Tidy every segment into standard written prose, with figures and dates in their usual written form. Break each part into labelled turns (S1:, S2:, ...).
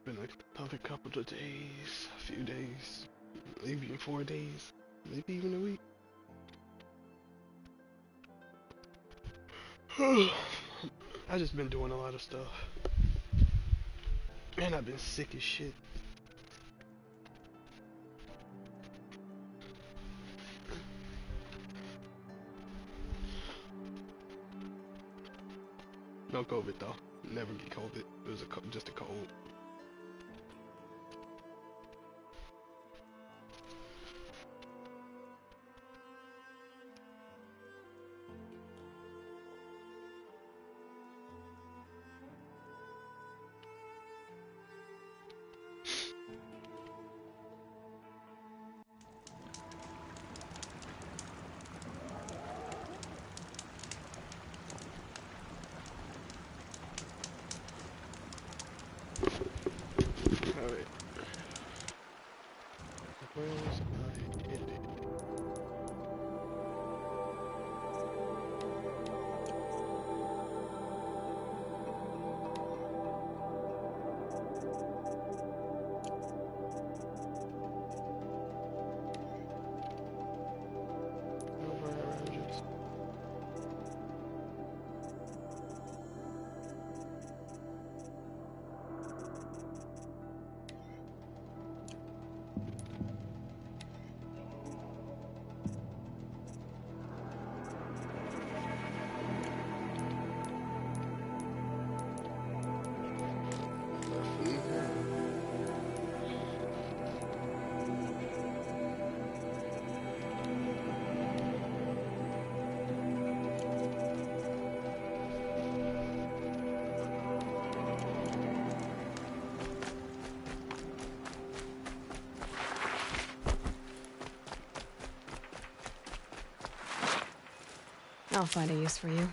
S1: been another couple of days, a few days, maybe even 4 days, maybe even a week. I just been doing a lot of stuff. Man, I've been sick as shit. No COVID though. Never get COVID. It was just a cold. Alright. Where was I headed?
S2: I'll find a use for you.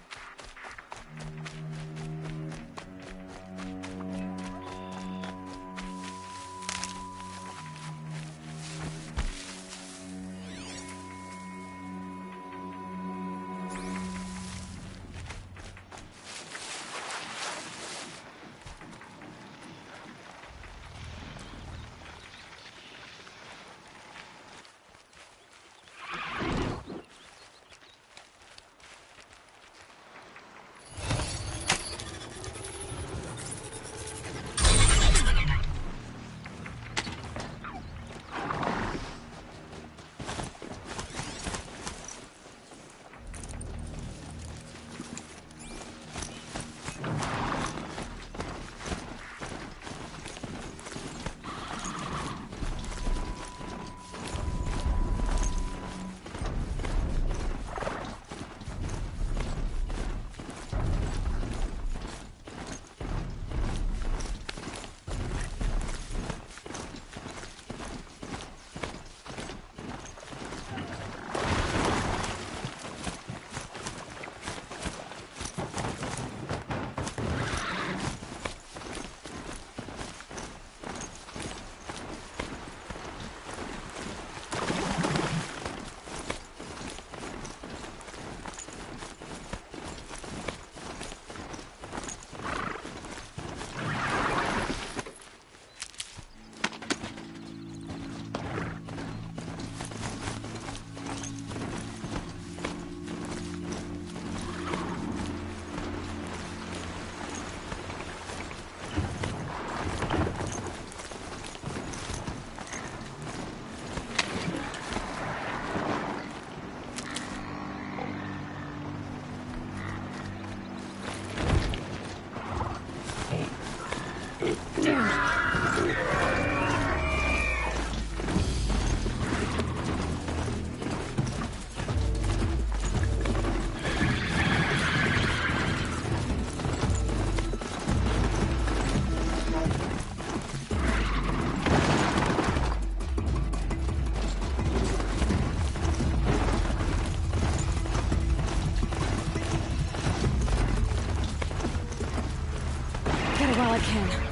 S2: While I can.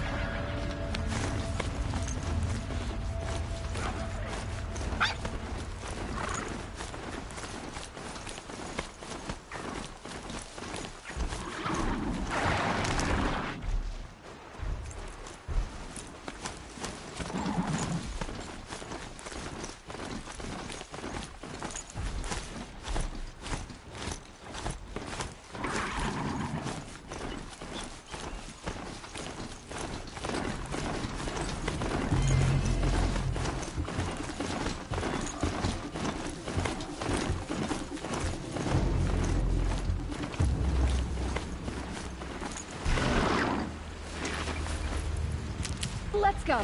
S2: Let's go.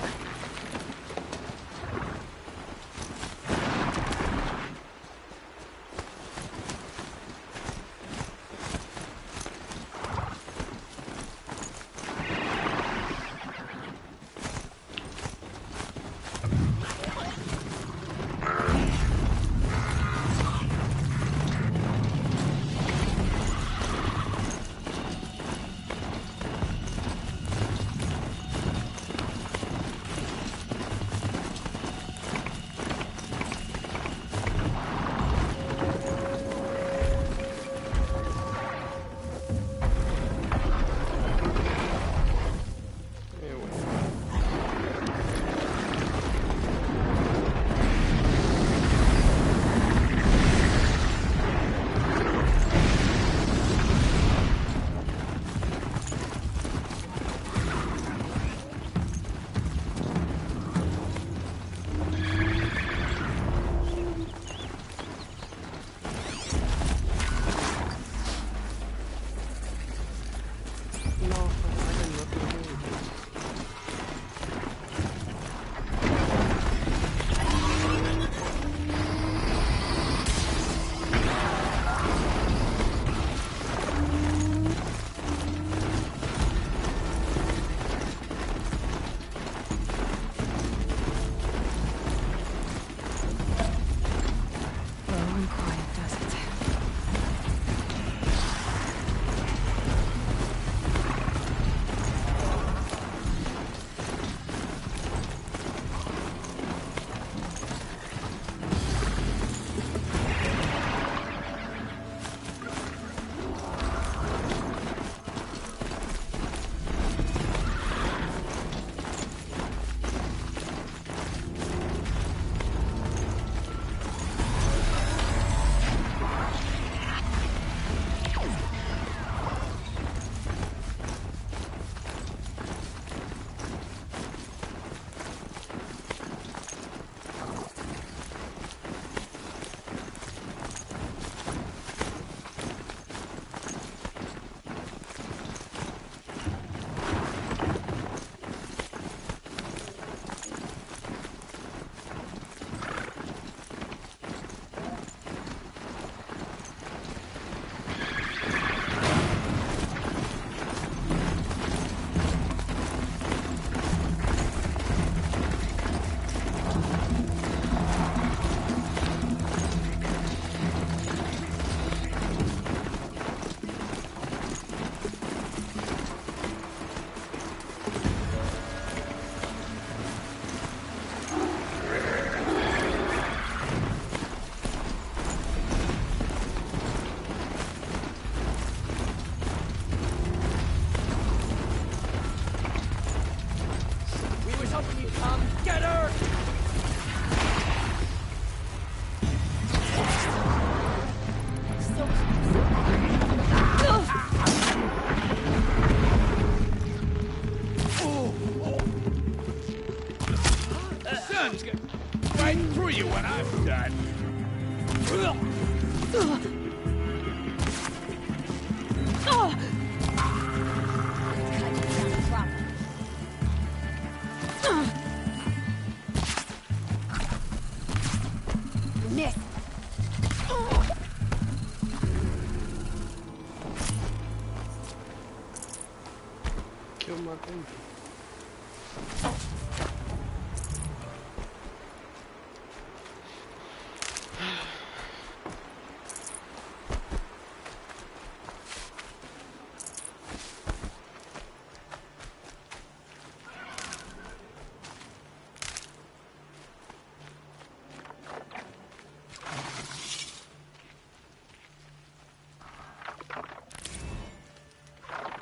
S1: Kill my baby.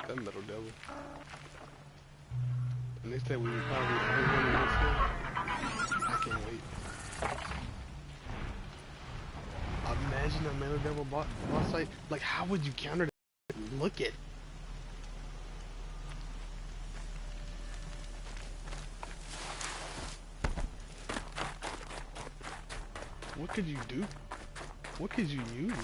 S1: That metal devil. And they said we would probably find one in this film. I can't wait. Imagine a metal devil boss fight. Like, how would you counter that? Look at. What could you do? What could you use?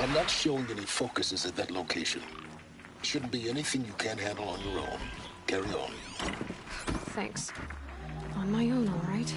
S3: I'm not showing any focuses at that location. Shouldn't be anything you can't handle on your own. Carry on.
S2: Thanks. On my own, all right?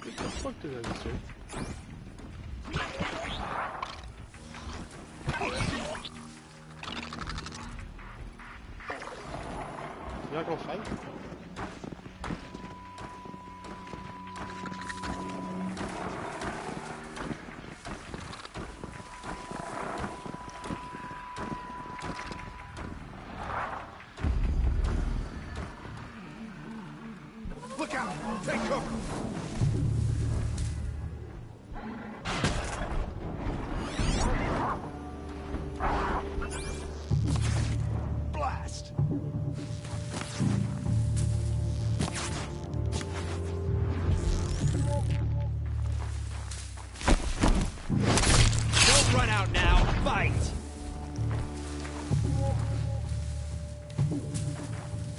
S1: What the fuck did I just say? You're not gonna fight?
S4: Look out! Take cover! Blast! Don't run out now! Fight!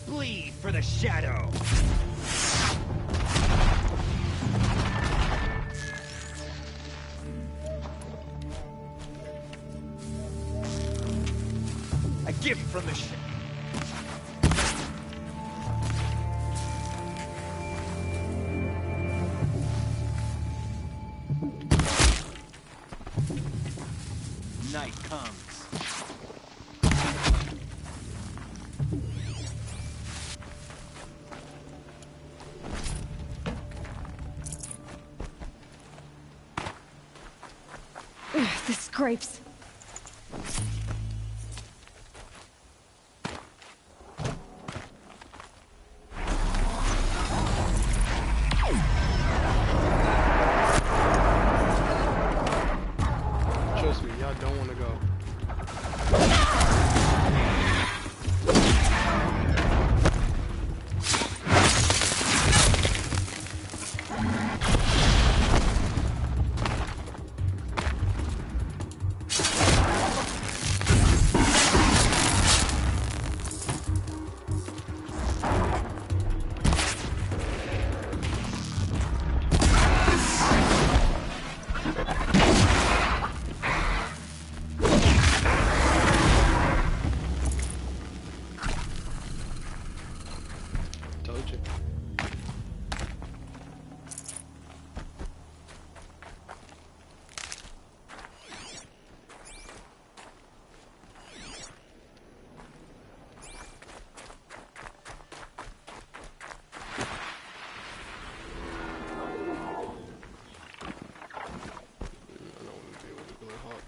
S4: Bleed for the shadow! A gift from the night comes.
S2: The scrapes.
S1: Trust me, y'all don't want to go. Told you. I don't want to deal with it really hot.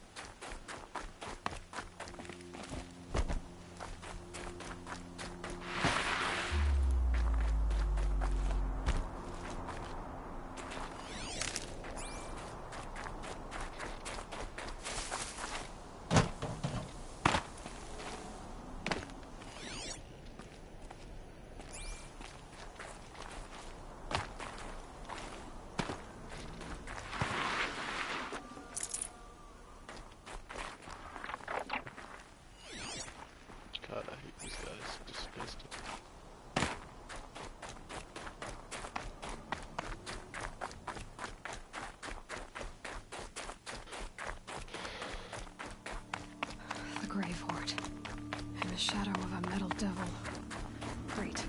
S1: God, I hate these guys. Disgusting.
S2: The Grave Horde. And the shadow of a metal devil. Great.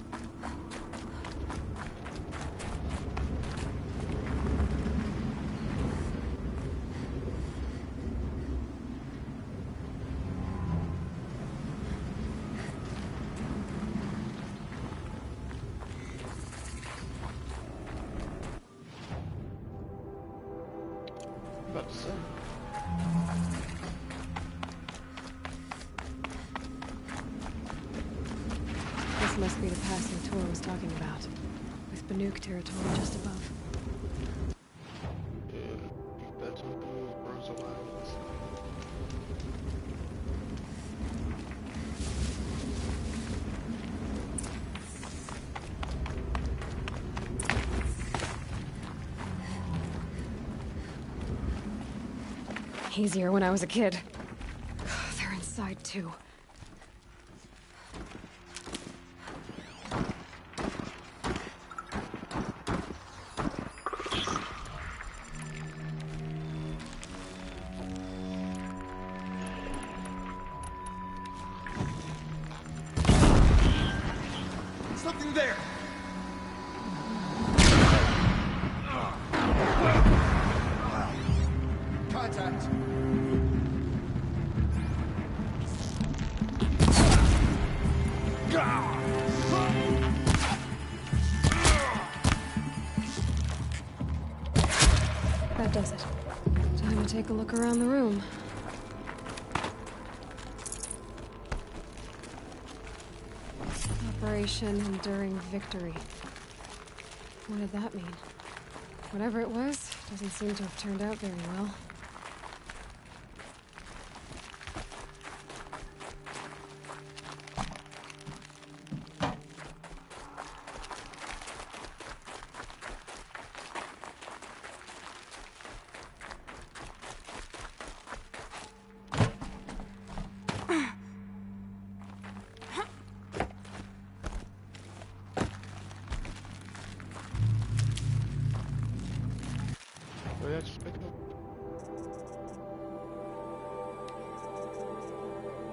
S1: About to say.
S2: This must be the pass Latour was talking about. With Banuk territory just above.
S1: Yeah.
S2: easier when I was a kid. They're inside, too.
S4: Something there!
S5: Contact.
S2: That does it. Time to take a look around the room. Operation Enduring Victory. What did that mean? Whatever it was, doesn't seem to have turned out very well.
S1: Where did I just pick up?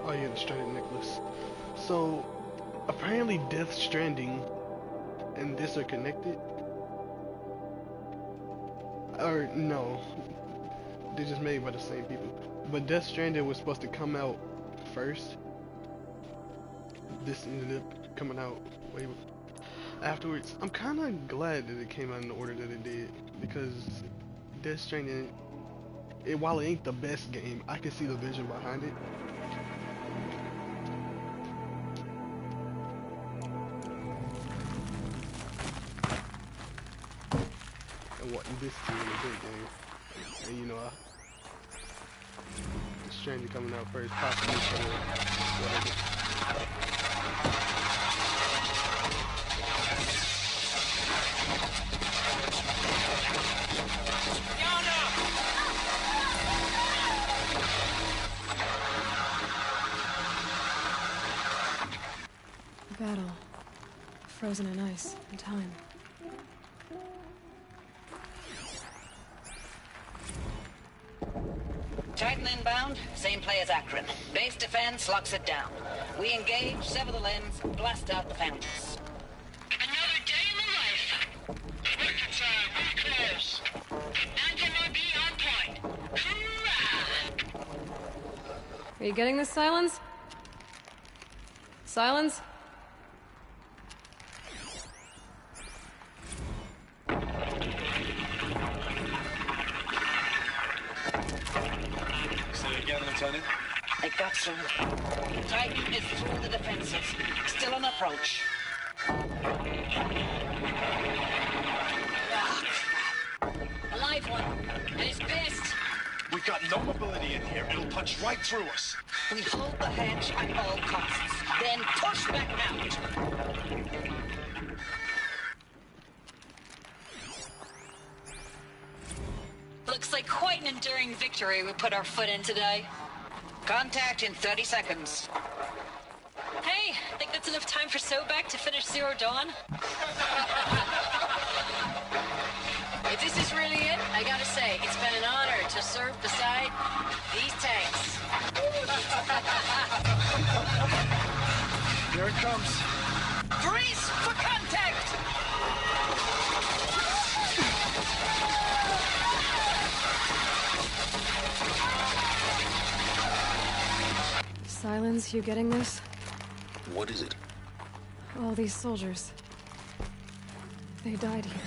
S1: Oh yeah, the Stranded Nicholas. So, apparently Death Stranding and this are connected. Or, no. They're just made by the same people. But Death Stranding was supposed to come out first. This ended up coming out way afterwards. I'm kind of glad that it came out in the order that it did. Because Death Stranding, while it ain't the best game, I can see the vision behind it. And what this is a good game. And you know, Death Stranding coming out first, possibly for whatever.
S2: Battle. Frozen in ice and time.
S6: Titan inbound, same play as Akron. Base defense locks it down. We engage, sever the limbs, blast out the fountains.
S7: Another day in the life. Working time, we close. Anthem be on point. Hoorah!
S2: Are you getting this, Silence? Silence?
S5: Say it again, Lieutenant.
S6: It got through. Titan is through the defenses. Still on approach. Ah, crap. A live one. And he's pissed.
S5: We've got no mobility in here. It'll punch right through us.
S6: We hold the hedge at all costs. Then push back out.
S8: Looks like quite an enduring victory we put our foot in today.
S6: Contact in 30 seconds.
S8: Hey, think that's enough time for Sobek to finish Zero Dawn?
S9: If this is really it, I gotta say, it's been an honor to serve beside these tanks.
S5: Here it comes.
S6: Freeze for contact!
S2: Silence, you getting this?
S3: What is it?
S2: All these soldiers. They died here.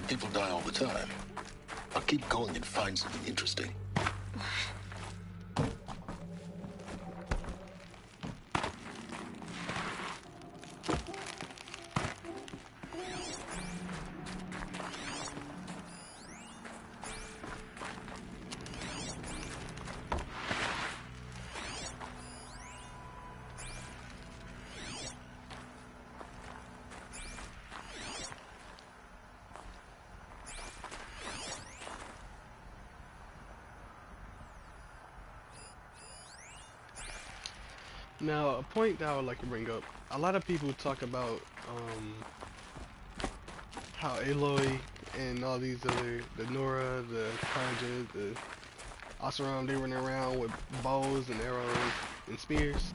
S3: People die all the time. I'll keep going and find something interesting.
S1: Now, a point that I would like to bring up. A lot of people talk about how Aloy and all these other, the Nora, the Kanja, the Oseram, they running around with bows and arrows and spears.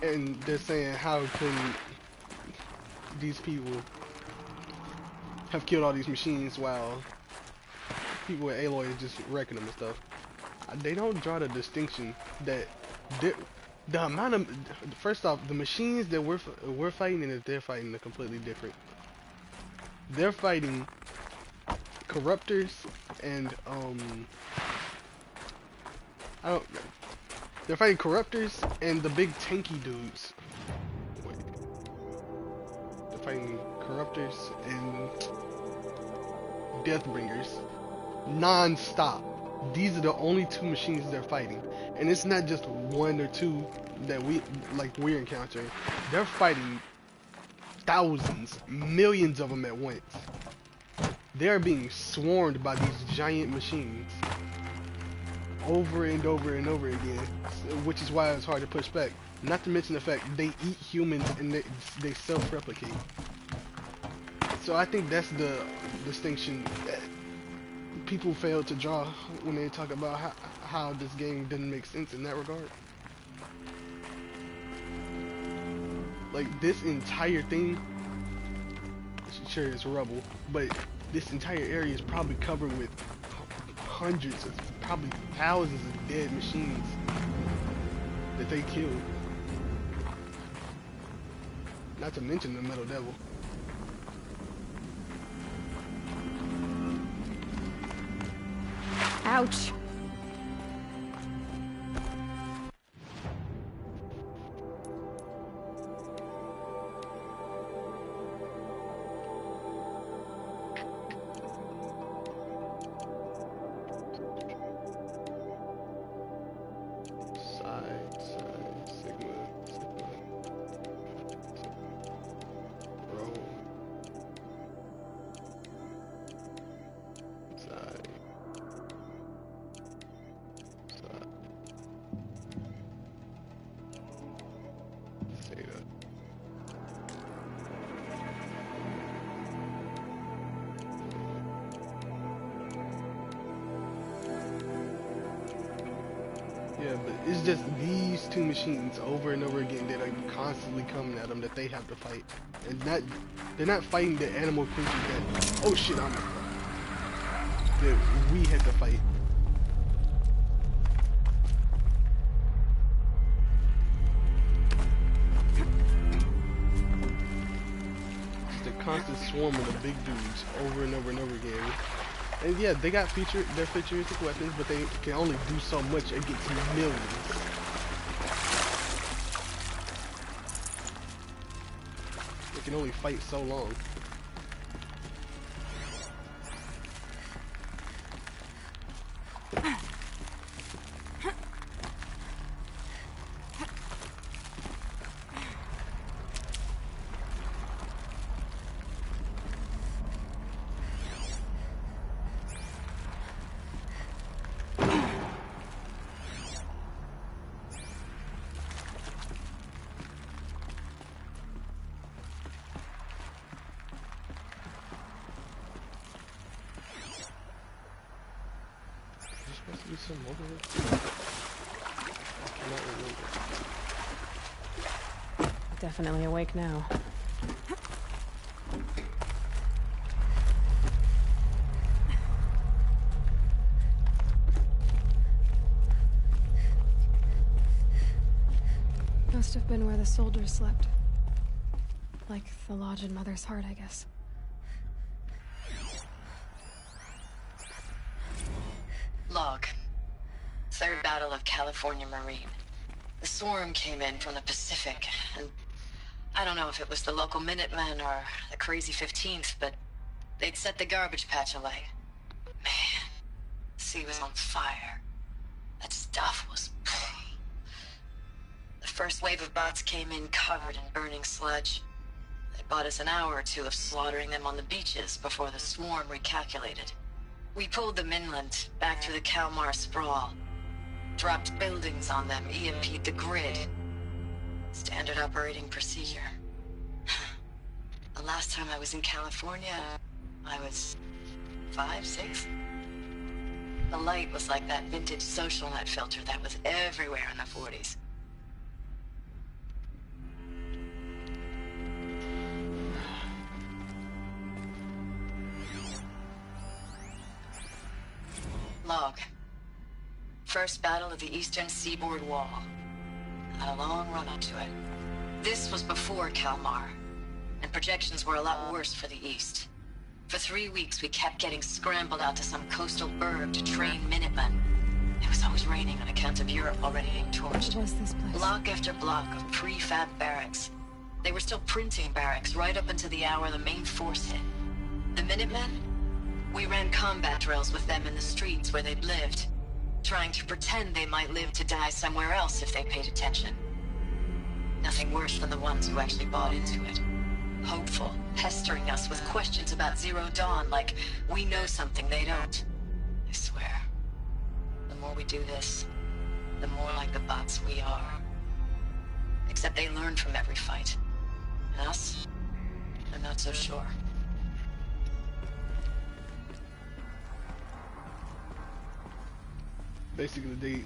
S1: And they're saying, how can these people have killed all these machines while people with Aloy is just wrecking them and stuff? They don't draw the distinction that the amount of, first off, the machines that we're fighting and that they're fighting are completely different. They're fighting corruptors and they're fighting corruptors and the big tanky dudes. Wait. They're fighting corruptors and Deathbringers non-stop. These are the only two machines they're fighting, and it's not just one or two that we're encountering. They're fighting thousands, millions of them at once. They're being swarmed by these giant machines over and over and over again, which is why it's hard to push back. Not to mention the fact they eat humans and they self-replicate. So I think that's the distinction that people fail to draw when they talk about how this game didn't make sense in that regard. Like, this entire thing, sure it's rubble, but this entire area is probably covered with hundreds of, probably thousands of dead machines that they killed. Not to mention the Metal Devil.
S2: Ouch.
S1: Yeah, but it's just these two machines over and over again that are constantly coming at them that they have to fight. And they're not fighting the animal creatures that, oh shit, that we had to fight. It's the constant swarm of the big dudes over and over and over again. And yeah, they got their futuristic weapons, but they can only do so much against millions. They can only fight so long. Some other... I cannot remember.
S2: Definitely awake now. Must have been where the soldiers slept. Like the lodge in Mother's Heart, I guess.
S9: Log. Third Battle of California Marine. The swarm came in from the Pacific, and I don't know if it was the local Minutemen or the crazy 15th, but they'd set the garbage patch alight. Man, the sea was on fire. That stuff was... The first wave of bots came in covered in burning sludge. They bought us an hour or two of slaughtering them on the beaches before the swarm recalculated. We pulled them inland, back through the Kalmar sprawl. Dropped buildings on them, EMP'd the grid. Standard operating procedure. The last time I was in California, I was 5, 6? The light was like that vintage social net filter that was everywhere in the 40s. Log. First battle of the Eastern Seaboard Wall. Had a long run up to it. This was before Kalmar, and projections were a lot worse for the East. For 3 weeks, we kept getting scrambled out to some coastal burg to train Minutemen. It was always raining on account of Europe already being torched.
S2: What was this place?
S9: Block after block of prefab barracks. They were still printing barracks right up until the hour the main force hit. The Minutemen? We ran combat drills with them in the streets where they'd lived, trying to pretend they might live to die somewhere else if they paid attention. Nothing worse than the ones who actually bought into it. Hopeful, pestering us with questions about Zero Dawn like we know something they don't. I swear, the more we do this, the more like the bots we are. Except they learn from every fight. And us? I'm not so sure.
S1: Basically,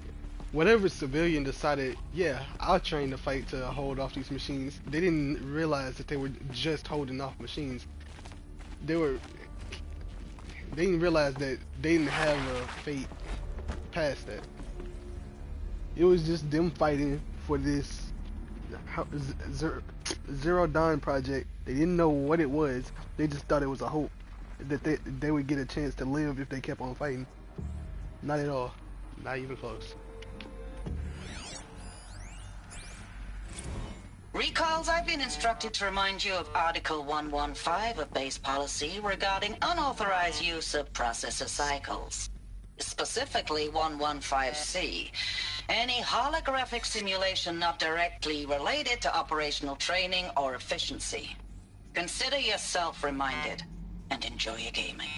S1: whatever civilian decided, yeah, I'll train to fight to hold off these machines. They didn't realize that they were just holding off machines. They didn't realize that they didn't have a fate past that. It was just them fighting for this Zero Dawn project. They didn't know what it was. They just thought it was a hope that they would get a chance to live if they kept on fighting. Not at all. Not even close.
S6: Recalls, I've been instructed to remind you of Article 115 of base policy regarding unauthorized use of processor cycles. Specifically 115C. Any holographic simulation not directly related to operational training or efficiency. Consider yourself reminded and enjoy your gaming.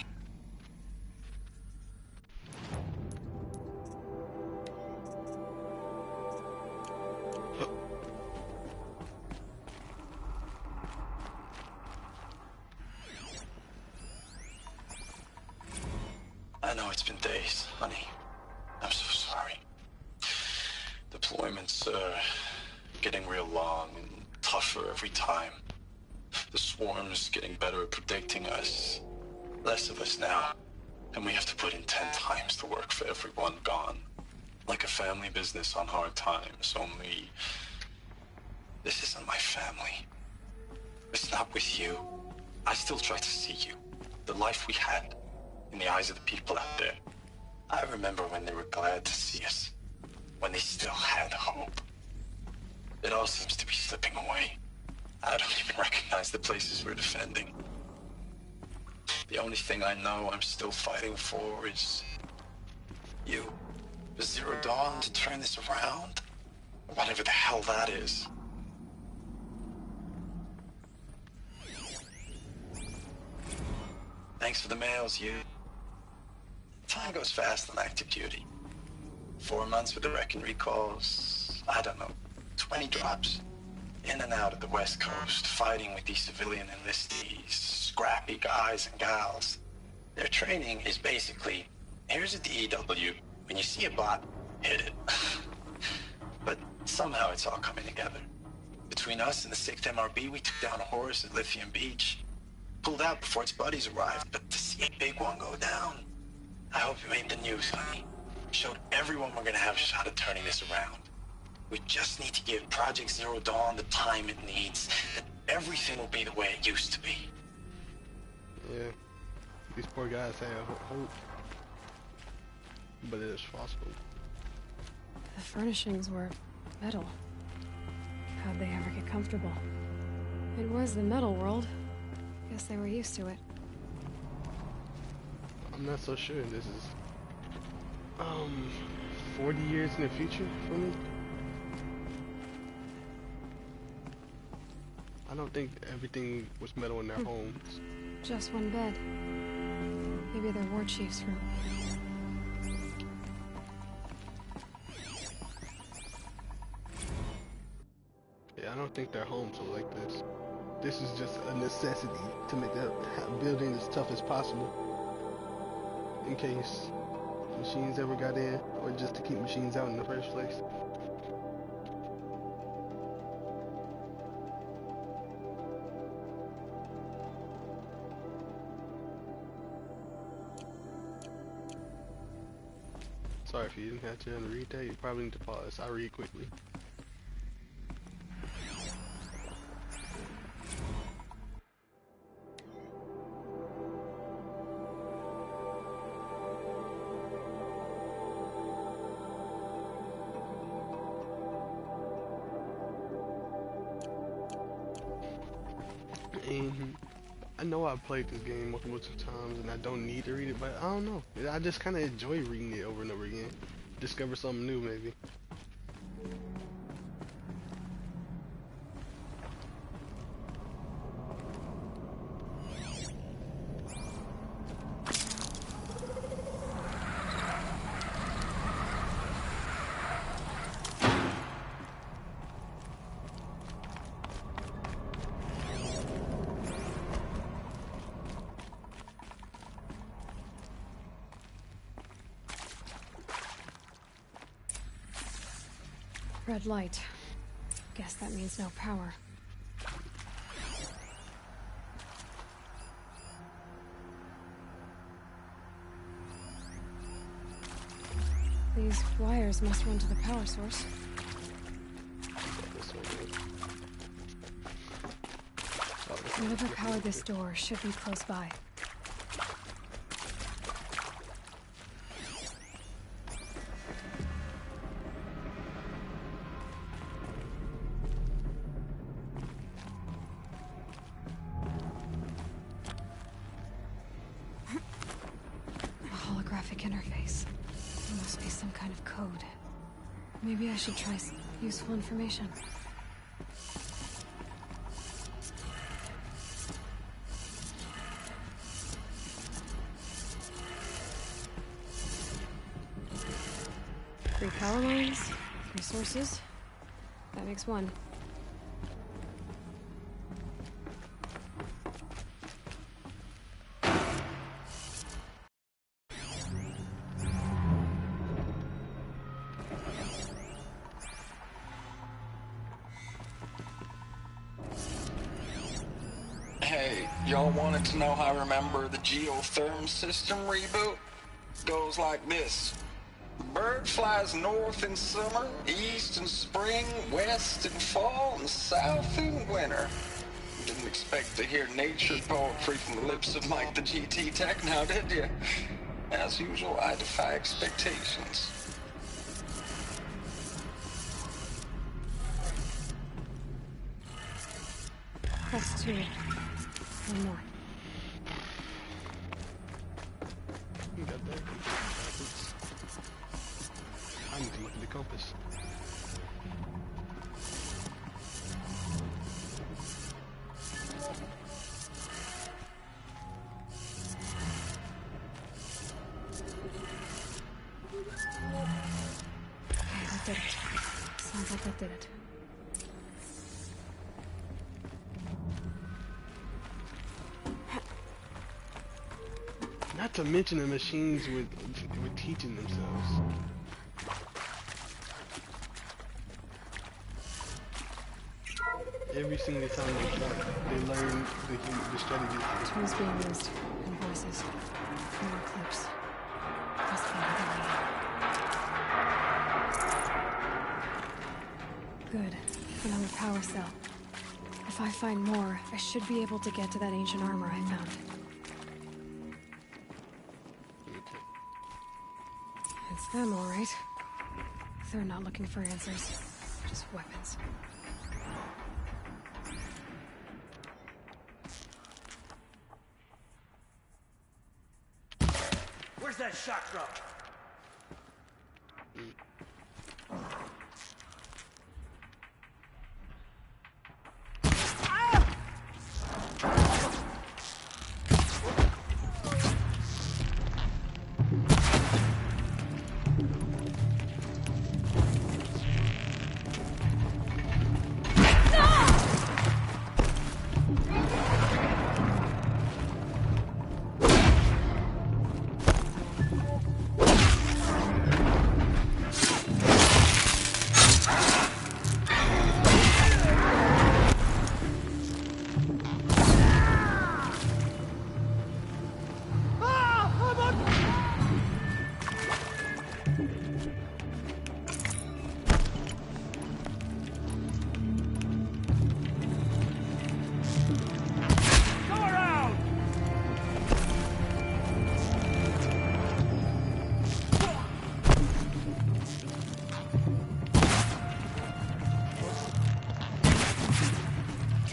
S5: I know it's been days, honey. I'm so sorry. Deployments are getting real long and tougher every time. The swarm's getting better at predicting us. Less of us now. And we have to put in 10 times the work for everyone gone. Like a family business on hard times, only... this isn't my family. It's not with you. I still try to see you. The life we had. In the eyes of the people out there. I remember when they were glad to see us. When they still had hope. It all seems to be slipping away. I don't even recognize the places we're defending. The only thing I know I'm still fighting for is... you. The Zero Dawn to turn this around? Whatever the hell that is. Thanks for the mails, you. Time goes fast on active duty. 4 months with the wreck and recalls, I don't know, 20 drops. In and out of the West Coast, fighting with these civilian enlistees, scrappy guys and gals. Their training is basically, here's a DEW, when you see a bot, hit it. But somehow it's all coming together. Between us and the 6th MRB, we took down a horse at Lithium Beach. Pulled out before its buddies arrived, but to see a big one go down, I hope you made the news, honey. Showed everyone we're gonna have a shot at turning this around. We just need to give Project Zero Dawn the time it needs, and everything will be the way it used to be.
S1: Yeah. These poor guys have hope. But it is possible.
S2: The furnishings were metal. How'd they ever get comfortable? It was the metal world. Guess they were used to it.
S1: I'm not so sure this is 40 years in the future for me. I don't think everything was metal in their homes.
S2: Just one bed. Maybe their war chief's room.
S1: think their homes are like this. This is just a necessity to make the building as tough as possible, in case machines ever got in, or just to keep machines out in the first place. Sorry if you didn't have to read that, you probably need to pause. I read quickly. And I know I've played this game multiple times and I don't need to read it, but I don't know. I just kind of enjoy reading it over and over again. Discover something new, maybe.
S2: Red light. Guess that means no power. These wires must run to the power source. Whatever powered this door should be close by. Interface. There must be some kind of code. Maybe I should try some useful information. Three power lines, 3 sources. That makes 1.
S10: Hey, y'all wanted to know how I remember the geotherm system reboot? Goes like this. Bird flies north in summer, east in spring, west in fall, and south in winter. Didn't expect to hear nature poetry from the lips of Mike the GT Tech now, did you? As usual, I defy expectations.
S2: That's 2. 1 more.
S1: You got that? I need to look at the compass.
S2: Okay, that did it. Sounds like that did it.
S1: Not to mention the machines with teaching themselves. Every single time they learn the strategy.
S2: Tools being used, and voices. More clips. Must be another way. Good. Another power cell. If I find more, I should be able to get to that ancient armor I found. It's them, all right. They're not looking for answers, just weapons.
S4: Where's that shock drop?
S2: No!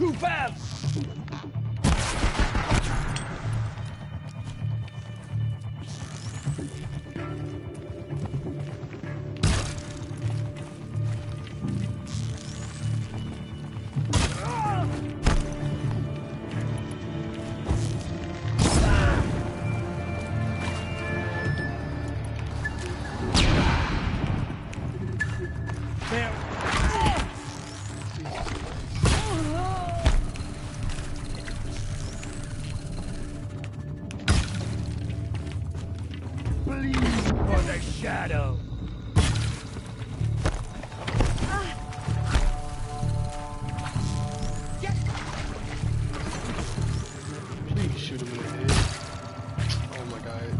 S4: too fast! Shadow.
S1: Please shoot him in the head. Oh my god.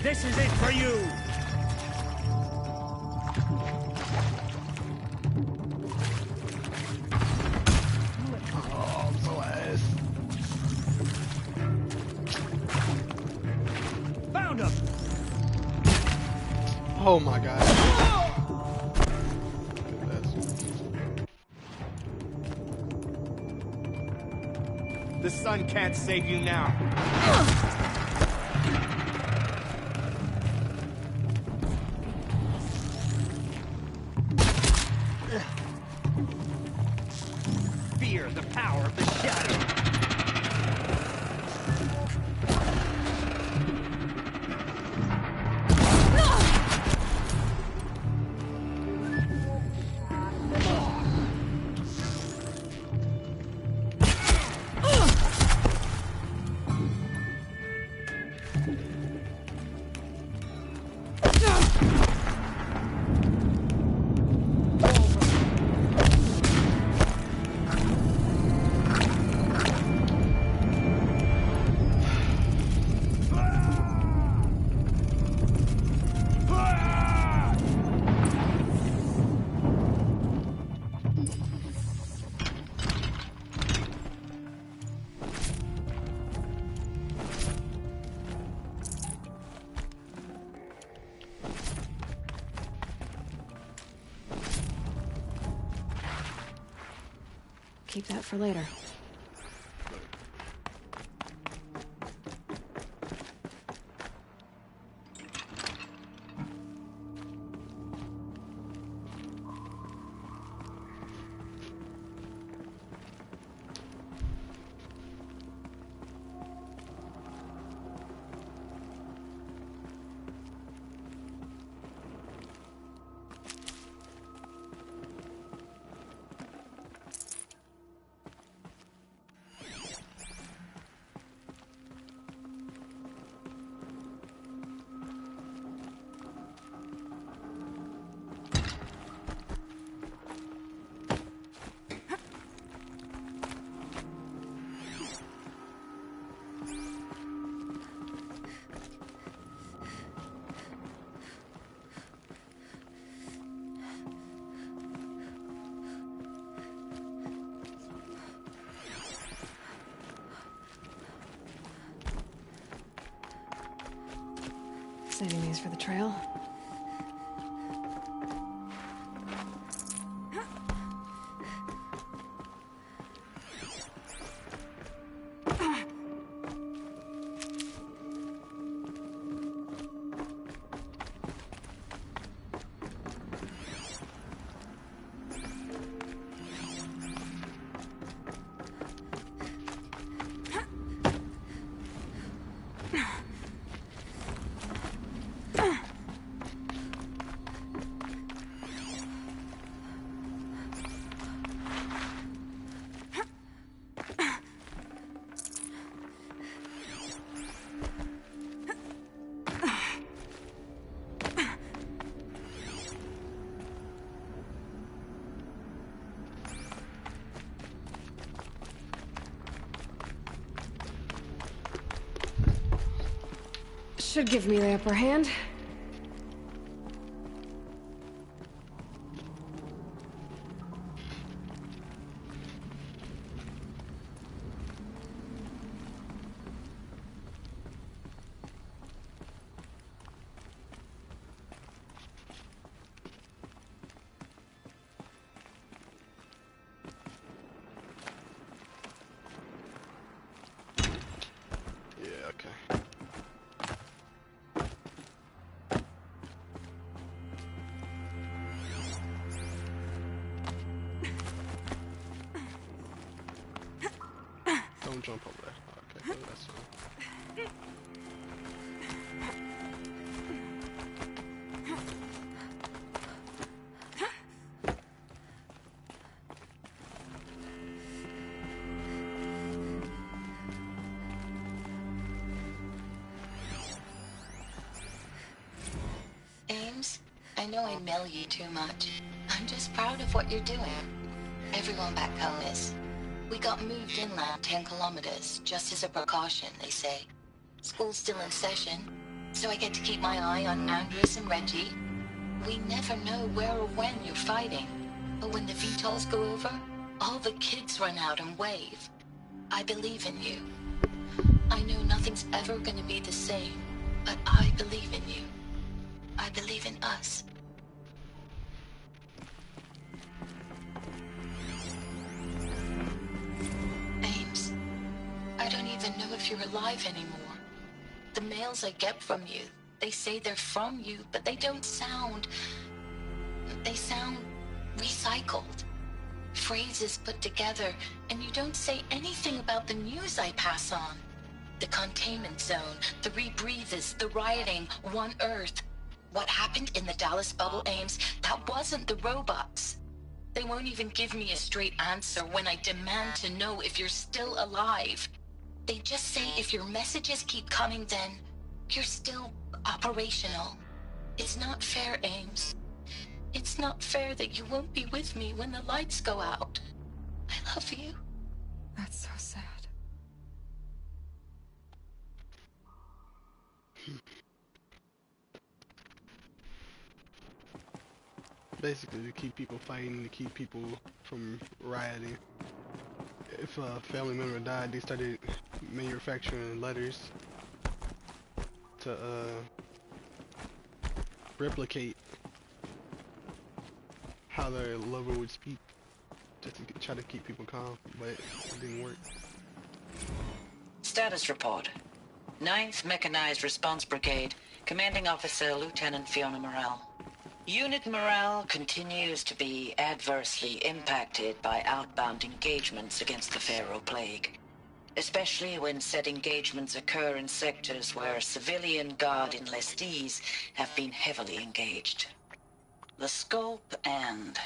S4: This is it for you!
S1: Oh, so ass.
S4: Found him!
S1: Oh my god.
S4: The sun can't save you now. Fear the power of the shadow.
S2: Keep that for later. Saving these for the trail. Should give me the upper hand.
S1: jump over there. Okay, that's fine.
S9: Ames, I know I mail you too much. I'm just proud of what you're doing. Everyone back home is. We got moved inland 10 kilometers, just as a precaution, they say. School's still in session, so I get to keep my eye on Andres and Reggie. We never know where or when you're fighting, but when the VTOLs go over, all the kids run out and wave. I believe in you. I know nothing's ever gonna be the same, but I believe in you. I believe in us. Ames, I don't even know if you're alive anymore. The mails I get from you, they say they're from you, but they don't sound... They sound recycled. Phrases put together, and you don't say anything about the news I pass on. The containment zone, the rebreathers, the rioting, One Earth. What happened in the Dallas bubble, Ames, that wasn't the robots. They won't even give me a straight answer when I demand to know if you're still alive. They just say if your messages keep coming, then you're still operational. It's not fair, Ames. It's not fair that you won't be with me when the lights go out. I love you.
S2: That's so sad.
S1: Basically, to keep people fighting, to keep people from rioting. If a family member died, they started manufacturing letters to replicate how their lover would speak, just to try to keep people calm, but it didn't work.
S6: Status report. 9th Mechanized Response Brigade, Commanding Officer Lieutenant Fiona Morell. Unit morale continues to be adversely impacted by outbound engagements against the Pharaoh Plague, especially when said engagements occur in sectors where civilian guard enlistees have been heavily engaged. The scope and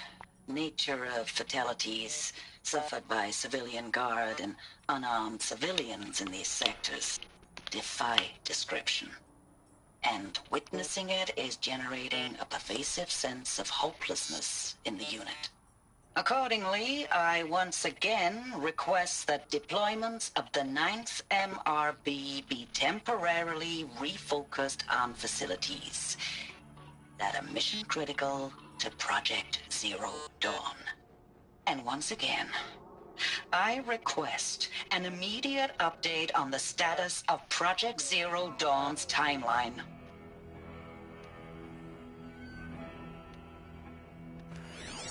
S6: nature of fatalities suffered by civilian guard and unarmed civilians in these sectors defy description. And witnessing it is generating a pervasive sense of hopelessness in the unit. Accordingly, I once again request that deployments of the 9th MRB be temporarily refocused on facilities that are mission critical to Project Zero Dawn. And once again, I request an immediate update on the status of Project Zero Dawn's timeline.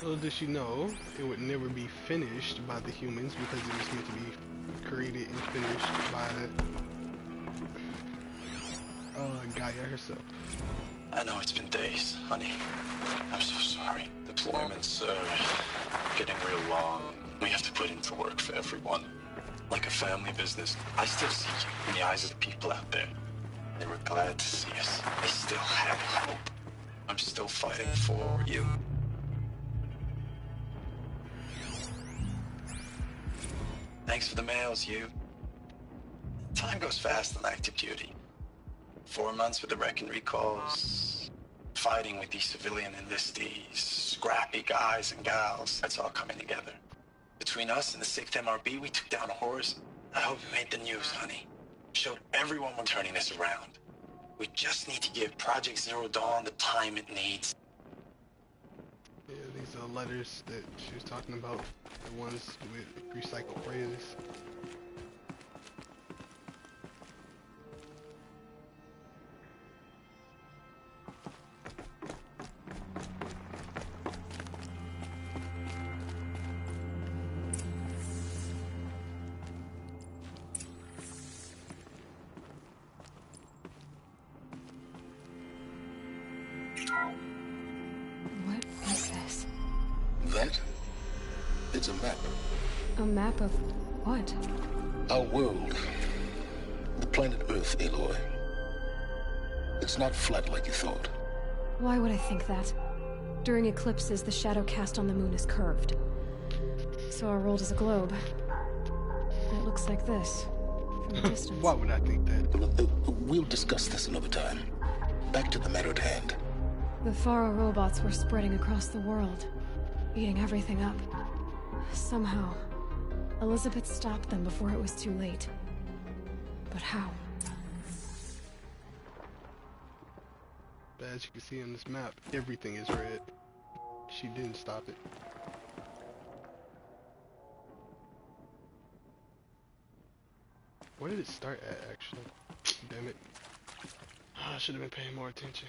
S1: Little did she know, it would never be finished by the humans because it was meant to be created and finished by Gaia herself.
S5: I know it's been days, honey. I'm so sorry. Deployments are getting real long. We have to put into work for everyone. Like a family business. I still see you in the eyes of the people out there. They were glad to see us. They still have hope. I'm still fighting for you. Thanks for the mails, you. Time goes fast on active duty. 4 months with the wreck and recalls. Fighting with these civilian enlistees. Scrappy guys and gals. That's all coming together. Between us and the 6th MRB, we took down a horse. I hope it made the news, honey. Showed everyone we're turning this around. We just need to give Project Zero Dawn the time it needs.
S1: Yeah, these are letters that she was talking about. The ones with recycled phrases.
S2: What is this?
S3: That It's a map.
S2: A map of what?
S3: Our world. The planet Earth, Aloy. It's not flat like you thought.
S2: Why would I think that? During eclipses, the shadow cast on the moon is curved. So our world is a globe. It looks like this, from a distance.
S1: Why would I think that?
S3: We'll discuss this another time. Back to the matter at hand.
S2: The Faro robots were spreading across the world, eating everything up. Somehow, Elizabeth stopped them before it was too late. But how?
S1: But as you can see on this map, everything is red. She didn't stop it. Where did it start at, actually? Damn it. I should have been paying more attention.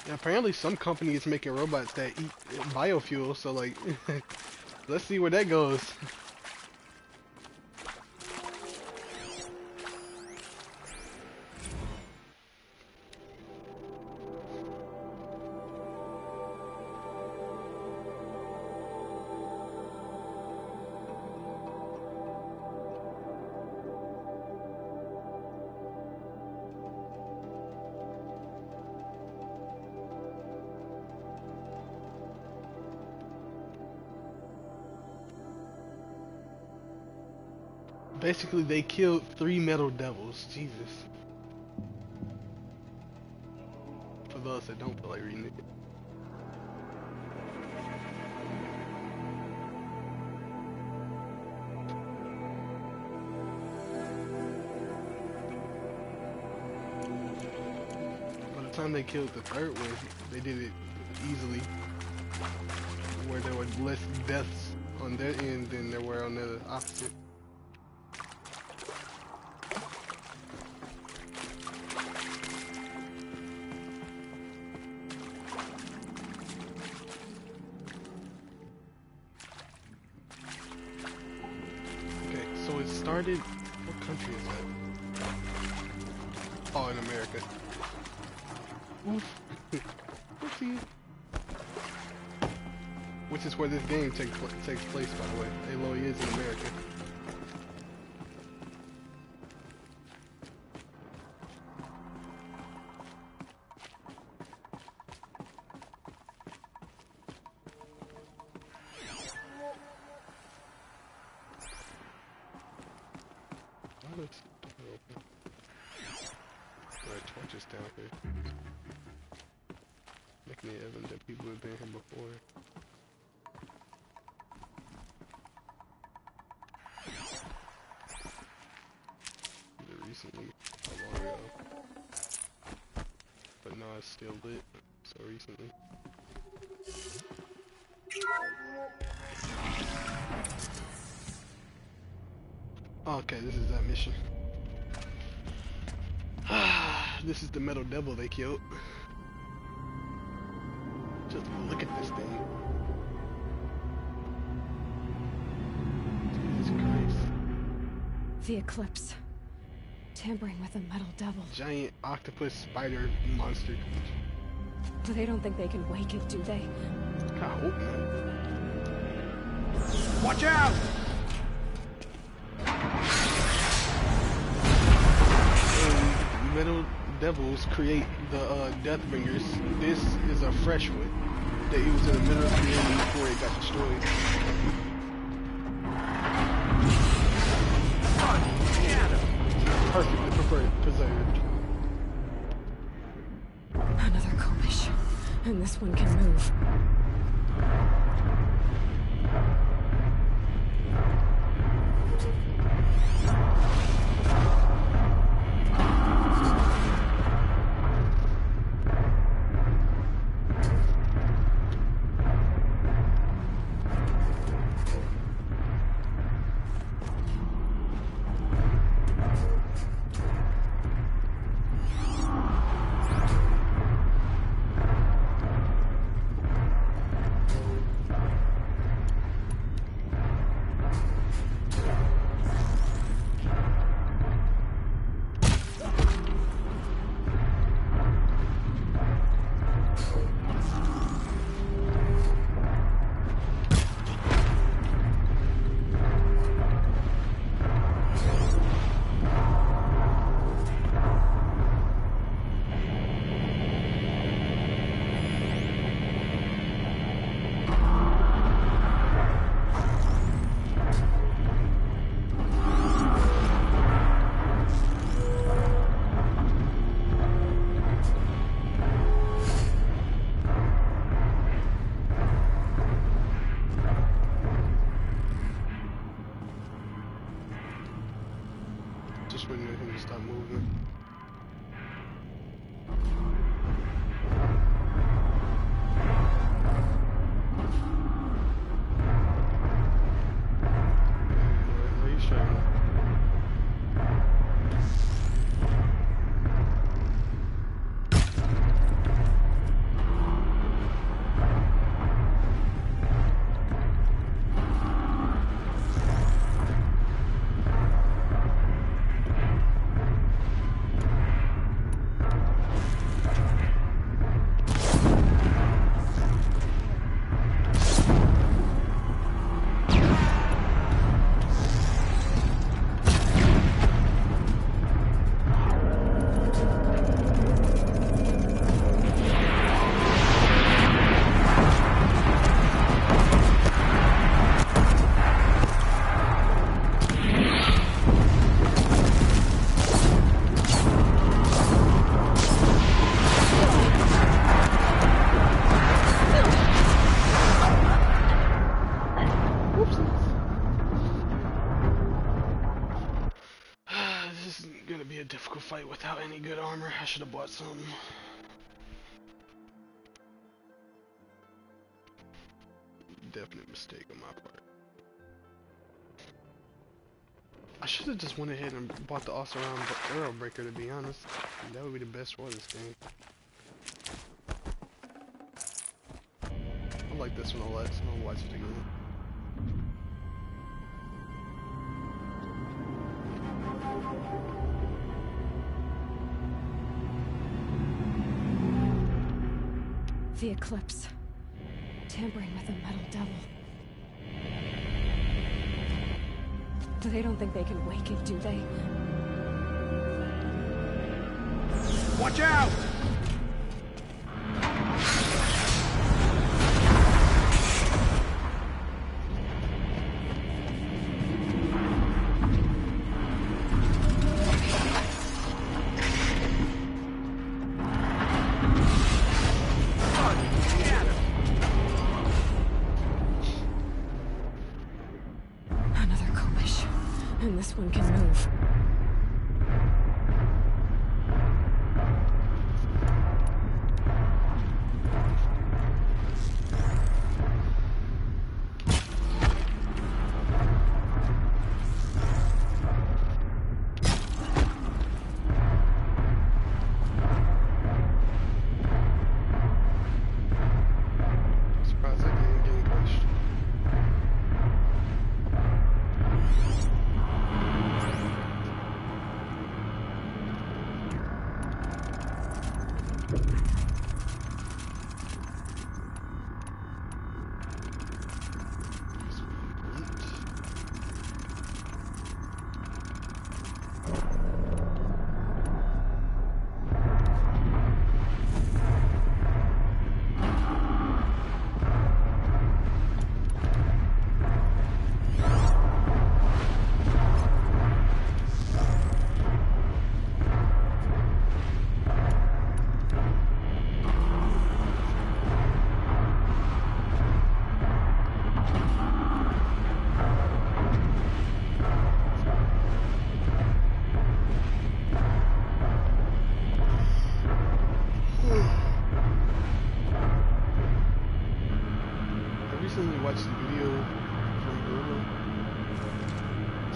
S1: Yeah, apparently some company is making robots that eat biofuel, so like, let's see where that goes. Basically, they killed 3 metal devils. Jesus. For those that don't feel like reading it. By the time they killed the 3rd one, they did it easily. Where there were less deaths on their end than there were on the opposite. What country is that? Oh, in America. Oof. Oopsie. Which is where this game takes place, by the way. Aloy is in America. Torches down here. Making it evident that people have been here before. Either recently or long ago. But no, it's still lit so recently. Okay, this is that mission. This is the metal devil they killed. Just look at this thing. Jesus Christ.
S2: The eclipse. Tampering with a metal devil.
S1: Giant octopus spider monster.
S2: But they don't think they can wake it, do they?
S1: I hope not.
S4: Watch out!
S1: Metal devils create the Deathbringers. This is a fresh one. That it was in the middle of creating before it got destroyed. Perfectly preserved.
S2: Another Kobish. And this one can move.
S1: not moving. What are you showing? This is gonna be a difficult fight without any good armor. I should have bought some. Definite mistake on my part. I should have just went ahead and bought the Oseram Arrow Breaker, to be honest. That would be the best for this game. I like this one a lot, so I'll watch it again.
S2: The Eclipse. Tampering with a metal devil. They don't think they can wake it, do they?
S4: Watch out!
S2: And this one can move.
S1: Surprised I didn't get any question. Watched the video from Google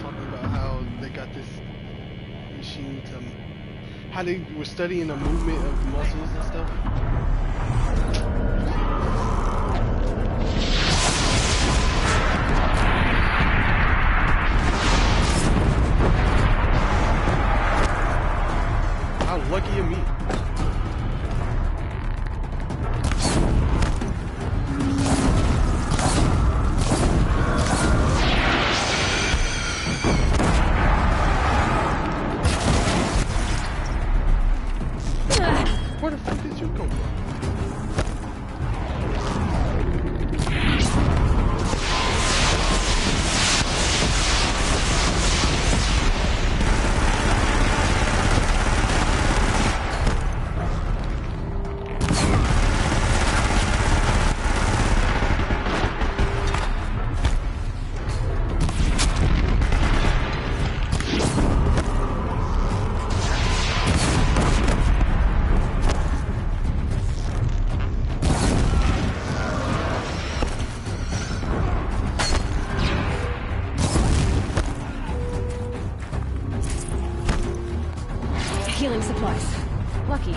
S1: talking about how they got this machine to, how they were studying the movement of muscles and stuff. How lucky of me. Where the fuck did you come from?
S2: healing supplies. Lucky.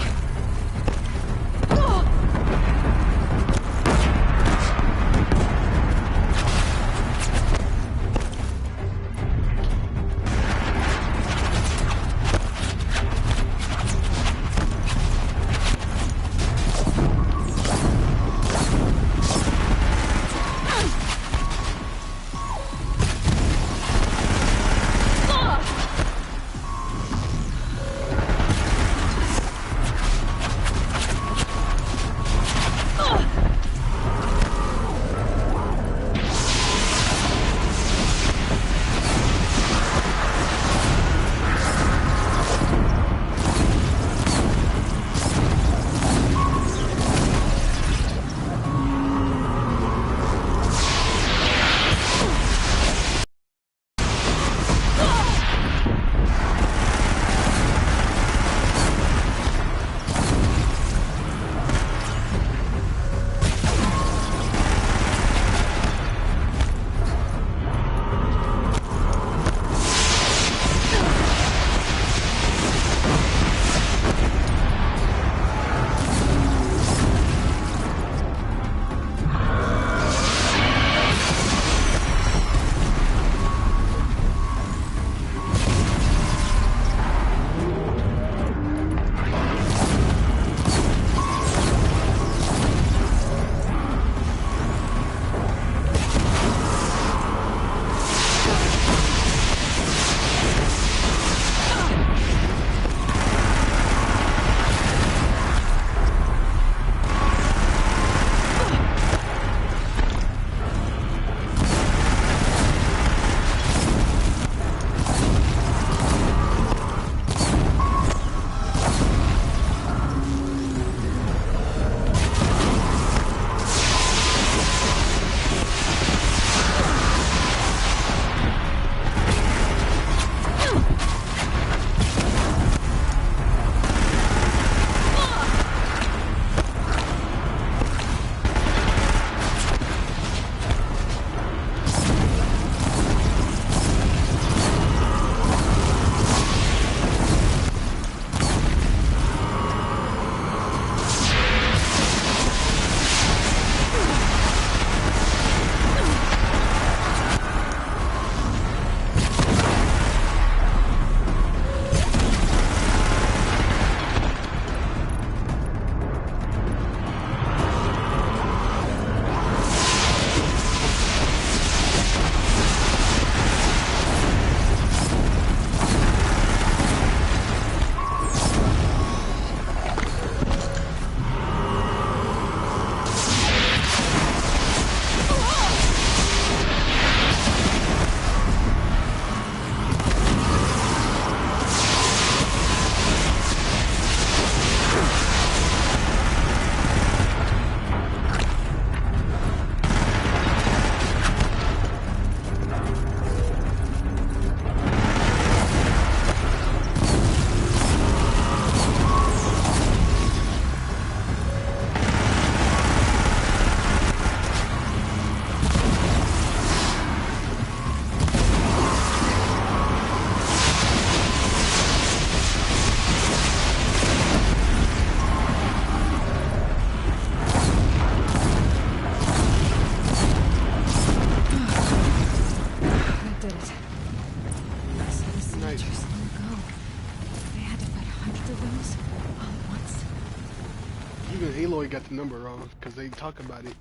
S1: Even Aloy got the number wrong, because they talk about it.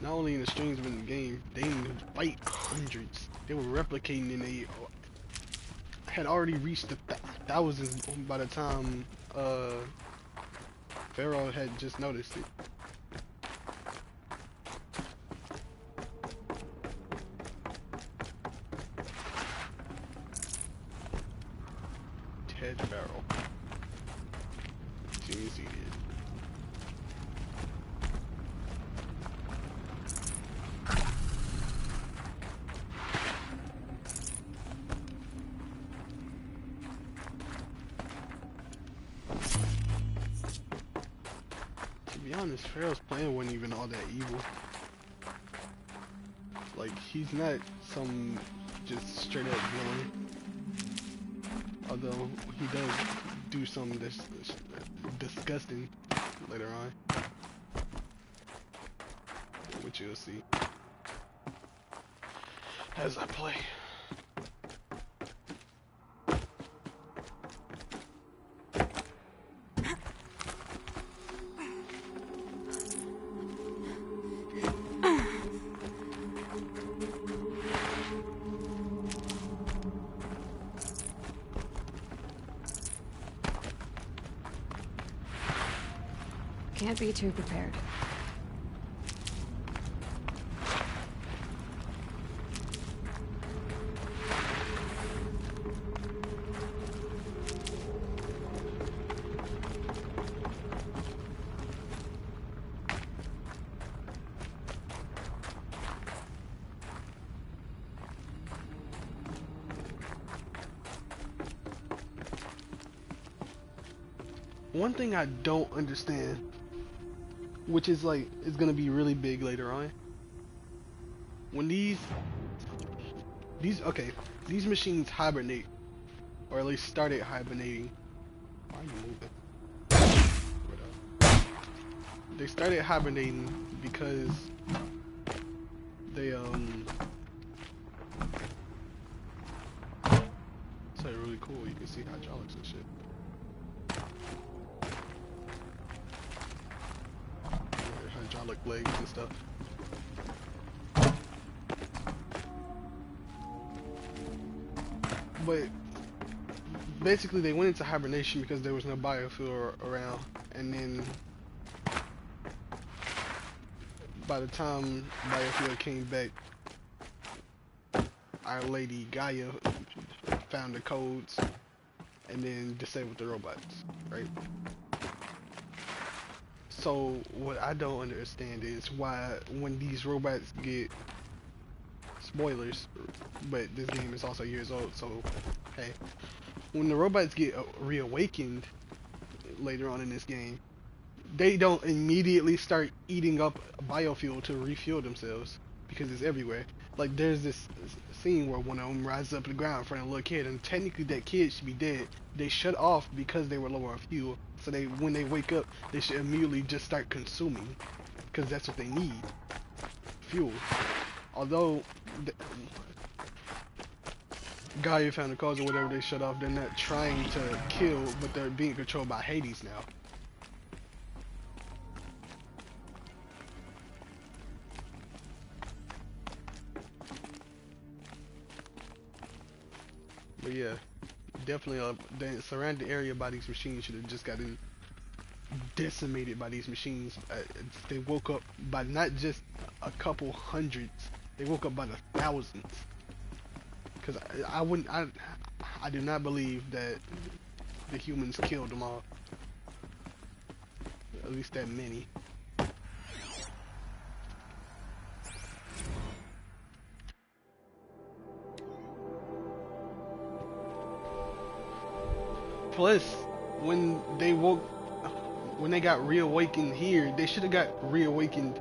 S1: Not only in the streams but in the game, they didn't fight hundreds. They were replicating and they had already reached the thousands by the time Pharaoh had just noticed it. Ted Pharaoh. Seems he did. To be honest, Pharaoh's plan wasn't even all that evil. Like, he's not some just straight up villain. Although he does do something that's disgusting later on, which you'll see as I play.
S2: Can't be too prepared.
S1: One thing I don't understand, which is like, it's gonna be really big later on. When these machines hibernate, or at least started hibernating. Why are you moving? They started hibernating because they it's like really cool. You can see hydraulics and shit. Hydraulic legs and stuff. But basically they went into hibernation because there was no biofuel around, and then by the time biofuel came back, our lady Gaia found the codes and then disabled the robots, right? So what I don't understand is why when these robots get, spoilers, but this game is also years old, so hey, when the robots get reawakened later on in this game, they don't immediately start eating up biofuel to refuel themselves because it's everywhere. Like there's this scene where one of them rises up to the ground in front of a little kid, and technically that kid should be dead. They shut off because they were low on fuel. So they, when they wake up, they should immediately just start consuming, because that's what they need, fuel. Although Gaia found the cause or whatever, they shut off. They're not trying to kill, but they're being controlled by Hades now. But yeah, definitely the surrounding area by these machines should have just gotten decimated by these machines. They woke up by not just a couple hundreds, they woke up by the thousands. Because I do not believe that the humans killed them all. At least that many. Plus, when they got reawakened here, they should have got reawakened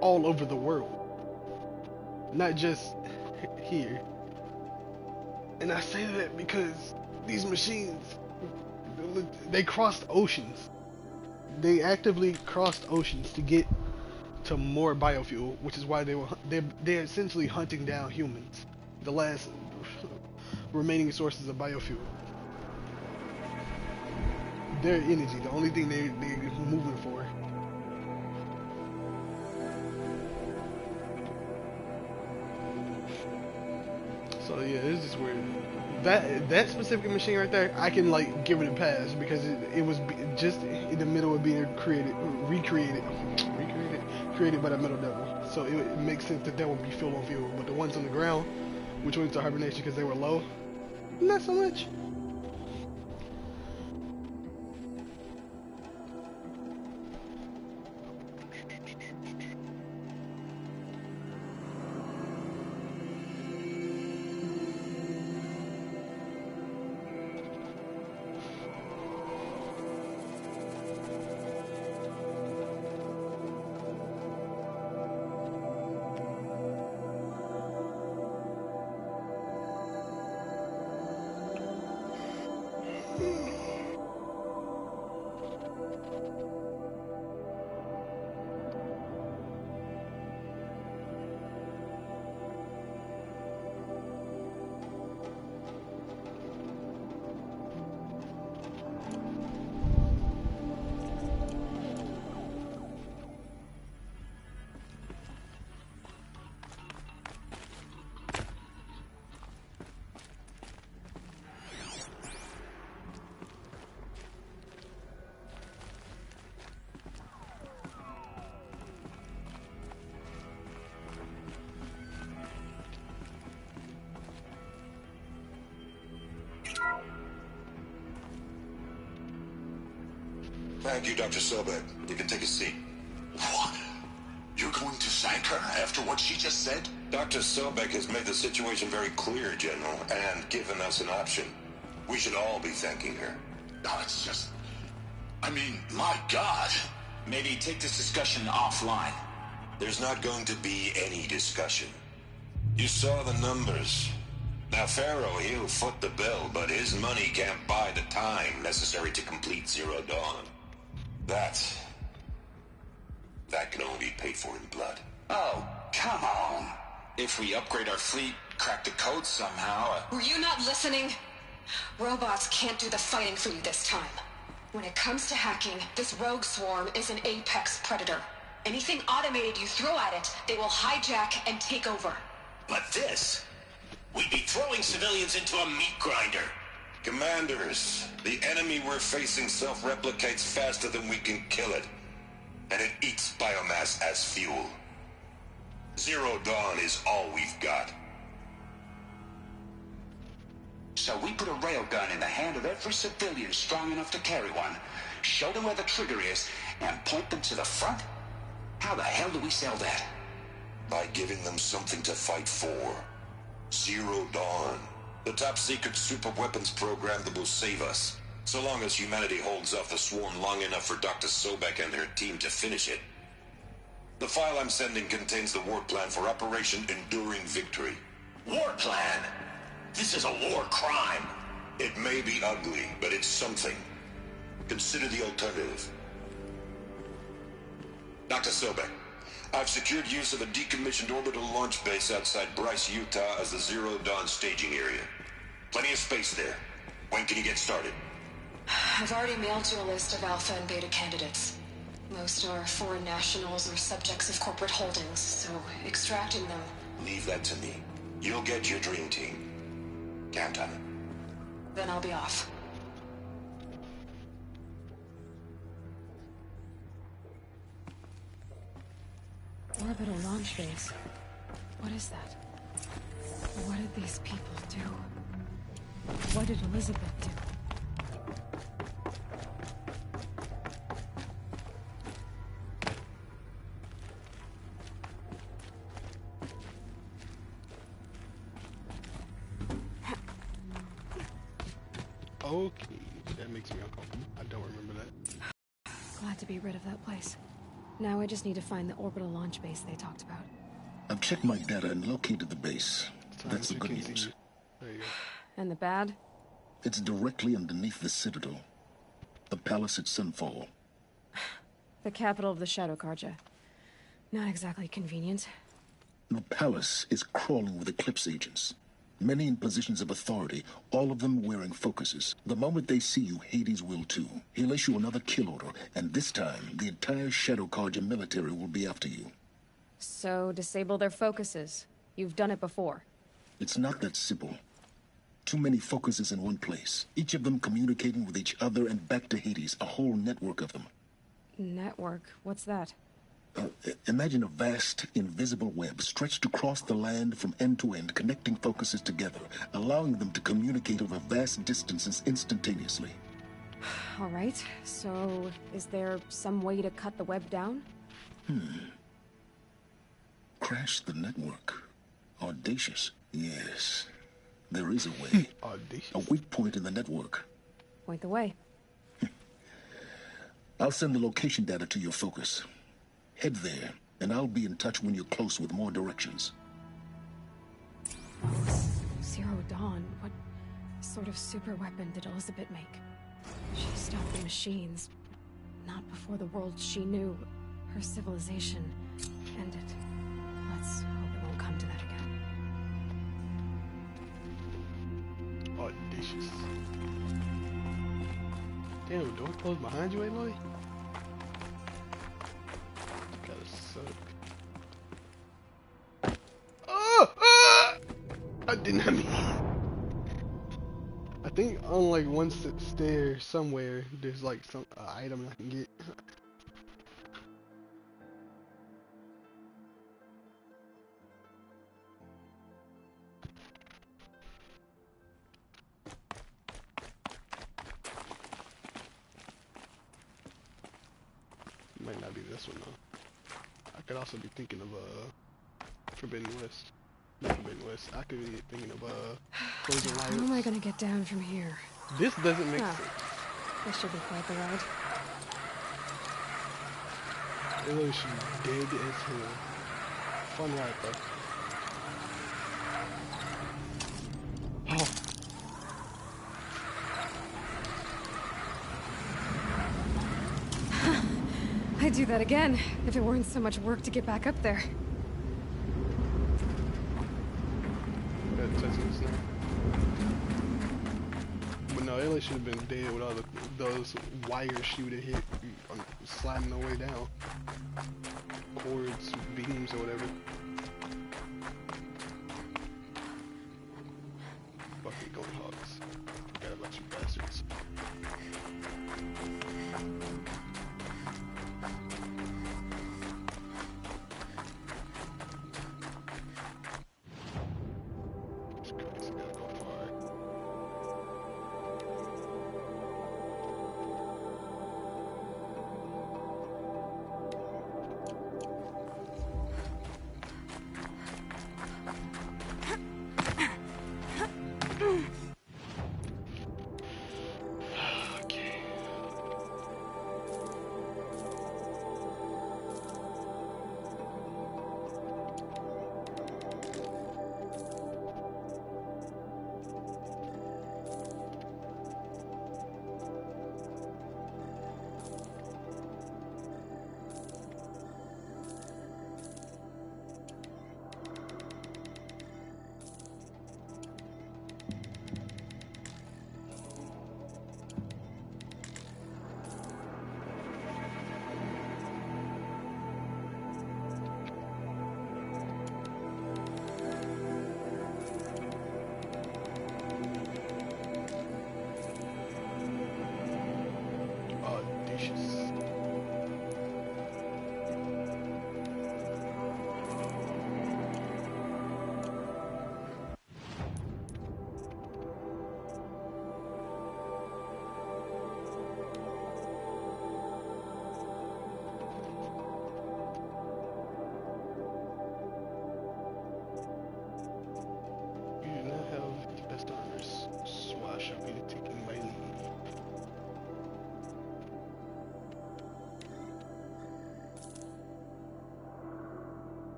S1: all over the world, not just here. And I say that because these machines, they crossed oceans. They actively crossed oceans to get to more biofuel, which is why they're essentially hunting down humans, the last remaining sources of biofuel. Their energy, the only thing they're moving for. So yeah, it's just weird. That specific machine right there, I can like give it a pass because it was just in the middle of being created by the Metal Devil. So it makes sense that would be filled on fuel. But the ones on the ground, which went into hibernation because they were low, not so much.
S3: Thank you, Dr. Sobek. You can take a seat.
S11: What? You're going to thank her after what she just said?
S3: Dr. Sobek has made the situation very clear, General, and given us an option. We should all be thanking her.
S11: No, it's just... I mean, my God.
S12: Maybe take this discussion offline.
S3: There's not going to be any discussion. You saw the numbers. Now, Pharaoh, he'll foot the bill, but his money can't buy the time necessary to complete Zero Dawn. That can only be paid for in blood.
S12: Oh, come on. If we upgrade our fleet, crack the code somehow...
S13: Were you not listening? Robots can't do the fighting for you this time. When it comes to hacking, this rogue swarm is an apex predator. Anything automated you throw at it, they will hijack and take over.
S11: But this... We'd be throwing civilians into a meat grinder.
S3: Commanders, the enemy we're facing self-replicates faster than we can kill it. And it eats biomass as fuel. Zero Dawn is all we've got.
S12: So we put a railgun in the hand of every civilian strong enough to carry one, show them where the trigger is, and point them to the front? How the hell do we sell that?
S3: By giving them something to fight for. Zero Dawn. The top-secret superweapons program that will save us. So long as humanity holds off the swarm long enough for Dr. Sobek and her team to finish it. The file I'm sending contains the war plan for Operation Enduring Victory.
S11: War plan? This is a war crime.
S3: It may be ugly, but it's something. Consider the alternative. Dr. Sobek, I've secured use of a decommissioned orbital launch base outside Bryce, Utah as the Zero Dawn staging area. Plenty of space there. When can you get started?
S13: I've already mailed you a list of alpha and beta candidates. Most are foreign nationals or subjects of corporate holdings, so extracting them...
S3: Leave that to me. You'll get your dream team. Count on it.
S13: Then I'll be off.
S2: Orbital launch base. What is that? What did these people do? What did Elizabeth do?
S1: Okay, that makes me uncomfortable. I don't remember that.
S2: Glad to be rid of that place. Now I just need to find the orbital launch base they talked about.
S3: I've checked my data and located the base. That's the good news.
S1: There you go.
S2: And the bad?
S3: It's directly underneath the Citadel. The palace at Sunfall.
S2: The capital of the Shadow Carja. Not exactly convenient.
S3: The palace is crawling with Eclipse agents. Many in positions of authority, all of them wearing focuses. The moment they see you, Hades will too. He'll issue another kill order, and this time, the entire Shadow Carja military will be after you.
S2: So, disable their focuses. You've done it before.
S3: It's not that simple. Too many focuses in one place, each of them communicating with each other and back to Hades, a whole network of them.
S2: Network? What's that?
S3: Imagine a vast, invisible web stretched across the land from end to end, connecting focuses together, allowing them to communicate over vast distances instantaneously.
S2: All right, so is there some way to cut the web down?
S3: Crash the network. Audacious. Yes, there is a way.
S1: Audacious.
S3: A weak point in the network.
S2: Point the way.
S3: I'll send the location data to your focus. Head there, and I'll be in touch when you're close with more directions.
S2: Zero Dawn, what sort of super weapon did Elizabeth make? She stopped the machines, but not before the world she knew, her civilization, ended. Let's hope it won't come to that again.
S1: Audacious. Damn, door closed behind you, Aloy? Gotta suck. Oh! I did not mean. I think on like one stair somewhere, there's like some item I can get. might not be this one though. I could also be thinking of Forbidden West. Not Forbidden West. I could be thinking of Frozen Wilds.
S2: How am I gonna get down from here?
S1: This doesn't make sense.
S2: This should be quite the ride.
S1: It looks dead as hell. Fun ride though. Oh.
S2: I'd do that again, if it weren't so much work to get back up there.
S1: But no, Ellie should have been dead with all those wires she would have hit sliding her way down. Cords, beams, or whatever. Fucking going hogs. Forgot about you bastards.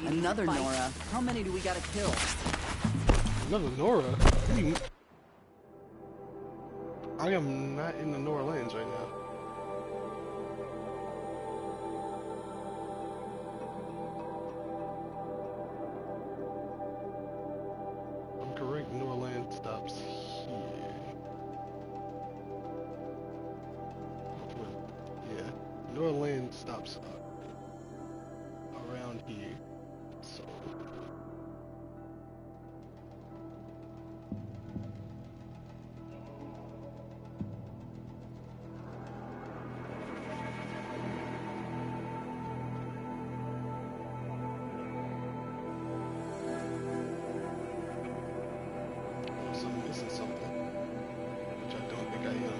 S14: Another Nora. How many do we gotta kill?
S1: Another Nora? I am not in the Nora lands right now. I'm correct, Nora land stops here. Yeah, Nora land stops around here. So I'm missing something, which I don't think I am.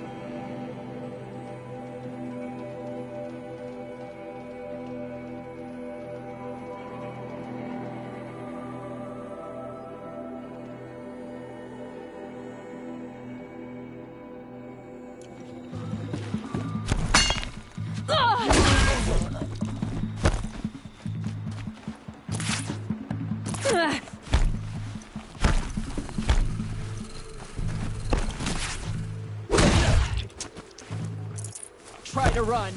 S14: Try to run.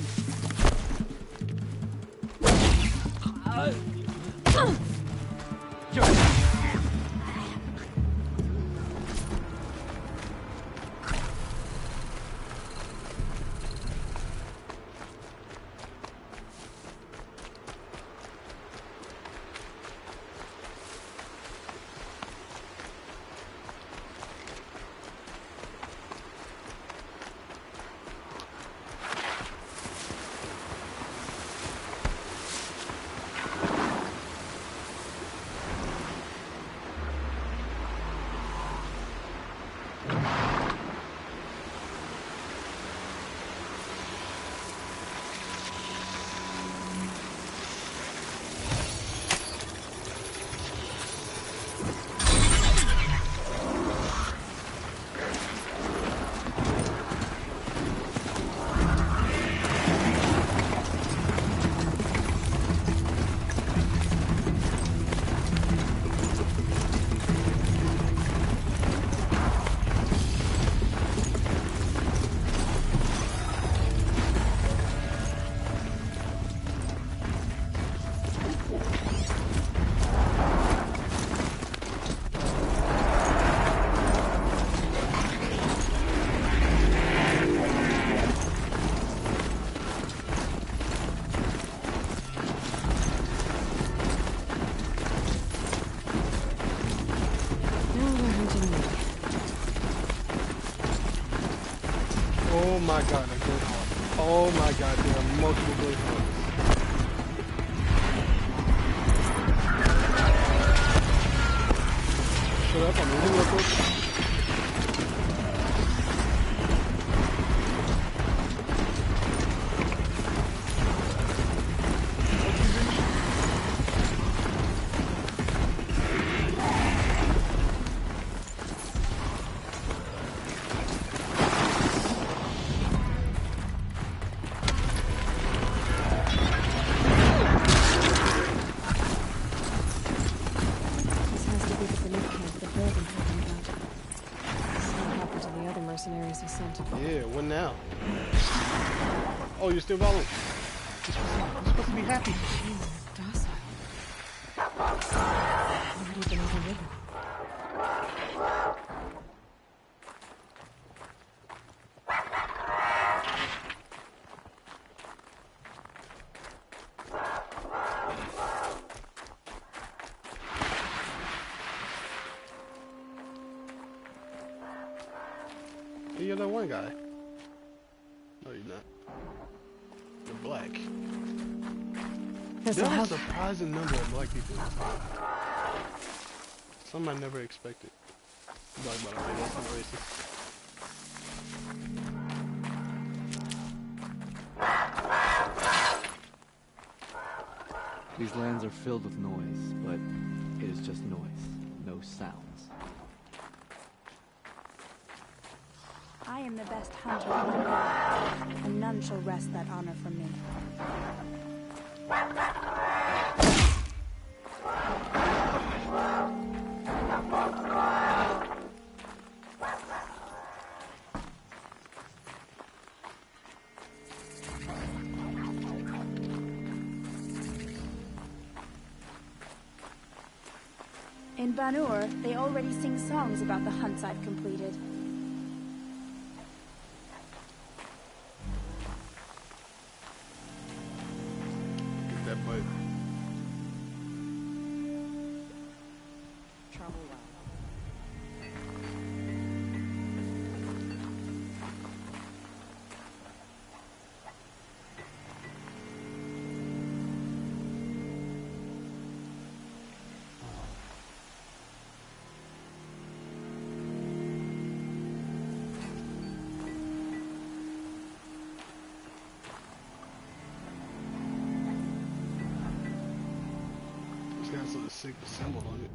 S1: god, a good heart. Oh my god, there are multiple good hearts. Shut up, I'm moving real quick. Yeah, what now? Oh, you're still following? You're supposed to be happy.
S2: Docile. Already been overridden.
S1: You're that one guy. No, you're not. You're black. There's a surprising number of black people in this game. Some I never expected. Black, by the way, that's not racist.
S15: These lands are filled with noise, but it is just noise, no sounds.
S16: I am the best hunter in the world, and none shall wrest that honor from me. In Banur, they already sing songs about the hunts I've completed.
S1: That's a sick symbol on it.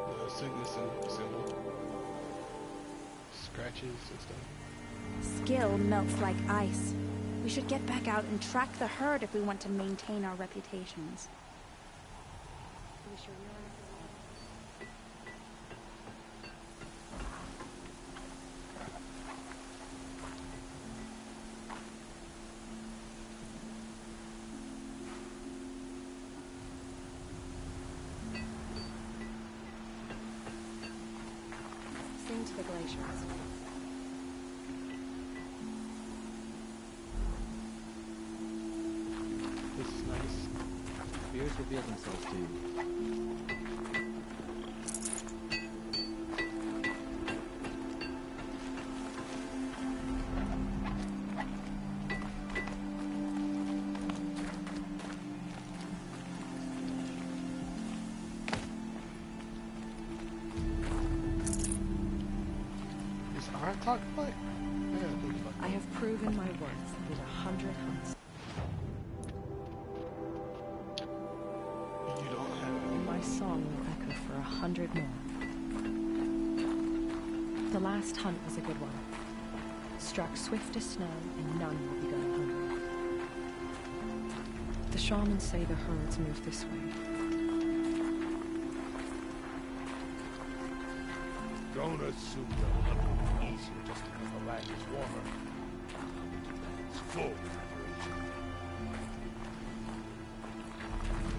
S1: The sickness symbol. Scratches and stuff.
S16: Skill melts like ice. We should get back out and track the herd if we want to maintain our reputations.
S2: To the glaciers.
S1: This is nice.
S15: Fears reveal themselves to you.
S2: I have proven my worth with 100 hunts.
S1: You don't have it.
S2: And my song will echo for 100 more. The last hunt was a good one. Struck swift as snow, and none will be going hungry. The shamans say the herds move this way.
S4: Don't assume the hunt will be easier just because the land is warmer. It's full of preparation.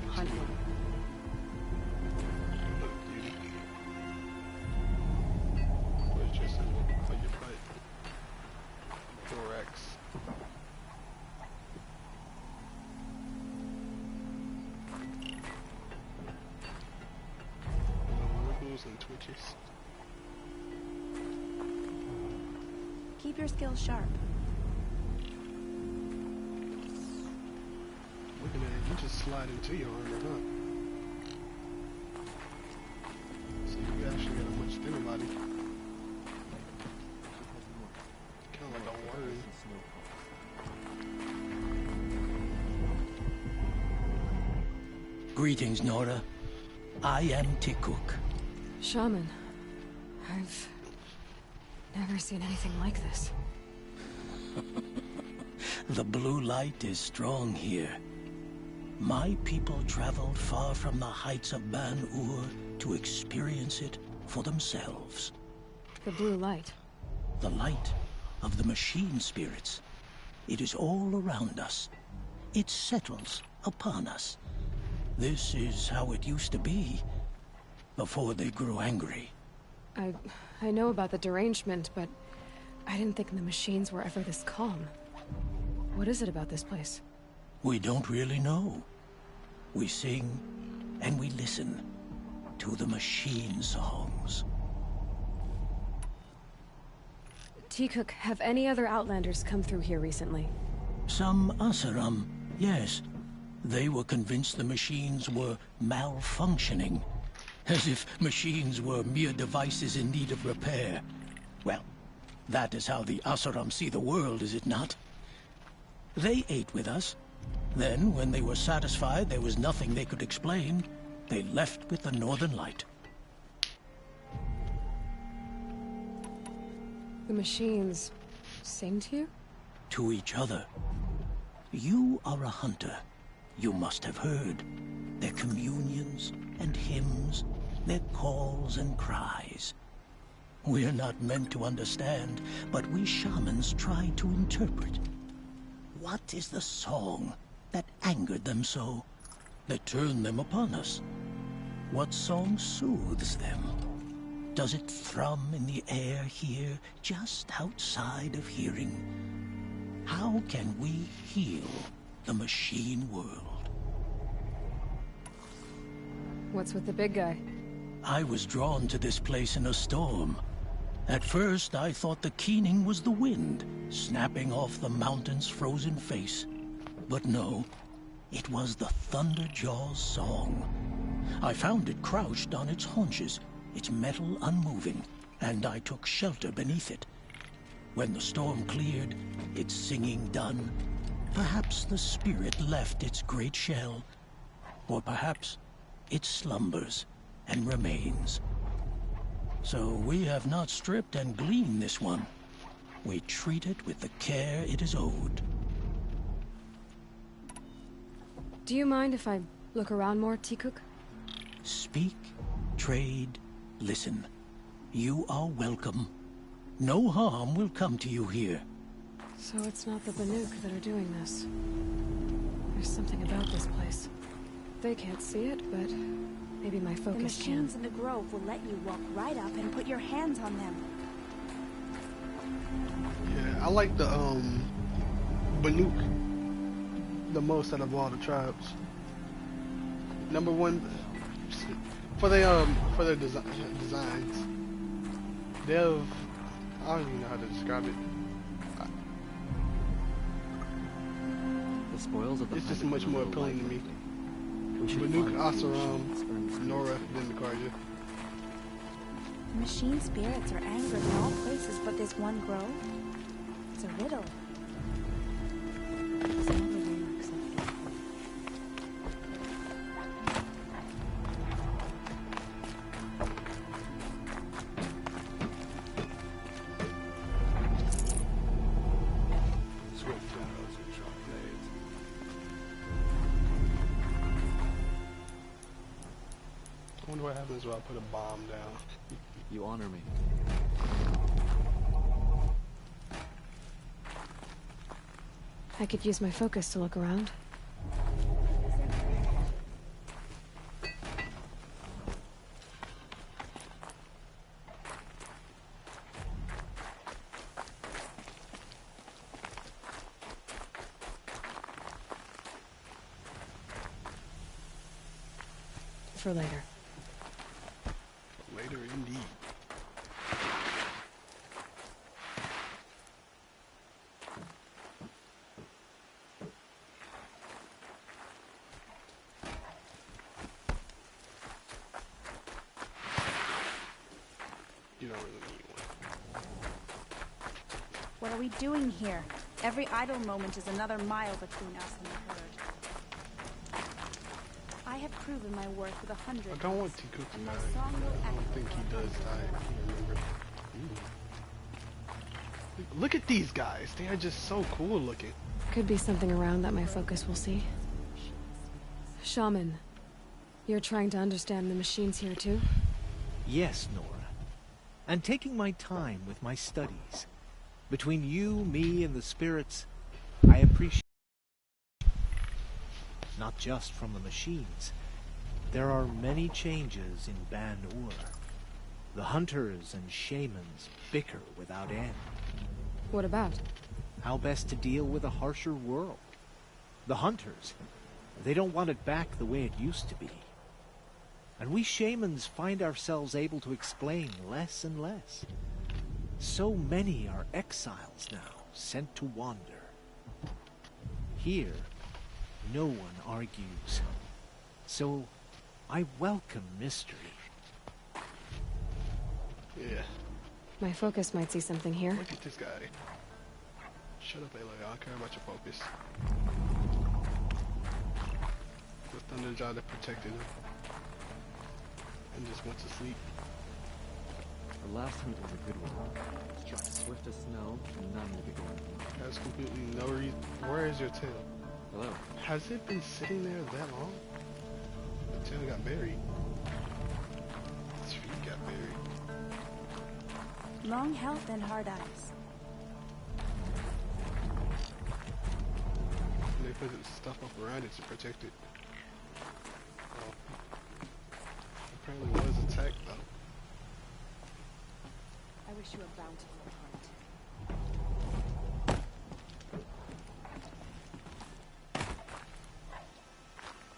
S2: Hunt one.
S1: Look, dude. What's your symbol? How you fight? Thorax. Wiggles and twitches.
S16: Keep your skills sharp.
S1: Looking at it, you just slide into your armor, huh? So you actually got a much thinner body. Kind of like a worm.
S17: Greetings, Nora. I am Tikuk.
S2: Shaman, I've never seen anything like this.
S17: The blue light is strong here. My people traveled far from the heights of Ban-Ur to experience it for themselves.
S2: The blue light?
S17: The light of the machine spirits. It is all around us. It settles upon us. This is how it used to be, before they grew angry.
S2: I know about the derangement, but I didn't think the machines were ever this calm. What is it about this place?
S17: We don't really know. We sing and we listen to the machine songs.
S2: Tikuk, have any other Outlanders come through here recently?
S17: Some Asuram, yes. They were convinced the machines were malfunctioning, as if machines were mere devices in need of repair. Well, that is how the Asuram see the world, is it not? They ate with us. Then, when they were satisfied there was nothing they could explain, they left with the Northern Light.
S2: The machines sing to you?
S17: To each other. You are a hunter. You must have heard their communions and hymns, their calls and cries. We're not meant to understand, but we shamans try to interpret. What is the song that angered them so, that turned them upon us? What song soothes them? Does it thrum in the air here, just outside of hearing? How can we heal the machine world?
S2: What's with the big guy?
S17: I was drawn to this place in a storm. At first, I thought the keening was the wind, snapping off the mountain's frozen face. But no, it was the Thunderjaw's song. I found it crouched on its haunches, its metal unmoving, and I took shelter beneath it. When the storm cleared, its singing done, perhaps the spirit left its great shell, or perhaps it slumbers and remains. So we have not stripped and gleaned this one. We treat it with the care it is owed.
S2: Do you mind if I look around more, Tikuk?
S17: Speak, trade, listen. You are welcome. No harm will come to you here.
S2: So it's not the Banuk that are doing this. There's something about this place. They can't see it, but maybe my focus can.
S16: The machines in the grove will let you walk right up and put your hands on them.
S1: Yeah, I like the Banuk the most out of all the tribes. Number one, for their designs. They have, I don't even know how to describe it.
S15: The spoils of the
S1: it's just much more appealing to me. Banuk, Asuram, Nora, then Mikarja.
S16: The machine spirits are angered in all places but this one grove. It's a riddle.
S1: I wonder what happens when I put a bomb down.
S15: You honor me.
S2: I could use my focus to look around. For later.
S1: Later indeed. don't really need one.
S16: What are we doing here? Every idle moment is another mile between us and the herd. I have proven my worth with 100.
S1: I don't want Tiku to die. I don't think he does die. I can't remember. Look at these guys. They are just so cool looking.
S2: Could be something around that my focus will see. Shaman, you're trying to understand the machines here too?
S18: Yes, Nora. And taking my time with my studies. Between you, me, and the spirits, I appreciate not just from the machines. There are many changes in Ban-Ur. The hunters and shamans bicker without end.
S2: What about?
S18: How best to deal with a harsher world. The hunters, they don't want it back the way it used to be. And we shamans find ourselves able to explain less and less. So many are exiles now, sent to wander. Here, no one argues. So, I welcome mystery.
S1: Yeah.
S2: My focus might see something here.
S1: Look at this guy. Shut up, Aloy. I don't care about your focus. The Thunder Jaw that protected him. And just went to sleep.
S15: The last hunt was a good one. Swift as snow, and none to be going.
S1: Has completely no reason. Where is your tail?
S15: Hello.
S1: Has it been sitting there that long? The tail got buried. Its feet got buried.
S16: Long health and hard eyes.
S1: And they put stuff up around it to protect it. Oh. Apparently was attacked though.
S16: I wish you a bountiful hunt.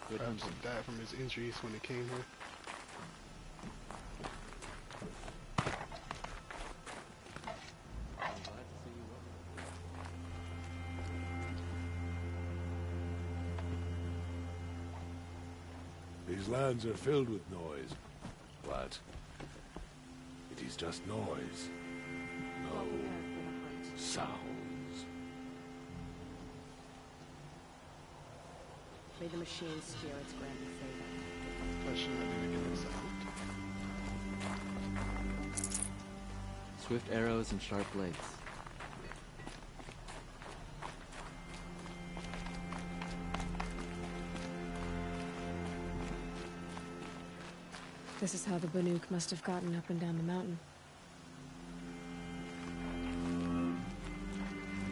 S1: Perhaps he died from his injuries when he came here.
S4: These lands are filled with noise, but it is just noise. No sounds.
S14: May the machine's spirits grant me favor.
S1: I should not do it again.
S15: Swift arrows and sharp blades.
S2: This is how the Banuk must have gotten up and down the mountain.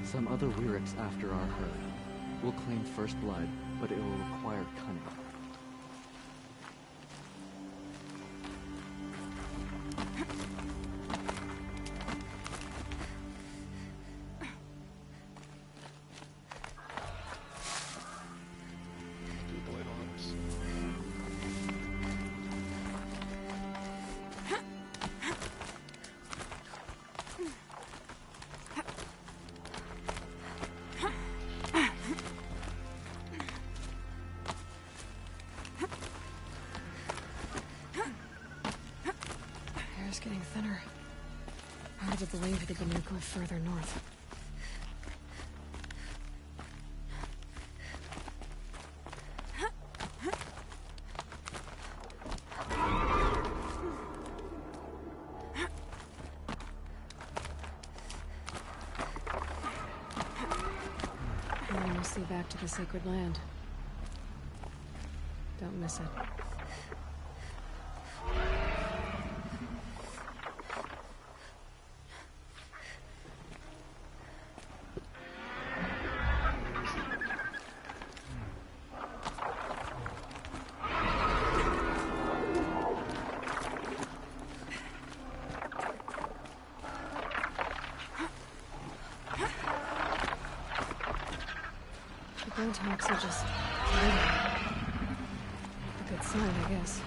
S15: Some other Wyrics after our herd will claim first blood, but it will require cunning.
S2: Getting thinner. Hard to believe the Banuk go further north. We're almost back to the sacred land. Don't miss it. Talks are just a good sign, I guess.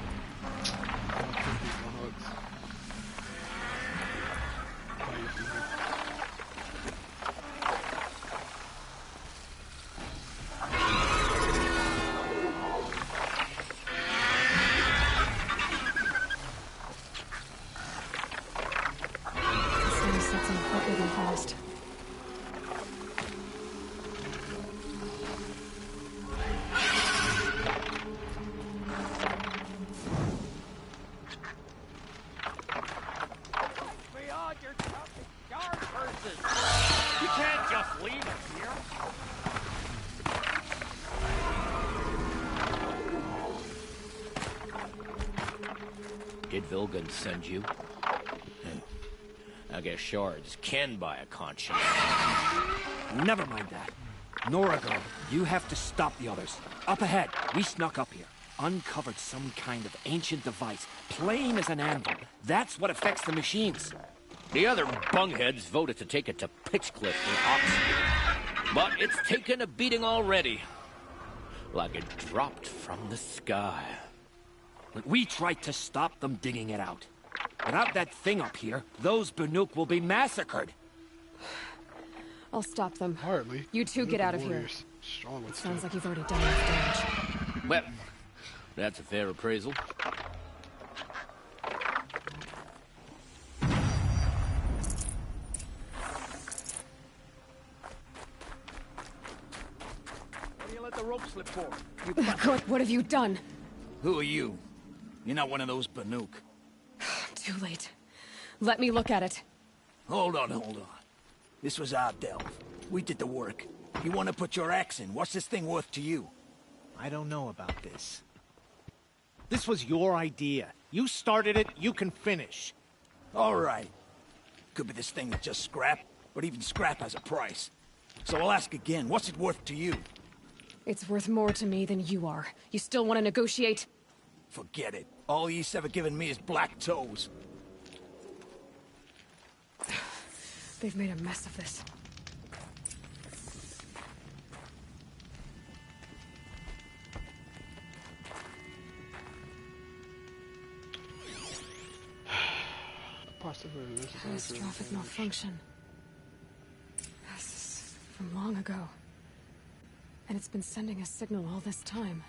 S19: Did Vilgun send you? I guess shards can buy a conscience.
S18: Never mind that. Nora girl, you have to stop the others. Up ahead, we snuck up here. Uncovered some kind of ancient device, plain as an anvil. That's what affects the machines.
S19: The other bungheads voted to take it to Pitchcliff in Oxford. But it's taken a beating already. Like it dropped from the sky.
S18: We tried to stop them digging it out. Without that thing up here, those Banuk will be massacred.
S2: I'll stop them.
S1: Hardly.
S2: You two get out of here.
S1: Strong with
S2: Sounds like you've already done enough damage.
S19: Well, that's a fair appraisal.
S4: What do you let the rope slip for?
S2: Kurt, what have you done?
S20: Who are you? You're not one of those Banuk.
S2: Too late. Let me look at it.
S20: Hold on. This was our delve. We did the work. You want to put your axe in? What's this thing worth to you?
S18: I don't know about this. This was your idea. You started it, you can finish.
S20: All right. Could be this thing is just scrap, but even scrap has a price. So I'll ask again, what's it worth to you?
S2: It's worth more to me than you are. You still want to negotiate?
S20: Forget it. All East's ever given me is black toes.
S2: They've made a mess of this. Catastrophic malfunction. This is from long ago. And it's been sending a signal all this time.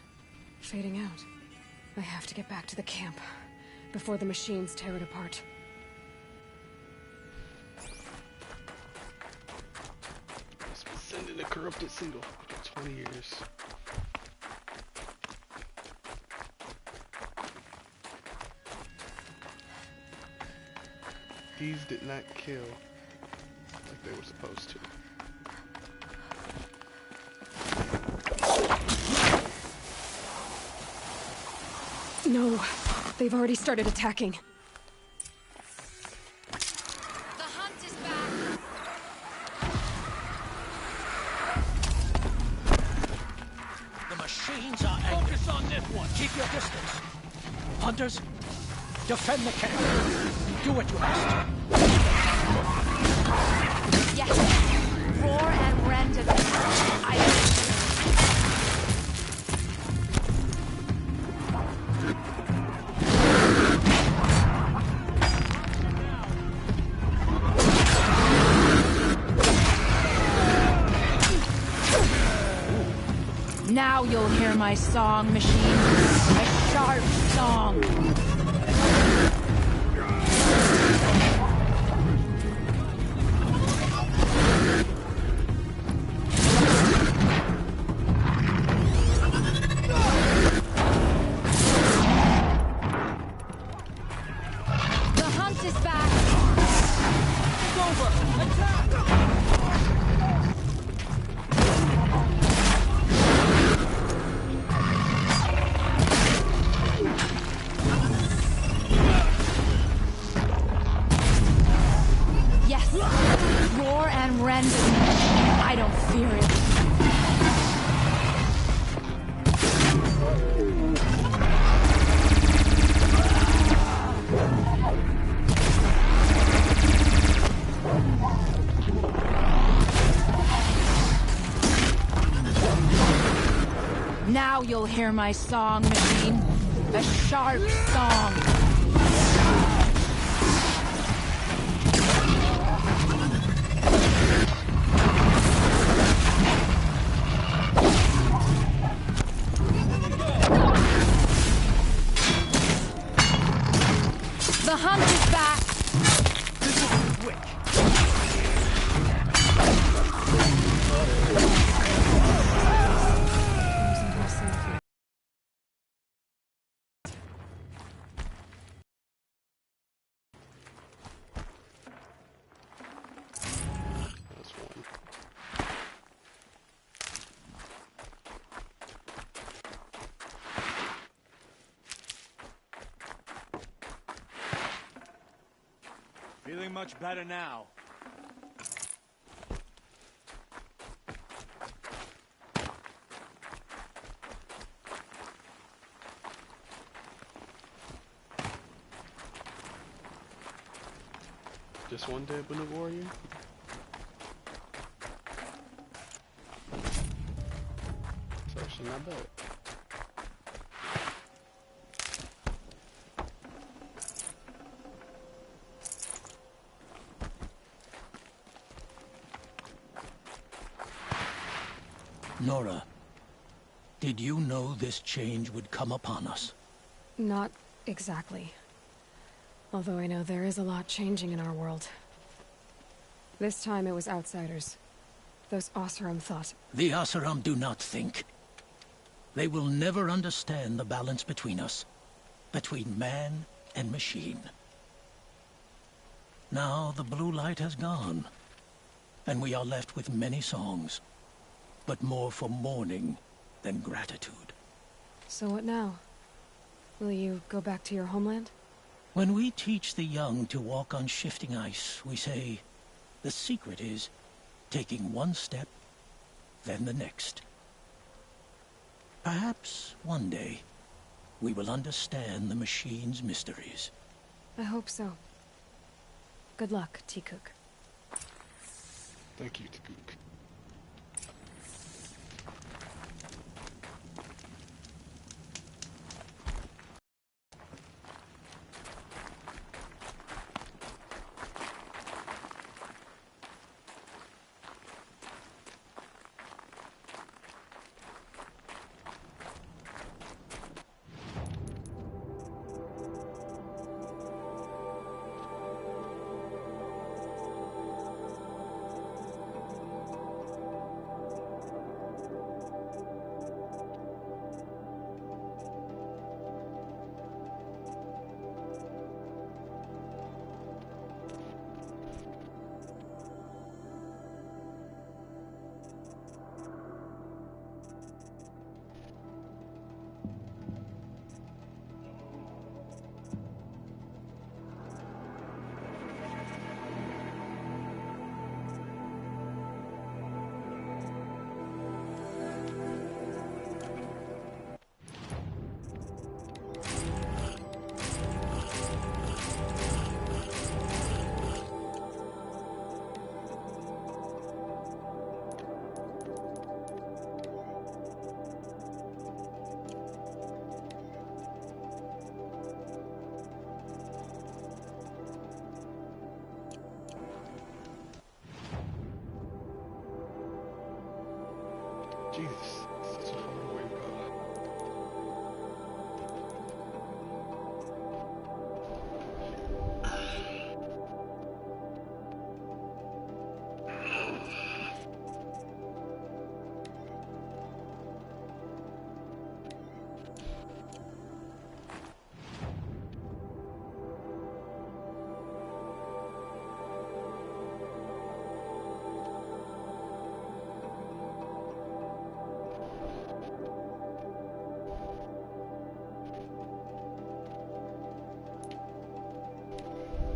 S2: Fading out. I have to get back to the camp before the machines tear it apart.
S1: It's been sending a corrupted signal for 20 years. These did not kill like they were supposed to.
S2: No, they've already started attacking.
S16: The hunt is back.
S17: The machines are angry. Focus on this one. Keep your distance. Hunters, defend the camp. Do what you must.
S16: Yes. Roar and rend and Now you'll hear my song, machine. A sharp song. I don't fear it. Now you'll hear my song, machine. A sharp song. The hunt is back!
S4: This will be quick.
S18: Feeling much better now.
S1: Just one dead Banu warrior? It's actually not bad.
S17: Nora, did you know this change would come upon us?
S2: Not exactly. Although I know there is a lot changing in our world. This time it was outsiders. Those Oseram thought.
S17: The Oseram do not think. They will never understand the balance between us. Between man and machine. Now the blue light has gone. And we are left with many songs. But more for mourning than gratitude.
S2: So what now? Will you go back to your homeland?
S17: When we teach the young to walk on shifting ice, we say, the secret is taking one step, then the next. Perhaps one day, we will understand the machine's mysteries.
S2: I hope so. Good luck, Tikuk.
S1: Thank you, Tikuk. Jesus, such a far way to go.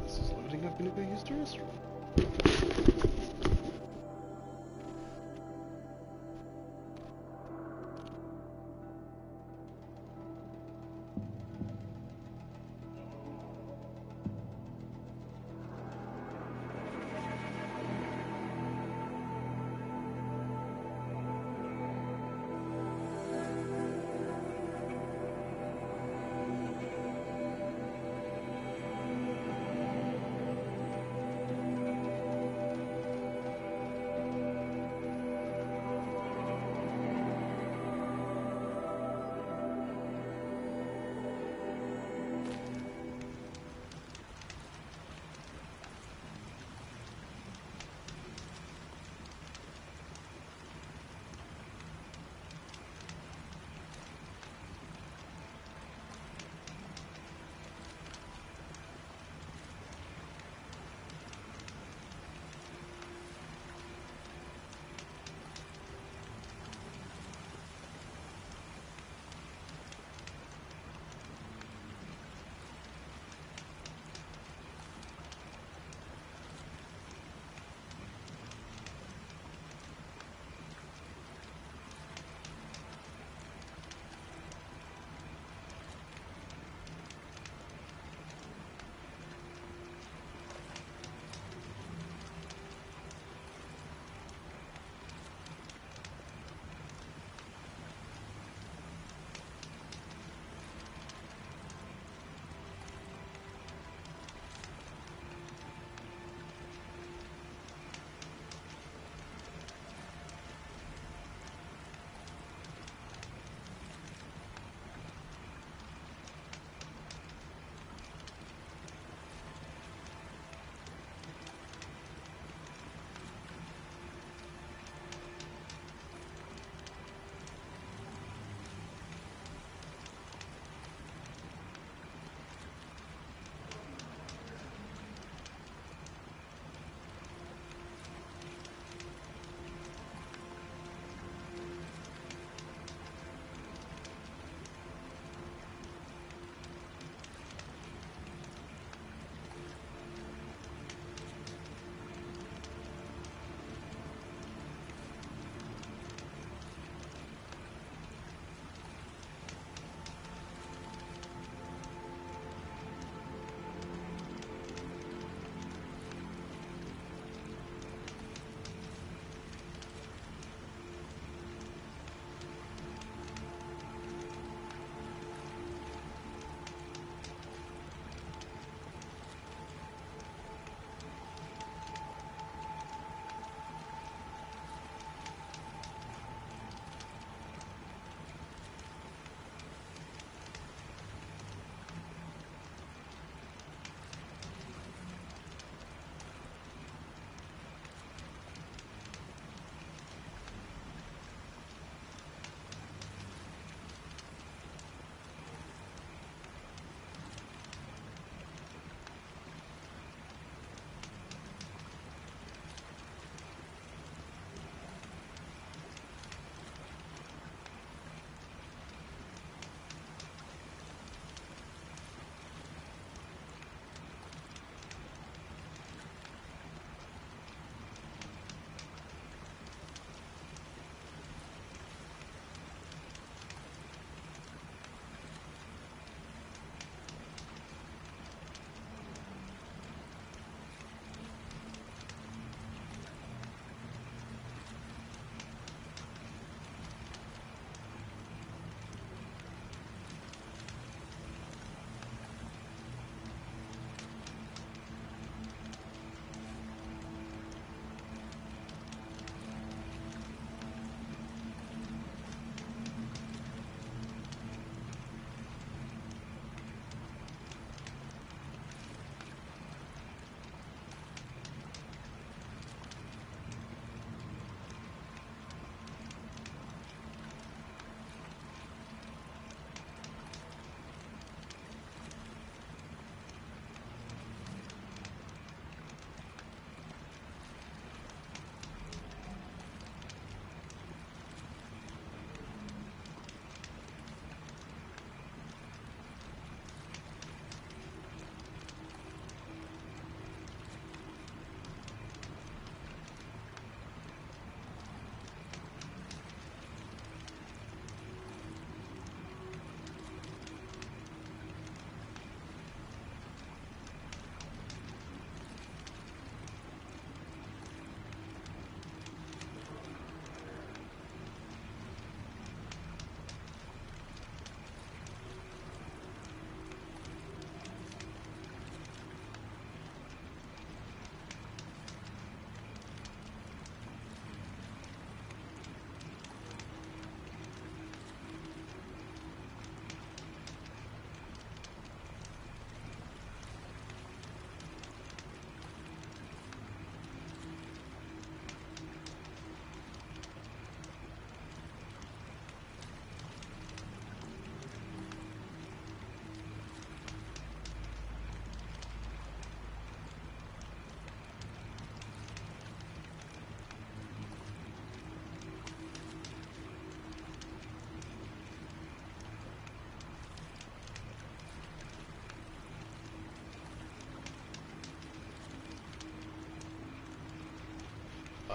S1: This is loading up in a big history restaurant.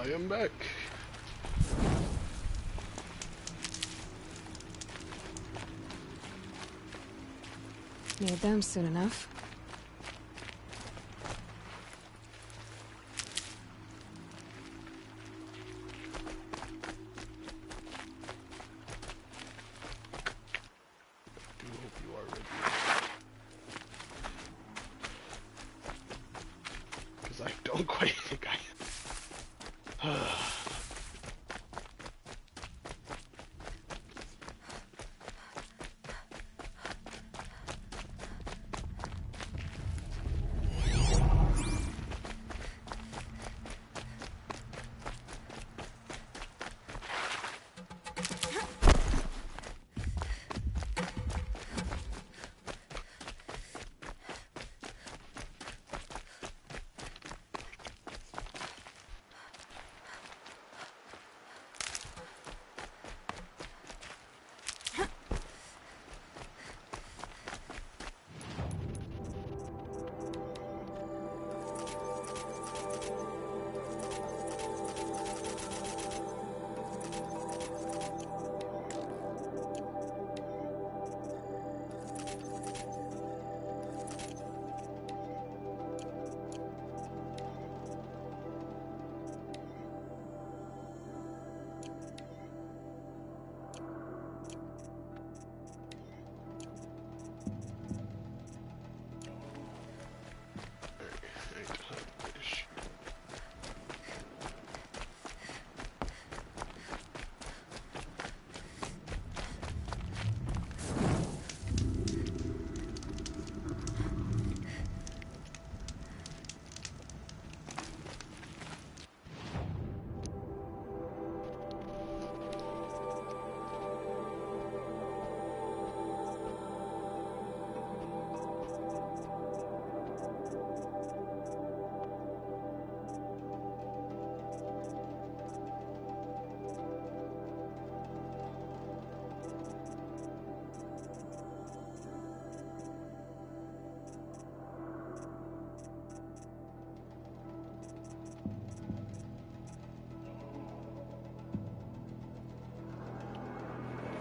S1: I am back.
S2: Need them soon enough.
S1: I do hope you are ready. Because I don't quite think I am.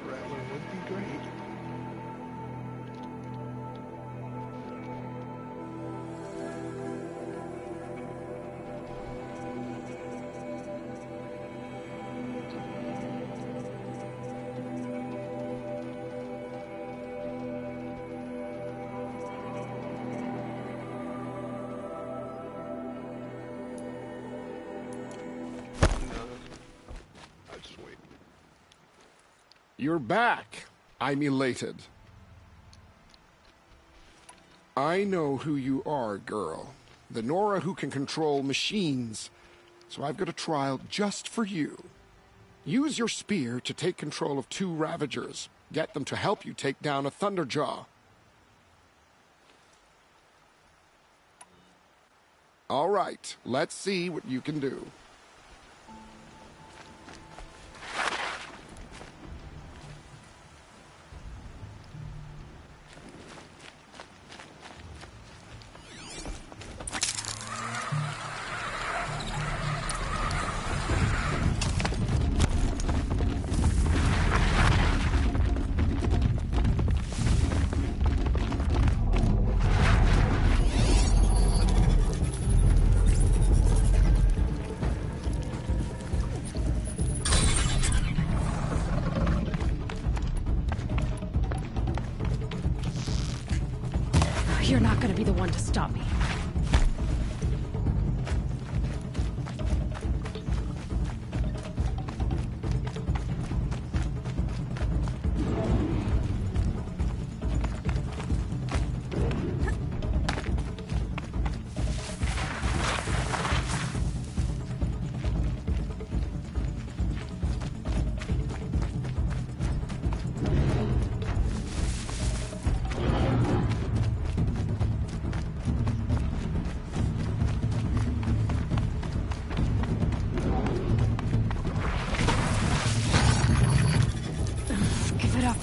S1: Rattler would be great.
S21: You're back. I'm elated. I know who you are, girl. The Nora who can control machines. So I've got a trial just for you. Use your spear to take control of 2 Ravagers. Get them to help you take down a Thunderjaw. All right, let's see what you can do.
S2: You're not gonna be the one to stop me. Give it up.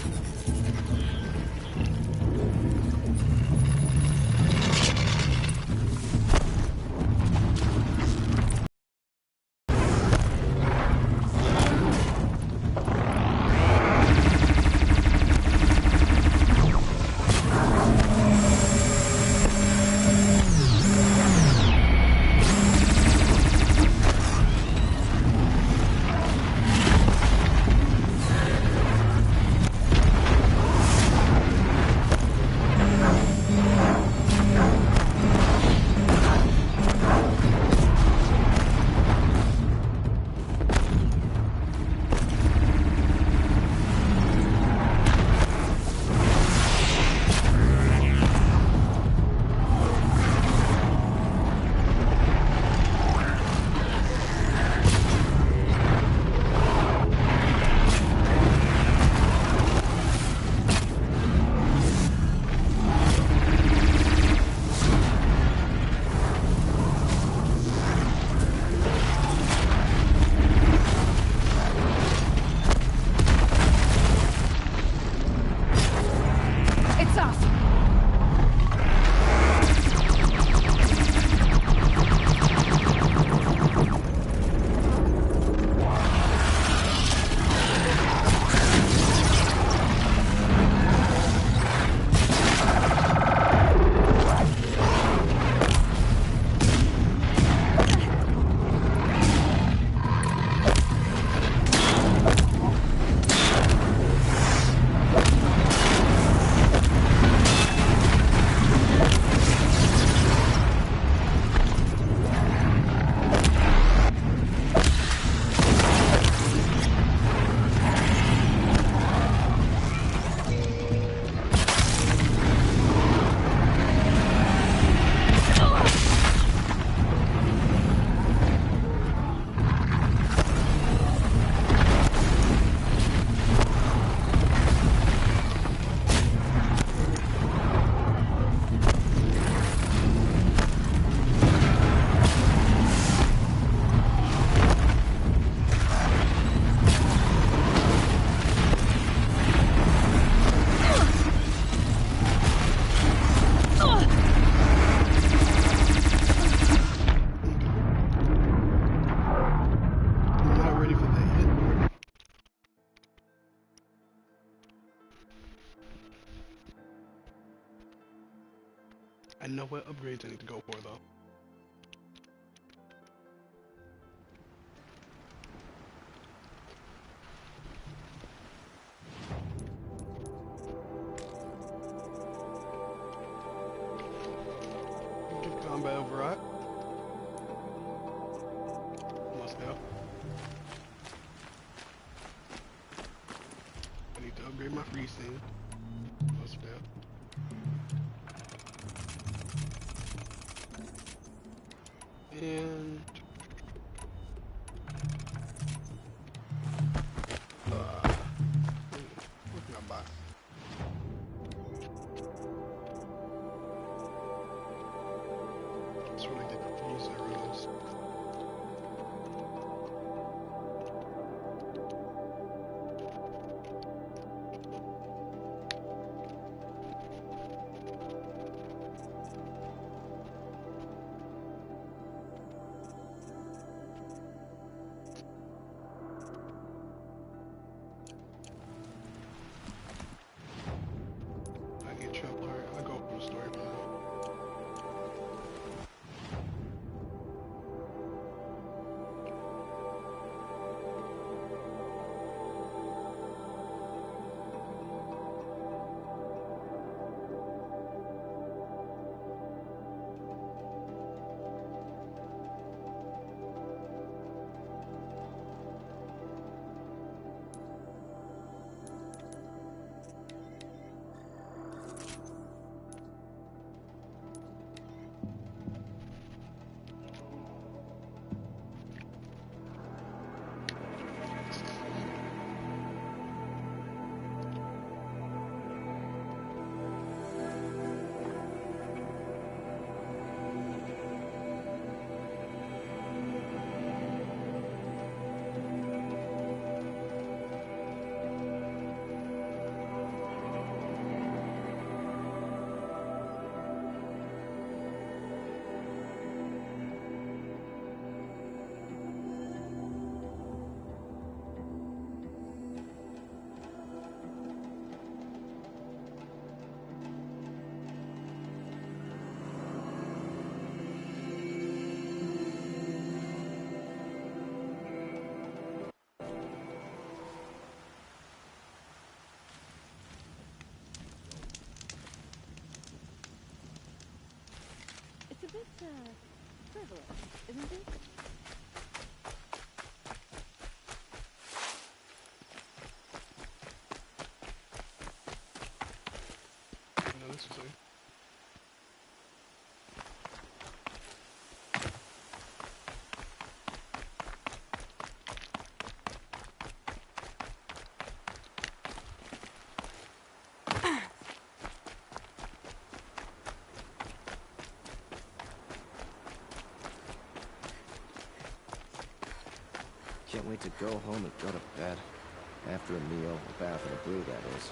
S1: I know what upgrades I need to go for though. Combat override. Must have. I need to upgrade my freezing. Must have. And what can I buy? That's what I did the freezer rules. I get trouble hurt. I go for the story for now.
S14: It's a bit, frivolous, isn't it?
S1: No, this is it.
S15: Can't wait to go home and go to bed. After a meal, a bath, and a brew, that is.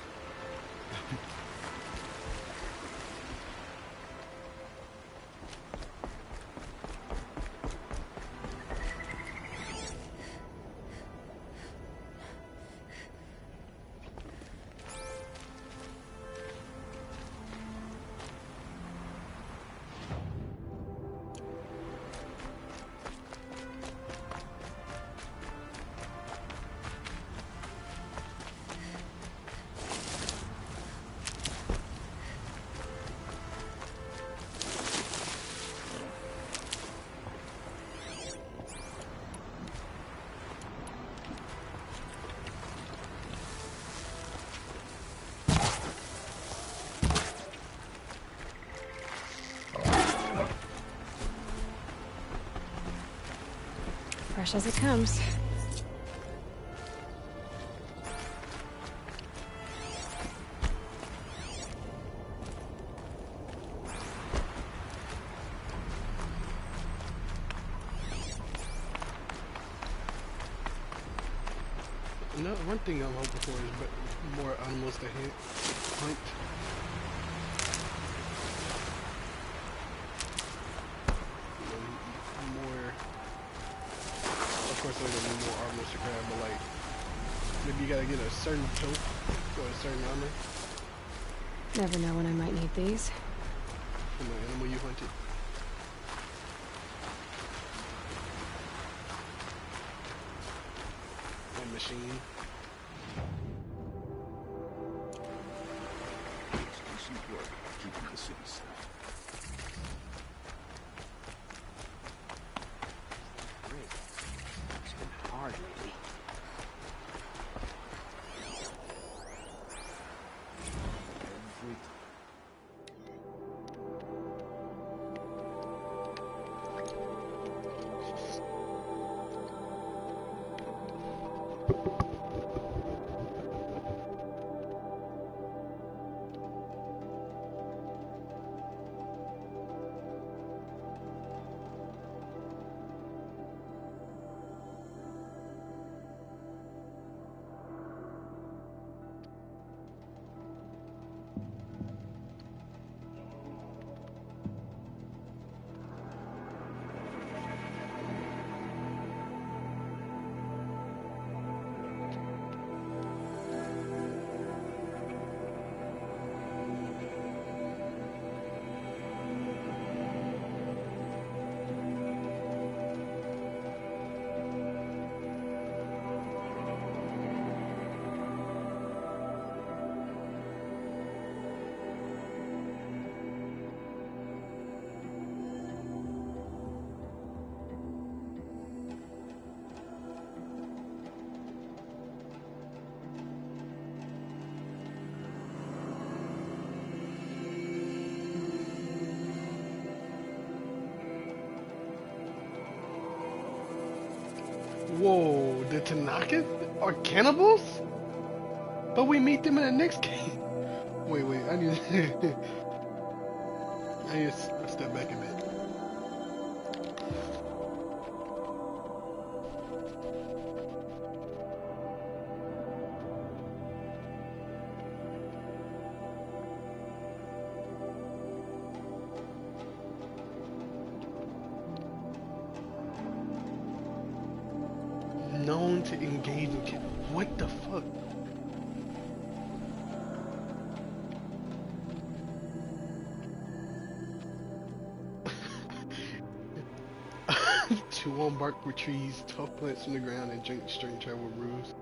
S2: Fresh as it comes.
S1: No, one thing I'm hoping for is more animals to hunt. More. Of course, there's gonna be more armors to grab, but like Maybe you gotta get a certain pill or a certain armor.
S2: Never know when I might need these.
S1: From the animal you hunted. Or machine.
S20: Decent work keeping the city safe.
S18: Great. It's been hard lately. Every
S1: Whoa, the Tanakas are cannibals? But we meet them in the next game. Wait, I need to step back a bit. Known to engage in what the fuck? Chew on bark with trees, tough plants from the ground, and drink straight travel brews.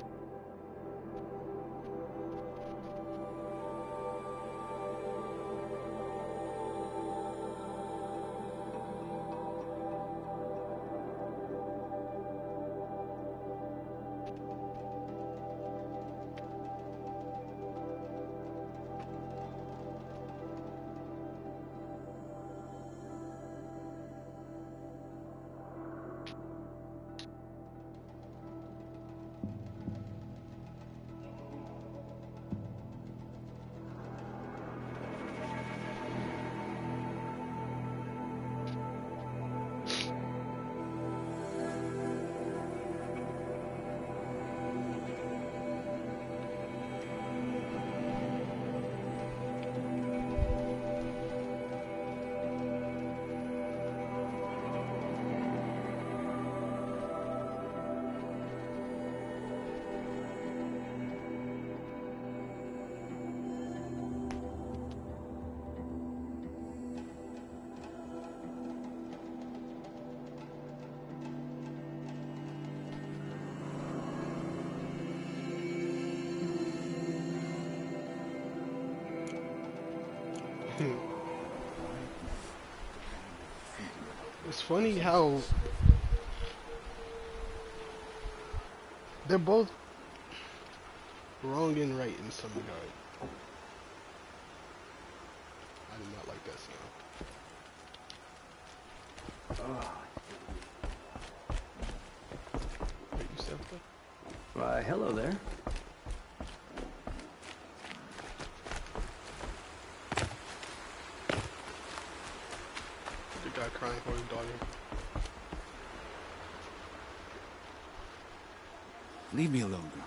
S1: It's funny how they're both wrong and right in some regard. I do not like that sound. Wait, you said that?
S7: Why, hello there.
S1: The guy crying for his daughter.
S22: Leave me alone, girl.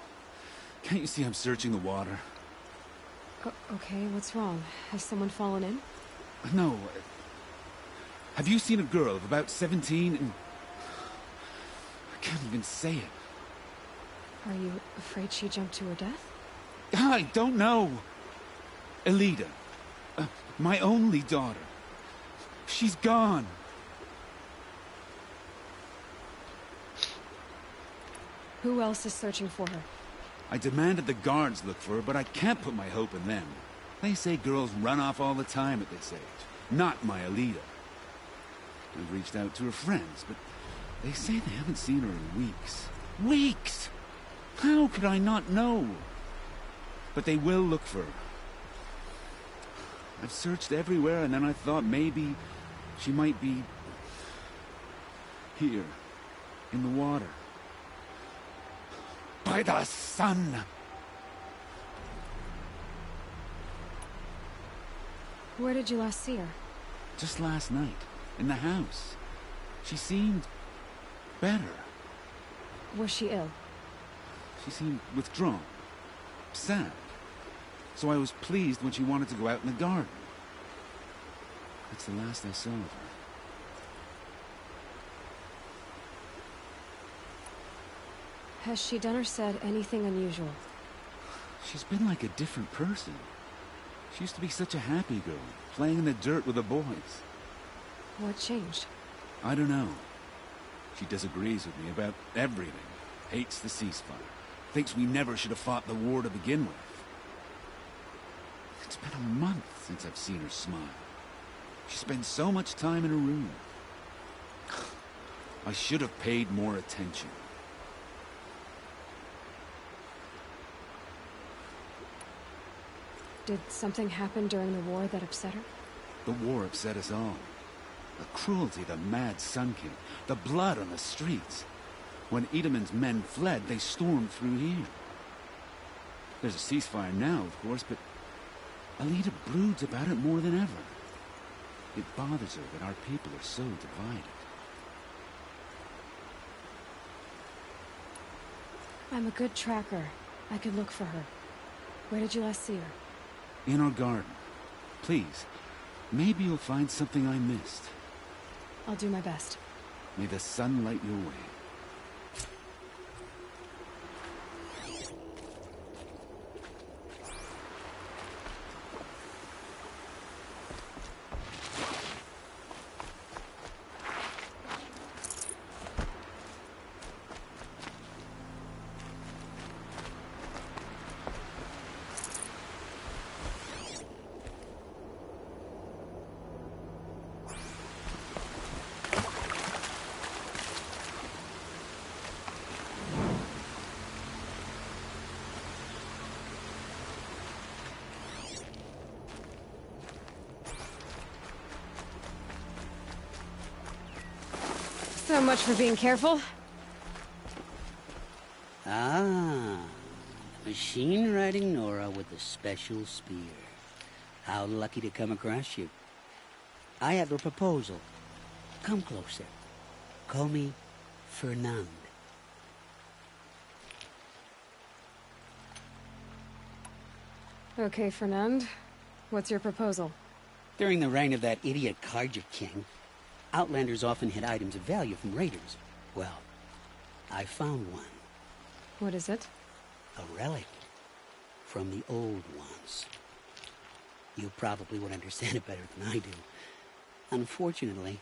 S22: Can't you see I'm searching the water?
S2: Okay, what's wrong? Has someone fallen in?
S22: No. Have you seen a girl of about 17 and... I can't even say it.
S2: Are you afraid she jumped to her death?
S20: I don't know. Elida, my only daughter. She's gone.
S2: Who else is searching for her?
S20: I demanded the guards look for her, but I can't put my hope in them. They say girls run off all the time at this age. Not my Elida. I've reached out to her friends, but they say they haven't seen her in weeks. Weeks! How could I not know? But they will look for her. I've searched everywhere, and then I thought maybe she might be here, in the water. By the sun!
S2: Where did you last see her?
S20: Just last night, in the house. She seemed better.
S2: Was she ill?
S20: She seemed withdrawn, sad. So I was pleased when she wanted to go out in the garden. That's the last I saw of her.
S2: Has she done or said anything unusual?
S20: She's been like a different person. She used to be such a happy girl, playing in the dirt with the boys.
S2: What changed?
S20: I don't know. She disagrees with me about everything. Hates the ceasefire. Thinks we never should have fought the war to begin with. It's been a month since I've seen her smile. She spends so much time in her room. I should have paid more attention.
S2: Did something happen during the war that upset her?
S20: The war upset us all. The cruelty, the mad Sun King, the blood on the streets. When Edelman's men fled, they stormed through here. There's a ceasefire now, of course, but Elida broods about it more than ever. It bothers her that our people are so divided.
S2: I'm a good tracker. I could look for her. Where did you last see her?
S20: In our garden. Please, maybe you'll find something I missed.
S2: I'll do my best.
S20: May the sun light your way.
S2: So much for being careful.
S8: Ah, machine-riding Nora with a special spear. How lucky to come across you. I have a proposal. Come closer. Call me Fernand.
S2: Okay, Fernand. What's your proposal?
S8: During the reign of that idiot Carja King, Outlanders often hid items of value from raiders. Well, I found one.
S2: What is it?
S8: A relic from the old ones. You probably would understand it better than I do. Unfortunately,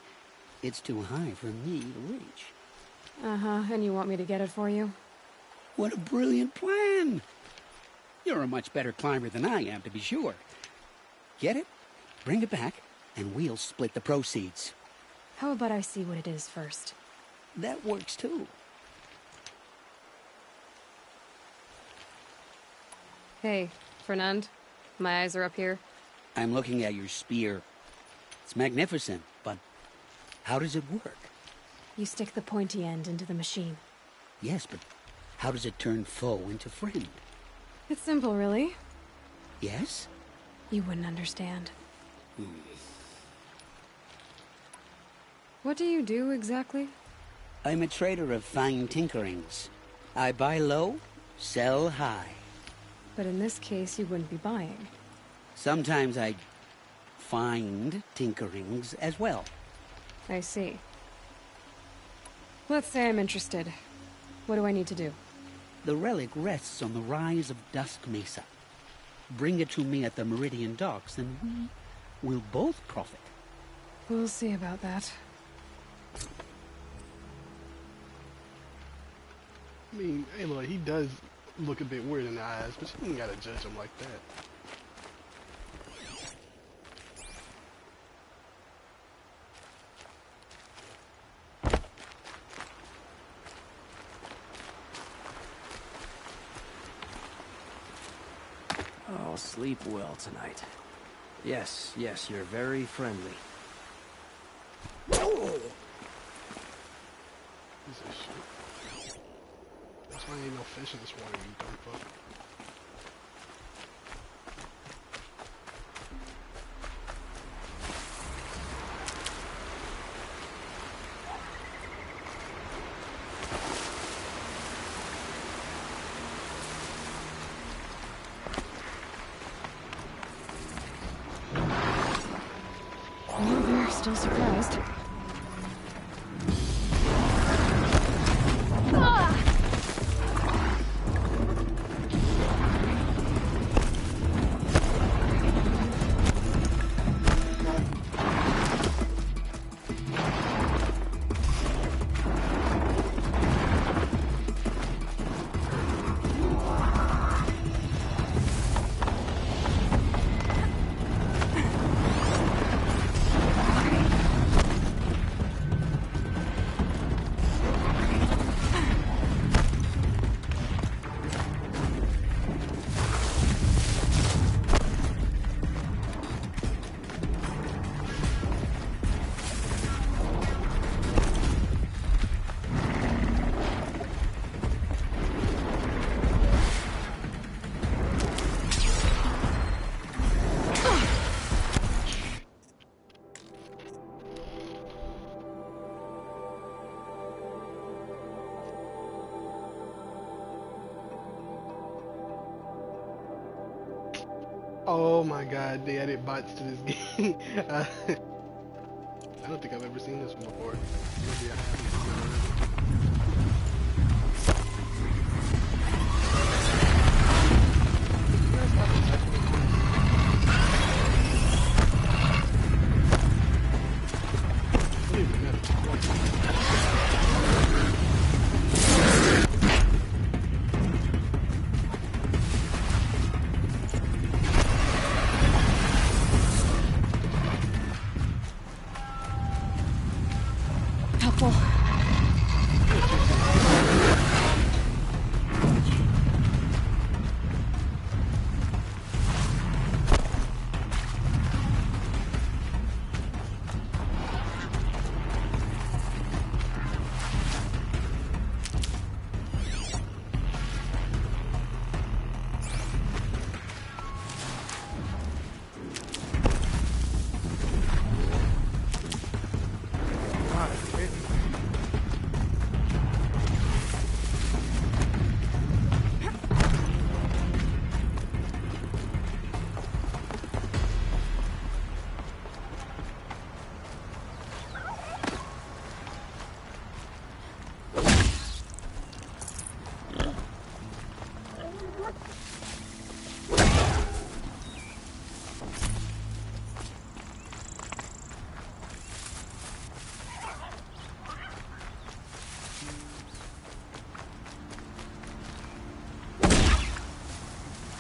S8: it's too high for me to reach.
S2: Uh-huh, and you want me to get it for you?
S8: What a brilliant plan! You're a much better climber than I am, to be sure. Get it, bring it back, and we'll split the proceeds.
S2: How about I see what it is first?
S8: That works too.
S2: Hey, Fernand. My eyes are up here.
S8: I'm looking at your spear. It's magnificent, but how does it work?
S2: You stick the pointy end into the machine.
S8: Yes, but how does it turn foe into friend?
S2: It's simple, really.
S8: Yes?
S2: You wouldn't understand. What do you do, exactly?
S8: I'm a trader of fine tinkerings. I buy low, sell high.
S2: But in this case, you wouldn't be buying.
S8: Sometimes I find tinkerings as well.
S2: I see. Let's say I'm interested. What do I need to do?
S8: The relic rests on the rise of Dusk Mesa. Bring it to me at the Meridian Docks, and we will both profit.
S2: We'll see about that.
S1: I mean, Aloy, he does look a bit weird in the eyes, but you ain't gotta judge him like that.
S9: Oh, sleep well tonight. Yes, yes, you're very friendly.
S1: Oh! Piece of shit. That's why ain't no fish in this water, you dumb fuck.
S2: They're still surprised. Oh my god, they added bots to this game. I don't think I've ever seen this one before. Maybe I haven't.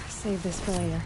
S2: Save this for later.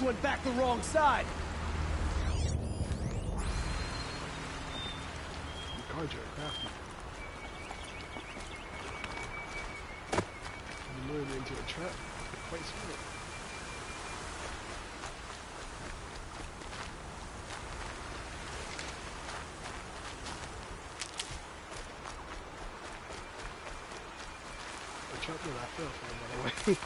S9: Went back the wrong side.
S1: Guards are crafty. You lured me into a trap. Quite smart. The trap that I fell for, by the way.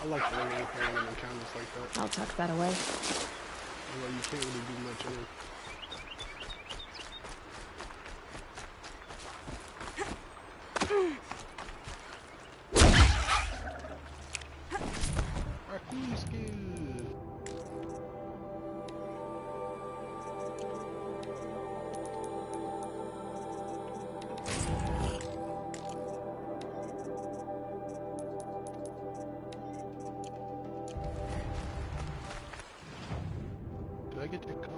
S1: I like the way you're playing in encounters like that.
S2: I'll tuck that away.
S1: Although you can't really do much in it. Raccoon skill. Did I get that cup?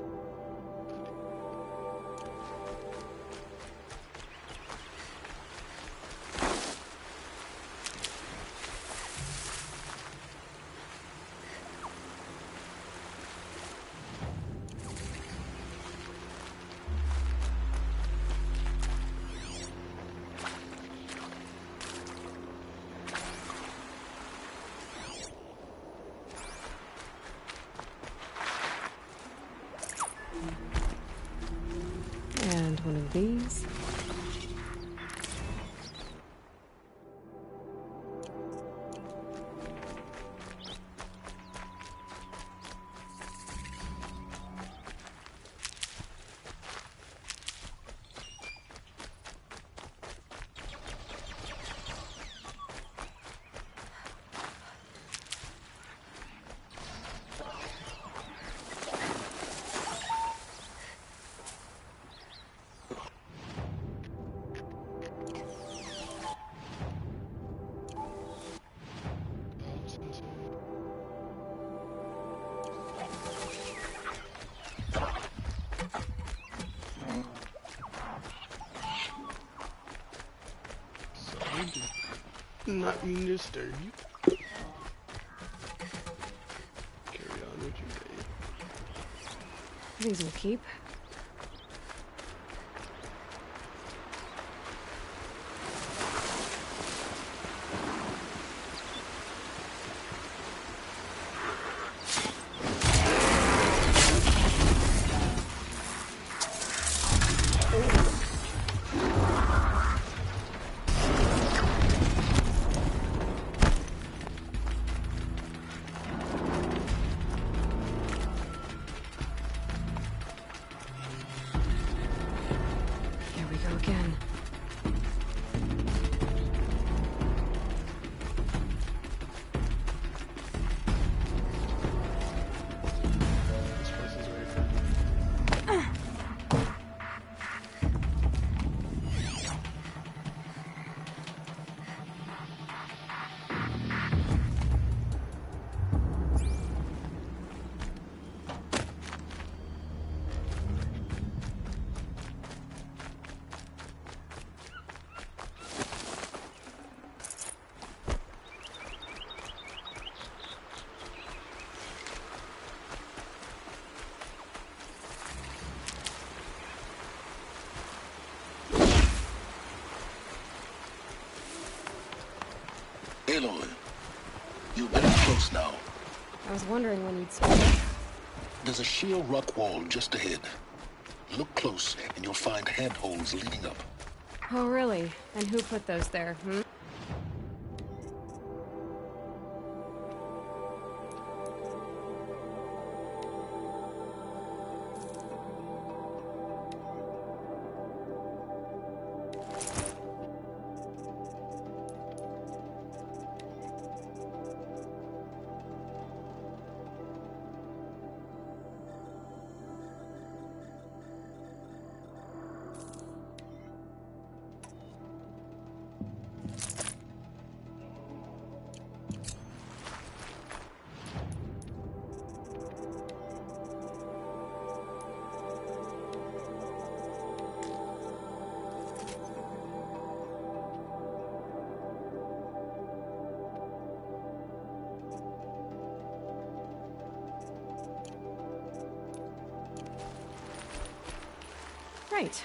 S2: And one of these. Not mean to disturb you. Carry on with your day. These will keep. Here we go again.
S1: This place is very fun.
S11: Aloy, you're getting close now.
S2: I was wondering when you'd speak.
S11: There's a sheer rock wall just ahead. Look close, and you'll find handholds leading up.
S2: Oh, really? And who put those there, hmm? right.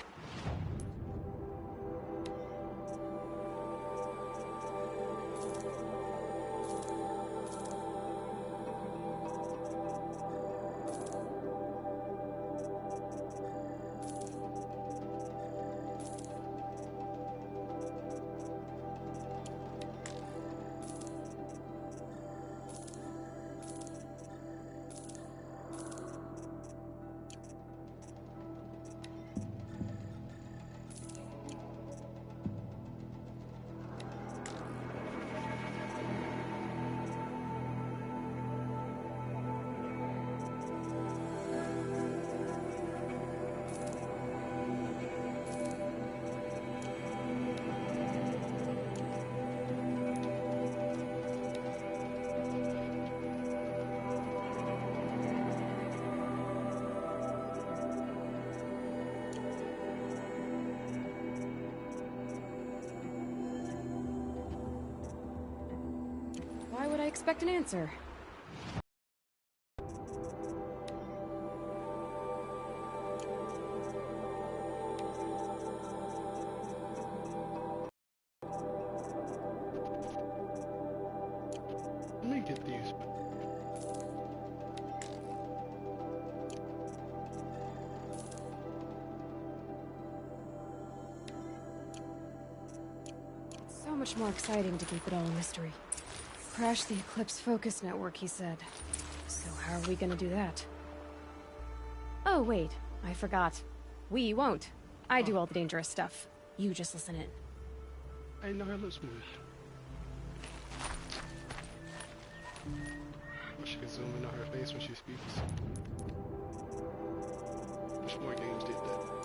S2: Why would I expect an answer?
S1: Let me get these.
S2: So much more exciting to keep it all a mystery. Crash the Eclipse Focus Network, he said. So how are we gonna do that? Oh, wait. I forgot. We won't. I do all the dangerous stuff. You just listen in.
S1: I know her looks smooth. She can zoom in on her face when she speaks. Which more games did that?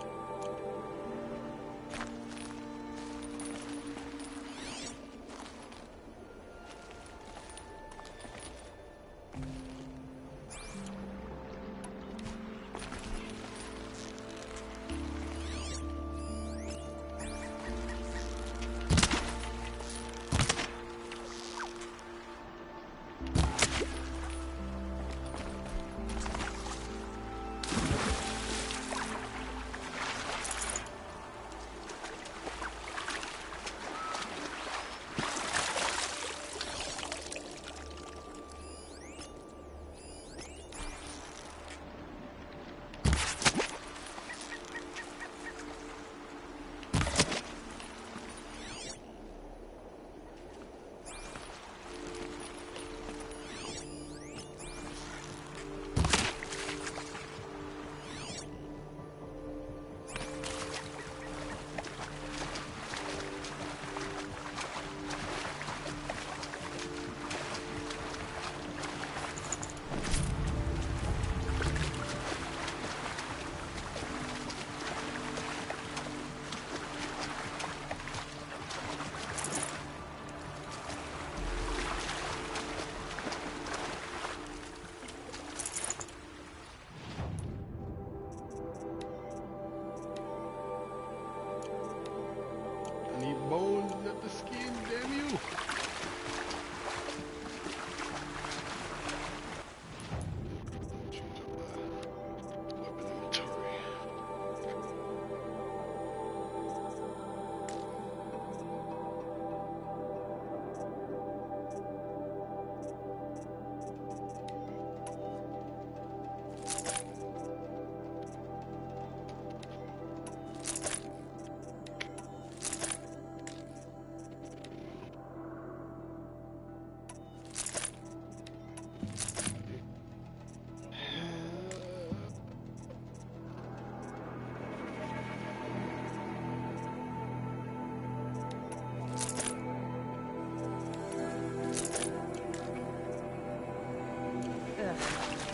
S1: Bones, not the skin, damn you! Weapon inventory.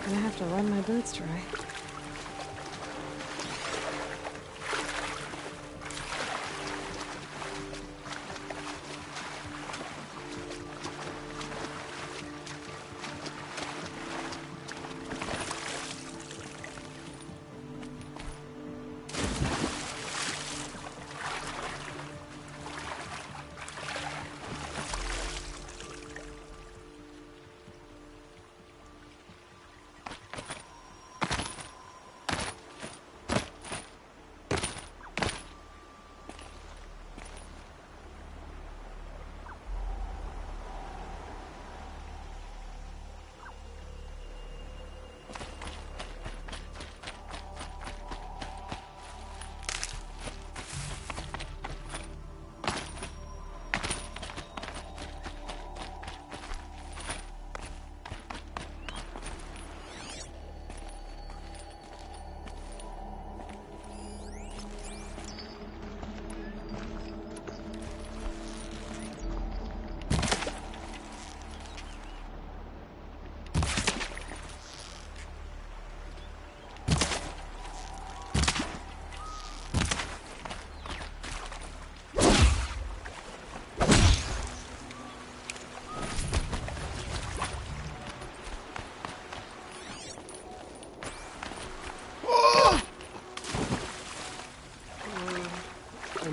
S2: Gonna have to run my boots dry.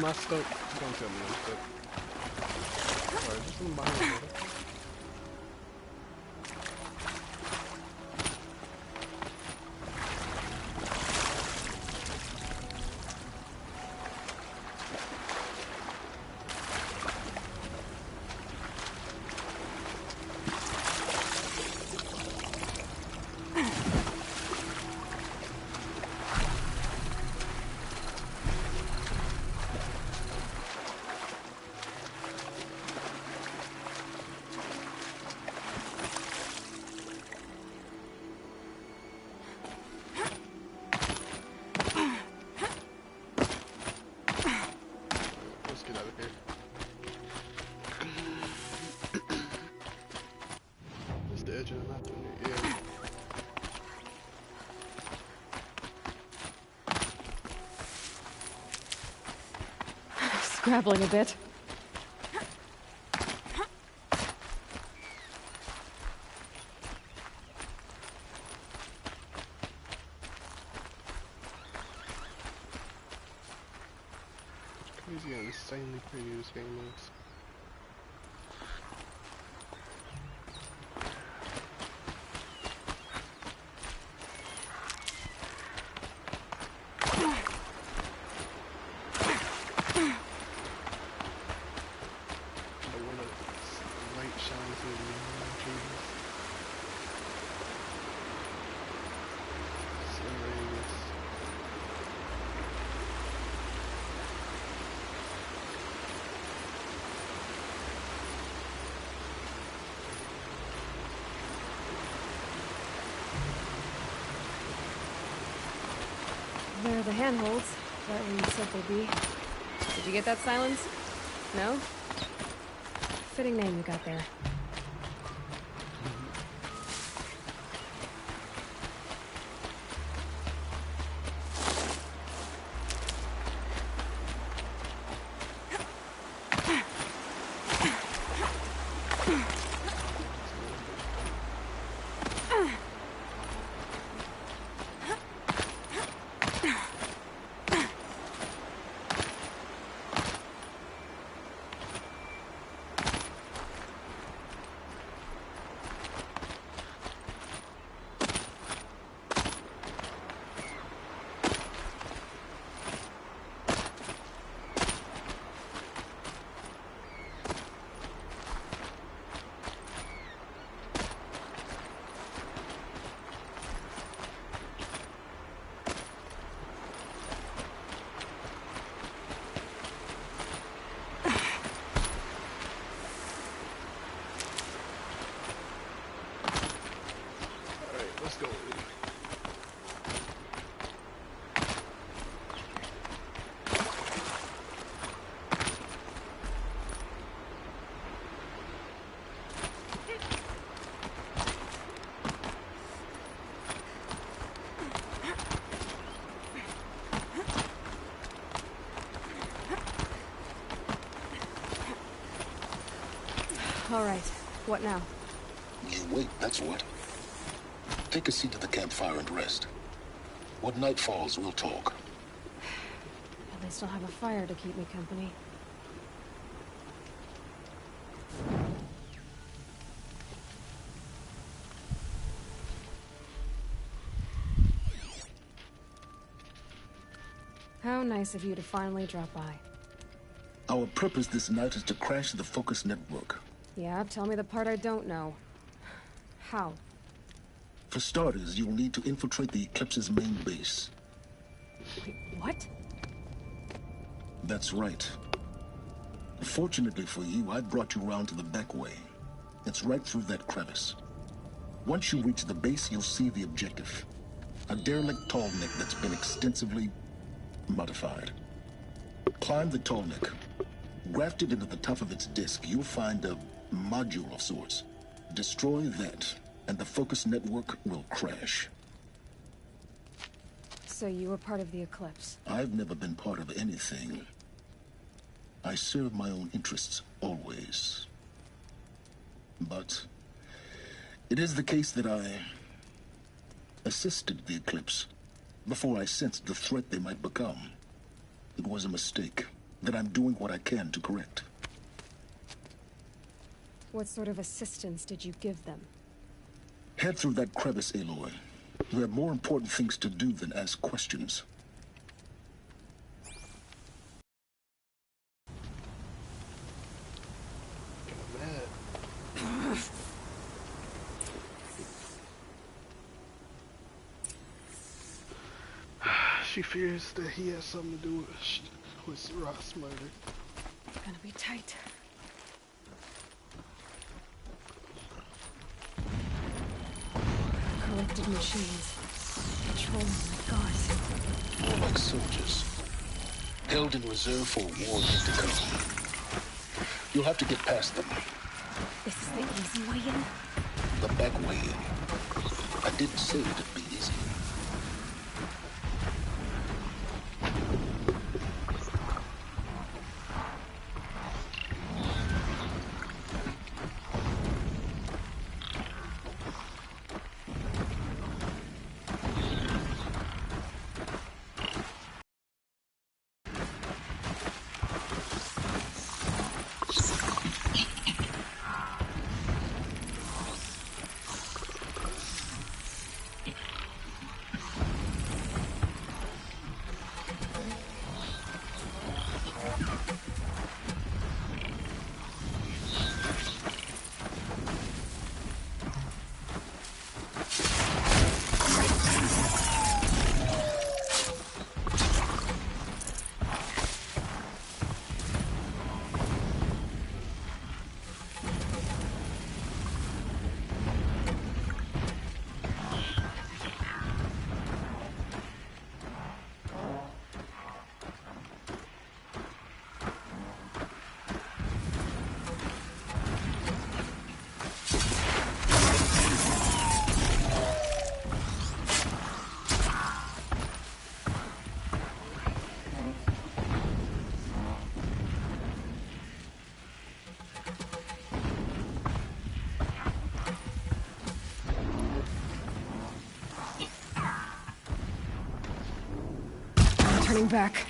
S1: Am I stuck? Don't tell me I'm stuck. Alright, just leave behind me.
S2: Scrabbling a bit.
S1: Crazy and insanely pretty this game looks.
S2: There are the handholds, right where you said they'd be. Did you get that, Silence? No? Fitting name you got there. Let's go. All right. What now?
S11: You wait, that's what. Take a seat at the campfire and rest. When night falls, we'll talk.
S2: At least I'll have a fire to keep me company. How nice of you to finally drop by.
S11: Our purpose this night is to crash the Focus network.
S2: Yeah, tell me the part I don't know. How?
S11: For starters, you'll need to infiltrate the Eclipse's main base.
S2: Wait, what?
S11: That's right. Fortunately for you, I brought you around to the back way. It's right through that crevice. Once you reach the base, you'll see the objective. A derelict tall neck that's been extensively modified. Climb the tall neck. Grafted into the top of its disk, you'll find a module of sorts. Destroy that, and the Focus network will crash.
S2: So you were part of the Eclipse?
S11: I've never been part of anything. I serve my own interests, always. But it is the case that I assisted the Eclipse before I sensed the threat they might become. It was a mistake, that I'm doing what I can to correct.
S2: What sort of assistance did you give them?
S11: Head through that crevice, Aloy. You have more important things to do than ask questions.
S1: She fears that he has something to do with Roth's murder.
S2: It's gonna be tight. Corrupted machines. Patrolling like guards.
S11: More like soldiers. Held in reserve for a war yet to come. You'll have to get past them.
S2: This is the easy way in?
S11: The back way in. I didn't say it'd be easy.
S2: Turning back.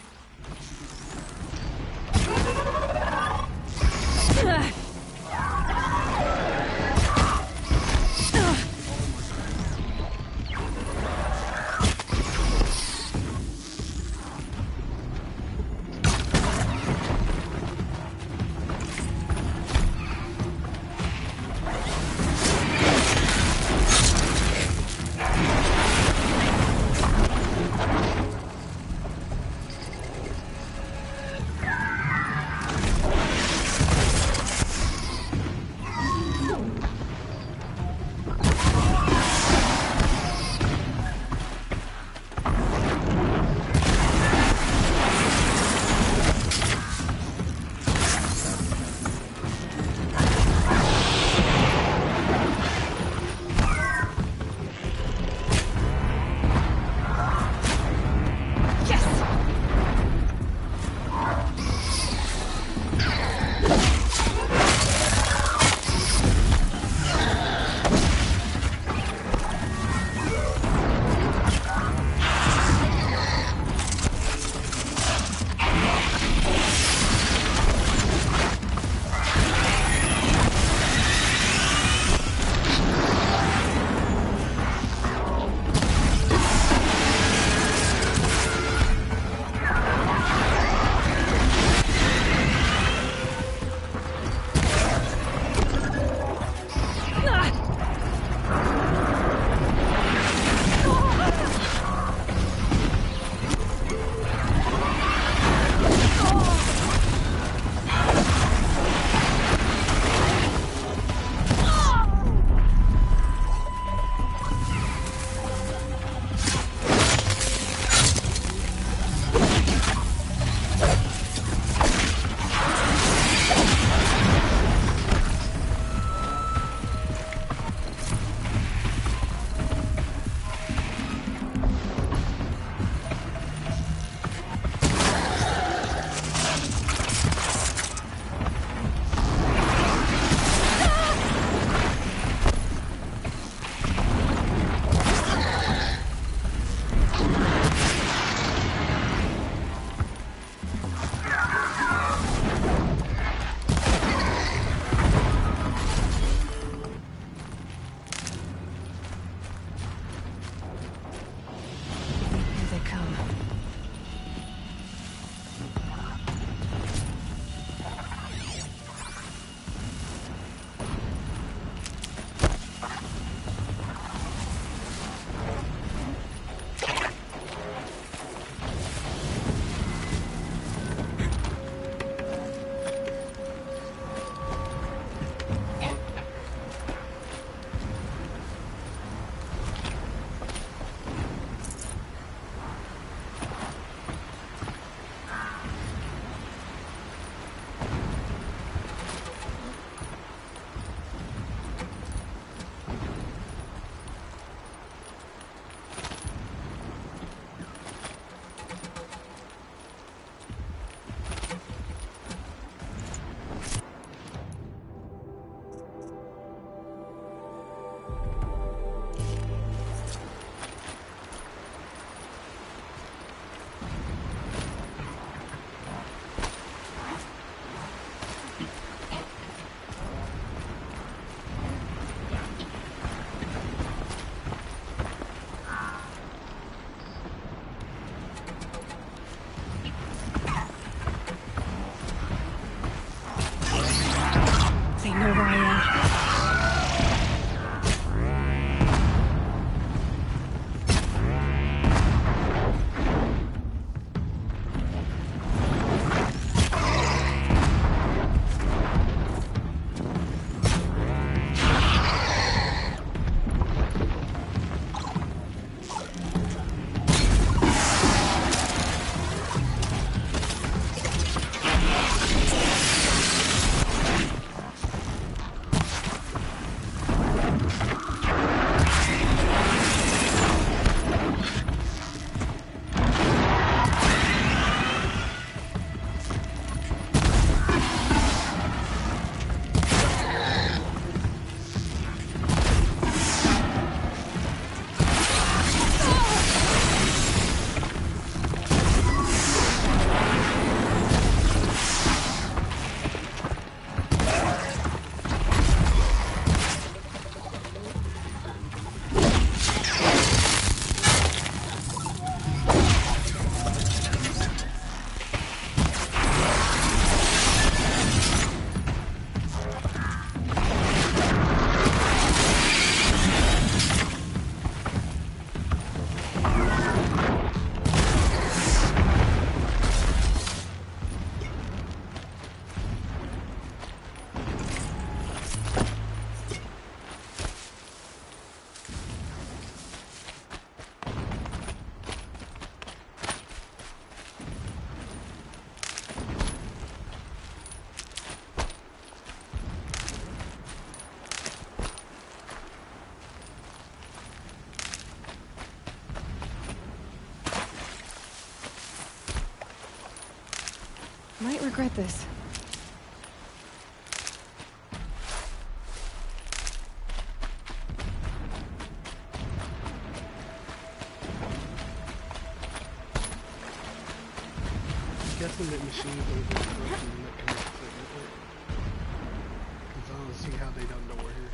S2: Might regret this.
S1: Guessing that machines are the person that connects to the network. Because I don't see how they don't know we're here.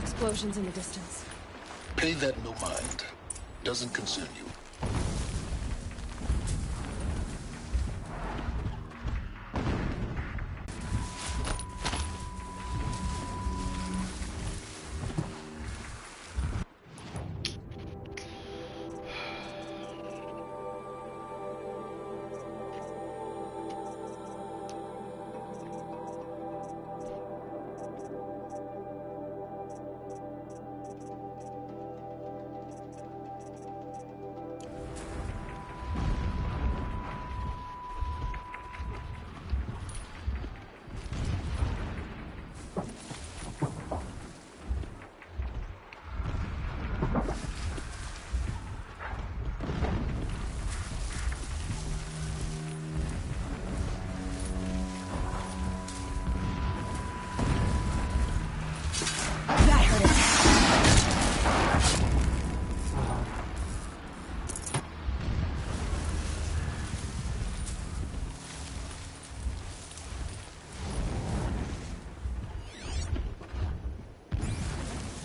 S2: Explosions in the distance.
S11: Pay that no mind. Doesn't concern you.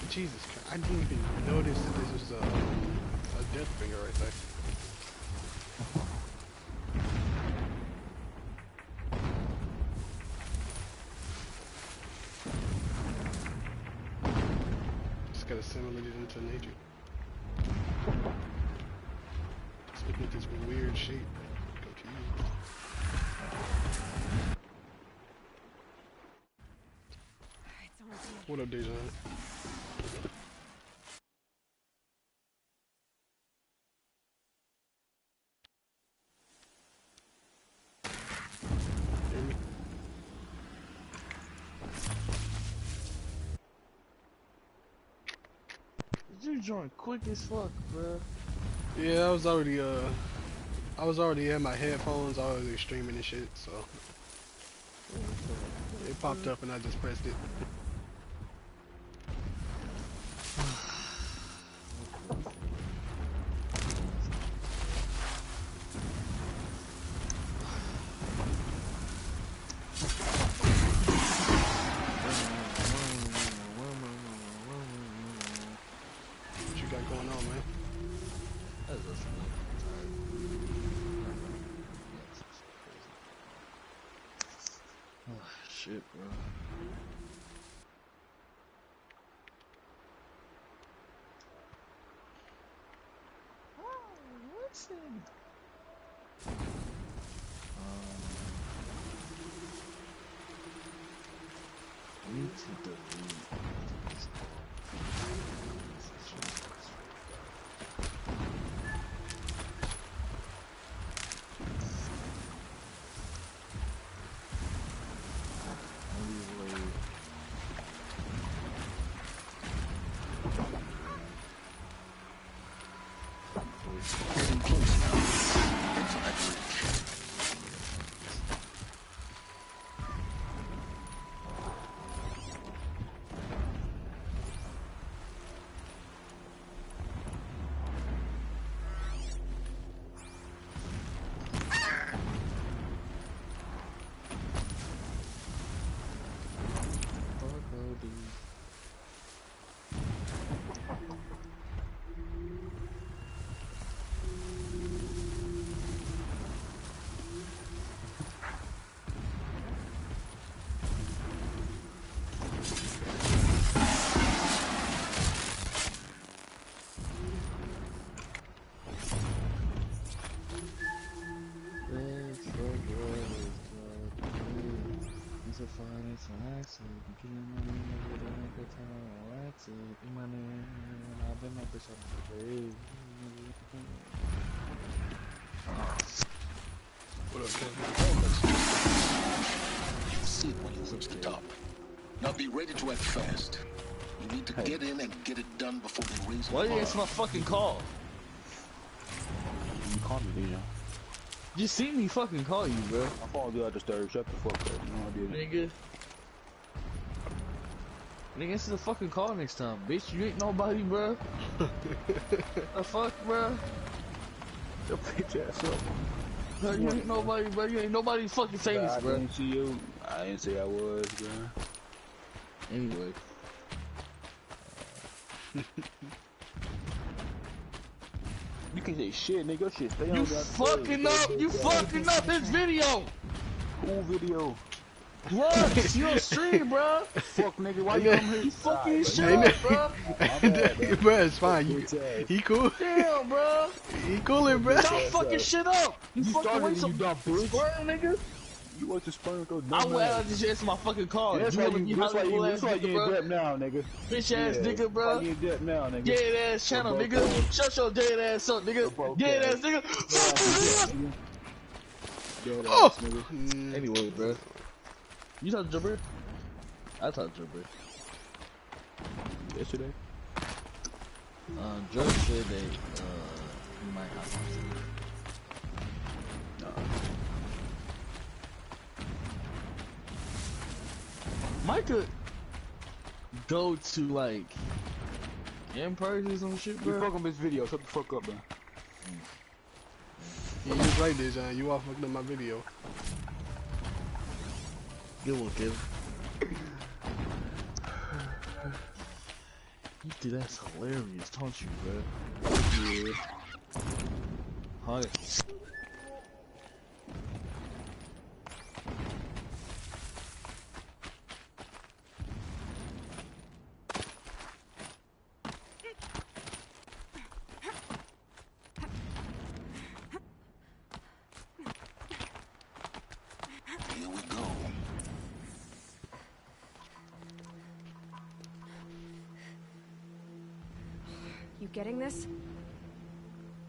S1: Jesus Christ, I didn't even notice that this was a death finger right there. Just gotta assimilate it into nature. Just looking at this weird shape. Confused. What up, Dejan?
S6: You joined quick as fuck, bro.
S1: Yeah, I was already at my headphones, already streaming and shit, so it popped up and I just pressed it. What you got going on, man?
S6: Oh, shit, bro. What's in? Need to delete this stuff.
S1: What up, Kevin?
S11: You'll see it when you reach the top. Now be ready to act fast. You need to get in and get it done before they raise the
S6: Why you
S11: bar.
S6: answer my fucking call? You called me, did you? You see me fucking call you, bro.
S5: My phone do not disturb. Shut the fuck up. You know I did it.
S6: Nigga. Nigga, answer the fucking call next time, bitch. You ain't nobody, bro. The fuck, bro?
S5: Your bitch ass up.
S6: Bro, you ain't nobody, bro. You ain't nobody fucking famous, bro.
S5: I didn't see you. I didn't say I was, bro.
S6: Anyway.
S5: You can say shit, nigga. Your shit stay on.
S6: You fucking up! You fucking up this video!
S5: Cool video.
S6: What? You on stream, bro?
S5: Fuck, nigga. Why you come here?
S6: You fucking shit up, bro.
S1: Bro, it's fine. He cool.
S6: Damn, bro.
S1: He coolin', bro.
S6: Stop fucking shit up. You fucking
S5: started
S6: waste
S5: it,
S6: some
S5: you dumb bitch.
S6: square, nigga.
S5: You want to sperm with those
S6: I will just answer my fucking call.
S5: That's why you in debt now, nigga.
S6: Bitch ass nigga, bro.
S5: You in debt now, nigga.
S6: Dead ass channel, nigga. Shut your dead ass up, nigga. Dead ass nigga.
S5: Dead
S6: Oh!
S5: ass, nigga.
S6: Anyway, bro. You talked to Jabber? I talked to Jabber.
S5: Yesterday?
S6: George said that, he might have something. Mike could go to, like, Empire or some shit, bro.
S5: You fuck on this video. Shut the fuck up, bro.
S1: Yeah, you was right there, John. You all fucked up my video.
S6: Good one, Kevin. You think that's hilarious, don't you, bro? Yeah. Hi.
S11: Here we go.
S2: You getting this?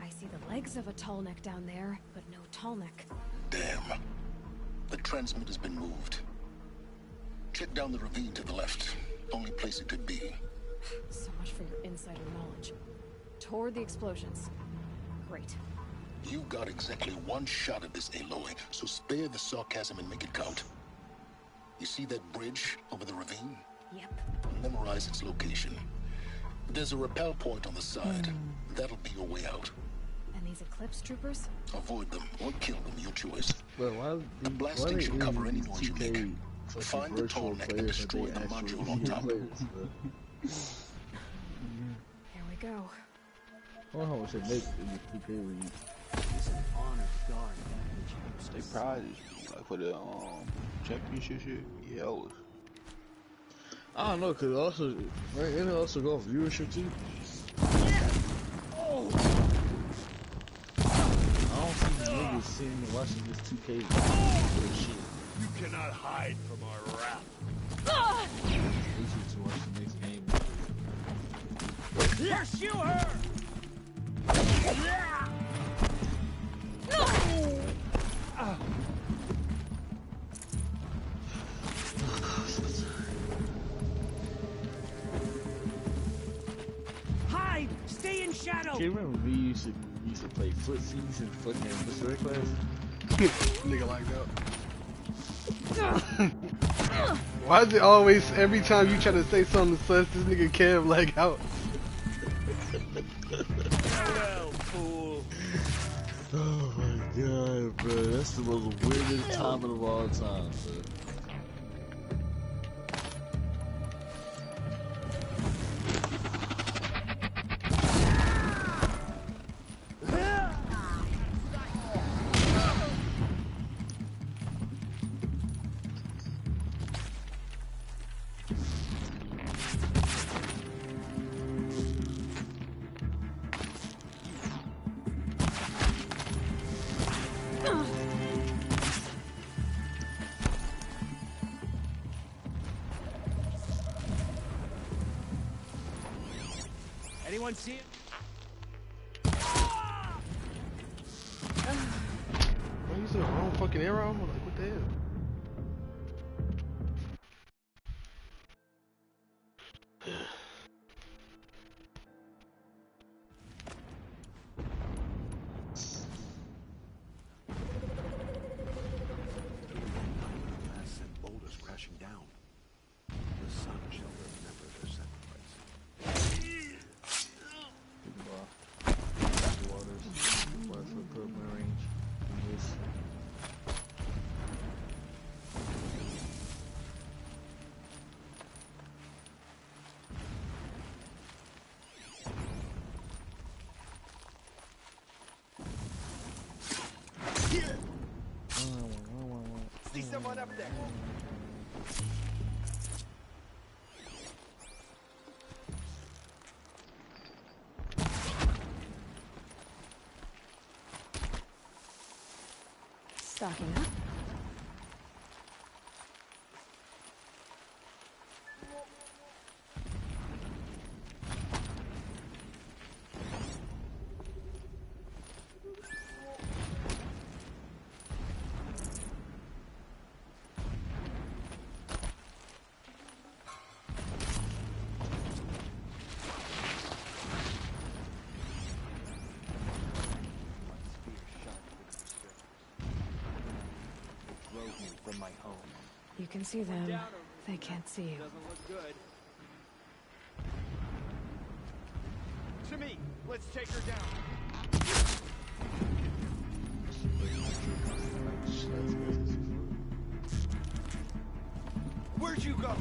S2: I see the legs of a tallneck down there, but no tallneck.
S11: Damn. The transmitter's been moved. Check down the ravine to the left. Only place it could be.
S2: So much for your insider knowledge. Toward the explosions. Great.
S11: You got exactly one shot at this, Aloy, so spare the sarcasm and make it count. You see that bridge over the ravine?
S2: Yep.
S11: Memorize its location. There's a rappel point on the side. That'll be your way out.
S2: And these Eclipse troopers?
S11: Avoid them or kill them, your choice.
S6: Bro, why
S11: The blasting should cover any noise you make. Find the tall neck and destroy the module on top.
S2: Here we go.
S6: I don't know what they make in the 2K where you...
S5: It's an honor star advantage. They prizes, like for the championship shit. Yeah, it was.
S6: I don't know, cause also, right, it'll also go off viewership too. Oh. I don't see these niggas sitting and watching this 2K shit.
S4: You cannot hide from our wrath.
S6: They should watch the next game.
S4: Pursue her!
S17: Hide! Stay in shadow!
S6: Do you remember we used to play footsies and fucking Mr. Red class?
S1: Nigga like that. Why is it always, every time you try to say something sus, this nigga Kev leg out?
S4: Well, fool.
S6: Oh my god, bro. That's the most weirdest time of all time, bro.
S9: Anyone see it?
S1: I'm using the wrong fucking arrow? Like, what the hell?
S18: Sent boulders crashing down. The sun shall remember their sacrifice.
S6: Waters, watch for equipment range. This.
S9: See someone up there.
S2: Stocking up.
S15: From my home.
S2: You can see them. They can't see you.
S9: Doesn't look good. To me. Let's take her down. Where'd you go?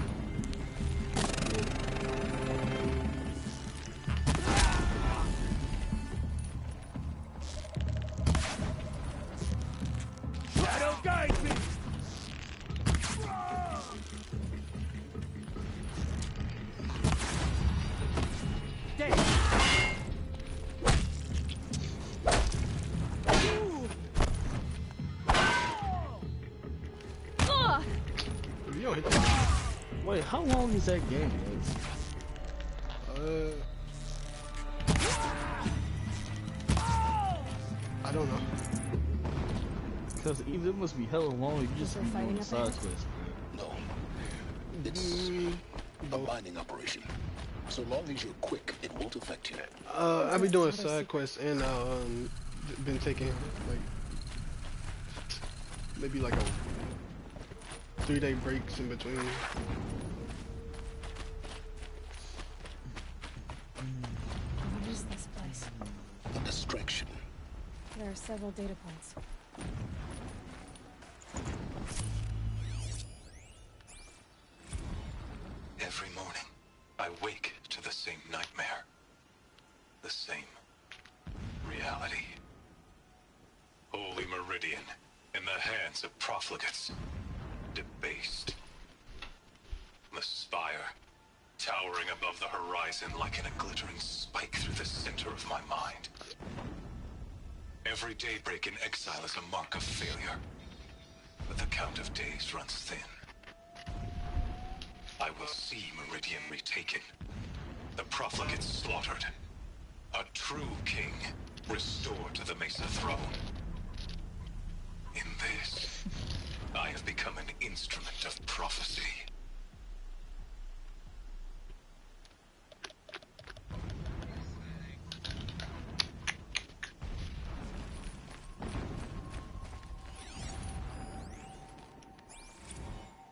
S9: Shadow guide me!
S1: Yo, hit that.
S6: Wait, how long is that game,
S1: I don't know.
S6: Because either it must be hella long, you just be doing a side quest.
S11: No. It's a mining operation. So long as you're quick, it won't affect you.
S1: I've been doing side quests and been taking like maybe like a 3-day breaks in between.
S2: What is this place?
S11: A distraction.
S2: There are several data points.
S3: Every morning, I wake to the same nightmare. The same reality. Holy Meridian, in the hands of profligates. Debased. The spire, towering above the horizon like a glittering spike through the center of my mind. Every daybreak in exile is a mark of failure, but the count of days runs thin. I will see Meridian retaken, the profligates slaughtered, a true king restored to the Mesa throne. In this, I have become an instrument of prophecy.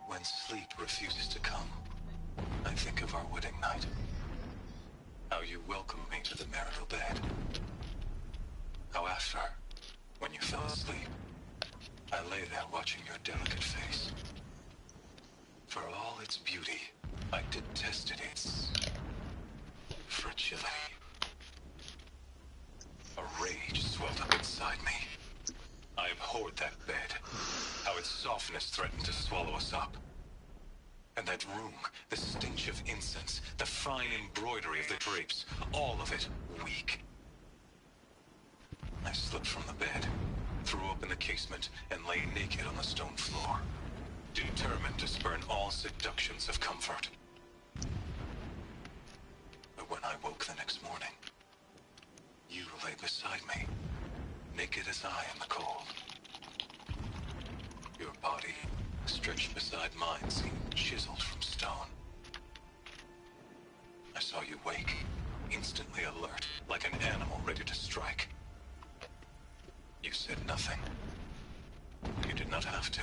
S3: When sleep refuses to come, I think of our wedding night. How you welcomed me to the marital bed. How after, when you fell asleep, I lay there watching your delicate face. For all its beauty, I detested its fragility. A rage swelled up inside me. I abhorred that bed, how its softness threatened to swallow us up. And that room, the stench of incense, the fine embroidery of the drapes, all of it weak. I slipped from the bed, threw open the casement, and lay naked on the stone floor, determined to spurn all seductions of comfort. But when I woke the next morning, you lay beside me, naked as I in the cold. Your body, stretched beside mine, seemed chiseled from stone. I saw you wake, instantly alert, like an animal ready to strike. You said nothing. You did not have to.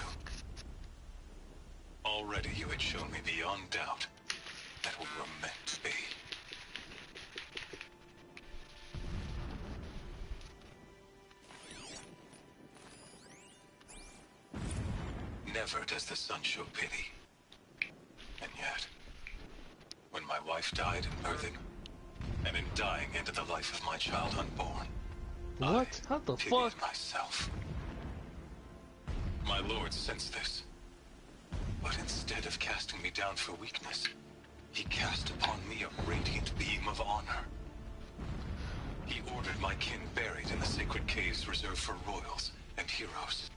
S3: Already you had shown me beyond doubt that we were meant to be. Never does the sun show pity. And yet, when my wife died in birthing, and in dying into the life of my child unborn,
S6: what? How the fuck?
S3: Myself. My lord sensed this, but instead of casting me down for weakness, he cast upon me a radiant beam of honor. He ordered my kin buried in the sacred caves reserved for royals and heroes.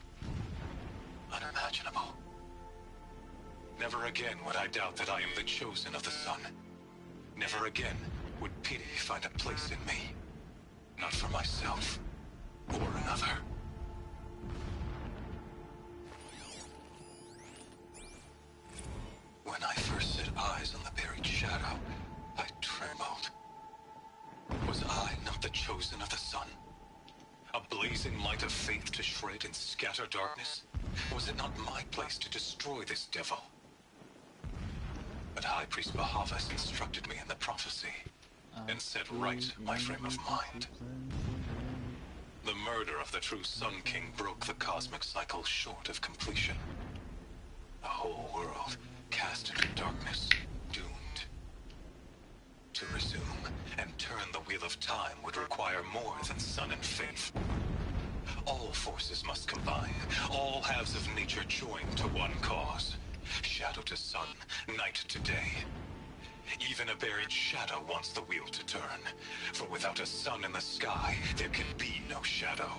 S3: Unimaginable. Never again would I doubt that I am the chosen of the sun. Never again would pity find a place in me. Not for myself, or another. When I first set eyes on the buried shadow, I trembled. Was I not the chosen of the sun? A blazing light of faith to shred and scatter darkness? Was it not my place to destroy this devil? But High Priest Bahavas instructed me in the prophecy, and set right my frame of mind. The murder of the true Sun King broke the cosmic cycle short of completion. The whole world cast into darkness, doomed. To resume and turn the wheel of time would require more than sun and faith. All forces must combine, all halves of nature join to one cause. Shadow to sun, night to day. Even a buried shadow wants the wheel to turn, for without a sun in the sky, there can be no shadow.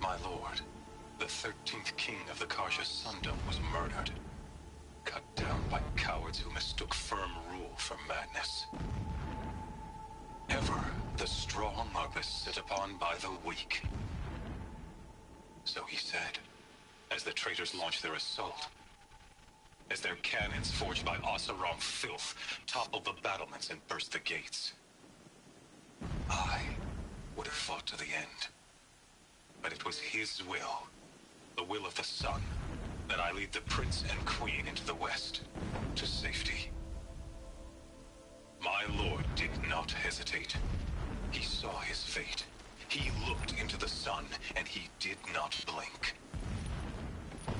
S3: My lord, the 13th king of the Karja Sundom was murdered. Cut down by cowards who mistook firm rule for madness. Ever the strong are beset upon by the weak. So he said, as the traitors launched their assault. As their cannons forged by Oseram filth toppled the battlements and burst the gates. I would have fought to the end. But it was his will, the will of the sun, that I lead the prince and queen into the west, to safety. My lord did not hesitate. He saw his fate. He looked into the sun, and he did not blink.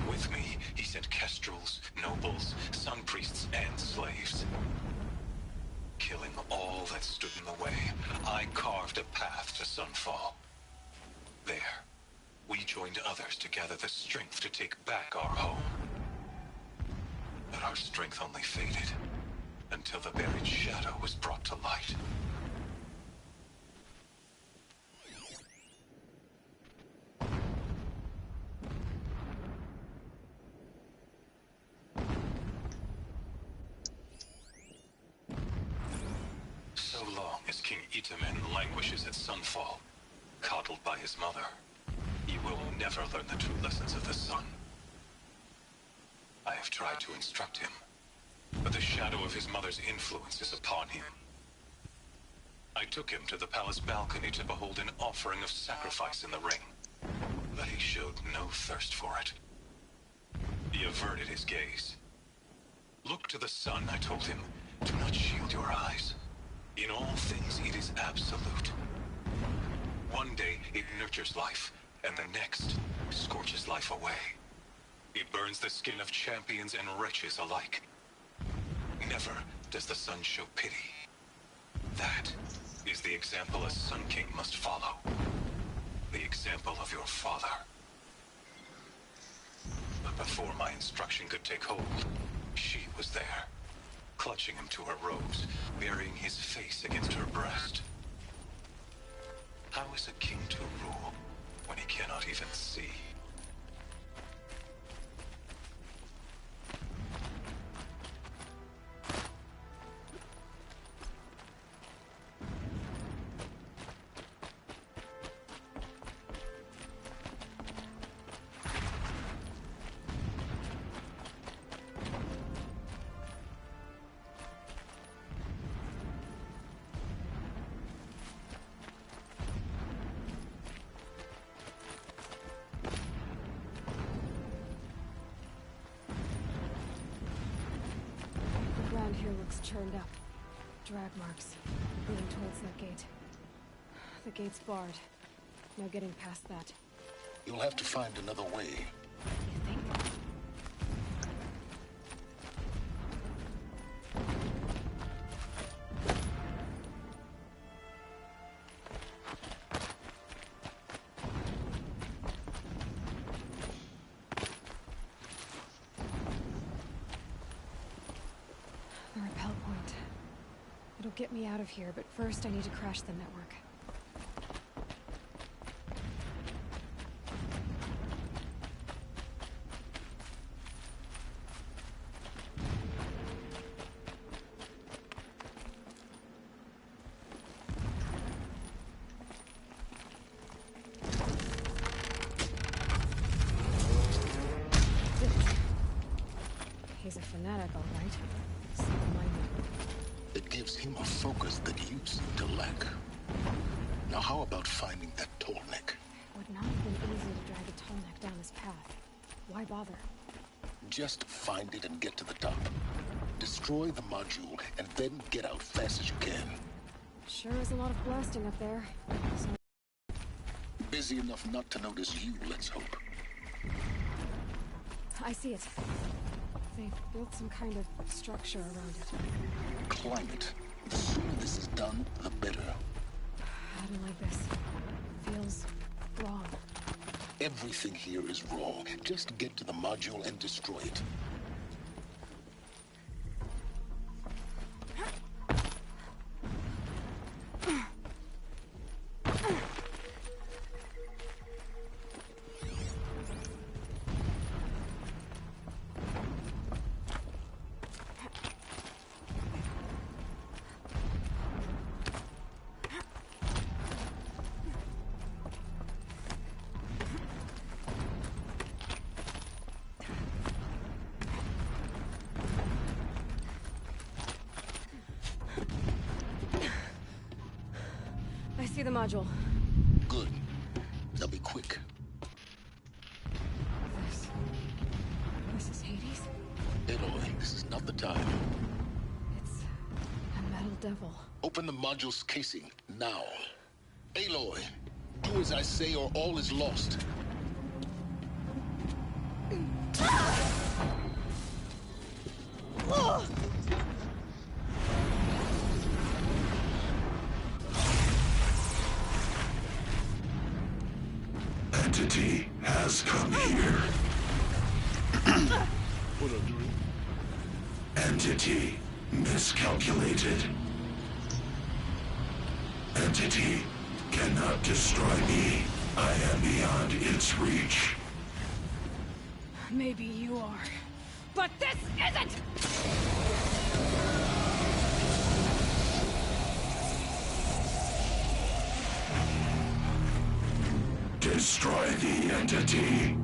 S3: With me, he sent kestrels, nobles, sun priests, and slaves. Killing all that stood in the way, I carved a path to Sunfall. There, we joined others to gather the strength to take back our home. But our strength only faded, until the buried shadow was brought to light. So long as King Itamen languishes at Sunfall, coddled by his mother, he will never learn the true lessons of the sun. I have tried to instruct him, but the shadow of his mother's influence is upon him. I took him to the palace balcony to behold an offering of sacrifice in the ring, but he showed no thirst for it. He averted his gaze. Look to the sun, I told him. Do not shield your eyes. In all things, it is absolute. One day, it nurtures life, and the next, scorches life away. It burns the skin of champions and wretches alike. Never does the sun show pity. That is the example a Sun King must follow. The example of your father. But before my instruction could take hold, she was there, clutching him to her robes, burying his face against her breast. How is a king to rule when he cannot even see?
S2: It's churned up. Drag marks. Leading towards that gate. The gate's barred. No getting past that.
S11: You'll have to find another way.
S2: You think? The rappel point. It'll get me out of here, but first I need to crash the network. He's a fanatic, all right. So am I.
S11: It gives him a focus that you seem to lack. Now how about finding that Tallneck?
S2: It would not have been easy to drag a Tallneck down this path. Why bother?
S11: Just find it and get to the top. Destroy the module and then get out fast as you can.
S2: Sure is a lot of blasting up there. So...
S11: Busy enough not to notice you, let's hope.
S2: I see it. They've built some kind of structure around it.
S11: Climb it. The sooner this is done, the better.
S2: I don't like this. Feels wrong.
S11: Everything here is wrong. Just get to the module and destroy it.
S2: I see the module.
S11: Good. Now be quick.
S2: This is Hades?
S11: Aloy, this is not the time.
S2: It's a metal devil.
S11: Open the module's casing, now. Aloy, do as I say or all is lost.
S10: Entity has come here.
S11: What are you doing?
S10: Entity miscalculated. Entity cannot destroy me. I am beyond its reach.
S2: Maybe you are. But this isn't!
S10: Destroy the entity.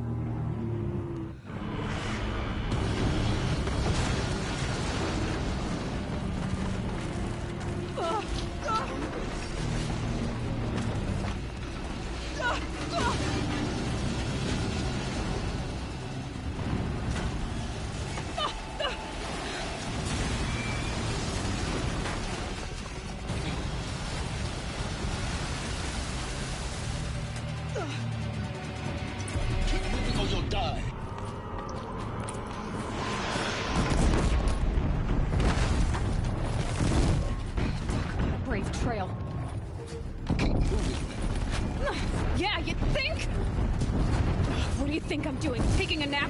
S2: Think I'm doing? Taking a nap?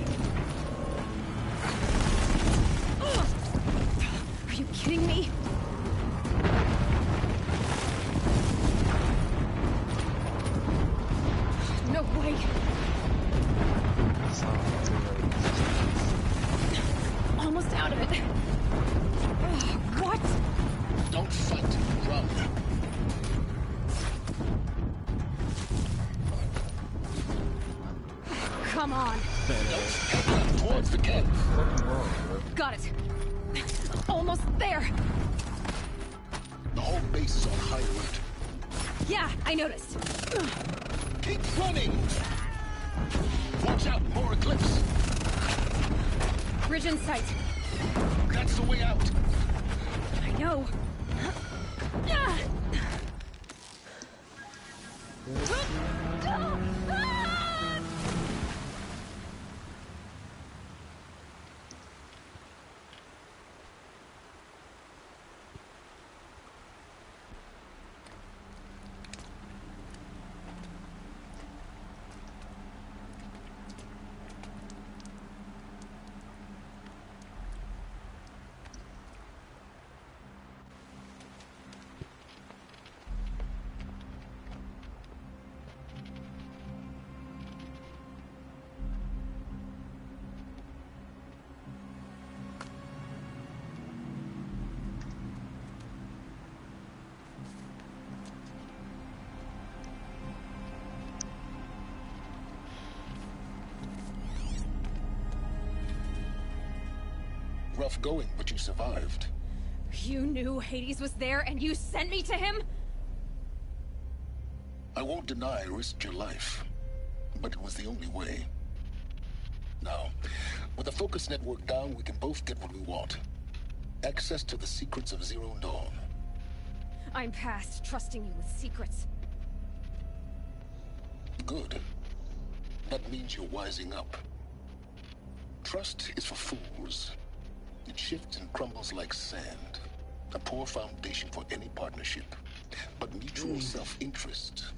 S2: Are you kidding me? No way. Almost out of it. What?
S11: Don't fight. Run.
S2: Come on.
S11: Towards the camp.
S2: Got it. Almost there.
S11: The whole base is on high alert.
S2: Yeah, I noticed.
S11: Keep running. Watch out, more Eclipse.
S2: Bridge in sight.
S11: That's the way out.
S2: know.
S11: Rough going, but you survived.
S2: You knew Hades was there and you sent me to him?
S11: I won't deny I risked your life, but it was the only way. Now, with the focus network down, we can both get what we want. Access to the secrets of Zero Dawn.
S2: I'm past trusting you with secrets.
S11: Good. That means you're wising up. Trust is for fools. It shifts and crumbles like sand. A poor foundation for any partnership. But mutual self-interest.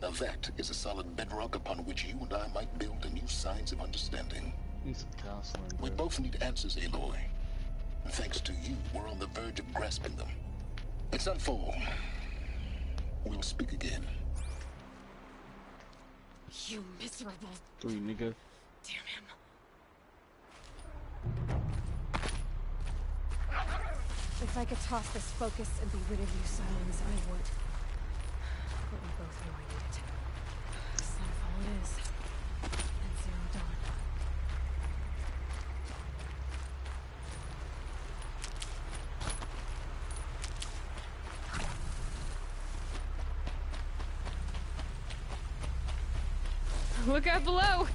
S11: Now that is a solid bedrock upon which you and I might build a new science of understanding. We both need answers, Aloy. And thanks to you, we're on the verge of grasping them. It's not full. We'll speak again.
S2: You miserable.
S6: 3, nigga.
S2: Damn him. If I could toss this focus and be rid of you, Silence, I would. But we both know I need it. Sunfall it is. And Zero Dawn. Look out below!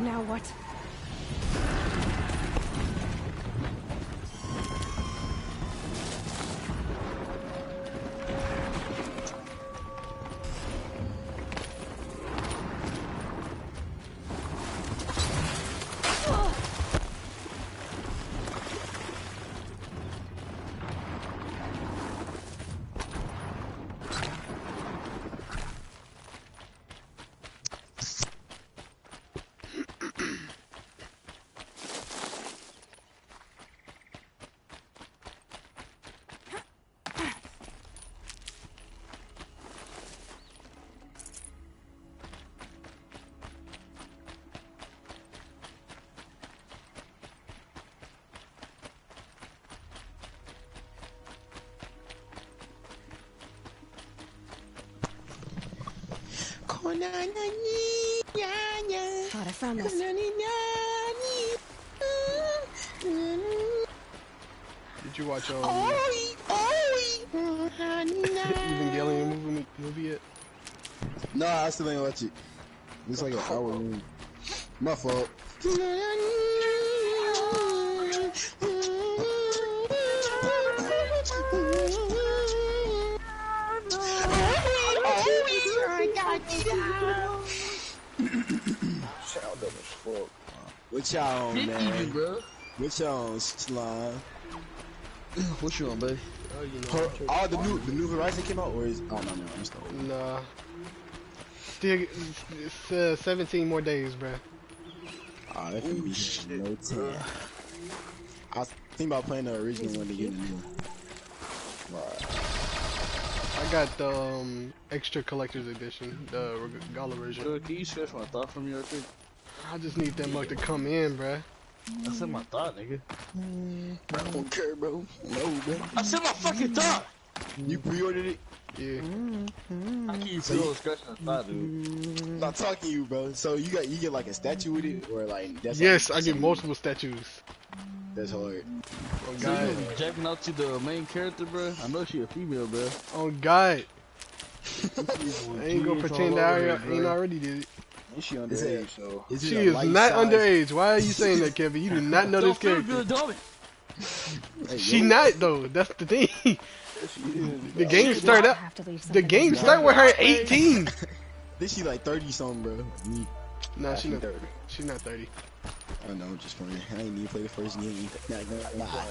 S2: Now what? Thought I found this.
S1: Did you watch Evangelion movie yet?
S12: No, I still ain't watch it. It's like an hour movie. My fault. What y'all on, man? What y'all on, Slime?
S6: What you on, babe?
S1: Oh, you know.
S12: Oh, the new Horizon came out, or is? Oh no, I'm still.
S1: Nah. Still, it's 17 more days, bruh.
S12: Ah, that could be no time. I was thinking about playing the original one to get the new one.
S1: I got the extra collector's edition, the Regala version.
S6: Bro, can you stretch my thought from you right there?
S1: I just need that mug to come in, bruh.
S6: I said my thought, nigga.
S12: I don't care, bro. No, bro.
S6: I said my fucking thought!
S12: You pre-ordered it?
S1: Yeah.
S6: I keep scratching my thought, dude.
S12: I'm not talking to you, bro. So you get like a statue with it, or like that's
S1: Yes,
S12: like,
S1: I get multiple statues.
S12: That's hard.
S1: Oh
S6: So
S1: God.
S6: you jacking out to the main character, bro? I know she a female, bro.
S1: Oh God. I ain't gonna pretend that I ain't already did it.
S5: Is she underage, so?
S1: She is not underage. Why are you saying that, Kevin? You do not know this character. She not though. That's the thing. The game start out. The game start with her 18.
S12: Then she like 30 something, bro.
S1: Nah, she not 30. She's not 30.
S12: I know, I'm just playing. I ain't even play the first game.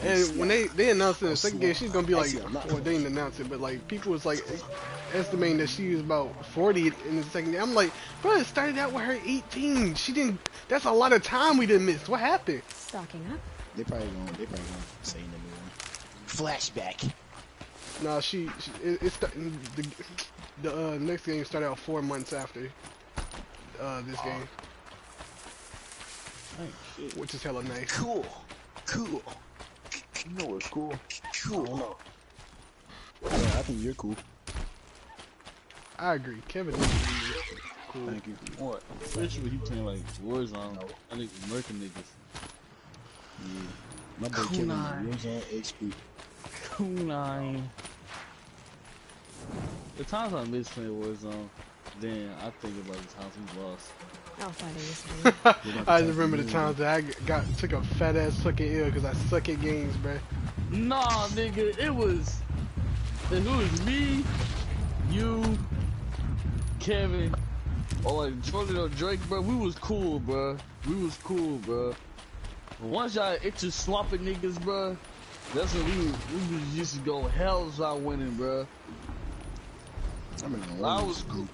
S1: And when they announced it in the second game, she's gonna be like, well, they didn't announce it, but like people was like estimating that she was about 40 in the second game. I'm like, bro, it started out with her 18. She didn't. That's a lot of time we didn't miss. What happened?
S2: Stocking up.
S12: They probably gonna say in the new one. Flashback.
S1: Nah, the next game started out 4 months after this game. Which is hella nice.
S12: Cool.
S5: You know what's cool?
S12: Cool. Yeah, I think you're cool.
S1: I agree. Kevin is cool.
S5: Thank you.
S6: What? Especially when he playing like Warzone. I think American niggas.
S12: Yeah. My boy Kevin is Warzone expert.
S6: Kunai. The times I miss playing Warzone, then I think about the times we lost.
S2: I'll find it.
S1: I just remember the times that I took a fat ass fucking L because I suck at games, bruh.
S6: Nah, nigga, it was me, you, Kevin, or like Jordan or Drake, bro. We was cool, bro. But once y'all into swapping niggas, bro, that's when we was used to go hells out winning, bro. I was cool.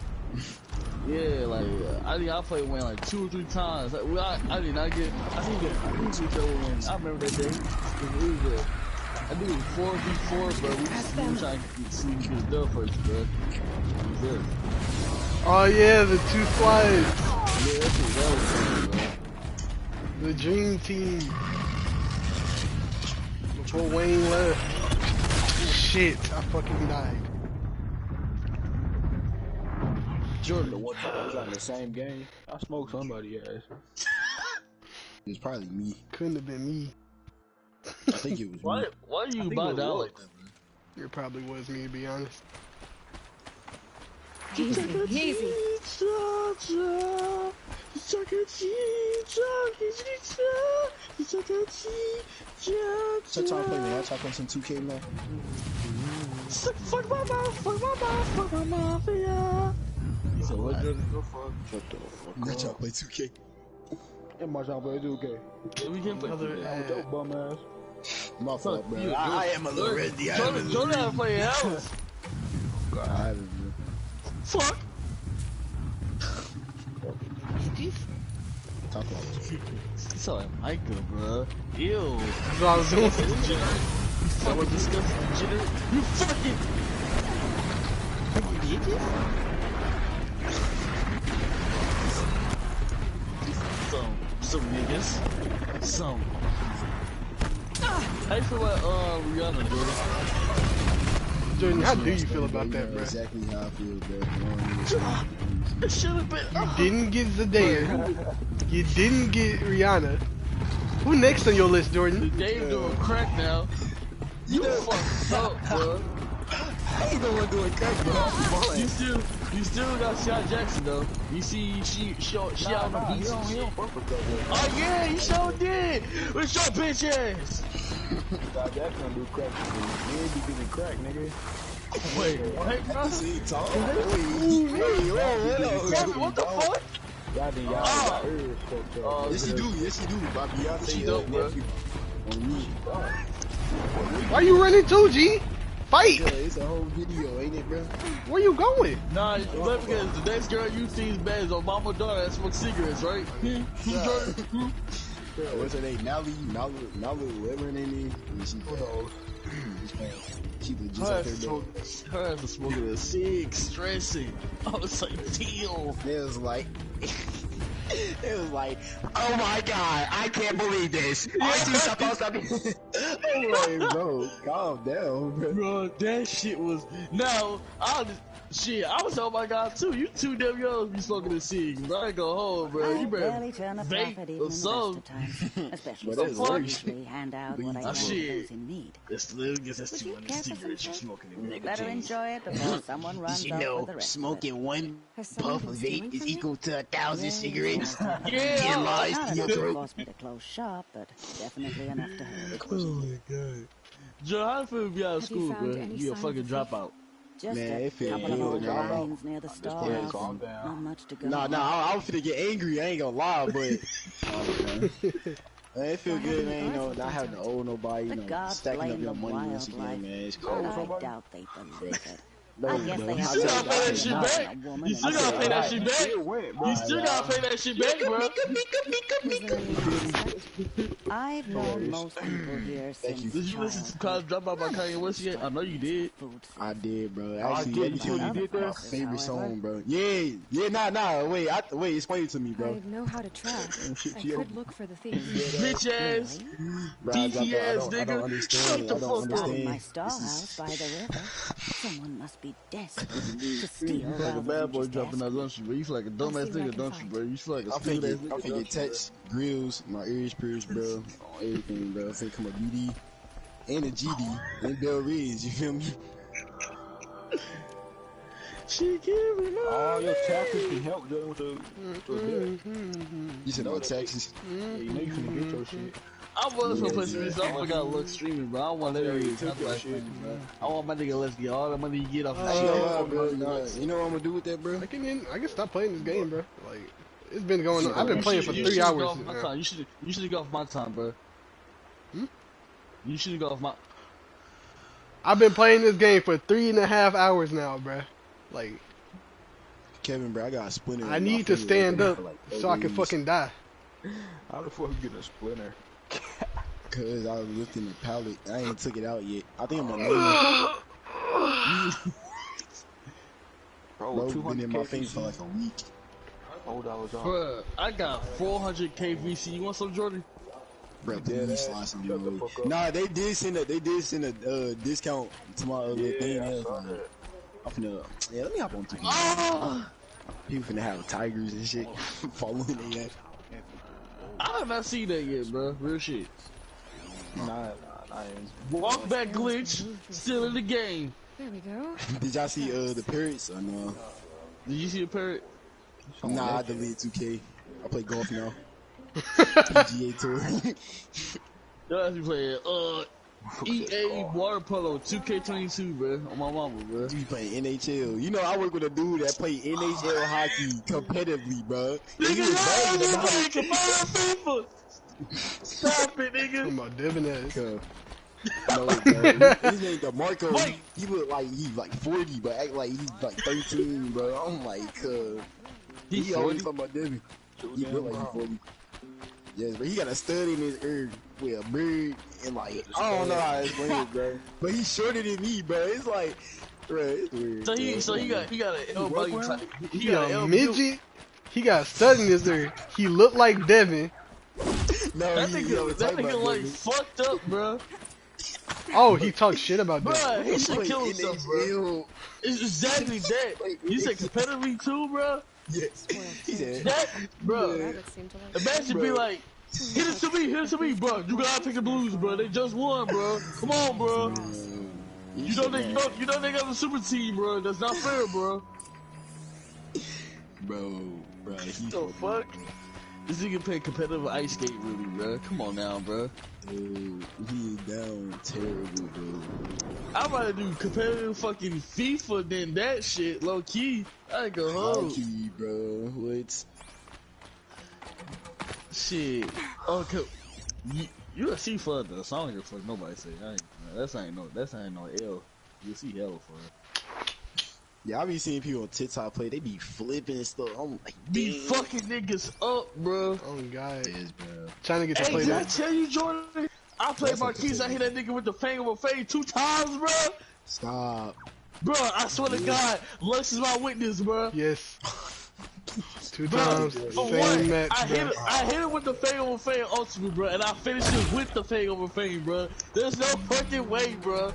S6: Yeah, like I think I played Wayne like 2 or 3 times. Like, I did not get. I think we win. I remember that day. I think it was 4v4, bro. We were trying to see who get dub first, bro. Yeah.
S1: Oh yeah, the 2 slides.
S6: Yeah, that's what that was, bro.
S1: The dream team. Before Wayne left. Shit, I fucking died.
S5: Jordan, what was on the same game? I smoked somebody ass.
S12: It was probably me.
S1: Couldn't have been me.
S12: I think it was me.
S6: Why do you buy that like that, man?
S1: It probably was me, to be honest.
S2: Easy.
S12: So y'all play me. Y'all playing some 2K now?
S6: Fuck my mouth, yeah. He said, what Jordan go for?
S5: Shut the fuck up.
S12: Let y'all play 2K.
S5: And my y'all play 2K.
S6: We can't play
S5: With your bum ass.
S12: My fault, bro. I am a little ready.
S6: Jordan had to play Alice.
S12: God, I haven't, bro.
S6: Fuck.
S12: Talk about it.
S6: You sound like Micah, bro. Ew.
S1: That's what I was doing.
S6: You fucking disgusting degenerate. You fucking. You idiot. Some niggas. Some. How you feel about Rihanna, Jordan?
S1: Jordan, how do you feel about that, bro?
S12: Exactly how I feel, bro.
S6: It should have been.
S1: You didn't get Zendaya. You didn't get Rihanna. Who next on your list, Jordan?
S6: Dave doing crack now. You fucked up, bro.
S12: I ain't the one doing crack, bro.
S6: You still got Shot Jackson though. You see, she out on the beach. Oh yeah, he sure did. What's your bitch ass?
S5: Shot Jackson don't do crack. He ain't be getting crack, nigga.
S6: Wait, what?
S12: See, talk.
S6: What the fuck?
S5: Y'all got ears fucked up.
S12: Yes, he do. By Beyonce.
S6: She dope, bro.
S12: On me.
S1: Why you running too, G? Fight!
S12: Yeah, it's a whole video, ain't it, bro?
S1: Where you going?
S6: Nah, look, because the next girl you see is bad is Obama daughter that smokes cigarettes, right?
S12: What's her name? Nally, whatever her name is. She legit out there, bro.
S6: Her ass was smoking a cig, stressing. I was like, deal.
S12: It was like, oh my god, I can't believe this. Aren't you supposed to be? I'm like, bro, calm down, bro.
S6: Bro, that shit was. No, I was oh my god too. You too damn young to be smoking a cig. Bro, I ain't go home, bro. You better vape or something.
S14: Especially
S12: But
S14: since
S12: that's
S14: we
S12: worse.
S14: usually hand out what I know
S6: Shit.
S14: those in need.
S6: That's little gets us
S14: Would you
S6: 200
S14: care for some
S6: cigarettes you
S14: shit?
S6: smoking in
S14: You better enjoy it before someone runs
S12: You
S14: up
S12: know,
S14: with the rest
S12: smoking one
S2: Has someone
S12: puff of
S2: been
S12: vape
S2: stealing
S12: is
S2: from you?
S12: equal to 1,000 cigarettes.
S6: Yeah.
S12: It lies
S14: Not
S12: to your
S14: enough to
S12: throat.
S14: force me to close shop, but definitely enough to hurt.
S6: Oh my god. Joe, how do you feel to be out of
S2: Have you
S6: school,
S2: found
S6: bro?
S2: any
S6: You a
S2: sign
S6: fucking
S2: of the
S6: dropout.
S14: Just
S12: Man,
S14: a
S12: it feel
S14: couple of
S12: good,
S14: old
S12: man.
S14: lines near the storehouse.
S5: calm down.
S14: Not much to go
S12: Nah,
S14: on.
S12: I was finna get angry, I ain't gonna lie, but man, it feel good, man, you know, not having to owe nobody,
S14: The
S12: you know,
S14: gods
S12: stacking up
S14: blame
S12: your
S14: the
S12: money once
S14: wildlife.
S12: again, man, it's
S14: But
S12: cool.
S14: I doubt they believe it.
S12: No,
S14: I guess
S12: no.
S14: they
S6: You
S14: have
S6: still
S14: to
S6: gotta pay that shit back. You still gotta pay that shit back. You still gotta pay that shit back, bro.
S2: Was there anyone suspect?
S14: I've known most people here since
S12: you.
S6: Did you listen to College Dropout by Kanye West yet? I know you did.
S12: I did, bro.
S5: I
S12: Actually,
S5: did.
S12: that
S5: You
S12: was
S5: did
S12: my
S5: that?
S12: favorite song, bro. Yeah, nah, wait, explain it to me, bro.
S2: I know how to track. I could look for the thief.
S6: Bitch ass,
S12: Bro,
S6: DT ass
S12: I don't
S6: nigga.
S12: understand.
S6: Shut the
S12: I don't
S6: fuck
S14: Not
S6: up.
S14: in my
S12: understand.
S14: storehouse by the river. Someone must be desperate to steal
S6: You feel like a
S14: rather
S6: bad
S14: than
S6: boy
S14: just
S6: jumping
S14: ask.
S6: out, don't you, bro? You feel like a dumbass
S2: see what I
S6: nigga,
S2: can
S6: don't you,
S2: find.
S6: bro? You feel like a
S12: I'm
S6: stupid ass
S12: finna
S6: nigga.
S12: get touch, grills, my ears pierced, bro, on everything, bro. I'm finna come a BD and a GD and Bell Ridge, you feel me?
S6: She giving up.
S5: All your taxes can help Jordan with the
S12: You said no taxes.
S5: Yeah, you know you finna get your shit.
S6: I was gonna play some music. I forgot to look streaming, bro. I don't want that to
S5: Took your shit,
S6: bro. I want my nigga let's get all the money you get off
S12: I
S6: the
S12: ain't
S6: shit.
S12: gonna lie, bro. Nah, you know what I'm gonna do with that, bro?
S1: I can stop playing this game, bro. Like, it's been going on. I've been
S6: You
S1: playing for
S6: should- you
S1: 3
S6: should
S1: hours.
S6: go off my
S1: now.
S6: time. You should go off my time, bro. You should go off my.
S1: I've been playing this game for 3.5 hours now, bro. Like,
S12: Kevin, bro, I got a splinter.
S1: I
S12: in my
S1: need to
S12: finger
S1: stand
S12: for
S1: up
S12: like
S1: so I can
S12: 4 days.
S1: fucking die.
S5: How the fuck you get a splinter?
S12: Cause I was lifting the pallet. I ain't took it out yet. I think I'm gonna
S5: Bro,
S12: bro,
S5: 200
S12: been in my finger
S5: KVC.
S12: for like a week.
S5: Hold on, was on.
S6: Bruh, I got 400 KVC. You want some, Jordan?
S12: Bro,
S5: Yeah,
S12: please
S5: that-
S12: slide some
S5: shut the
S12: away.
S5: fuck up.
S12: Nah, they did send a discount to my little thing.
S5: I
S12: Yeah,
S5: saw that.
S12: I'm finna, yeah, let me hop on TV.
S6: Ah!
S12: People finna have tigers and shit following their ass.
S6: I have not seen that yet, bro. Real shit.
S5: Nah, I ain't.
S6: Walk back glitch, still in the game.
S2: There we go.
S12: Did y'all see the parrots or no?
S6: Did you see a parrot?
S12: Nah, I deleted 2K. I play golf now. PGA Tour.
S6: Y'all have to play EA Water Polo 2K22, bro. On my mama, bro.
S12: You playing NHL. You know, I work with a dude that play NHL hockey competitively, bro. And he was bragging about it.
S6: FIFA. Stop it, nigga.
S1: I'm about dipping ass.
S12: No, bro. His name DeMarco. He look like he's like 40, but act like he's like 13, bro. I'm like, he always talking about Devin. He look like he's 40. Yes, but he got a stud in his ear with a beard and like, I don't know how to explain it, bro. But he's shorter than me, bro. It's like, bro, it's weird.
S6: So he got an L body type.
S1: He got a midget. He got a stud in his ear. He looked like Devin.
S12: No,
S6: That nigga like fucked up, bro.
S1: Oh, he talked shit about
S6: Bro,
S1: Devin.
S6: he should kill himself, bro. It's exactly that. You said competitively too, bro.
S12: Yes. He said
S6: that, bro.
S2: Rabbits seem to like
S6: Imagine be like, hit it to me, bro. You gotta take the Blues, bro. They just won, bro. Come on, bro. You know they got a super team, bro. That's not fair, bro.
S12: Bro,
S6: The fuck? This nigga play competitive ice skate, really, bro. Come on now, bro.
S12: Dude, he is down terrible, bro.
S6: I'd rather do competitive fucking FIFA than that shit, low key. I ain't gonna hold.
S12: Low key, bro. What?
S6: Shit. Okay. UFC for the song here for nobody say. That's ain't no L. UFC hell for it.
S12: Yeah, I be seeing people on TikTok play. They be flipping and stuff. I'm like,
S6: be fucking niggas up, bro.
S1: Oh God,
S12: yes, bro.
S1: Trying to get to play
S6: did
S1: that.
S6: I tell you, Jordan? I played Marquise. I hit that nigga with the fang of a fade 2 times, bro.
S12: Stop,
S6: bro. I swear to God, Lux is my witness, bro.
S1: Yes. 2 times, same match,
S6: I hit it with the fang over fang ultimate, bro, and I finished it with the fang over fang, bro. There's no fucking way, bro.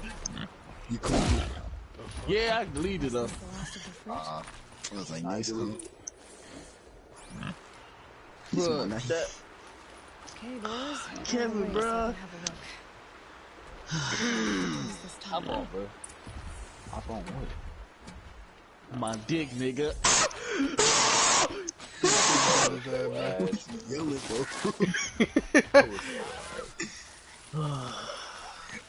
S12: You cleaned it.
S6: Yeah, I deleted it though.
S12: I was like, nice.
S6: Bro, that.
S2: Okay, boys.
S6: Kevin, bro.
S5: Hop on, bro. Hop on what?
S6: My dick, nigga.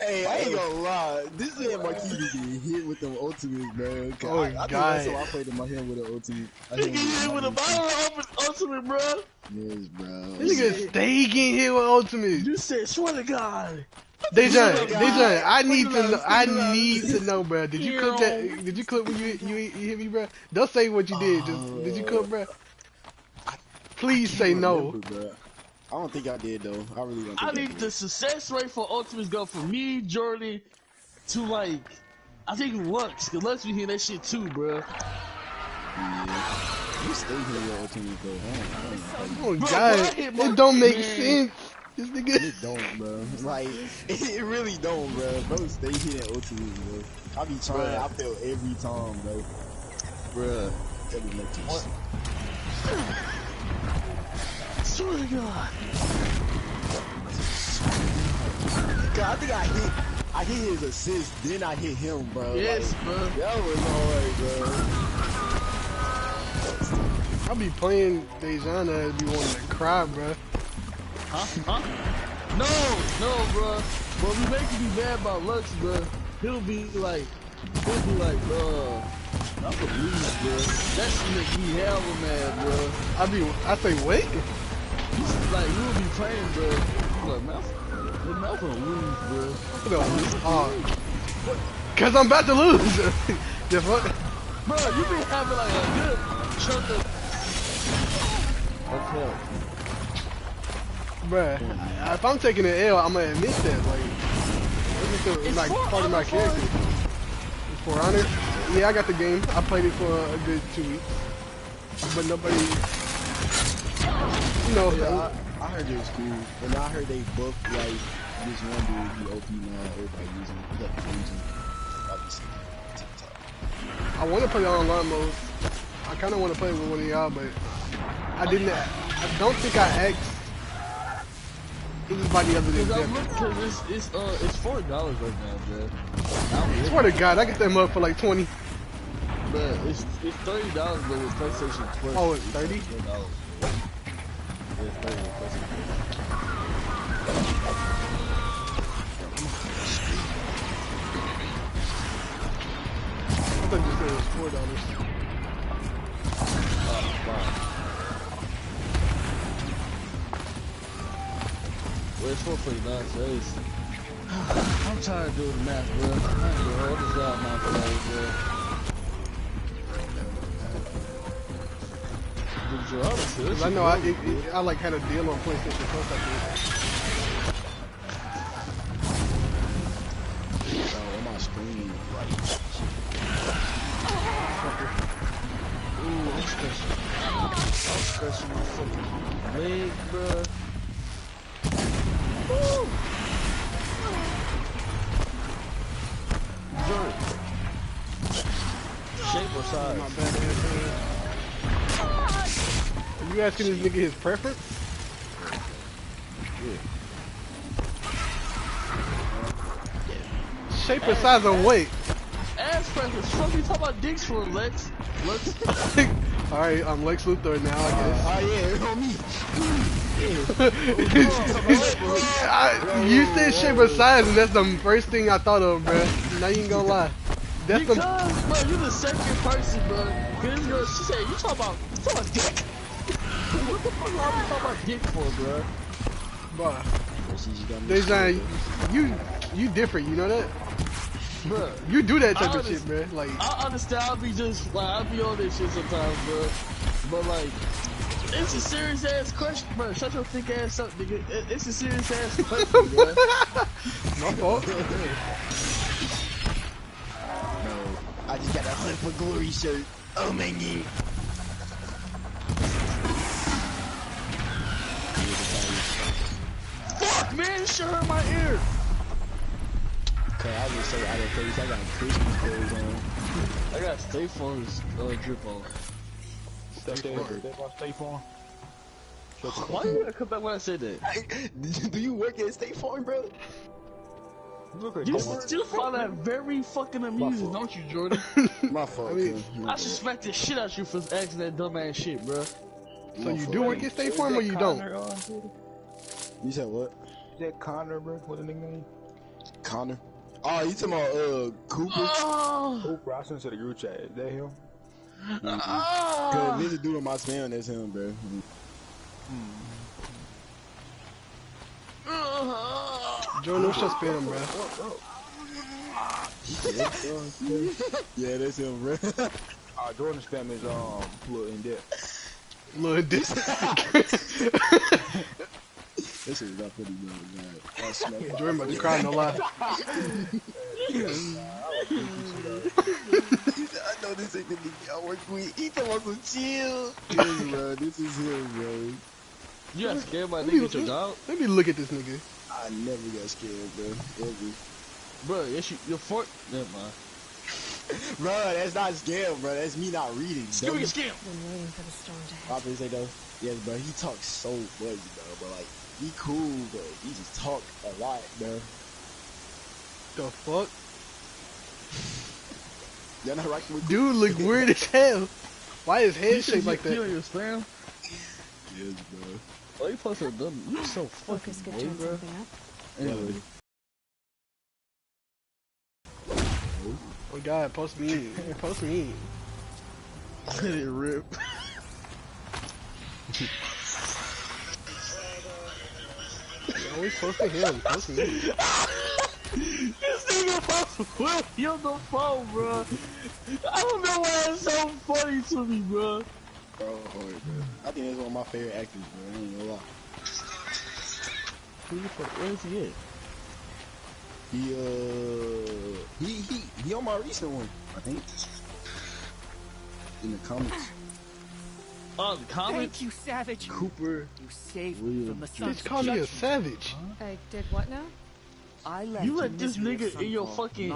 S12: Hey, I ain't gonna lie. This man Marquis be getting hit with them ultimates, man.
S1: Oh,
S12: I think that's how I played in my hand with an ultimate.
S6: He get hit with a bottle of ultimate, bro.
S12: Yes, bro.
S1: This nigga stay getting hit with ultimate.
S6: You said, swear to God.
S1: Dejan, I need to know. I need to know, bro. Did you clip that? Did you clip when you hit me, bro? Don't say what you did. Just did you clip, bro? Please say no.
S12: Remember, I don't think I did though. I really don't.
S6: I need the success rate for ultimates go from me, Jordan, to like, I think Lux. Cause Lux be hitting that shit too, bro.
S12: Yeah. You stay here with ultimate though.
S1: Oh God, it don't make sense. This nigga.
S12: It don't, bro. Like, it really don't, bro. Bro, stay hitting ultimate, bro. I be trying. Bruh. I fail every time, bro.
S6: Bruh.
S12: Every match.
S6: Swear to God.
S12: God, I think I hit his assist, then I hit him, bro.
S6: Yes,
S12: like,
S6: bro.
S12: That was hard, bro.
S1: I be playing Dejan and be wanting to cry, bro.
S6: Huh? No, bro. But we make you be mad about Lux, bro. He'll be like, I'm gonna lose, bro. That shit make me hella mad, bro.
S1: I say wait.
S6: Like, we will be playing, bro. Like, man, I'm gonna lose, bro.
S1: Cause I'm about to lose. The fuck?
S6: Bro, you been having like a good chunk of help.
S1: Bruh, if I'm taking an L, I'm gonna admit that. It's like part of my character. For honor, yeah, I got the game. I played it for a good 2 weeks, but nobody, you know.
S12: Yeah, I heard it was cool, and I heard they both like this one dude who OP now. Everybody using it. He got the using. Obviously, TikTok.
S1: I want to play online mode. I kind of want to play with one of y'all, but I didn't. I don't think I asked. Anybody other than them.
S6: Cause it's $40 right now, bro.
S1: I swear to God, I get that mug for like 20.
S6: But it's $30, but with PlayStation Plus.
S1: Oh, it's 30?
S6: Yeah, it's 30 with PlayStation Plus.
S1: I thought you said it was $4.
S6: Well, it's $4.49, so I'm tired of doing the math, bro. I ain't gonna hold this out my play, bro.
S1: I know I like had a deal on PlayStation Plus, I think.
S12: Oh, on my screen.
S6: Ooh, I'm stretching my fucking leg, bro. Woo! Jordan. Shape or size?
S1: Not bad, Are you asking this nigga his preference?
S6: Yeah.
S1: Shape or size or weight?
S6: Ass preference. Fuck you talking about dicks for, Lex?
S1: Alright, I'm Lex Luthor now, I guess.
S12: Oh yeah, on me.
S1: You said shape or size, and that's the first thing I thought of, bro. Now you ain't gonna lie. That's
S6: because, bro, you the second person, bro. Cause this girl, she said, you talking about dick? What the fuck are you talking about dick for, bro?
S1: Bro, Dejan, you different, you know that?
S6: Bruh.
S1: You do that type of shit, bro. Like,
S6: I understand. I'll be on this shit sometimes, bro. But like, it's a serious ass question, bro. Shut your thick ass up, nigga. It's a serious ass question, bro.
S1: My fault.
S12: No, I just got a Hunt for Glory shirt. Oh my god.
S6: Fuck, man, this shit hurt my ear.
S12: I just say out of place, I got Christmas clothes on.
S6: I got State Farm's drip on.
S5: State Farm.
S6: Why you gotta come back when I said that?
S12: Do you work at State Farm, bro?
S6: You still find that very fucking amusing, don't you, Jordan?
S12: My fault.
S6: I suspect the shit out you for asking that dumbass shit, bro.
S1: So you do work at State Farm or you don't?
S12: You said what?
S5: Is that Connor, bro? What the nigga name?
S12: Connor. Oh, you talking about Cooper?
S5: Cooper, I sent to the group chat. Is that him?
S12: Cause there's a dude on my spam that's him, bro.
S1: Jordan, what's your spam, bro?
S12: Yeah, that's him, bro.
S5: Jordan's spam is little in depth.
S1: Little in depth.
S12: This is not pretty good, man.
S1: Jordan about to cry, no lie.
S12: I know this ain't the nigga I work with. He talking about some chill. Yes, bro, this is him, bro.
S6: You got scared by nigga at your job?
S1: Let me look at this nigga.
S12: I never got scared, bro. Ever.
S6: Bro, yes, your fort. Never mind.
S12: Bro, that's not scam, bro. That's me not reading.
S6: Scam.
S2: Been waiting for the storm to hit.
S12: Obviously, say though. Yes, bro. He talks so much, bro. But like, he cool, but he just talk a lot, bro.
S1: The fuck?
S12: Y'all not rocking with
S1: dude look weird as hell. Why is head shaped like that?
S6: You your spam?
S12: Yes, bro.
S6: Oh, you posted a dumb. You so fucking gay, bro. Anyway.
S1: Oh god, post me. Post me.
S6: Let it rip.
S1: Always posting him. Post me.
S6: This nigga posted Willie on the phone, bro. I don't know why it's so funny to me, bro.
S12: Bro, I think that's one of my favorite actors, bro. I ain't gonna lie.
S6: Where's he at?
S12: He on my recent one, I think. In the comics.
S6: Oh, the comics?
S13: Thank you, Savage.
S6: Cooper.
S13: You saved me from the sun's
S1: Bitch called me a savage.
S2: I did what now?
S13: I left
S6: You let this nigga in your fucking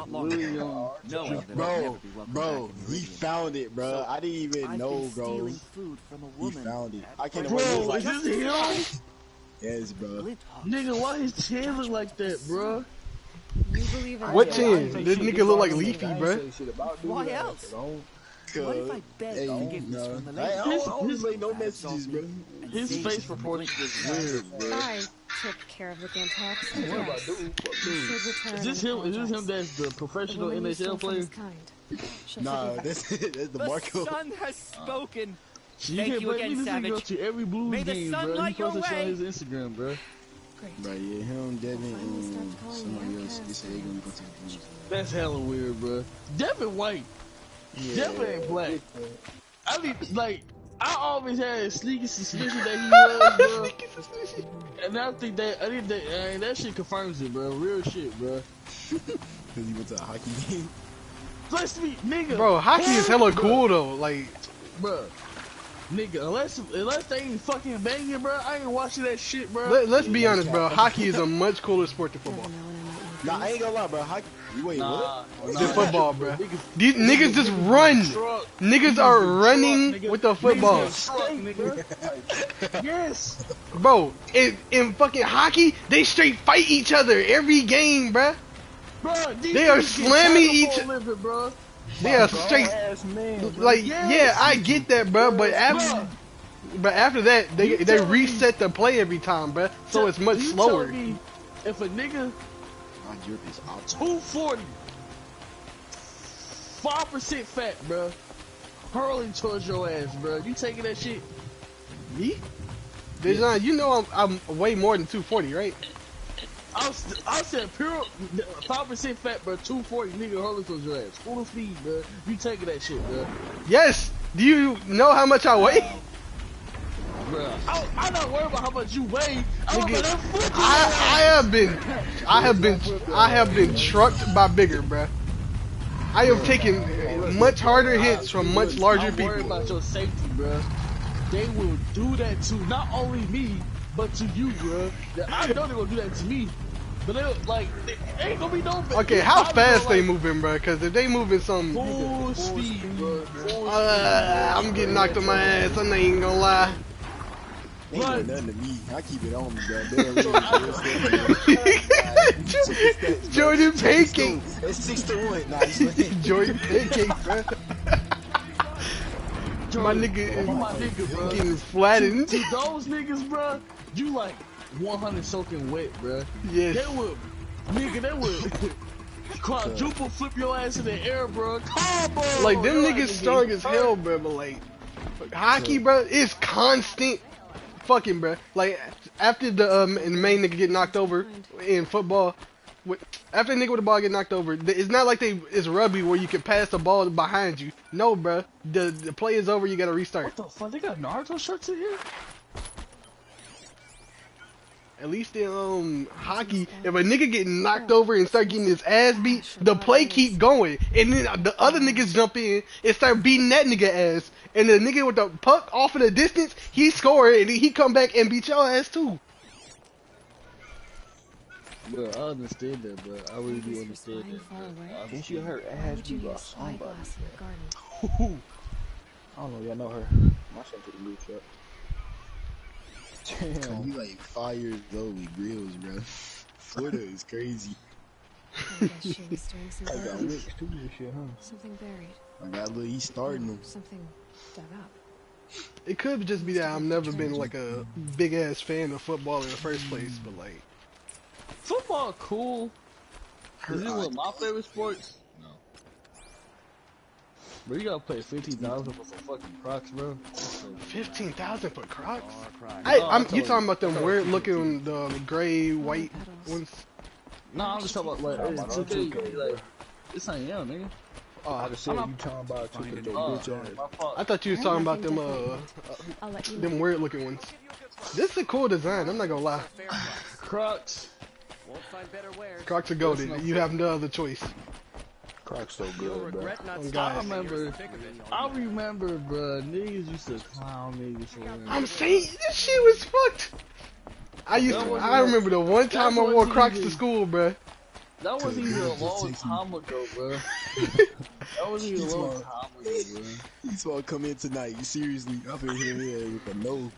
S12: bro, he found it, bro. I didn't even know, bro.
S13: Food from a
S12: He
S13: woman.
S12: found it. I can't
S6: Bro,
S12: remember.
S6: is this him?
S12: Yes, bro.
S6: Nigga, why his chin look like that, bro?
S2: You believe in
S1: What chin? This nigga look like Leafy, bro.
S13: Why else? What if I beg forgiveness from the lady?
S12: I don't play no messages, bro.
S6: His face reporting is weird, bro.
S2: I took care of the Gantox. Yes.
S6: Is this him? Is this him that's the professional NHL player?
S12: Nah, that's the Marco.
S13: The sun has spoken.
S6: You
S13: Thank
S6: can't
S13: you
S6: blame
S13: again,
S6: me. This nigga go
S13: Savage.
S6: to every Blues
S13: May the
S6: game,
S13: sun
S6: bro. He
S13: light your
S6: posted shit on
S13: way.
S6: his Instagram, bro.
S12: Bro, yeah, him, Devin, and somebody else. They say they're gonna go to the Blues.
S6: That's hella weird, bro. Devin white.
S12: Yeah.
S6: Devin ain't black. I mean, like, I always had a sneaky suspicion that he was, bro. And I think that shit confirms it, bro. Real shit, bro.
S12: Cause he went to a hockey game.
S6: Let's be, nigga.
S1: Bro, hockey is hella cool though. Like,
S6: bro. Nigga, unless they ain't fucking banging, bro, I ain't watching that shit, bro.
S1: let's be honest, bro. Hockey is a much cooler sport than football.
S12: Nah, I ain't gonna lie, bro. Hockey. Wait, what?
S1: Than football, bro. These niggas just run. Niggas are running with the football.
S6: Yes.
S1: Bro, in fucking hockey, they straight fight each other every game, bro. They are slamming each other. They are straight, like, yeah, I get that, bro, but after that, they reset the play every time, bro, so it's much slower.
S6: If a nigga 240, 5% fat, bro, hurling towards your ass, bro, you taking that shit?
S1: Me? Dejan, you know I'm way more than 240, right?
S6: I said pure 5% fat, bro. 240 nigga hurling towards your ass. Full of speed, bro. You taking that shit, bro.
S1: Yes. Do you know how much I weigh?
S6: Bro, I'm not worried about how much you weigh.
S1: Nigga, I have been trucked by bigger, bro. I have taken much harder hits from much larger people.
S6: I'm worried about your safety, bro. They will do that to not only me, but to you, bro. I know they're gonna do that to me, but they ain't gonna be no.
S1: Okay, how fast they moving, bro? Cause if they moving some
S6: full speed, bro.
S1: I'm getting knocked on my ass. I ain't gonna lie.
S12: Ain't doing nothing to me. I keep it on me, bro.
S1: Jordan Pancake.
S12: It's 6-1. Nah, just
S1: Jordan Pancake, bro. My nigga, bro. Getting flattened.
S6: To those niggas, bro, you like 100 soaking wet, bro.
S1: Yes.
S6: They would quadruple flip your ass in the air, bro. Combo.
S1: Like them niggas strong as hell, bro. But like hockey, bro, it's constant. Fucking, bro. Like after the main nigga get knocked over in football, after the nigga with the ball get knocked over, it's not like it's rugby where you can pass the ball behind you. No, bro. The play is over. You gotta restart.
S6: What the fuck? They got Naruto shirts in here.
S1: At least in hockey, if a nigga get knocked over and start getting his ass beat, the play keep going, and then the other niggas jump in and start beating that nigga ass, and the nigga with the puck off in the distance, he score and he come back and beat your ass too.
S6: Bro, I understand that, bro. I really do understand that.
S5: Didn't you her ass beat by somebody? I don't know, y'all know her. I sent to the group chat.
S12: Damn. You like 5 years old with grills, bro. Florida is crazy.
S2: I guess she was doing some
S5: I got
S2: burning.
S5: wicks too this shit, huh?
S2: Something buried.
S12: I got look, he's starting them.
S2: Something dug up.
S1: It could just be that I've never been like a big ass fan of football in the first place, but like
S6: football cool. Is it one of my favorite sports? No. Bro, you gotta pay $15,000 for some fucking Crocs, bro.
S1: 15,000 for Crocs? You talking about them weird looking the gray white ones?
S6: No, I'm just talking about like, it's 2K, like this ain't young, nigga.
S5: Oh, I just said you talking about took your bitch ass.
S1: I thought you was talking about them them weird looking ones. This is a cool design. I'm not gonna lie.
S6: Crocs.
S1: Crocs are goated. You have no other choice.
S5: Crocs so good, bro.
S6: I remember, bro. Niggas used to clown niggas for wearing.
S1: I'm saying this shit was fucked. I remember the one time I wore Crocs to school, bro.
S6: That wasn't even a long time ago, bro. That wasn't even a long time ago, bro.
S12: He's gonna come in tonight. Seriously, I've been here with a no.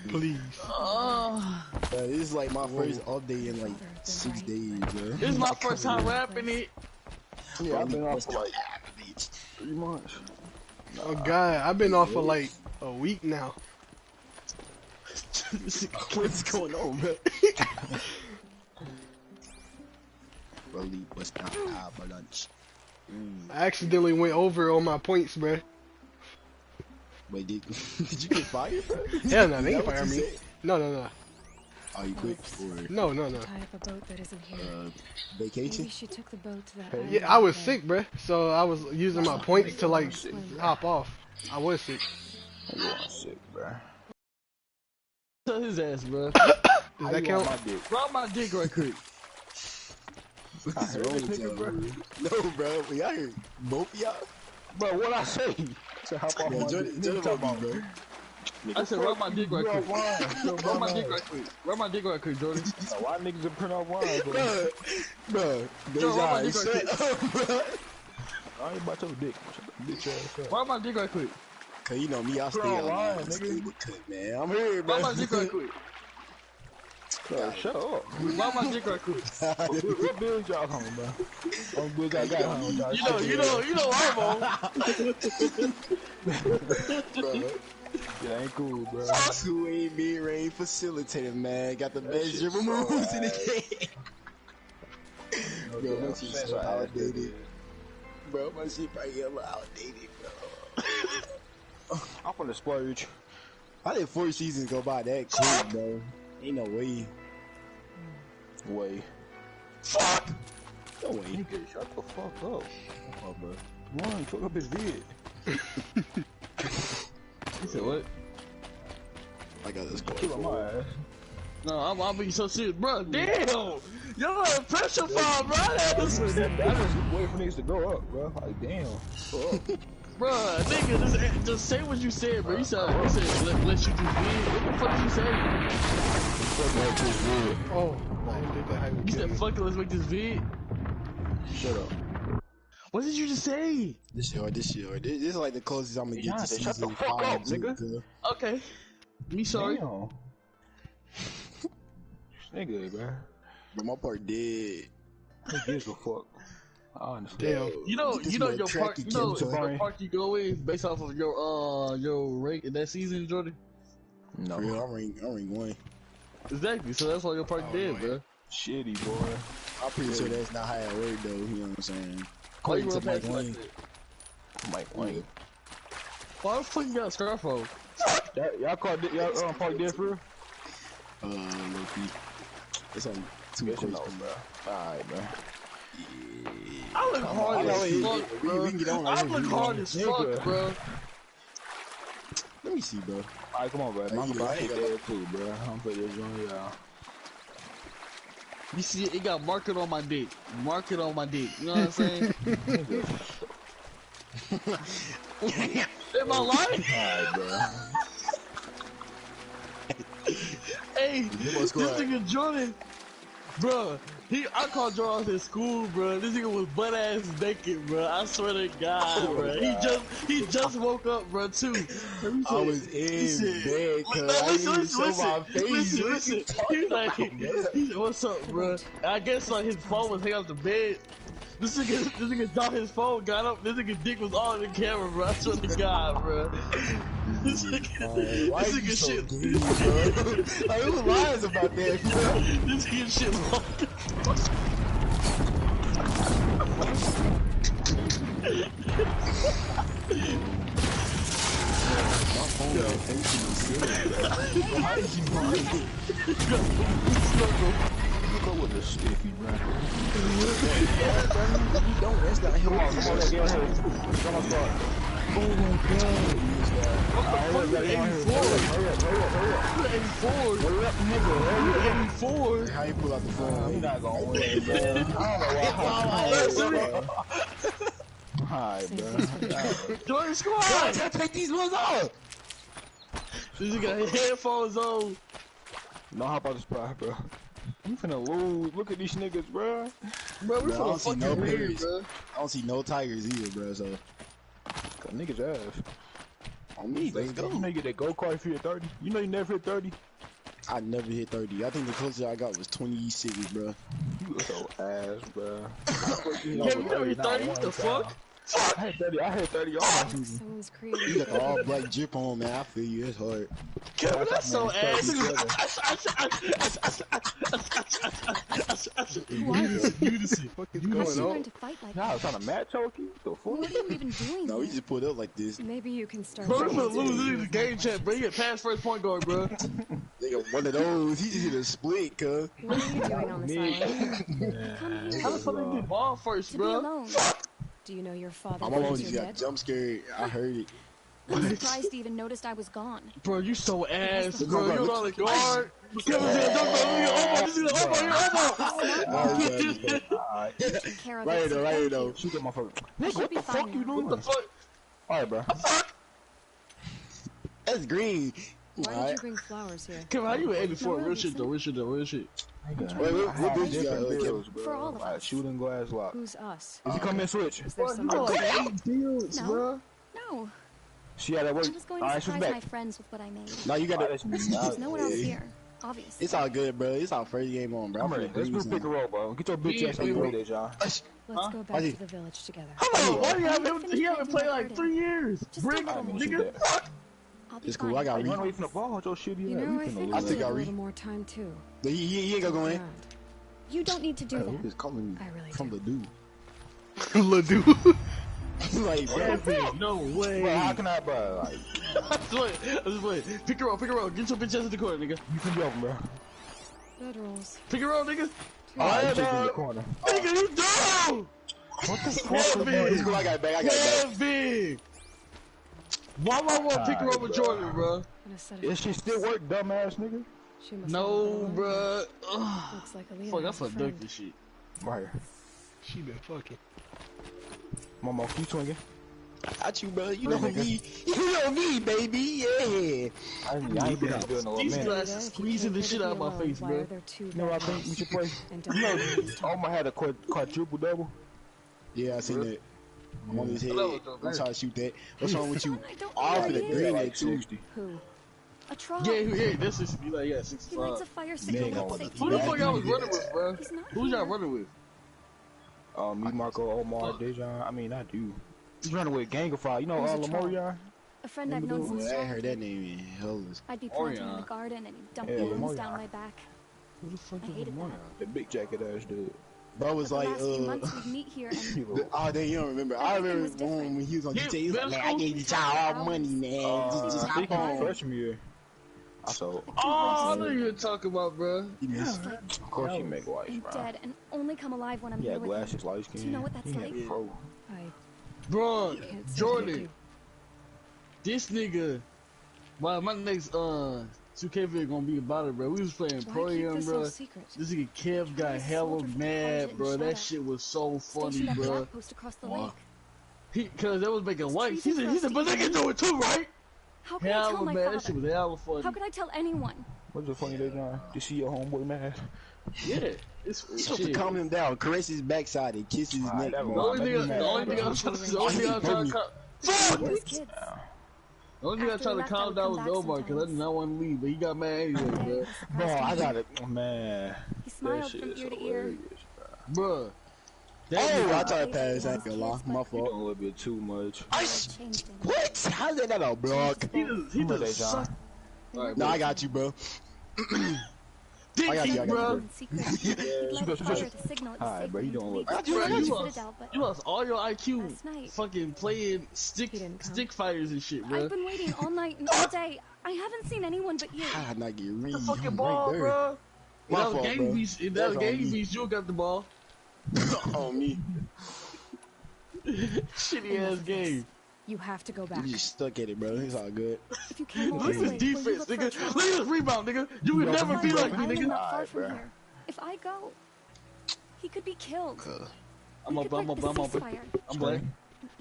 S1: Please.
S12: This is like my first off day in like 6 days, bro.
S6: This is my first time rapping it.
S5: Yeah, I've been off for like 3 months.
S1: Oh god, I've been off for like a week now.
S12: What's going on, bro? Rolly, what's not for lunch?
S1: I accidentally went over on my points, bro.
S12: Wait, did you get fired, bro?
S1: Hell no, they didn't fire me. No.
S12: Are you quit?
S1: No.
S2: Tie up a boat that isn't here.
S12: Vacation?
S2: Maybe she took the boat to that
S1: Yeah, I was sick, bro. So I was using my points to like hop off. I was sick.
S5: You are sick, bro.
S6: Tell his ass, bro.
S1: Does that count?
S6: Rub my dick right quick.
S12: I heard it, nigga, bro. No, bro. We out here. Both of y'all?
S5: Bro, what I say? So hop off my dick, bro.
S6: I said rub my dick right quick. Rub my dick right quick. Rub my dick right quick, Jordan.
S5: Why niggas would print off wine,
S12: bro?
S6: Rub my dick right quick.
S5: I ain't about your dick. Bitch ass up.
S6: Rub my dick right quick.
S12: Cause you know me, I stay online, nigga. Man, I'm here, bro.
S6: Rub my dick right quick.
S5: Shut up.
S6: Rub my dick right quick.
S5: What bills y'all on, bro? On bills I got on, y'all.
S6: You know I'm on.
S12: Bro.
S5: Yeah, ain't cool, bro.
S12: Who ain't mid-range facilitator, man? Got the best dribble moves in the game. Bro, my shit so outdated. Bro, my shit probably a little outdated, bro.
S5: I'm
S12: want to splurge. I did 4 seasons go by that quick, bro. Ain't no way.
S5: Way.
S12: Fuck! No way.
S5: Nigga, shut the fuck up. Oh, bro. Run, fuck up his vid.
S6: You said what?
S12: I got this
S5: Kill on my ass.
S6: No, I'm being so serious, bro. Damn! You're a pressure fall, bro.
S5: I just wait for niggas to grow up, bro. Like, damn.
S6: Bro, nigga, just say what you said, bro. You said let you do vid. What the fuck did you say?
S1: Oh, I didn't think that how
S6: You said fuck it, let's make this vid.
S5: Shut up.
S6: What did you just say?
S12: This year. This is like the closest I'm gonna get to
S5: Shut the
S12: season
S5: fuck
S12: 5.
S5: up, nigga.
S6: Okay. Me sorry.
S5: Damn. Nigga, bro.
S12: But my part dead.
S5: Who gives a fuck? I understand.
S1: Damn.
S6: You know your park. You know the park you go in based off of your rank in that season, Jordan.
S5: No.
S12: Real, I'm rank 1.
S6: Exactly. So that's why your park dead, bro.
S5: Shitty boy.
S12: I'm pretty sure that's not how it worked though. You know what I'm saying?
S6: Why you
S12: According
S6: run
S12: to Mike
S6: past
S12: Wayne.
S6: like
S5: Mike Wayne.
S6: why the fuck you got Scarfo?
S5: Y'all called y'all park dead for real?
S12: Low-key. It's on 2
S5: Yes, you
S12: courts,
S5: know, bro. Alright, bro.
S6: I look hard as fuck, bro.
S12: We can get on
S6: I
S12: right
S6: look
S12: here.
S6: hard as fuck, bro.
S12: Let me see, bro.
S5: Alright, come on, bro.
S12: Hey,
S5: My
S12: you
S5: body
S12: ain't got
S5: dead too, bro. I'm putting this on y'all.
S6: You see, it got market on my dick. Market on my dick. You know what I'm saying? Am I lying?
S12: Alright, bro.
S6: Hey, this nigga Jordan, bro. I called Jordan out at school, bro. This nigga was butt ass naked, bro. I swear to God, bro. He just woke up, bro, too.
S12: I was in bed, cause I didn't even show my face.
S6: Listen. He said, "What's up, bro?" I guess like his phone was hanging off the bed. This nigga dropped his phone, got up. This nigga dick was all in the camera, bro. I swear to God, bro. This nigga
S12: so
S6: shit.
S12: Good, bro? Like, who lies about that, bro?
S6: This nigga shit long.
S12: My phone is facing the How did you find it?
S5: Go with the stiffy, bro.
S12: You don't. That's not him.
S5: Come on, get on here. Come on, start.
S12: Oh my God.
S6: What the fuck? 84.
S5: Hurry up.
S6: 84.
S5: Hurry up, nigga.
S6: 84.
S12: How you pull out the phone?
S5: You're not gonna win, bro. I don't know why. Alright, bro.
S6: Jordan Squad.
S12: Take these ones off.
S6: This nigga got his headphones on.
S5: No, hop out the spot, bro. You finna lose. Look at these niggas, bro.
S6: Bro, we
S12: Bro, I
S6: finna
S12: don't see
S6: fucking
S12: no
S6: win,
S12: berries.
S6: bro.
S12: I don't see no tigers either, bro. So
S5: Got niggas ass.
S12: on me, let's go.
S5: You nigga that go kart if you hit 30. You know you never hit 30.
S12: I never hit 30. I think the closest I got was 26, bro.
S5: You so ass, bro.
S6: Yeah, you never hit 30. What the fuck?
S5: I had 30. I had 30 all my season.
S2: Someone's
S12: You
S2: creating.
S12: got the all black drip on, man. I feel you. It's hard.
S6: Kevin, that's so ass.
S1: Unity. What is going
S2: You
S1: on?
S2: learn to fight like
S5: Nah, I
S2: that.
S5: was trying to match choke you. The fuck?
S2: What are you even doing
S12: No, we
S2: here?
S12: just pulled up like this.
S2: Maybe you can start.
S6: Bro, we
S2: doing
S6: finna lose.
S2: something.
S6: This is the game chat, bro. You get past first point guard, bro.
S12: They got one of those. He just hit a split, cuz.
S2: What are you doing on this island? Come here.
S6: How the fuck you get ball first,
S2: To be
S6: bro?
S2: alone. Do you know your father
S12: I'm alone.
S2: knows
S12: Just
S2: you're
S12: got
S2: dead?
S12: jump scared. I heard it.
S2: I'm surprised he even noticed I was gone.
S6: Bro, you so ass, bro.
S12: bro,
S6: You're not a guard. Kevin's gonna dunk on your elbow. This is an elbow.
S5: Alright.
S2: Take care of
S12: Right
S2: it.
S12: here, though. Right here, though.
S5: Shoot that motherfucker.
S2: I
S5: Nigga,
S2: should
S5: what
S2: be
S5: the fuck
S2: fine
S5: you
S2: now.
S5: doing?
S6: What the fuck?
S5: Alright, bro.
S12: That's green.
S2: Why did you
S12: Alright.
S2: bring flowers here?
S6: Kevin, how you at 84?
S2: No,
S6: Real shit, though. Real shit, though. Real shit.
S12: Wait, what bitch you got,
S5: Different
S12: Kevin?
S5: bills, bro.
S2: For all of
S5: Like
S2: us.
S5: shooting glass lock.
S2: Who's us?
S5: If you come in, switch.
S2: Is there
S6: You
S2: someone?
S6: got like 8 deals,
S2: No.
S6: bro.
S2: No.
S5: She had that work.
S2: I was going to
S5: Alright, she's
S2: surprise my
S5: back.
S2: friends with what I made.
S12: No, you got
S5: Alright,
S12: to.
S2: There's no one else here. Obviously.
S12: It's all good, bro. It's our first game on, bro.
S5: I'm
S12: I'm
S5: ready.
S12: finna
S5: Let's
S12: bring
S5: do pick and roll, bro. Get your bitch ass on the road, there, y'all.
S2: Let's go back
S12: Why
S2: to the village together.
S6: Hold on, why do you have him?
S2: Finish
S6: He haven't
S2: making
S6: played
S2: my
S6: like
S2: garden.
S6: 3 years.
S2: Just
S6: Bring
S2: a
S6: him,
S2: little
S6: nigga.
S2: more. I'll be
S12: It's cool.
S2: fine.
S12: I got
S5: You
S12: Reed.
S5: run away from the ball with your shitty
S2: You
S5: ass.
S2: know,
S5: You
S2: I
S5: finna
S2: think
S5: lose
S2: I
S12: I
S5: that.
S12: think
S2: need
S12: I
S2: a
S12: read.
S2: little more time too.
S12: He ain't gonna go in.
S2: Around. You don't need to do
S12: Who
S2: that.
S12: is calling
S2: I really
S12: from
S2: do.
S12: the dude? Like, bro.
S6: No way.
S5: Bro, how can I, bro? Like,
S6: I just wait. Pick her up, Get your bitch ass in the corner, nigga.
S5: you can be open, bro.
S2: Bed rolls.
S6: Pick her up, nigga.
S5: Oh, you in the corner.
S6: Nigga, you dumb!
S5: What the fuck?
S12: I got it back.
S6: Big. Why pick her up with Jordan, bro?
S5: Is she still work, dumbass nigga?
S2: She must
S6: No,
S2: have
S6: bro.
S2: Looks like Alina
S6: Fuck,
S2: has
S6: that's
S2: a
S6: a
S2: friend.
S6: ducky shit.
S5: Right here.
S1: She been fucking.
S5: Mama, keep swinging.
S12: Got you, bro. You know me. You know me, baby. Yeah.
S5: I ain't been out there in a
S6: These
S5: minute.
S6: glasses squeezing the shit out of my face, bro.
S5: You know what I think we should play? You know, Omar had a quadruple double.
S12: Yeah, I seen that. I'm on his head.
S6: Hello,
S12: I'm trying to shoot that. What's wrong with you?
S14: I don't
S12: All
S14: know
S12: for the
S14: who
S12: green
S5: like
S12: at too.
S5: 60.
S14: Who? A troll.
S6: Yeah, that's 60. Like, yeah,
S14: He
S6: 65.
S14: lights a fire signal
S5: Nigga,
S14: with safety.
S6: Who the fuck y'all was running with, bro?
S14: He's not
S6: Who's y'all
S14: here.
S6: running with?
S5: Me, Marco, Omar, Dejan. I mean, not you. He's running with Gang of Fire. You know,
S14: Who's a troll?
S5: Lamorion?
S14: A friend I've known since
S12: I heard
S14: childhood.
S12: that name in Hellas.
S14: I'd be planting in the
S6: Orion.
S14: garden and he'd dump
S5: Yeah,
S14: worms
S5: Orion.
S14: down my back.
S6: Who the fuck
S14: I
S6: is
S14: hated
S6: Lamorion?
S5: The big jacket ass dude.
S12: Bro was
S14: But the
S12: like,
S14: last few months we'd meet here and
S12: oh, then you don't remember. I
S14: Everything
S12: remember
S14: was different.
S12: when he was on
S6: Yeah,
S12: GTA. He was like, man, I gave you
S14: Hours.
S12: child all money, man. Just
S5: I
S12: hop
S5: think he's
S12: on.
S5: freshman year. I saw.
S6: Oh, I know you were talking about, bro.
S12: He missed.
S5: Of course you make wife,
S14: and
S5: bro.
S14: dead and only come alive when I'm
S5: Yeah,
S14: here with
S5: glasses,
S14: you.
S5: light skin.
S14: Do you know what that's
S5: He
S14: like?
S5: had pro.
S6: Bro,
S2: Can't say
S6: Jordan, this nigga, well, my next 2K video gonna be about it, bro. We was playing
S2: Why
S6: Pro
S2: keep
S6: Am,
S2: this
S6: bro.
S2: so secret?
S6: This nigga Kev got
S14: This
S6: hella
S14: soldier from
S6: mad,
S14: the
S6: bro.
S14: Project
S6: That
S14: and
S6: shit was so funny,
S14: Stationed at the
S6: bro.
S14: outpost across the lake.
S6: Cause they was making likes. He
S14: treason
S6: said,
S14: for
S6: but
S14: us
S6: they
S14: to
S6: can do it too, right?
S14: How could I
S6: Hella
S14: tell my
S6: mad. That shit
S14: father?
S6: was hella funny.
S14: How could I tell anyone?
S5: What's the funny day, John? To see your homeboy mad?
S6: Yeah, it's
S12: You're supposed to
S6: shit.
S12: calm him down, caress his backside, and kiss his neck.
S5: that
S6: The
S5: was-
S6: only thing I was trying to fuck!
S14: Those kids.
S6: The only thing I
S14: After
S6: tried
S14: we
S6: to
S14: left,
S6: calm
S14: I would
S6: down
S14: come
S6: was
S14: back
S6: Omar, cause I did
S14: sometimes.
S6: not want to leave, but he got mad anyway, bro.
S5: Bro, I got it. Oh, man.
S14: He smiled
S5: That shit
S14: from
S5: is
S14: ear to ear.
S5: hilarious,
S6: Bro.
S12: Oh, I tried to
S14: He
S12: pass. I ain't
S14: was
S12: gonna lie.
S14: kids,
S12: My
S5: You
S12: fault.
S5: doing a little bit too much.
S14: Changed him.
S12: What? How's that not a block?
S6: He
S5: Come on,
S6: just
S5: John.
S6: sucked. Alright,
S12: No, I got you, bro.
S6: Dick
S12: I got you,
S6: bro.
S14: In secret. He'd light a fire to signal it to
S5: Alright, bro, you
S14: safety.
S5: doing a little
S12: I got you,
S6: Bro,
S12: I got
S6: you
S12: you.
S6: lost,
S14: Citadel, but
S6: you lost all your IQ
S14: last night-
S6: fucking playing stick
S2: didn't come.
S6: stick fighters and shit, bro.
S14: I've been waiting all night and all day. I haven't seen anyone but you.
S12: I not get read.
S6: The fucking
S12: I'm
S6: ball,
S12: right there.
S6: bro.
S12: My
S6: That was
S12: fault,
S6: game
S12: bro.
S6: beast. That
S12: That's
S6: was
S12: on
S6: game
S12: me.
S6: beast. You got the ball.
S12: On me.
S6: Shitty ass game.
S2: You have to go back.
S12: You just stuck at it, bro. It's all good.
S14: If you came all
S6: Look
S14: this
S6: at
S14: way,
S6: this
S14: will you
S6: defense,
S14: look for a
S6: nigga.
S14: troll?
S6: Look at this rebound, nigga. You would never be like me,
S14: I am
S6: nigga.
S14: not far from
S5: bro.
S14: here. If I go, he could be killed.
S6: I'm
S14: We
S6: up,
S14: could
S6: I'm
S14: break
S6: up,
S14: the
S6: I'm up.
S14: ceasefire.
S6: I'm black.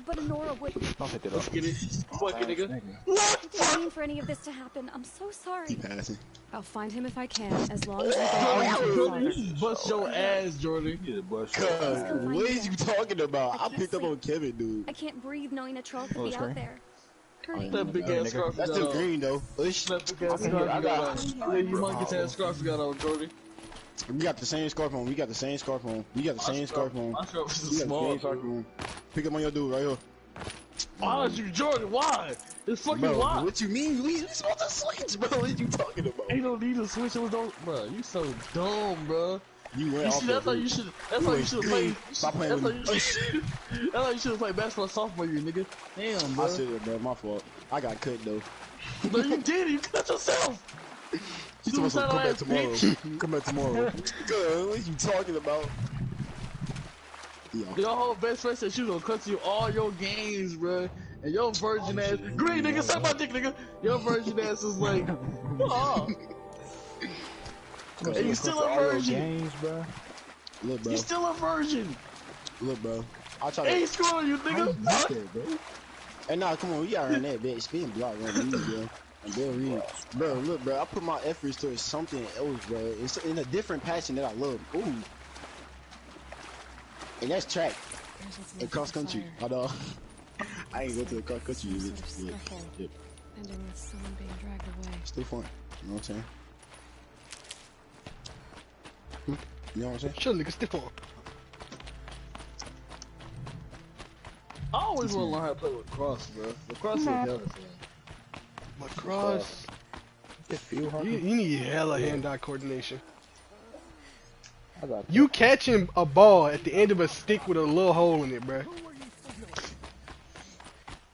S14: But Nora wouldn't.
S5: Don't take that
S6: Let's
S5: off.
S6: get it. Fuck it, nigga.
S14: I didn't mean for any of this to happen. I'm so sorry.
S12: Passing.
S2: I'll find him if I can, as long as you
S6: Jordan,
S2: go
S6: you just bust your ass, Jordan.
S5: You just bust
S12: Cuz,
S5: your ass.
S12: what is you talking about?
S14: I
S12: I
S14: can't
S12: picked up
S14: sleep.
S12: on Kevin, dude.
S14: I can't breathe knowing a troll could
S5: Oh,
S14: be
S5: it's
S14: out
S5: green.
S14: there. Hurting
S6: That
S14: me.
S6: big ass scarf
S12: That's
S6: you
S12: still
S6: got on.
S12: green, though. Ush.
S6: That big ass
S5: Okay,
S6: scarf
S5: I
S6: you
S5: got-
S6: got on. Yeah, you monkey ass scarf you got on, Jordan.
S12: We got the same scarf on. We got the same scarf on. We got the same scarf on.
S6: My scarf is
S12: We got the
S6: small,
S12: same scarf
S6: bro.
S12: on. Pick up on your dude right here.
S6: Why is you Jordan? Why? It's fucking
S12: Bro,
S6: why?
S12: what you mean? We supposed to switch, bro. What you talking about?
S6: Ain't no need to switch. It was no, bro. You so dumb, bro.
S12: You went
S6: You
S12: off
S6: see,
S12: that,
S6: that's how
S12: dude.
S6: you should. That's how you should have played.
S12: Stop playing
S6: That's how
S12: with
S6: you
S12: me.
S6: should. That's how you should have played basketball sophomore year, nigga. Damn,
S12: I
S6: bro.
S12: said it, bro. My fault. I got cut, though.
S6: No, you did. You cut yourself.
S12: You supposed to come back
S6: Suicide
S12: tomorrow.
S6: bitch.
S12: Come back tomorrow. Good. What you talking about? Yeah.
S6: Your whole best friend said she was gonna cut you all your games, bro. And your virgin ass, green nigga, suck my dick, nigga. Your virgin ass is like, oh. And you still a virgin.
S5: Games, bro.
S12: Look, bro.
S6: You still a virgin.
S12: Look, bro. I try
S6: Ain't
S12: to.
S6: screwing you, nigga.
S12: Bro. Hey, nah, come on. We gotta run that bitch. Spin block on me, bro. And then read. Bro, look, bro. I put my efforts towards something else, bro. It's in a different passion that I love. Ooh. And that's track. And cross country. Hold on. I ain't go to the cross country unit. Yeah.
S2: Ending with someone being dragged away.
S12: Still fun. You know what I'm saying? You know what I'm saying?
S1: Sure, nigga, stiff on.
S6: I always want to learn how to play with cross, bro. The cross is hella fun.
S1: Lacrosse.
S5: It feel hard.
S1: You need hella hand-eye coordination.
S5: I got
S1: You catching a ball at the end of a stick with a little hole in it, bruh.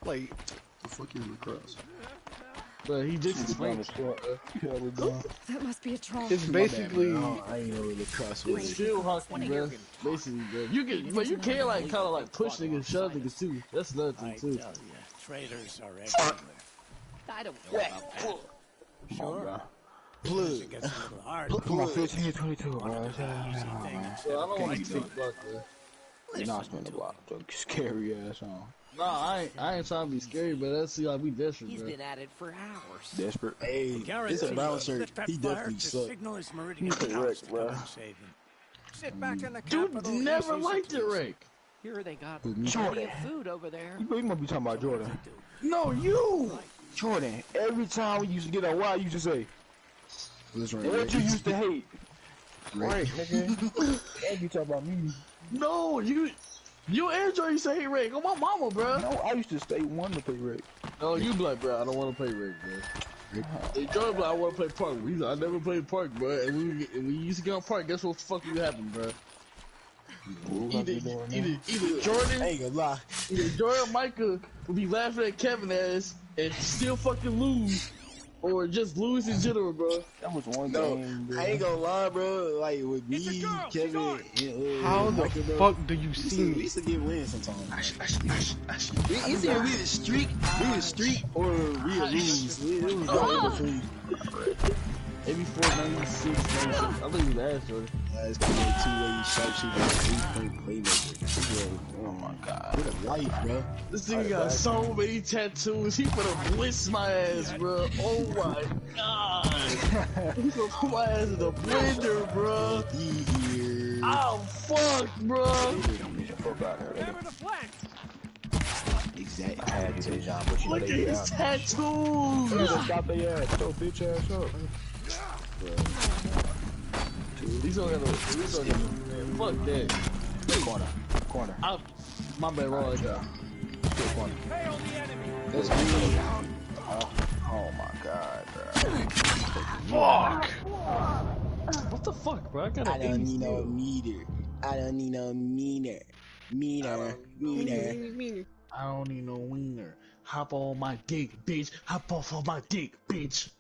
S1: Like,
S12: the fuck is lacrosse?
S6: But he just explained.
S2: That must be a troll.
S1: it's basically.
S12: I ain't know lacrosse was.
S6: It's still hockey, bro. Basically, bro. You can like kind of like push niggas, shove niggas too. That's another thing too.
S13: Traitors are everywhere. I don't know about that. Sure.
S12: Plug.
S13: It gets a little hard.
S5: Come on, 15, 22, bro.
S6: I don't want to take block, bro.
S5: You're not spinning the block. Scary ass on.
S6: Nah, I ain't trying to be scary, but let's see like we desperate,
S13: He's
S6: bro.
S13: been at it for hours.
S5: Desperate.
S12: Hey, it's a bouncer. He definitely sucks.
S13: Signal his meridian
S5: Correct, bro.
S13: Sit back in the
S6: Dude
S13: capital.
S6: never liked it, Rick.
S13: Here they got
S5: Jordan.
S13: plenty of food over there.
S5: You must be talking about Jordan.
S6: No, you!
S5: Jordan, every time we used to get a why, you used to say,
S12: What's wrong?
S5: what you used to hate?
S12: Right,
S5: nigga. And you talk about me.
S6: No, you and Jordan used to hate Rick. Oh, my mama, bro.
S5: No, I used to stay one to play Rick.
S6: No, you be like, bro, I don't want to play Rick, bro. Hey, Jordan be like, I want to play Park. He's like, I never played Park, bro. And we used to get on Park. Guess what the fuck would happen, bro? Either Jordan,
S12: I ain't gonna lie.
S6: either Jordan or Micah would be laughing at Kevin ass and still fucking lose, or just lose in general, bro.
S5: That was one
S12: No,
S5: game, bro.
S12: I ain't gonna lie, bro. Like with me, Kevin, and,
S1: How the
S12: Michael, bro,
S1: fuck do you
S12: we
S1: see me?
S12: used to get wins sometimes. It's either we the streak, or we a lose. It was going in between.
S6: 84, 96, 96. I think he was ass, Jordan.
S12: It's gonna be a two-way sharpshooter, 3-point playmaker.
S5: Oh my god.
S12: What a life, bro.
S6: This nigga got so many tattoos. He finna blitz my ass, bro. Oh my god. He gonna put my ass in the blender, bro. Oh fuck, bro.
S5: Fuck out of here.
S12: Exactly.
S5: I had to John, but you know
S6: Look at
S5: they
S6: his tattoos.
S5: Stop their ass. Throw bitch ass up.
S6: These don't have no. Fuck that.
S5: Corner.
S6: My bad, wrong like that.
S5: Corner.
S12: That's me.
S5: Oh my god, bro.
S1: Fuck!
S6: What the fuck, bro?
S12: I don't need no meter. I don't need no meter. Meter.
S6: I don't need no wiener. Hop on my dick, bitch. Hop off on my dick, bitch.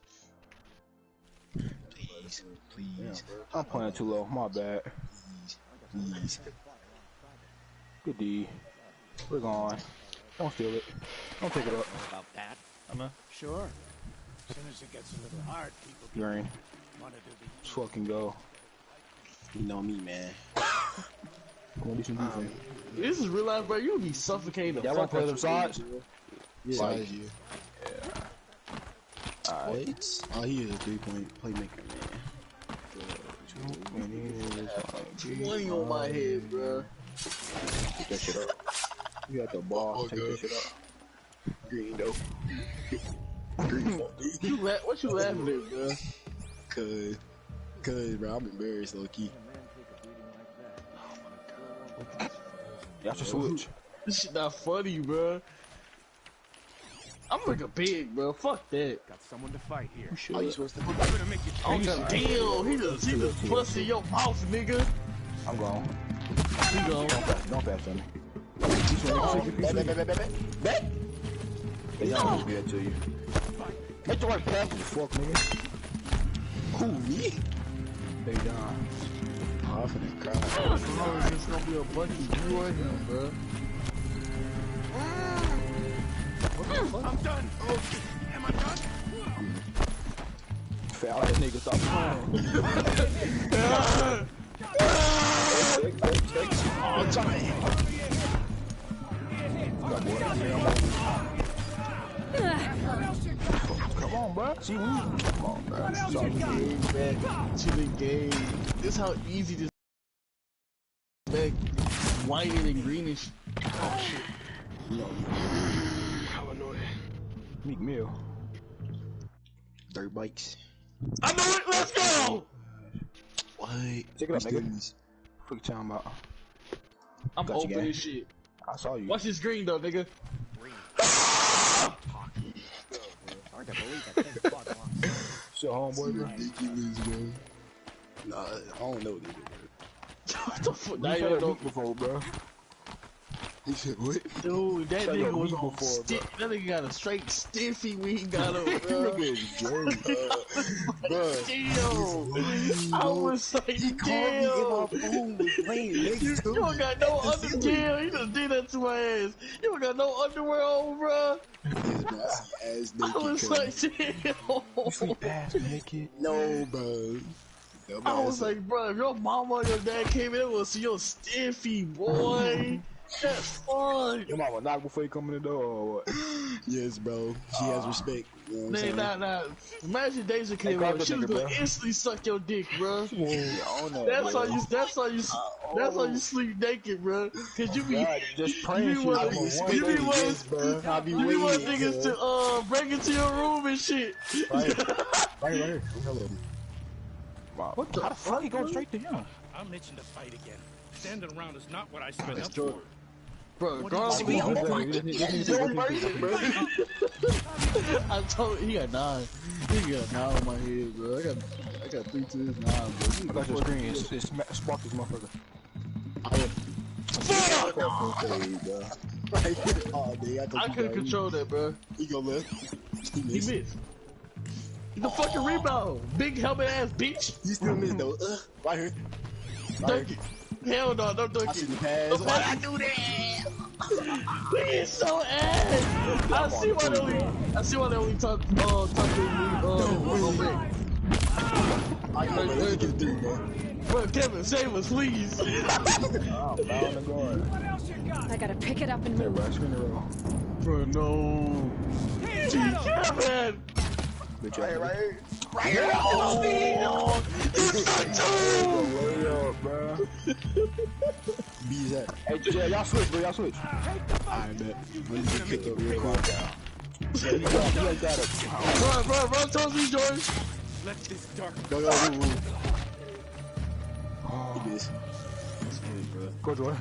S12: Please.
S5: I'm playing too low. My bad.
S12: Please.
S5: Good D. We're gone. Don't steal it. Don't take it up.
S13: About that. Sure. As soon as it gets a little hard, people
S5: Green.
S13: want to do the
S5: Let's fucking go.
S12: You know me, man.
S5: Come on, do some defense.
S6: This is real life, bro. You would be suffocating the
S5: Y'all
S6: fuck
S5: wanna play
S6: out
S5: them
S6: your
S5: sides?
S6: Yeah.
S12: Besides you.
S5: Yeah. Alright.
S12: What? Oh, he is a 3-point playmaker, man.
S6: 20 on my head, bro.
S5: Take that shit up. You got the ball. Take that shit up.
S12: Green though.
S6: What you laughing at, bro?
S12: Cause, bro, I'm embarrassed, low key.
S5: Y'all should switch.
S6: This shit not funny, bro. I'm like a big, bro. Fuck that.
S4: Got someone to fight here.
S12: How you supposed to do
S4: I'm gonna make you
S6: Oh, damn. He just busted your mouth, nigga.
S5: I'm gone.
S6: He gone.
S5: Don't pass on me.
S12: Bet.
S5: They all gonna be that to you. Make the right pass, you fuck, nigga.
S12: Who, me?
S5: Hey, John.
S12: Oh, I'm finna cry.
S6: Oh, it's gonna be a bunch of you or him, bro.
S4: I'm done. Oh, am I done?
S5: Foul that nigga, stop playing.
S12: All time.
S5: Come on, bro. See, we. Come on, bro. Sorry.
S6: Chilling game. This how easy this back white and greenish. Oh shit.
S1: How annoying.
S5: Meek Mill.
S12: Dirt bikes.
S6: I know it, let's go!
S12: What?
S5: Take it up, nigga. Quick time out.
S6: I'm
S5: Got you,
S6: open
S5: gang.
S6: as shit.
S5: I saw you.
S6: Watch this green though, nigga.
S13: Hard to believe that thing fought along.
S5: Shit, homeboy, bro.
S12: Ridiculous, bro. Nah, I don't know, nigga, bro.
S6: What the fuck?
S5: Now you don't know before, bro.
S12: What?
S6: Dude, that nigga was on that nigga got a straight stiffy when he got up, bro. I was like, damn. You don't got no underwear. He just did that to my ass. You don't got no underwear on, bro. I was like, damn.
S5: You sleep ass naked.
S12: No, bro.
S6: I was like, bro, if your mama or your dad came in, it was your stiffy, boy. That's fun.
S5: Your mama knock before you come in the door or what?
S12: Yes, bro. She has respect. You know
S6: nah. Imagine Deja came in. She was gonna instantly suck your dick, bro. That's how you sleep naked, bro. Cause you be
S5: just praying.
S6: You be want niggas to break into your room and shit.
S5: Right here. What the fuck? He going straight to him.
S4: I'm itching to fight again. Standing around is not what I signed up for.
S6: Bro, I told he got 9. He got 9 on my head, bro. I got 3 to his 9, bro.
S5: I got your screen. It's spark this motherfucker.
S6: I couldn't control that, bro.
S12: He go left.
S6: He missed. The fucking rebound, big helmet ass bitch.
S12: You still missed though. Right here.
S6: Dunk it. Hell no, don't dunk it. Why I do that? He's so ass. I see why they only talk to me. Bro, Kevin, save us, please.
S2: I gotta pick it up and move.
S6: Bro, no. Kevin.
S12: Right here.
S6: Oh,
S12: Bees that.
S5: Hey, y'all switch, bro. Y'all switch.
S12: Alright, bet. Let me pick up real quick.
S6: Run towards me, George.
S4: Let this dark.
S12: Go. He did.
S5: Go, George.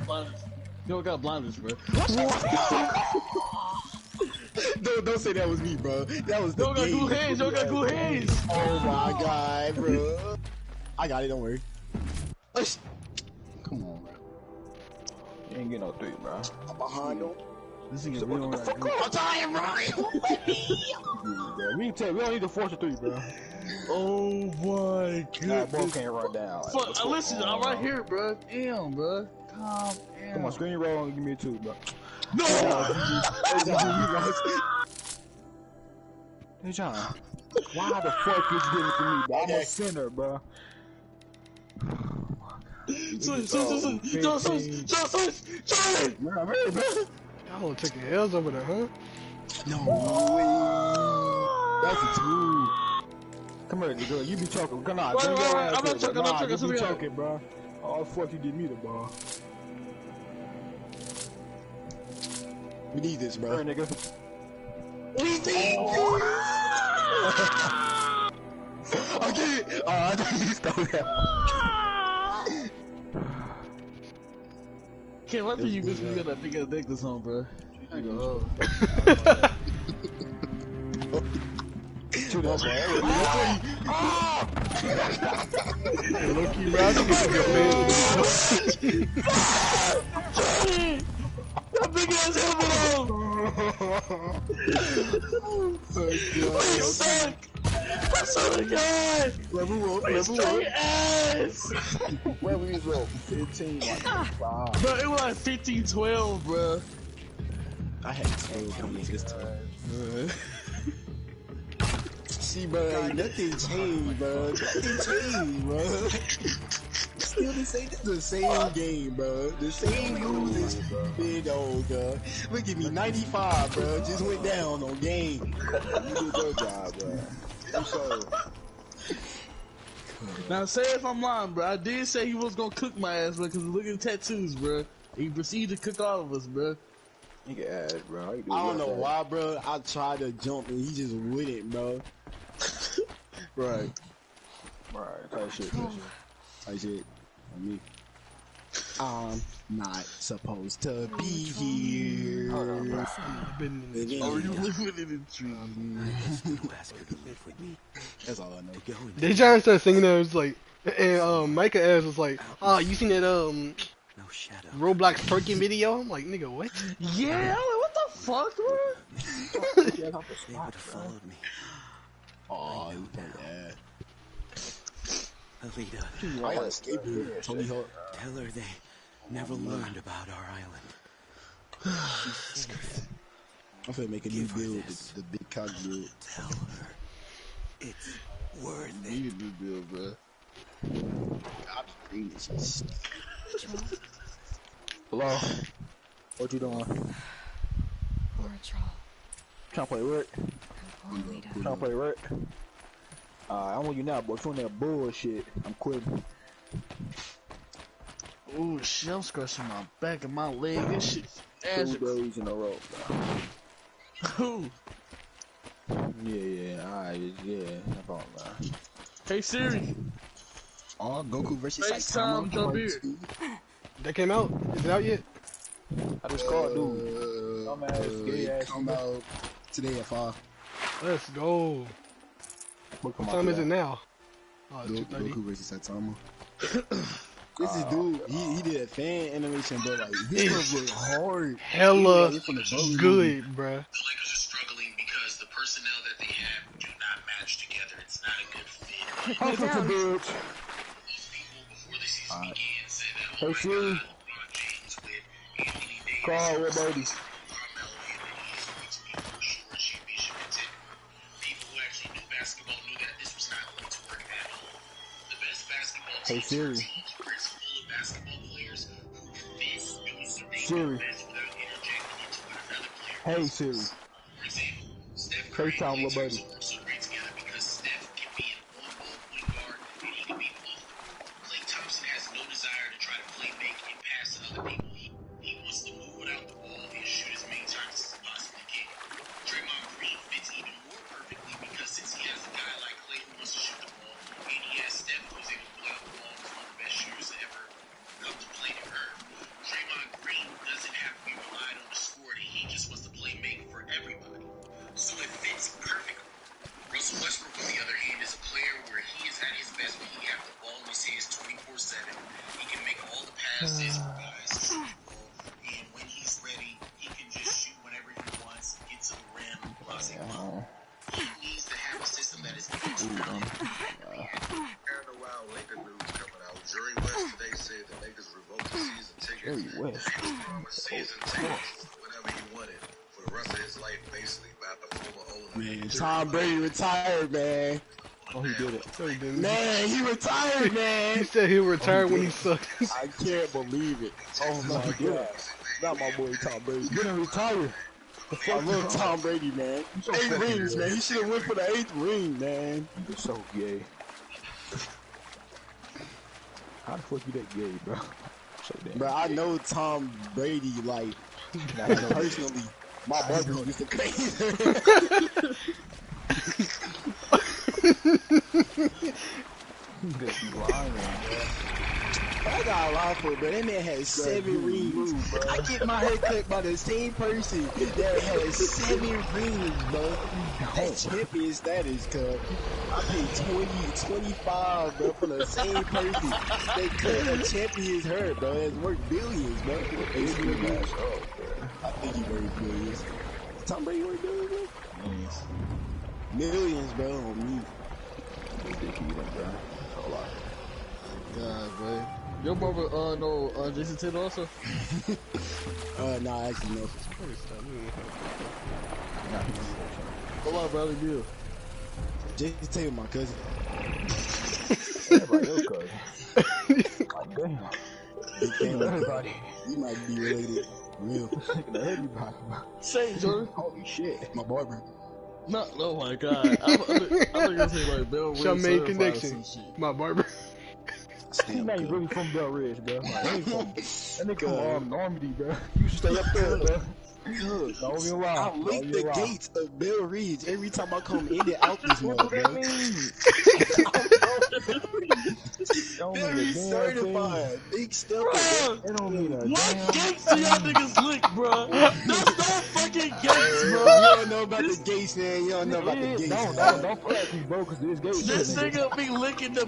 S6: You don't got blinders, bro.
S12: Don't say that was me, bro. That was the
S6: Don't got good hands. Don't got good hands.
S12: Oh my god, bro. I got it. Don't worry. Come on, bro.
S5: You ain't getting no 3, bro.
S12: I'm behind him.
S6: This nigga real right here.
S12: I'm dying, Ryan.
S5: We don't need to force a 3, bro.
S6: Oh my god.
S5: Nah, ball can't run down.
S6: Fuck, listen, I'm right here, bro. Damn, bro. Calm down.
S5: Come on, screen roll and give me a 2, bro.
S6: No!
S5: Hey, John. Why the fuck you getting it to me, bro? I'm a sinner, bro.
S6: Switch!
S1: Y'all taking L's over there, huh?
S12: No way. That's a 2.
S5: Come here, girl. You be choking. Come on.
S6: Right. I'm not choking.
S5: You be choking, bro. Oh, fuck, you give me the ball.
S12: We need this, bro.
S5: Alright, nigga.
S12: We need Okay. I thought you stole that.
S6: Can't wait till you miss me got that big ass necklace on, bro. I go.
S12: Shoot that,
S1: Low-key, bro. I think it's a good
S6: That big ass helmet on! You suck! That's so good!
S12: Level 1.
S6: Ass!
S5: Where we go? 15, like 5.
S6: Bro, it was like 15-12, bro.
S12: I had 12 points this time. See, bro, nothing changed, bro. Still the same game, bro. The same rules as big old, bro. Look at me, 95, bro. Just went down on game.
S5: You did your job, bro. I'm sorry.
S6: Now, say if I'm lying, bro. I did say he was gonna cook my ass, bro, because look at the tattoos, bro. He proceeded to cook all of us, bro.
S5: You can add it, bro.
S12: I don't know why, bro. I tried to jump and he just wouldn't, bro.
S6: Right.
S5: Type shit.
S12: Me. I'm not supposed to be here.
S1: Are you
S6: living in the tree?
S12: That's all I know.
S1: They John started singing that. It was like, and Micah ass was like, "Oh, you seen that
S8: No shadow.
S1: Roblox twerking video? I'm like, nigga, what?
S6: Yeah, what the fuck, bro?
S8: They would have followed me.
S12: Oh, you bad.
S8: Alita,
S12: I gotta escape here. Tony Hawk.
S8: tell her they never learned about our island.
S12: I'm finna make a new build, the big cock build.
S8: Tell her it's worth it.
S12: Need a new build, bro. I'm reading this.
S16: Hello? What you doing?
S2: Or a troll.
S16: Trying to play Rick?
S2: Alita.
S16: Trying to play Rick? I'm with you now, boy. If you on that bullshit, I'm quitting.
S6: Oh shit, I'm scratching my back and my leg. This shit.
S16: 2 days in a row, bro.
S6: Who?
S16: Yeah, alright, yeah. No problem, man.
S6: Hey Siri.
S12: Oh, Goku versus
S6: FaceTime the beard.
S1: That came out? Is it out yet?
S16: I just called, dude.
S12: Come out today at 5.
S1: Let's go. What time is it now? Oh, it's 2:30.
S12: Goku versus Saitama. This is dude, he did a fan animation, but like, this was look hard.
S1: Hella good, bruh.
S3: Personnel that they have do not match together. It's not a good fit.
S16: Hey, Siri. Call with Brody. Hey Siri. Siri. Hey Siri. FaceTime with Buddy.
S12: Man, Tom Brady retired, man.
S16: Oh, he did it.
S1: No, he didn't.
S12: Man, he retired, man.
S1: He said he retired when he sucked.
S12: I can't believe it. Oh my god.
S16: Not my boy Tom Brady. He didn't retire.
S12: I love Tom Brady, man. 8 rings, man. He should have went for the 8th ring, man.
S16: You're so gay. How the fuck you that gay, bro? So damn
S12: bro, I
S16: gay.
S12: know Tom Brady, like, personally. My brother used to crazy. I got a lot for it, bro. That man had 7 rings. I get my hair cut by the same person that has 7 rings, bro. That's champion status, cuz. I paid 25, bro, for the same person. They cut a champion's hair, bro. It's worth billions, bro. I think he worth billions. Tom Brady worth billions, bro? Millions, bro, on me. God, bro.
S6: Your brother, no, Jason Taylor also?
S12: Nah, actually, no.
S6: Hold on, brother, you.
S12: Jason Taylor, my cousin.
S16: Everybody else cousin.
S12: Big fan of
S16: Everybody.
S12: You might be related. Real.
S16: Everybody.
S6: Say, Jordan.
S12: Holy shit. My barber.
S6: No, oh my god. I'm gonna say like Bill Ridge.
S1: Charmaine connection. My barber.
S16: He ain't really from Bel Ridge, bro. Like, that nigga from Normandy, bro. You should stay up there, bro. Don't even lie.
S12: I lick the gates of Bel Ridge every time I come in and out this mode, bro.
S16: What that mean?
S12: Very certified. Big step.
S16: It don't mean a
S6: What gates do y'all niggas lick, bro? That's no fucking gates, bro.
S12: You don't know about the gates, man. You don't know about the gates.
S16: Don't play at me, bro, because this gates.
S6: This nigga be licking the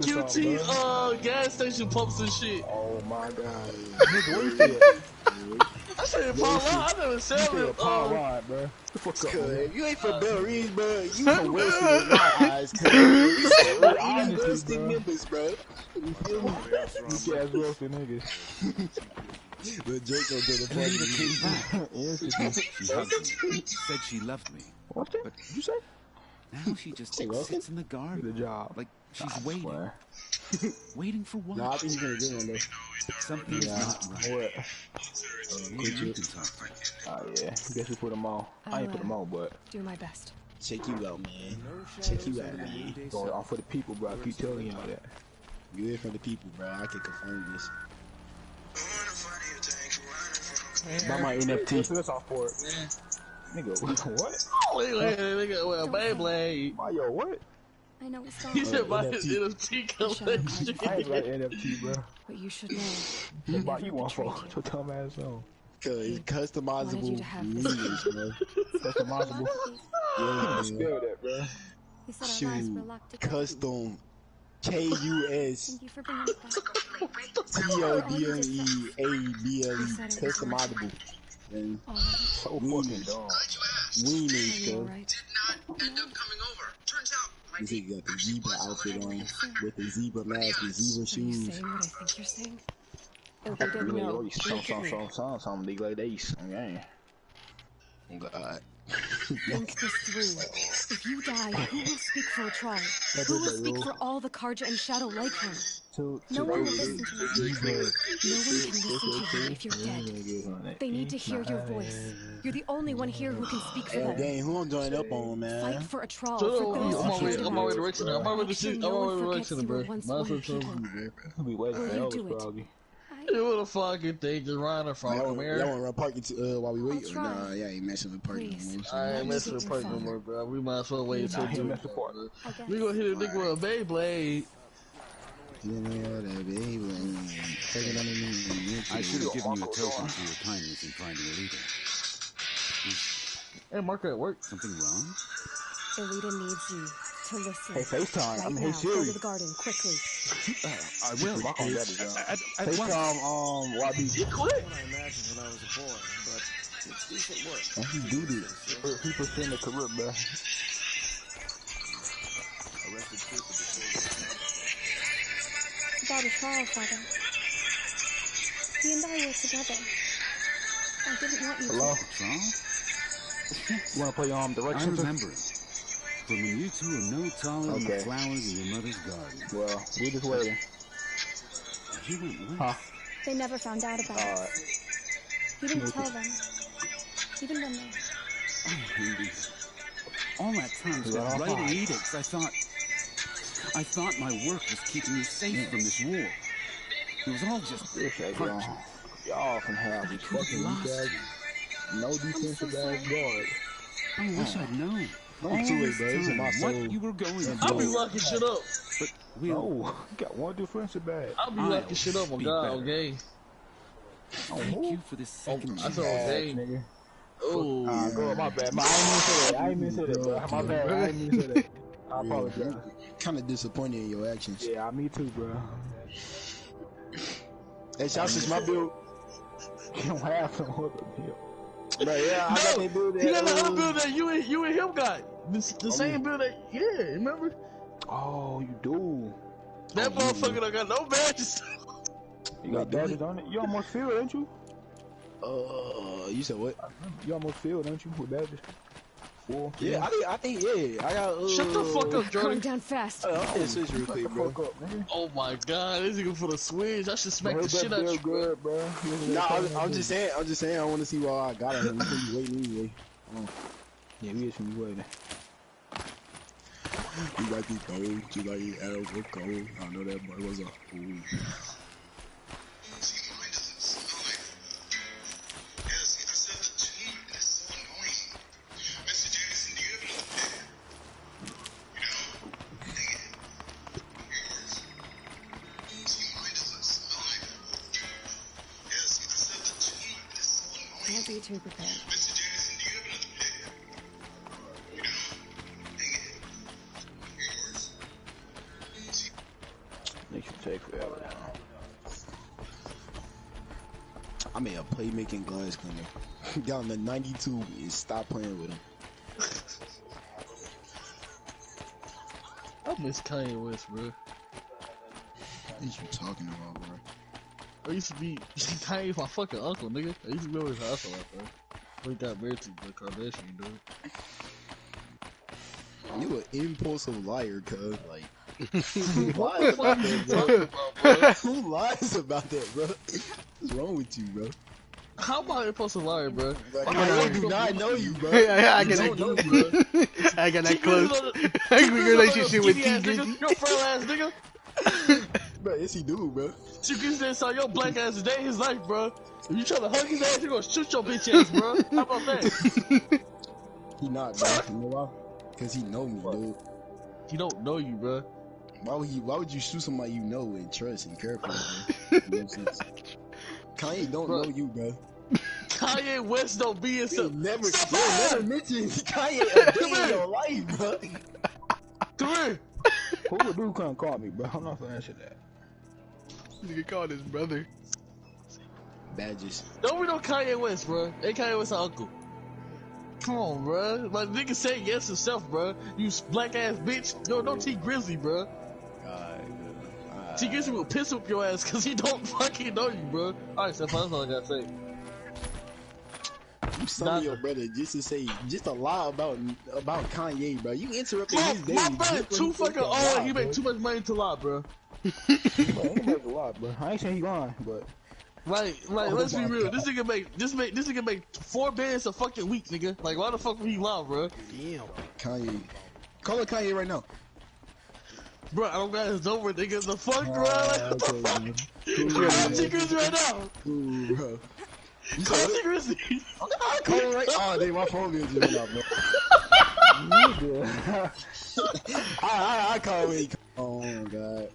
S6: QT gas station pumps and shit.
S16: Oh my god. Nigga, where you stay at?
S6: I said Paul Rod. I never said it.
S16: Paul Rod, bro. The fuck up, man.
S12: You ain't from Bell Reeds, bro. You from Wilson in my eyes, cuz. You some Wilson members, bro. You feel me?
S16: You ass Wilson niggas.
S12: But Draco did it for
S20: Anita
S12: me.
S20: came back. She hugged me. Said she loved me.
S16: What
S20: But
S16: you say?
S20: now she just sits in the garden.
S16: The job.
S20: Like she's waiting. Waiting for what?
S12: Nah, I think he's gonna get one though.
S20: Something's not right.
S16: What?
S20: Maybe you can talk to me.
S16: Oh yeah, guess we put them on. I ain't put them on, but
S2: do my best.
S12: Check you out, man. Check you out, man.
S16: Going off for the people, bro. I keep telling y'all that.
S12: You hear from the people, bro. I can confirm this.
S16: Buy my NFT. That's off for it. Nigga, what?
S6: Nigga, well, Beyblade.
S16: Buy your what?
S14: I know it's
S6: He said buy his NFT collection.
S16: I ain't like NFT, bro.
S2: But you should know.
S16: You buy you one for your dumb ass on.
S12: Cause it's customizable meters, bro.
S16: Customizable.
S12: Yeah,
S16: spell that, bro.
S14: He said our lives were
S12: Shoot,
S14: locked together.
S12: custom. KUS.
S14: Thank you for bringing it back.
S12: CODMEABLE. Customizable. And
S16: so fucking dumb.
S12: Weenies, cuz.
S2: Right.
S12: This nigga got the zebra outfit on with the zebra mask and zebra
S2: Are you
S12: shoes.
S2: saying what I think you're saying? Oh, they didn't know.
S16: Some big like these. Okay.
S12: God.
S2: Think this through. If you die, who will speak for a tribe? Who will speak for all the Karja and Shadow like him? No one will listen to you. No one can listen to you if you're dead. They need to hear your voice. You're the only one here who can speak for them.
S12: Dang, who I'm joining up on, man?
S2: Fight for a trial.
S6: I'm already directing it. I'm already directing it, bro. Might as well tell you, bro.
S16: I'll be waiting for Elvis, probably.
S6: You would have fucking think just riding from
S12: Y'all
S6: man.
S12: want to run parking while we wait? Or nah, y'all ain't messing with parking no more.
S6: I ain't messing with parking no more, bro. We might as well wait until we gonna hit a nigga with a Beyblade.
S20: I should have given you a token for your kindness in finding Elita.
S6: Hey, Marco at work.
S20: Something wrong?
S2: Elita needs you to listen.
S16: Hey, FaceTime.
S2: Right
S16: I'm
S2: now,
S16: hey Siri.
S2: go to the garden quickly.
S20: I will.
S16: My phone got it down.
S20: At
S16: FaceTime, YB.
S6: You quit?
S13: I imagined when I was a boy, but it's decent work.
S16: He do this. People send the career, bro.
S14: About a trial, Father. He and I were together. I didn't want you
S16: Hello?
S20: Trial?
S16: You wanna play directions?
S20: I remember it. From when you two are no taller than the flowers in your mother's garden.
S16: Well, we just waiting.
S20: You went west.
S16: Huh?
S14: They never found out about it. He didn't tell them. Even when they...
S20: Oh, Henry. All that time spent writing edicts, I thought my work was keeping you safe from this war. It was all just part.
S16: Y'all can have this fucking guys. No defensive ass guard.
S20: I wish I'd known.
S12: Don't do it, bro. This is my soul.
S20: What you were going to
S6: I'll be
S20: do.
S6: locking shit up.
S20: But we
S16: you got one defensive bag.
S6: I'll be locking shit up on God, okay?
S20: Thank you for this second
S6: I said okay.
S16: Nigga.
S6: Oh,
S16: go my bad. I ain't mean to say that. Bro. My bad. I ain't mean to say that. I apologize.
S12: Kind of disappointed in your actions.
S16: Yeah, me too, bro.
S12: Hey, shots is my build.
S16: You don't have no other build.
S12: Bro, yeah, I got that build.
S6: You got the other build that you and him got. The same build that, yeah, remember?
S16: Oh, you do.
S6: That motherfucker don't got no badges.
S16: You got badges on it? You almost filled, ain't you?
S12: You said what?
S16: You almost filled, ain't you, with badges? Four.
S12: Yeah, I think, yeah. I got,
S6: Shut the fuck up, Jordan.
S2: Calm down fast.
S12: I'll switch real quick, bro.
S6: Oh my god, this nigga for the switch. I should smack the shit out you.
S16: Good, bro.
S12: Nah, I'm just saying, I want to see what I got on him. We waiting anyway.
S16: Yeah, we just be waiting.
S12: You like these gold, you like these arrows with gold. I know that boy was a fool.
S2: too prepared.
S16: They should take forever now.
S12: I made a playmaking glass cleaner. Down to 92 and stop playing with him.
S6: I miss Kanye West, bro.
S12: What are you talking about, bro?
S6: I used to be Kanye's my fucking uncle, nigga. I used to be over his house a lot, bro. When he got married to the Kardashian, dude.
S12: You an impulsive liar, cuz. Like,
S6: who lies about that, bro?
S12: Who lies about that, bro? What's wrong with you, bro?
S6: How am I an impulsive liar, bro?
S12: I do not know you, bro.
S1: I got that close. I got relationship with T. Grizzly.
S6: Your frail ass nigga.
S12: Bro, yes he do, bro.
S6: T. Grizzly saw your black ass today in his life, bro. If you try to hug his ass, you gonna shoot your bitch ass, bro. How about that?
S12: He not, bro. You know why? Cause he know me, dude.
S6: He don't know you, bro.
S12: Why would you shoot somebody you know and trust and care for, bro? No sense. Kanye don't know you, bro.
S6: Kanye West don't be in some.
S12: Never mention Kanye a day in your life, bro.
S6: Come here.
S16: Who would do come call me, bro? I'm not gonna answer that.
S1: Nigga called his brother.
S12: Badges.
S6: Don't we know Kanye West, bro? Ain't Kanye West our uncle? Come on, bro. Like, nigga say yes himself, bro. You black ass bitch. No T Grizzly, bro. T Grizzly will piss up your ass because he don't fucking know you, bro. Alright, Stefan, that's all I gotta say.
S12: You son of your brother just to lie about Kanye, bro. You interrupted his day.
S6: My brother too fucking old. He made too much money to lie, bro.
S16: He make a lot, bro. I ain't saying he lying, but.
S6: Like, let's be real. This nigga make 4 bands a fucking week, nigga. Like, why the fuck would he lie, bro?
S1: Damn.
S12: Kanye. Call it Kanye right now.
S6: Bro, I don't got his number, nigga. The fuck, bro? What the fuck? Call T Grizzly right now.
S12: Ooh, bro.
S6: Call T Grizzly.
S12: I call it right. Oh, they my phone bill just went up, bro. I call it. Oh my god.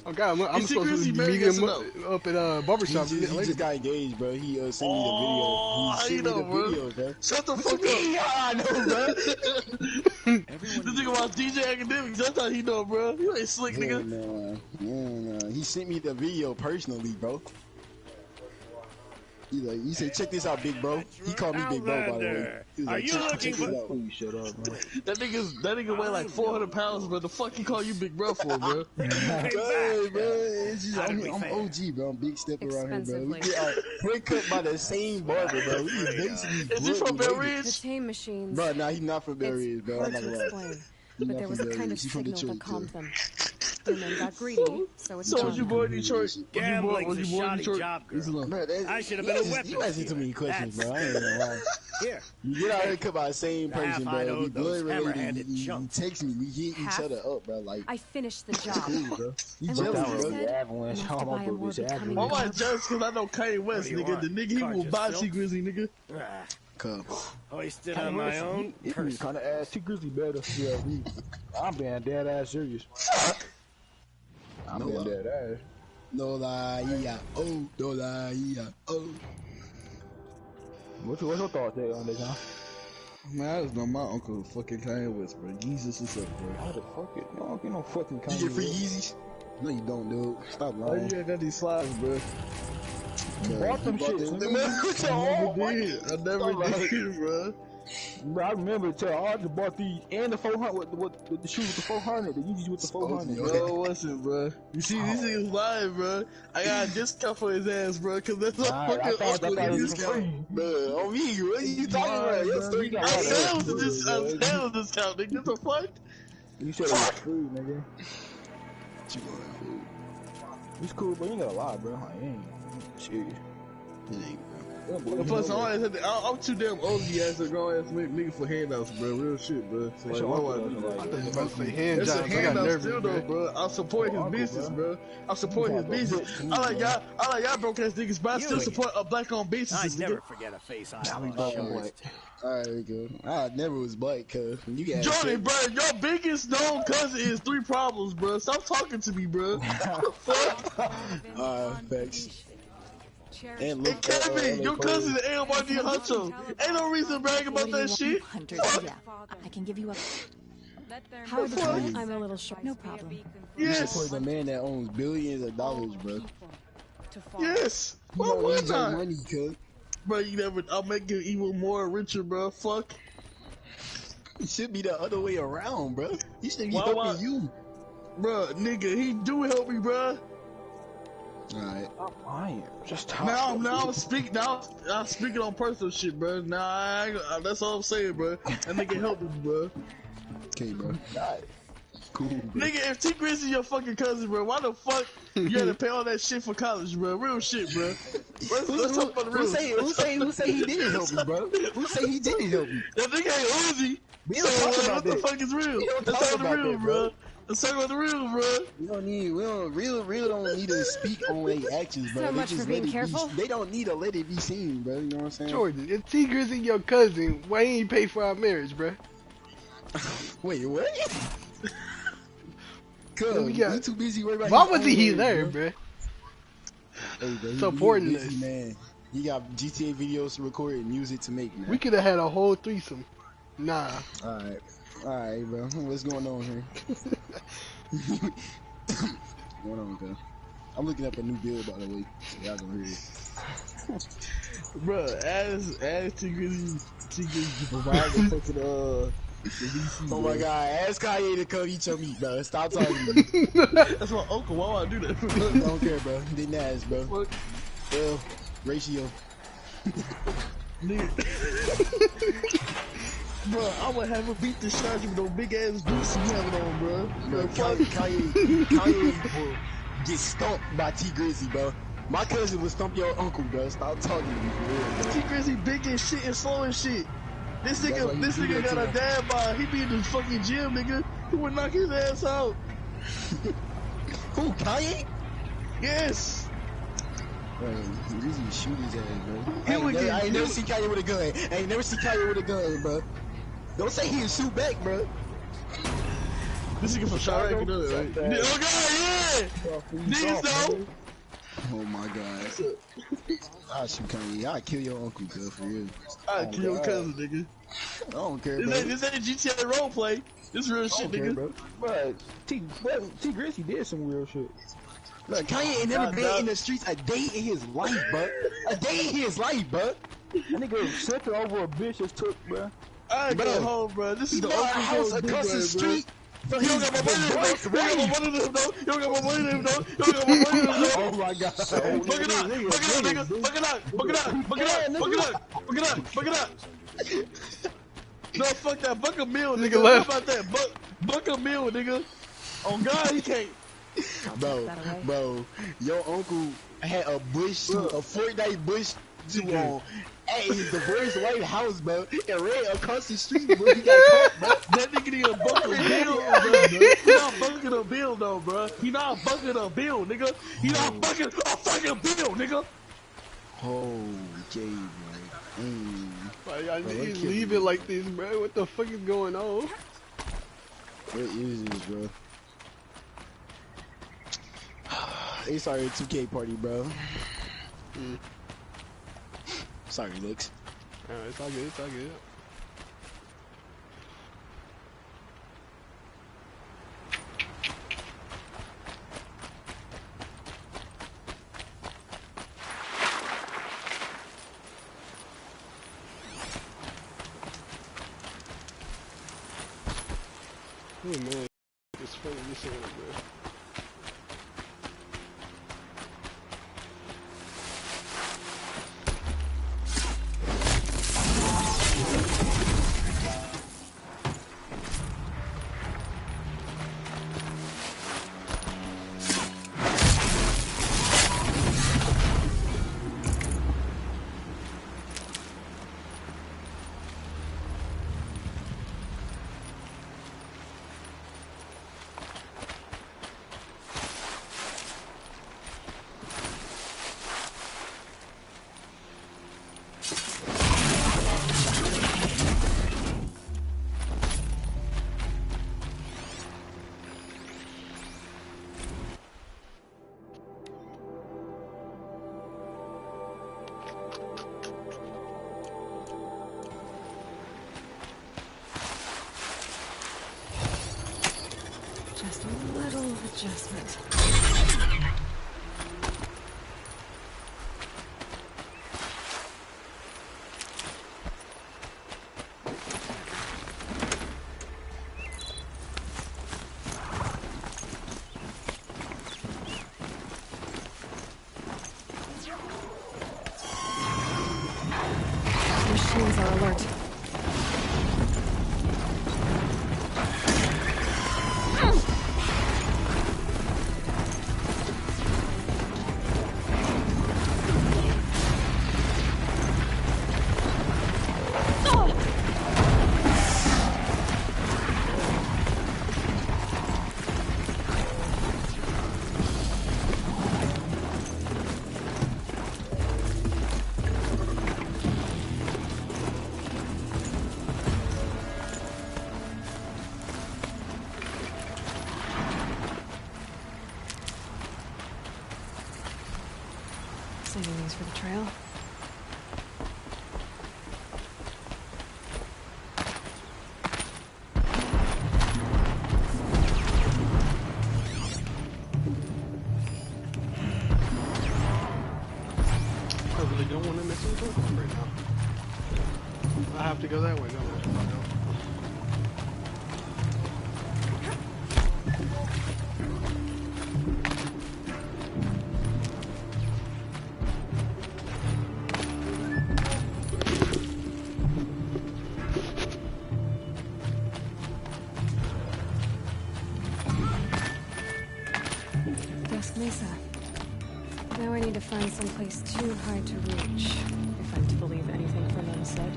S1: Oh god, I'm supposed to meet him up at barbershop.
S12: He just got engaged, bro. He sent me the video.
S6: Oh, how you know, bro? Shut the fuck up.
S12: I know, bro.
S6: This nigga was DJ Academics. That's how he know, bro. You ain't slick, nigga.
S12: No. He sent me the video personally, bro. He said, check this out, big bro. He called me big bro, by the way.
S13: Are you looking for?
S16: Shut up, bro.
S6: That nigga weigh like 400 pounds, bro. The fuck he call you big bro for, bro?
S12: Hey, bro. I'm OG, bro. I'm big step around here, bro. We get our haircut by the same barber, bro. We basically.
S6: Is he from Bell Ridge?
S2: The tame machines.
S12: Bro, nah, he's not from Bell Ridge, bro. I'm not gonna
S2: lie. But there was a kind of signal that calmed them. And then got greedy, so it's
S6: was you born in Detroit?
S13: Gambling's a shoddy job, girl.
S12: Bro,
S13: I should have been a weapons
S12: You asking too many questions, bro. I ain't gonna lie.
S13: Here.
S12: You get our haircut by the same person, bro. We blood related.
S13: hammer-handed
S12: You
S13: chumps.
S12: text me. We hit each other up, bro. Like,
S2: I finished the job.
S12: cool, bro. You
S2: And
S12: jealous,
S2: what
S12: bro.
S2: he said,
S16: Avalanche.
S2: enough to buy a more becoming
S6: Why am I
S2: job.
S6: jealous? Because I know Kanye West, nigga. The nigga, he will buy T Grizzly, nigga.
S12: Come.
S13: Hoisted on my own person.
S16: Kind of ass T Grizzly better. Yeah, I'm being dead ass serious. I'm being dead ass.
S12: No lie, yeah. Oh, no lie, yeah. Oh.
S16: What's your thoughts there on this, huh?
S6: Man, I just know my uncle fucking Kanye West, bro. Jesus is up, bro.
S16: How the fuck it? No, get no fucking Kanye.
S12: You get free Yeezys? No, you don't, dude. Stop
S6: Oh,
S12: lying.
S6: you ain't got these slides, bro.
S16: You bought them shit.
S6: I never did, bro.
S16: Bro, I remember till I just bought these and the 400 with the shoes with the 400, the Yeezys with the 400.
S6: No, it wasn't, bro. You see, these niggas lying, bro. I got a discount for his ass, bro, because that's a fucking uncle discount.
S12: Bro, on me, what are you talking about? Your story
S6: I said it was a discount, nigga. What the fuck?
S16: You said it was free, nigga. It's cool, but you ain't got a lot, bro. I ain't serious.
S12: It ain't, bro.
S6: And plus, I'm too damn old to be asking grown ass nigga for handouts, bro. Real shit, bro. So, like, why would I do that?
S1: I thought you were about to say hand
S6: It's
S1: jobs.
S6: a
S1: I got
S6: handout
S1: nervous,
S6: still, though, bro. I support his business, bro. I support his business. I like y'all broke ass niggas, but I still support black-owned businesses,
S13: I never
S6: nigga.
S13: forget a face I
S12: Alright, we go. I never was black, cuz. You got
S6: Jordan, bro, your biggest known cousin is 3 Problems, bro. Stop talking to me, bro.
S12: Alright, facts. And
S6: Hey,
S12: look,
S6: Kevin, your cousin AMRD Huncho. Ain't no reason to brag about that shit.
S19: Hunters, yeah. I can give you a...
S2: How the fuck? I'm a little short. No problem.
S12: You
S6: Yes.
S12: support the man that owns billions of dollars, bro.
S6: Yes.
S12: You
S6: Why
S12: don't
S6: would
S12: need your
S6: I?
S12: money, cuz.
S6: Bro, you never. I'll make you even more richer, bro. Fuck.
S12: It should be the other way around, bro. He should be
S6: Why-
S12: helping
S6: why-
S12: you.
S6: Bro, nigga, he do help me, bro.
S12: Alright.
S16: Just talk.
S6: Now I'm speaking on personal shit, bro. That's all I'm saying, bro. That nigga helped me, bro.
S12: Okay, bro. Cool, bro.
S6: Nigga, if T Grizzly your fucking cousin, bro, why the fuck you had to pay all that shit for college, bro? Real shit, bro. Let's talk about the real.
S12: Who say he didn't help me, bro? Who say he didn't help me?
S6: That nigga ain't Uzi.
S12: We don't talk about
S6: what the
S12: that.
S6: fuck is real?
S12: We don't
S6: Let's
S12: talk
S6: talk about the
S12: about
S6: real,
S12: that,
S6: bro.
S12: bro.
S6: Let's talk about the real, bro.
S12: Real don't need to speak on their actions, bro.
S2: So
S12: They
S2: much
S12: just
S2: for being
S12: let it
S2: careful.
S12: They don't need to let it be seen, bro. You know what I'm saying?
S1: Jordan, if T Grizzly your cousin, why he ain't pay for our marriage, bro?
S12: Wait, what? Cuz,
S1: We got-
S12: he too busy worried about
S1: Why
S12: his
S1: wasn't
S12: own
S1: he
S12: work,
S1: there,
S12: bro?
S1: bro?
S12: Hey, bro,
S1: Supporting
S12: he a busy
S1: us.
S12: man. He got GTA videos to record and music to make, man.
S1: We could have had a whole threesome. Nah.
S12: Alright, bro. What's going on here? What's going on, cuz? I'm looking up a new build, by the way. So y'all gonna hear it.
S6: Bro, as T Grizzly to provide the fucking the VC,
S12: Oh
S6: bro.
S12: my god, ask Kanye to come eat your meat, bro. Stop talking to me.
S6: That's my uncle. Why would I do that?
S12: I don't care, bro. Didn't ask, bro. Well, ratio.
S6: Nigga. Bro, I would have a beat the shit out of you with those big ass boots you have it on, bro.
S12: Bro, Kanye will get stumped by T Grizzly, bro. My cousin would stump your uncle, bro. Stop talking to me for real, bro.
S6: T Grizzly big as shit and slow as shit. This
S12: That's why
S6: nigga
S12: you do that
S6: got a
S12: to him.
S6: dad bod. He be in the fucking gym, nigga. He would knock his ass out.
S12: Who, Kanye?
S6: Yes.
S12: Bro, he really shoot his ass, bro. I ain't never seen Kanye with a gun. I ain't never seen Kanye with a gun, bro. Don't say he'll shoot back, bro.
S6: This nigga from Chirac, you know that, right? Oh god, yeah! Niggas though!
S12: Oh my god. I'll shoot Kanye. I'll kill your uncle, cuz, for real.
S6: I'll kill your cousin, nigga.
S12: I don't care, bro.
S6: This ain't GTA roleplay. This real shit, nigga.
S16: bro. But T Grizzly did some real shit.
S12: Look, Kanye ain't never been in the streets a day in his life, bro. A day in his life, bro.
S16: That nigga slipped over a bitch just took, bro.
S6: I ain't going home, bro. This is the
S12: bought a house
S6: only
S12: across the street.
S6: You don't got my money to him, though. You don't got my money to him, though. You don't got my money to him, though.
S12: Oh my god.
S6: Fuck it up, nigga. Fuck it up. No, fuck that. Buck a meal, nigga. What about that? Buck a meal, nigga. On God, he can't.
S12: Bro, your uncle had a bush, a Fortnite bush to at his divorced white house, bro, and ran across the street, bro. He got caught, bro.
S6: That nigga need a bucket of bill, bro. He not bucket a bill, though, bro. He not a bucket of bill, nigga. He not bucket a fucking bill, nigga.
S12: Oh, Jay, bro.
S1: Why y'all niggas leave it like this, bro? What the fuck is going on?
S12: What is this, bro? They started a 2K party, bro. Sorry, Lux.
S1: It's all good, it's all good. Oh man, it's funny you saying it, bro.
S2: adjustment. Machines are alert. Saving these for the trail.
S1: I really don't want to mess with it right now. I have to go that way, don't I?
S2: Dusk Mesa. Now I need to find someplace too high to reach, if I'm to believe anything Fernand said.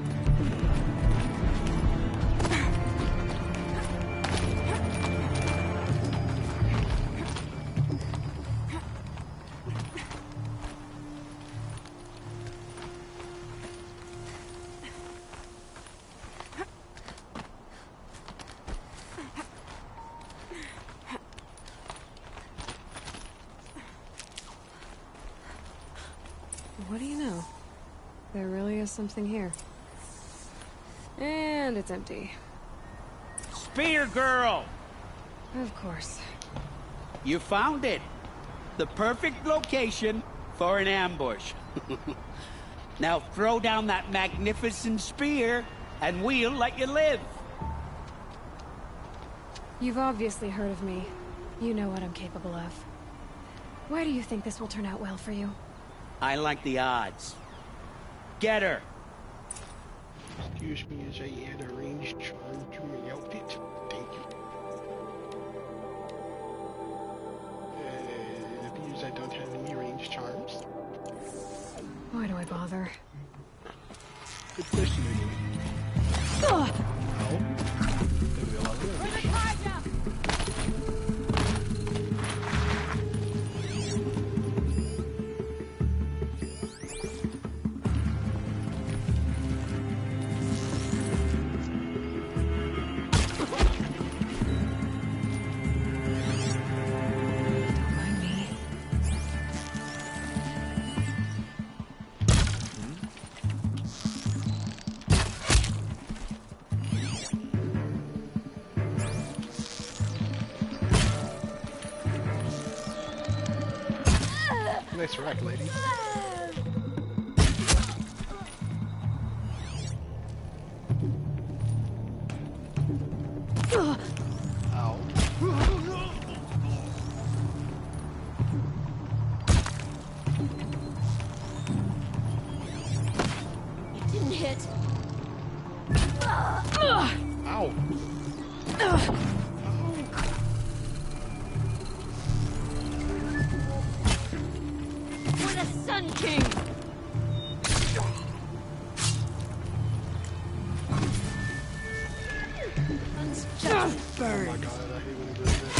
S2: What do you know? There really is something here. And it's empty.
S8: Spear girl!
S2: Of course.
S8: You found it. The perfect location for an ambush. Now throw down that magnificent spear, and we'll let you live.
S2: You've obviously heard of me. You know what I'm capable of. Why do you think this will turn out well for you?
S8: I like the odds. Get her.
S1: Excuse me as I add a ranged charm to my outfit. Thank you. It appears I don't have any ranged charms.
S2: Why do I bother?
S1: Good question again.
S2: Ugh!
S1: Ow. There we are. Nice rack, lady. Ow.
S14: It didn't hit.
S1: Ow.
S14: We're the Sun King! Sun's just burned.
S1: Oh my god, I hate when it does that.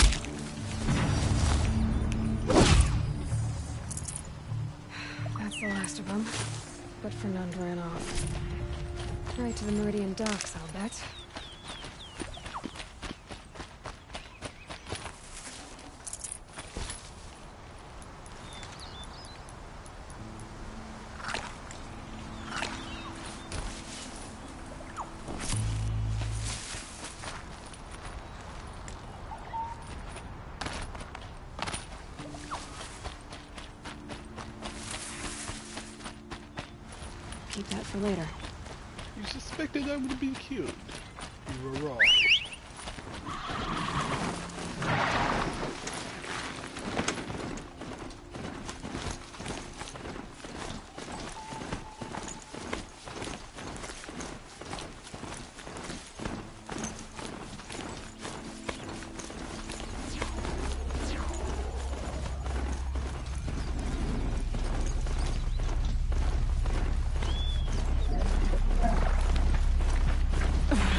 S2: That's the last of them. But Fernand ran off. Right to the Meridian docks, I'll bet. for later.
S1: You suspected I would be killed. You were wrong.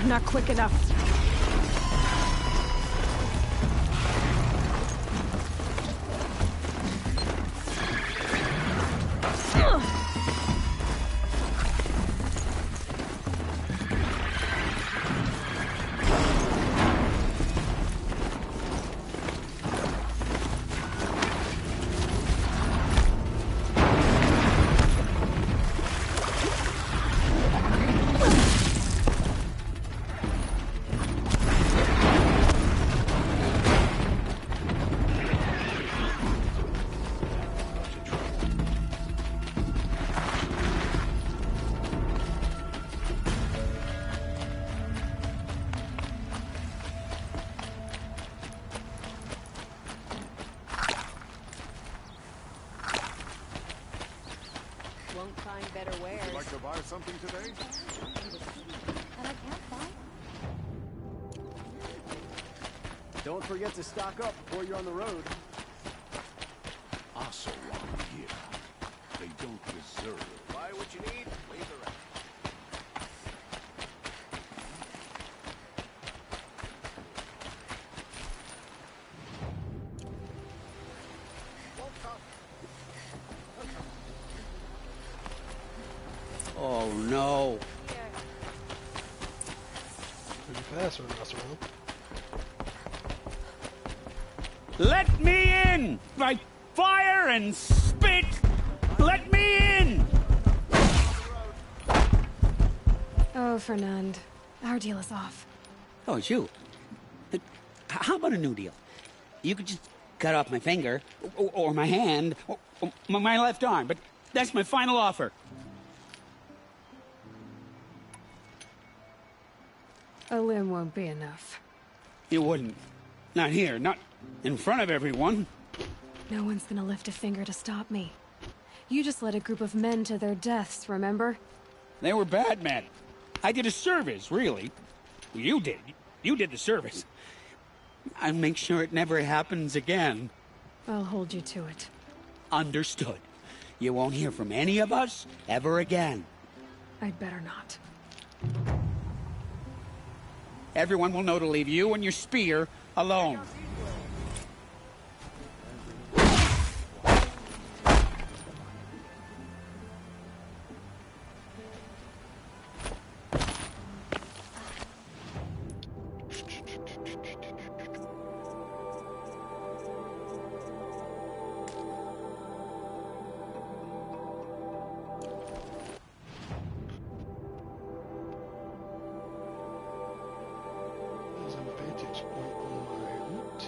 S2: Not quick enough.
S7: Won't find better wares.
S4: Would you like to buy something today?
S7: And I can't find.
S9: Don't forget to stock up before you're on the road.
S4: Also, while I'm here, they don't deserve.
S9: Buy what you need, leave the rest.
S8: Oh no.
S1: Pretty fast right now, Surround.
S8: Let me in! By fire and spit! Let me in!
S2: Oh, Fernand. Our deal is off.
S8: Oh, it's you. How about a new deal? You could just cut off my finger, or my hand, or my left arm, but that's my final offer.
S2: A limb won't be enough.
S8: You wouldn't. Not here, not in front of everyone.
S2: No one's gonna lift a finger to stop me. You just led a group of men to their deaths, remember?
S8: They were bad men. I did a service, really. You did. You did the service. I'll make sure it never happens again.
S2: I'll hold you to it.
S8: Understood. You won't hear from any of us ever again.
S2: I'd better not.
S8: Everyone will know to leave you and your spear alone.
S1: There's a vantage point on my route.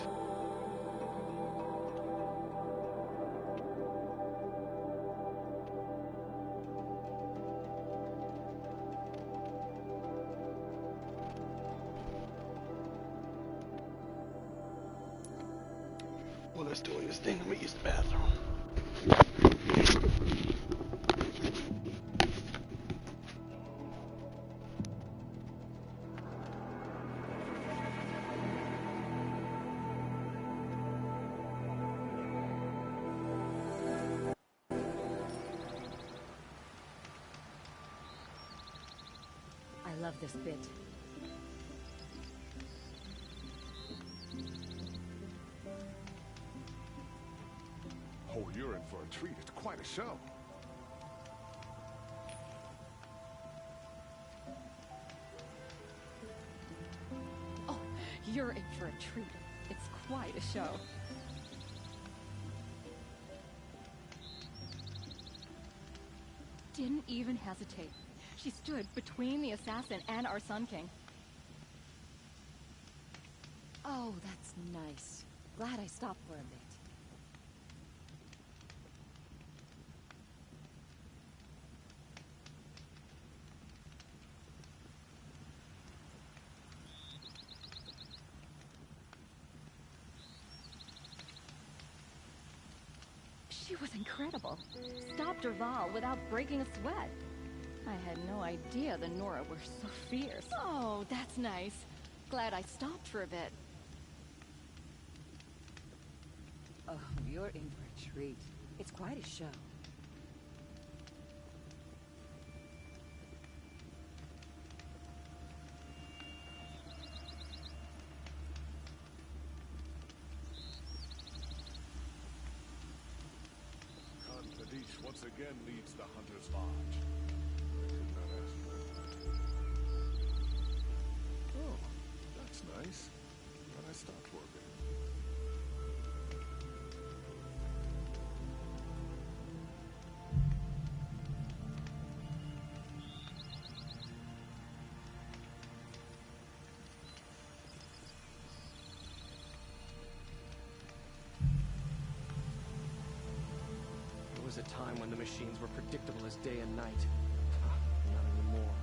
S1: Well, let's doing this thing. Let me use the bathroom.
S7: I love this bit.
S4: Oh, you're in for a treat. It's quite a show.
S7: Oh, you're in for a treat. It's quite a show. Didn't even hesitate. She stood between the assassin and our Sun King. Oh, that's nice. Glad I stopped for a bit. It was incredible. Stopped Dervahl without breaking a sweat. I had no idea the Nora were so fierce. Oh, that's nice. Glad I stopped for a bit.
S21: Oh, you're in for a treat. It's quite a show.
S4: Khan Kadish once again leads the Hunter's Lodge. I could not ask for more. Oh, that's nice. Glad I stopped working.
S9: There was a time when the machines were predictable as day and night. Not anymore.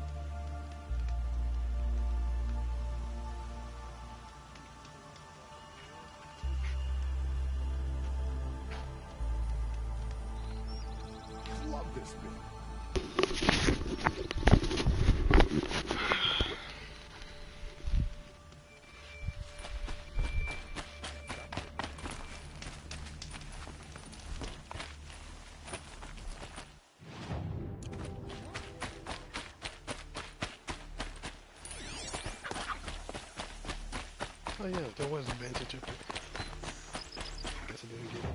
S4: Love this bit.
S1: Oh yeah, there was a vantage up there. Guess I didn't get it.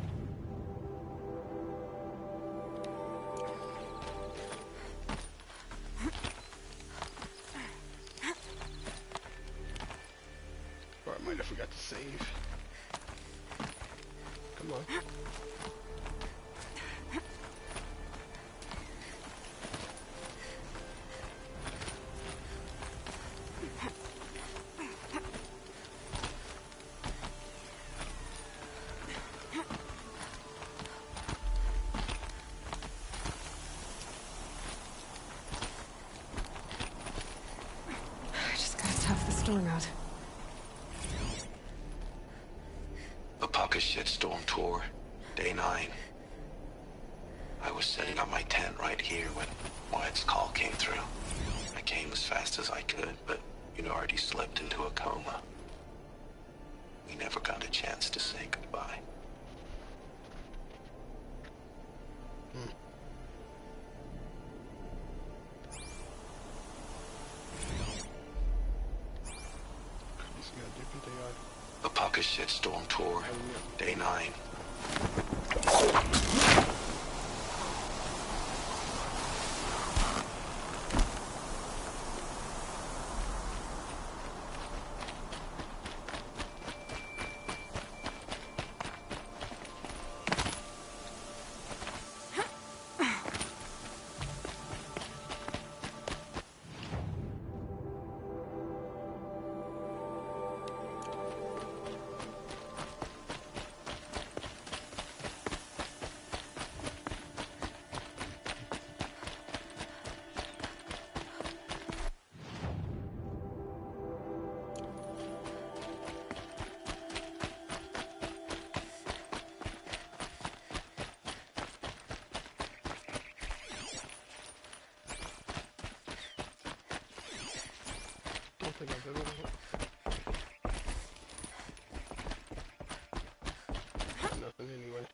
S1: Or I might have forgot to save. Come on.
S2: Storm out.
S3: The Pocket Shitstorm Tour, Day 9. I was setting up my tent right here when Wyatt's call came through. I came as fast as I could, but you'd already slipped into a coma. We never got a chance to say goodbye. The Pocket Shitstorm Tour, Day 9.
S1: Don't think I've ever nothing anyway.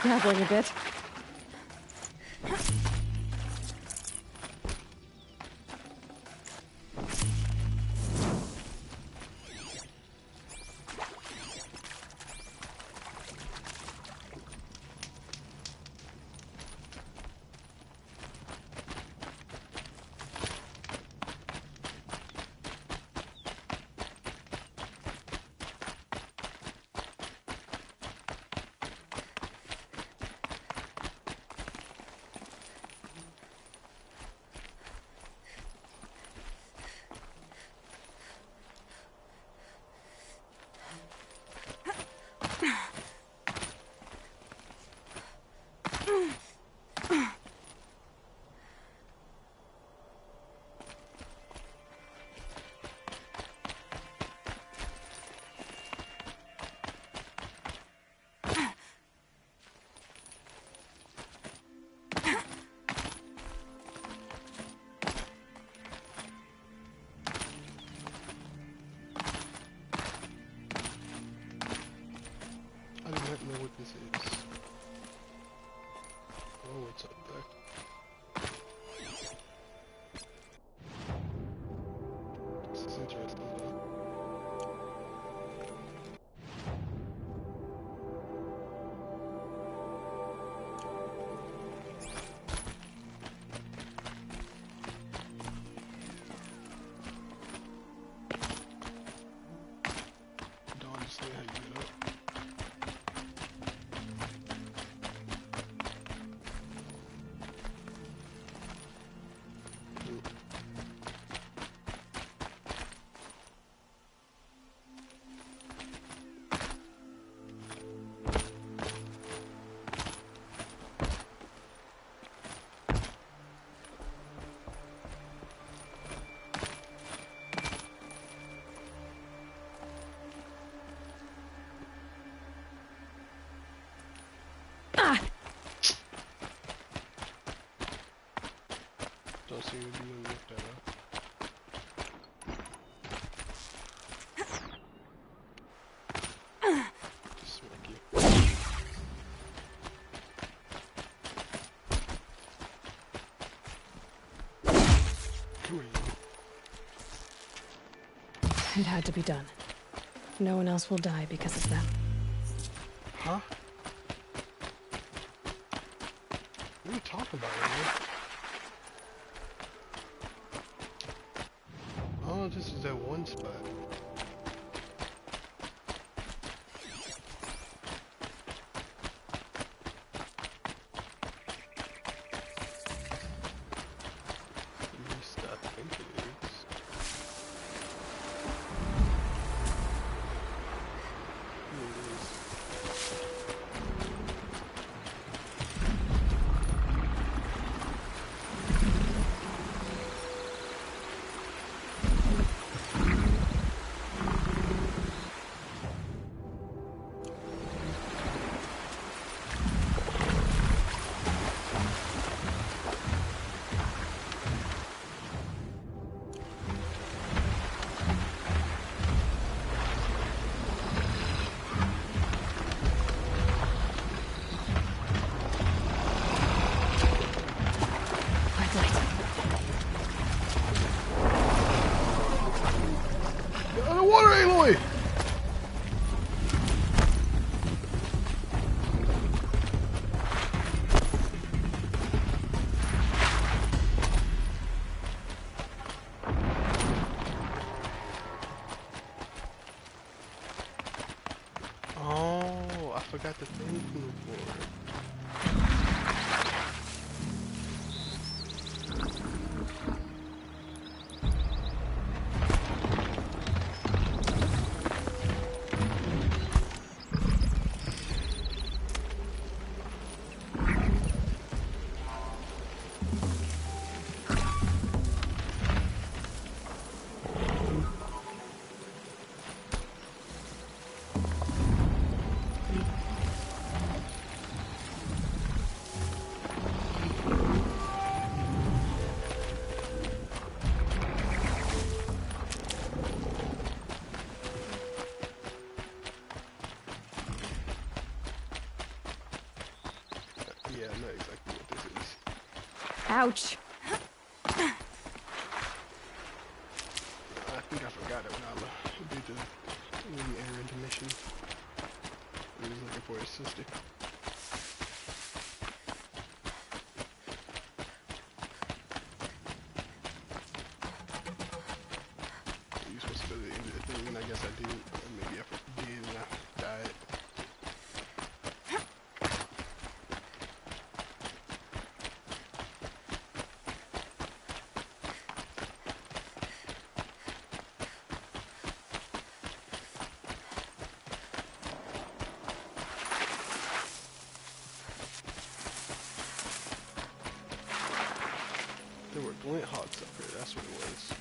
S2: Scrabbling a bit.
S1: this is. Oh, what's up there? This is interesting though. Don't understand how you get up. Don't seem to be able to lift that up. Just smack you. Come here.
S2: It had to be done. No one else will die because of them.
S1: Huh? What are you talking about, man? Oh, this is that one spot. At least I think it is. Here it is. Water Aloy! Oh, I forgot the thing flew forward. Yeah, I know exactly what this is.
S2: Ouch.
S1: I think I forgot it when I did the air intermission. He was looking for his sister. You supposed to go to the end of the thing, and I guess I did. Or maybe I did and I died. There were glint hawks up here, that's what it was.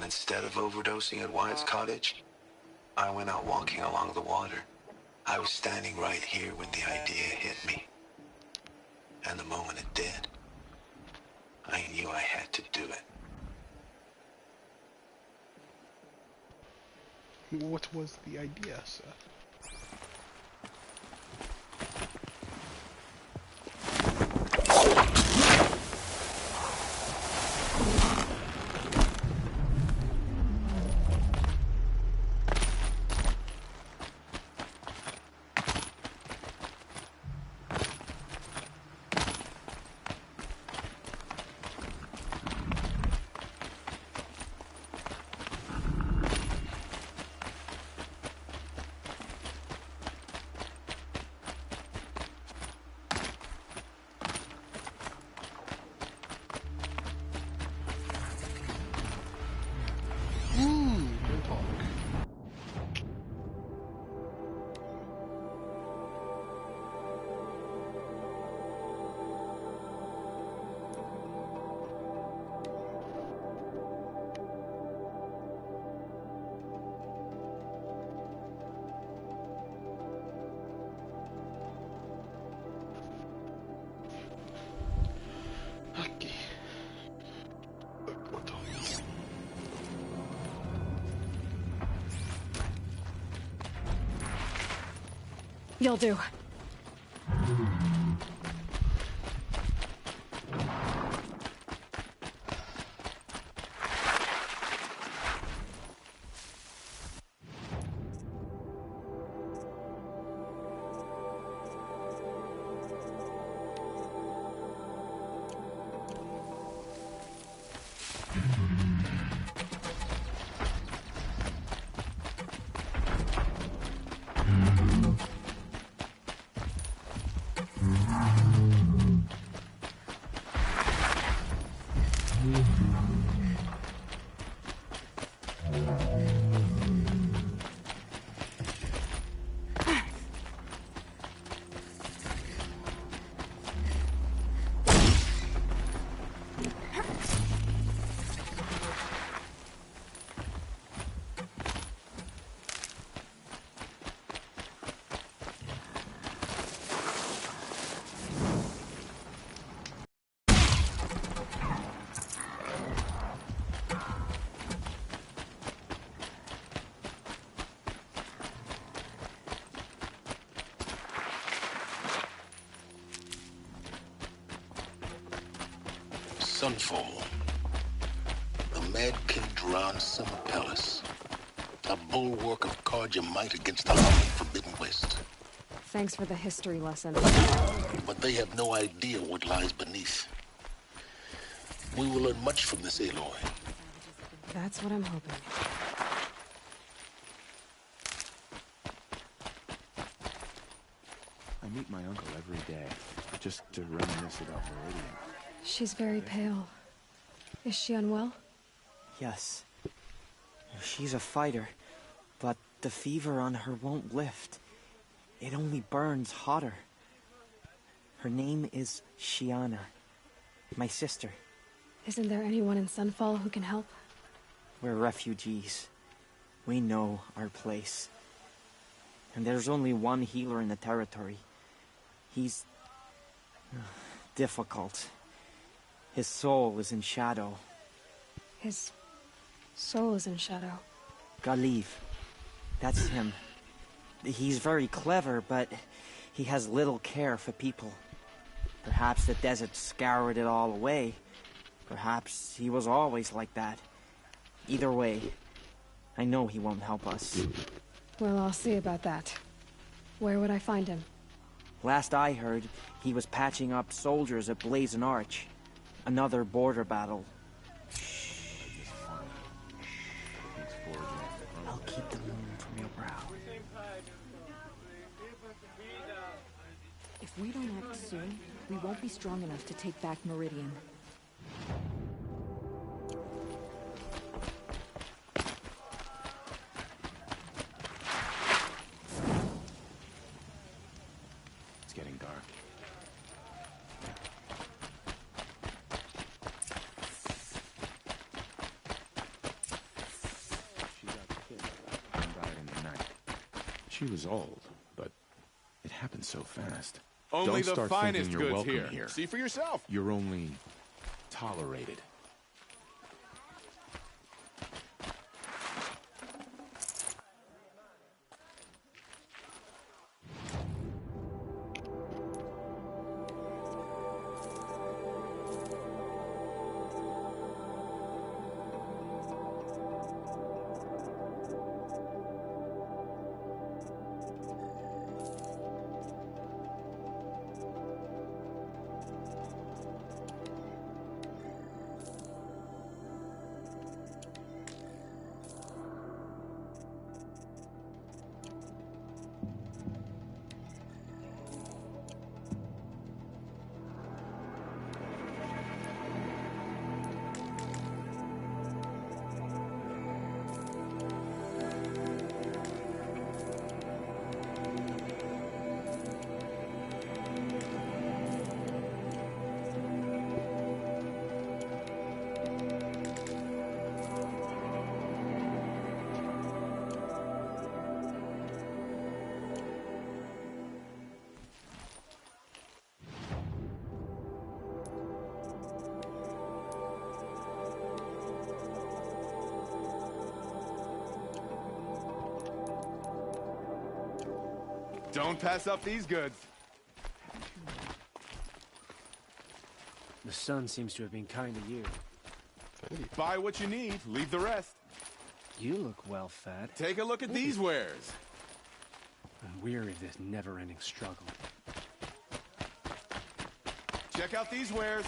S3: instead of overdosing at Wyatt's cottage, I went out walking along the water. I was standing right here when the idea hit me. And the moment it did, I knew I had to do it.
S1: What was the idea, sir?
S2: You'll do.
S11: Sunfall. The Mad King Duran Summer Palace. A bulwark of Carja might against the hungry Forbidden West.
S2: Thanks for the history lesson.
S11: But they have no idea what lies beneath. We will learn much from this Aloy.
S2: That's what I'm hoping.
S15: I meet my uncle every day, just to reminisce about Meridian.
S2: She's very pale. Is she unwell?
S17: Yes. She's a fighter, but the fever on her won't lift. It only burns hotter. Her name is Shiana, my sister.
S2: Isn't there anyone in Sunfall who can help?
S17: We're refugees. We know our place. And there's only one healer in the territory. He's difficult. His soul is in shadow.
S2: His soul is in shadow.
S17: Galiv. That's him. He's very clever, but he has little care for people. Perhaps the desert scoured it all away. Perhaps he was always like that. Either way, I know he won't help us.
S2: Well, I'll see about that. Where would I find him?
S17: Last I heard, he was patching up soldiers at Blazon Arch. Another border battle. I'll keep the moon from your brow.
S19: If we don't act soon, we won't be strong enough to take back Meridian.
S15: It's getting dark.
S18: She was old, but it happened so fast.
S4: Only
S18: Don't
S4: the
S18: start
S4: finest
S18: thinking you're
S4: goods
S18: welcome
S4: here. See for yourself.
S18: You're only tolerated.
S4: Don't pass up these goods.
S9: The sun seems to have been kind to you.
S4: Buy what you need, leave the rest.
S9: You look well fed.
S4: Take a look at these wares.
S9: I'm weary of this never-ending struggle.
S4: Check out these wares.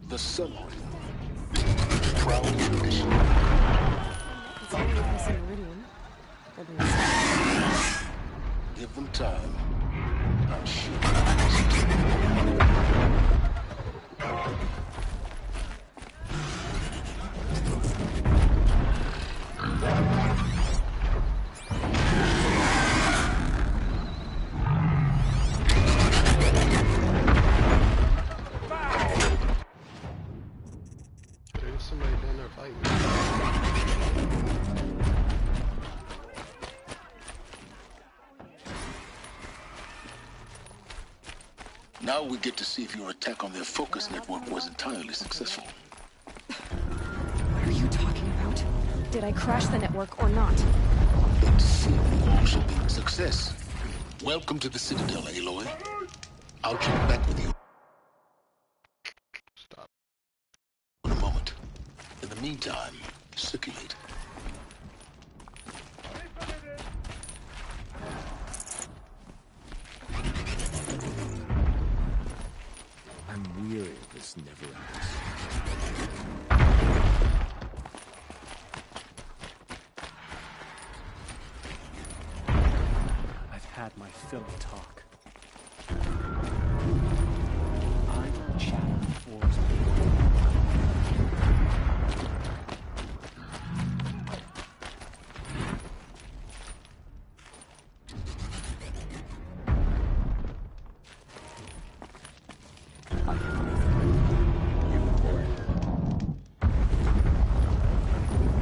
S11: The sun. Crown condition.
S2: It's only missing Meridian.
S11: Give them time. I'm sure.
S1: There's somebody down there fighting.
S11: Now we get to see if your attack on their focus network was entirely successful.
S2: What are you talking about? Did I crash the network or not?
S11: It seemed also been a success. Welcome to the Citadel, Aloy. I'll check back with you.
S1: Stop.
S11: In a moment. In the meantime, circulate.
S18: I'm weary of this never ends.
S9: I've had my fill of talk. I'm Shadow Force.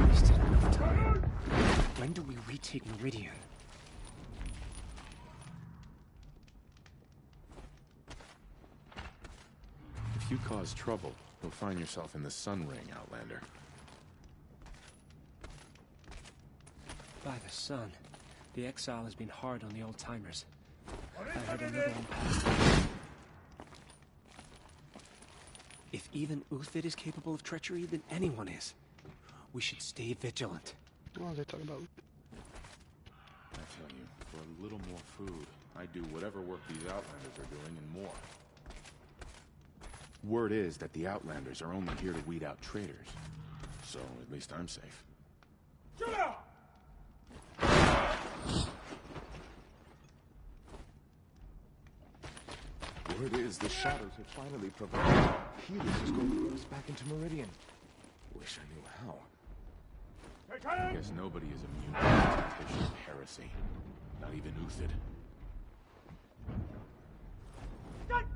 S9: Wasted enough time. When do we retake Meridian?
S18: If you cause trouble, you'll find yourself in the Sun Ring, Outlander.
S9: By the sun, the exile has been hard on the old-timers. I heard another one passed. If even Uthid is capable of treachery, then anyone is. We should stay vigilant.
S1: What are they talking about?
S18: I tell you, for a little more food, I'd do whatever work these Outlanders are doing and more. Word is that the Outlanders are only here to weed out traitors. So, at least I'm safe.
S4: Word is the shadows have finally provided. Helios is going to bring us back into Meridian. Wish I knew how.
S18: I guess nobody is immune to this temptation of heresy. Not even Uthid.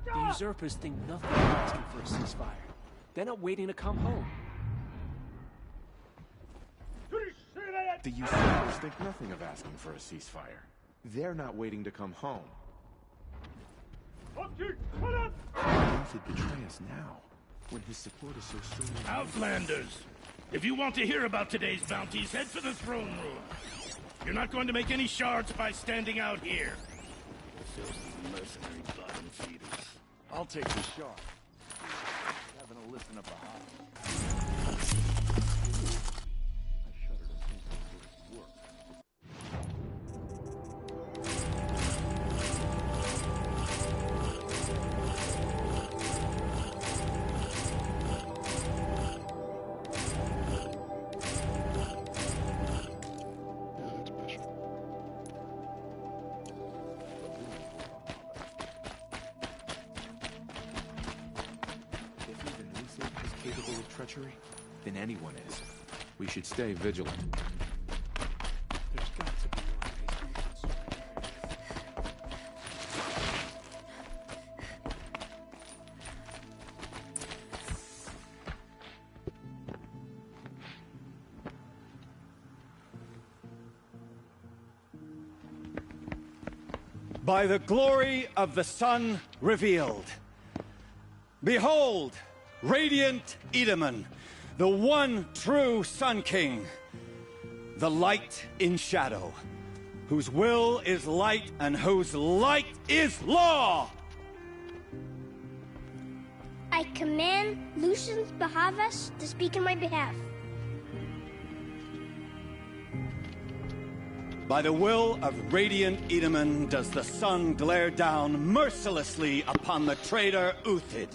S9: The usurpers think nothing of asking for a ceasefire. They're not waiting to come home.
S18: The usurpers think nothing of asking for a ceasefire. They're not waiting to come home. Why would Uthid betray us now, when his support is so strong?
S4: Outlanders! If you want to hear about today's bounties, head for the throne room. You're not going to make any shards by standing out here. Filthy mercenary bottom feeders.
S13: I'll take the shard. Having a listen up behind. I shudder to think of his work.
S18: Treachery? Then anyone is. We should stay vigilant.
S9: There's got to be
S10: By the glory of the sun revealed. Behold, radiant Edaman, the one true Sun King, the light in shadow, whose will is light and whose light is law!
S14: I command Lucius Bahavas to speak in my behalf.
S10: By the will of radiant Edaman does the sun glare down mercilessly upon the traitor Uthid.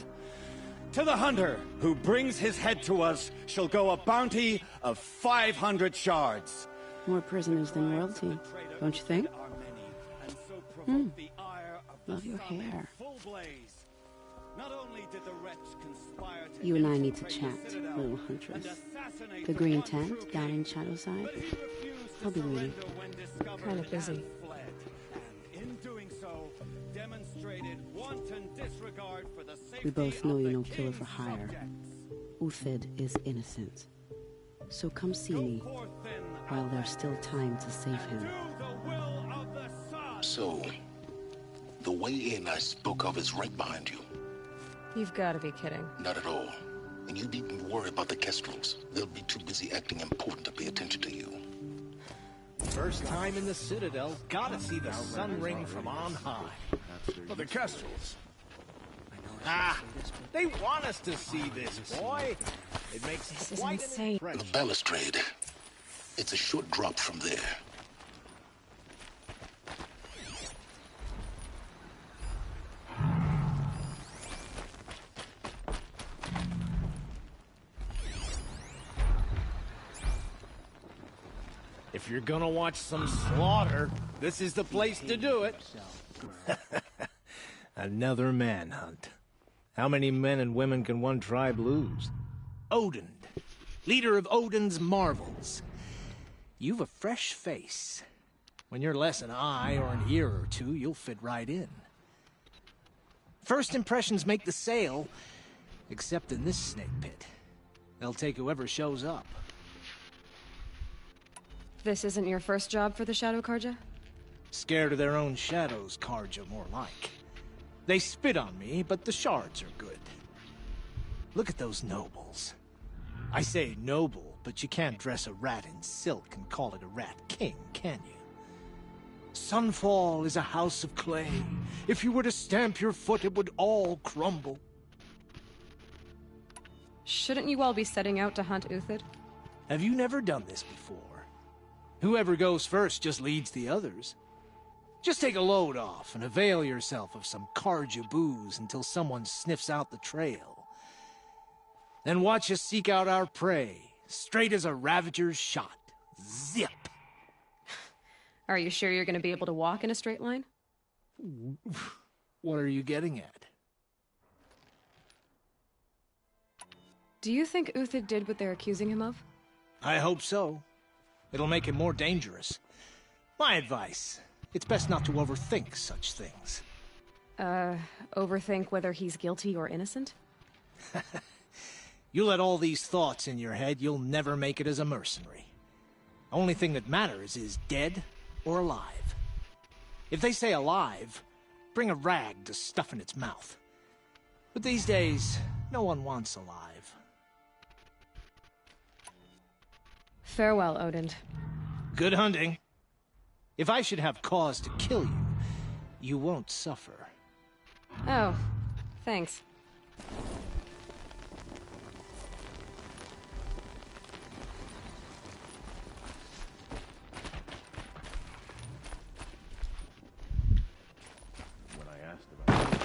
S10: To the hunter who brings his head to us shall go a bounty of 500 shards.
S22: More prisoners than royalty, don't you think? Love your hair. You and I need to chat, little huntress. The green tent down in Shadowside. I'll be waiting.
S2: Kind of busy.
S22: We both know you're no killer for hire. Uthid is innocent. So come see me while there's still time to save him.
S11: So, the way in I spoke of is right behind you.
S2: You've got to be kidding.
S11: Not at all. And you needn't worry about the Kestrels. They'll be too busy acting important to pay attention to you.
S13: First time in the Citadel, gotta see the sun ring from on high. For the Kestrels. Ah, they want us to see this, boy. It makes quite an impression.
S11: The balustrade. It's a short drop from there.
S13: If you're gonna watch some slaughter, this is the place to do it. Another manhunt. How many men and women can one tribe lose? Odin, leader of Odin's marvels. You've a fresh face. When you're less an eye or an ear or two, you'll fit right in. First impressions make the sale, except in this snake pit. They'll take whoever shows up.
S2: This isn't your first job for the Shadow Carja?
S13: Scared of their own shadows, Carja, more like. They spit on me, but the shards are good. Look at those nobles. I say noble, but you can't dress a rat in silk and call it a rat king, can you? Sunfall is a house of clay. If you were to stamp your foot, it would all crumble.
S2: Shouldn't you all be setting out to hunt Uthid?
S13: Have you never done this before? Whoever goes first just leads the others. Just take a load off and avail yourself of some Carja booze until someone sniffs out the trail. Then watch us seek out our prey, straight as a ravager's shot. Zip!
S2: Are you sure you're going to be able to walk in a straight line?
S13: What are you getting at?
S2: Do you think Uthid did what they're accusing him of?
S13: I hope so. It'll make him more dangerous. My advice, it's best not to overthink such things.
S2: Overthink whether he's guilty or innocent?
S13: You let all these thoughts in your head, you'll never make it as a mercenary. Only thing that matters is dead or alive. If they say alive, bring a rag to stuff in its mouth. But these days, no one wants alive.
S2: Farewell, Odin.
S13: Good hunting. If I should have cause to kill you, you won't suffer.
S2: Oh, thanks.
S18: When I asked about it.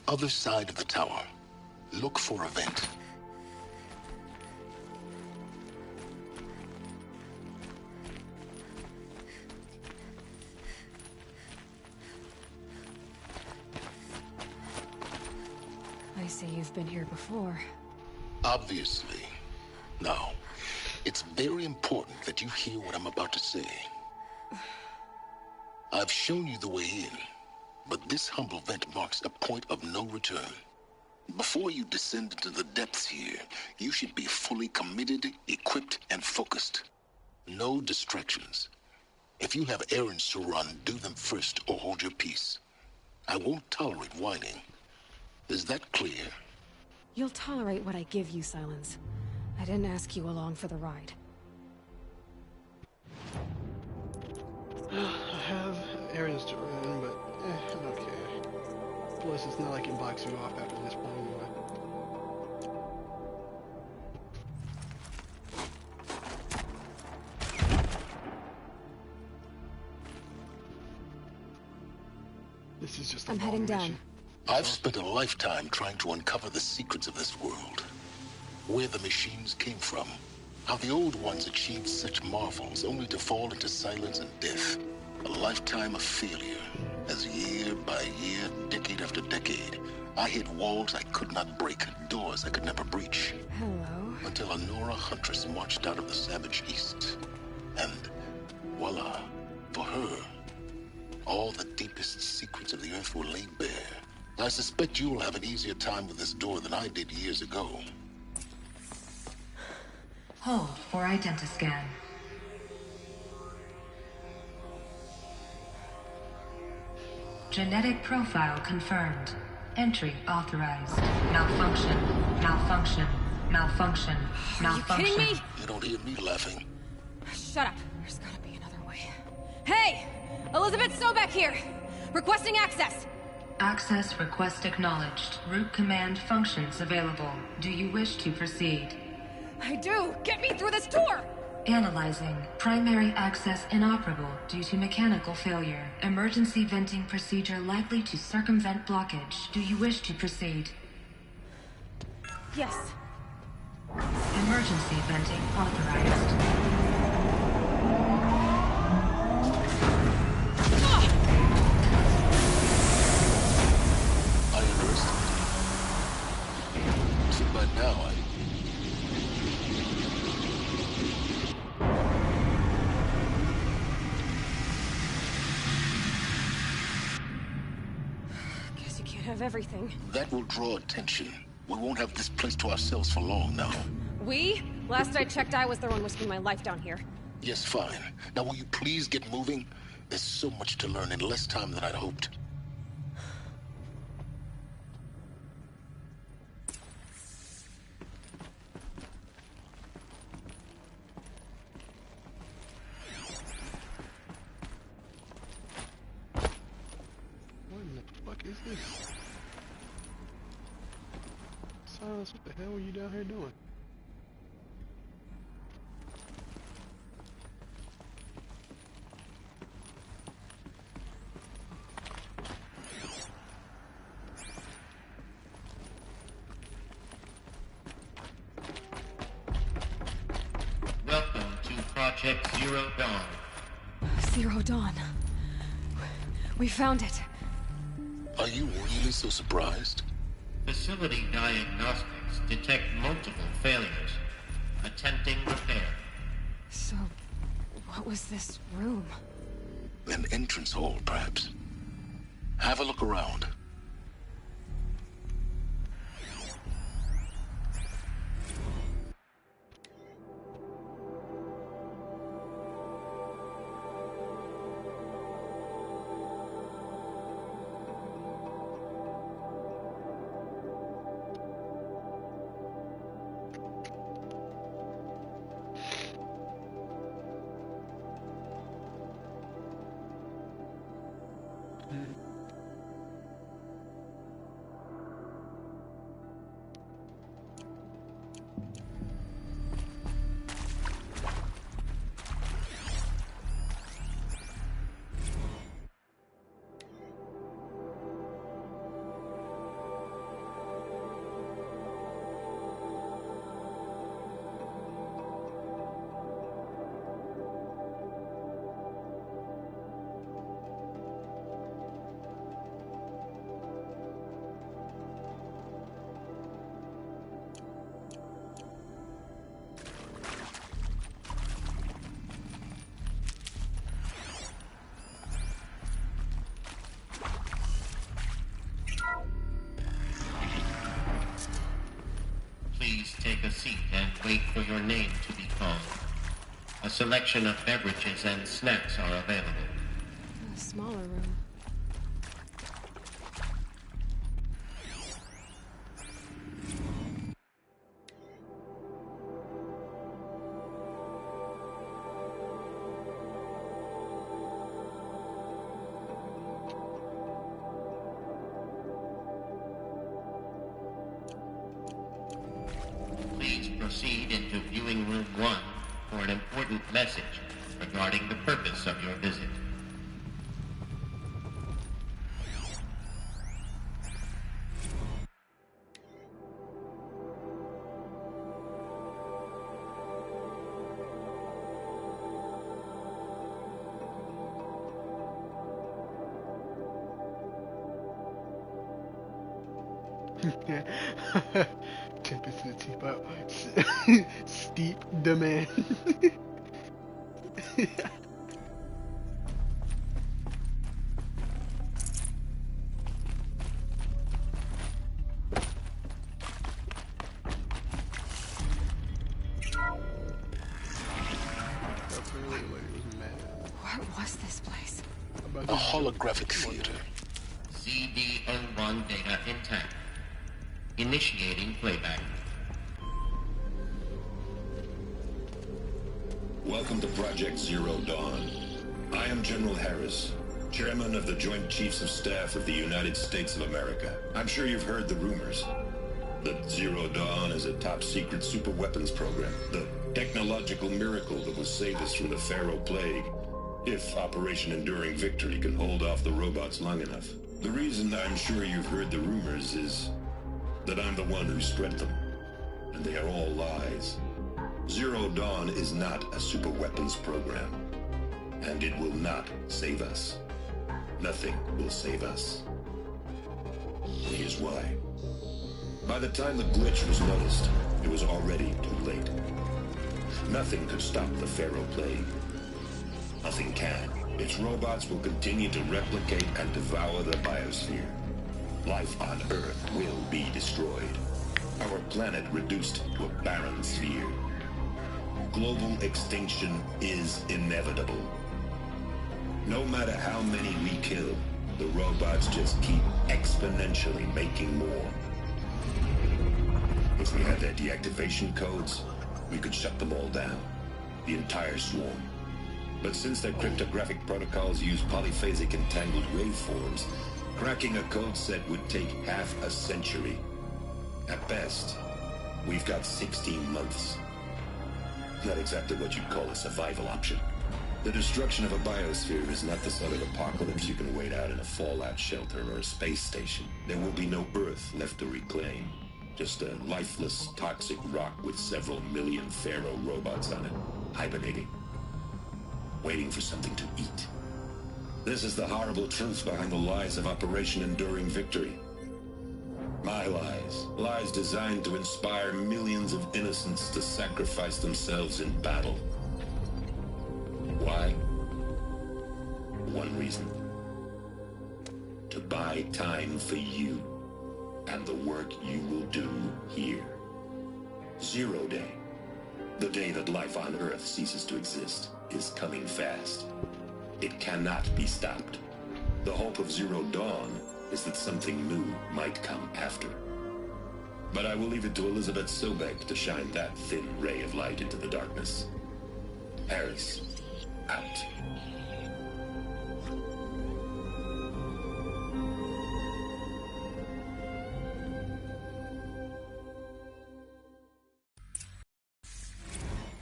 S11: Other side of the tower. Look for a vent.
S2: I see you've been here before.
S11: Obviously. Now, it's very important that you hear what I'm about to say. I've shown you the way in. But this humble vent marks a point of no return. Before you descend into the depths here, you should be fully committed, equipped, and focused. No distractions. If you have errands to run, do them first or hold your peace. I won't tolerate whining. Is that clear?
S2: You'll tolerate what I give you, Silence. I didn't ask you along for the ride.
S1: I have errands to run, but I don't care. Plus, it's not like it blocks you off after this point anyway. This is just a
S2: I'm heading down.
S1: mission.
S11: I've spent a lifetime trying to uncover the secrets of this world. Where the machines came from. How the old ones achieved such marvels only to fall into silence and death. A lifetime of failure. As year by year, decade after decade, I hit walls I could not break, doors I could never breach.
S2: Hello.
S11: Until a Nora huntress marched out of the savage east. And voila, for her, all the deepest secrets of the earth were laid bare. I suspect you'll have an easier time with this door than I did years ago.
S5: Hold for identiscan. Genetic profile confirmed. Entry authorized. Malfunction. Malfunction. Malfunction. Malfunction.
S2: Are you kidding me?
S11: You don't hear me laughing.
S2: Shut up. There's gotta be another way. Hey! Elizabeth Sobek here! Requesting access!
S5: Access request acknowledged. Root command functions available. Do you wish to proceed?
S2: I do! Get me through this door!
S5: Analyzing. Primary access inoperable due to mechanical failure. Emergency venting procedure likely to circumvent blockage. Do you wish to proceed?
S2: Yes.
S5: Emergency venting authorized.
S11: I underestimated. So by now,
S2: Guess you can't have everything.
S11: that will draw attention. We won't have this place to ourselves for long now.
S2: We? Last I checked, I was the one risking my life down here.
S11: Yes, fine. Now will you please get moving? There's so much to learn in less time than I'd hoped.
S1: What in the fuck is this? Silence, what the hell were you down here doing?
S16: Project Zero Dawn.
S2: Zero Dawn. We found it.
S11: Are you really so surprised?
S16: Facility diagnostics detect multiple failures. Attempting repair.
S2: So, what was this room?
S11: An entrance hall, perhaps. Have a look around.
S16: Please take a seat and wait for your name to be called. A selection of beverages and snacks are available.
S2: A smaller room.
S16: Please proceed into viewing room 1 for an important message regarding the purpose of your visit.
S1: Tempest in the teapot. Steep demand.
S2: What was this place?
S11: A holographic theater.
S16: CD01 data intact. Initiating playback.
S3: Welcome to Project Zero Dawn. I am General Harris, Chairman of the Joint Chiefs of Staff of the United States of America. I'm sure you've heard the rumors. That Zero Dawn is a top-secret super-weapons program. The technological miracle that will save us from the Pharaoh Plague, if Operation Enduring Victory can hold off the robots long enough. The reason I'm sure you've heard the rumors is that I'm the one who spread them, and they are all lies. Zero Dawn is not a super-weapons program, and it will not save us. Nothing will save us. Here's why. By the time the glitch was noticed, it was already too late. Nothing could stop the Pharaoh Plague. Nothing can. Its robots will continue to replicate and devour the biosphere. Life on Earth will be destroyed. Our planet reduced to a barren sphere. Global extinction is inevitable. No matter how many we kill, the robots just keep exponentially making more. If we had their deactivation codes, we could shut them all down. The entire swarm. But since their cryptographic protocols use polyphasic entangled waveforms, cracking a code set would take half a century. At best, we've got 16 months. Not exactly what you'd call a survival option. The destruction of a biosphere is not the sort of apocalypse you can wait out in a fallout shelter or a space station. There will be no Earth left to reclaim. Just a lifeless, toxic rock with several million Pharaoh robots on it, hibernating. waiting for something to eat. This is the horrible truth behind the lies of Operation Enduring Victory. My lies. Lies designed to inspire millions of innocents to sacrifice themselves in battle. Why? One reason. To buy time for you and the work you will do here. 0 Day. The day that life on Earth ceases to exist is coming fast. It cannot be stopped. The hope of Zero Dawn is that something new might come after. But I will leave it to Elizabeth Sobek to shine that thin ray of light into the darkness. Harris, out.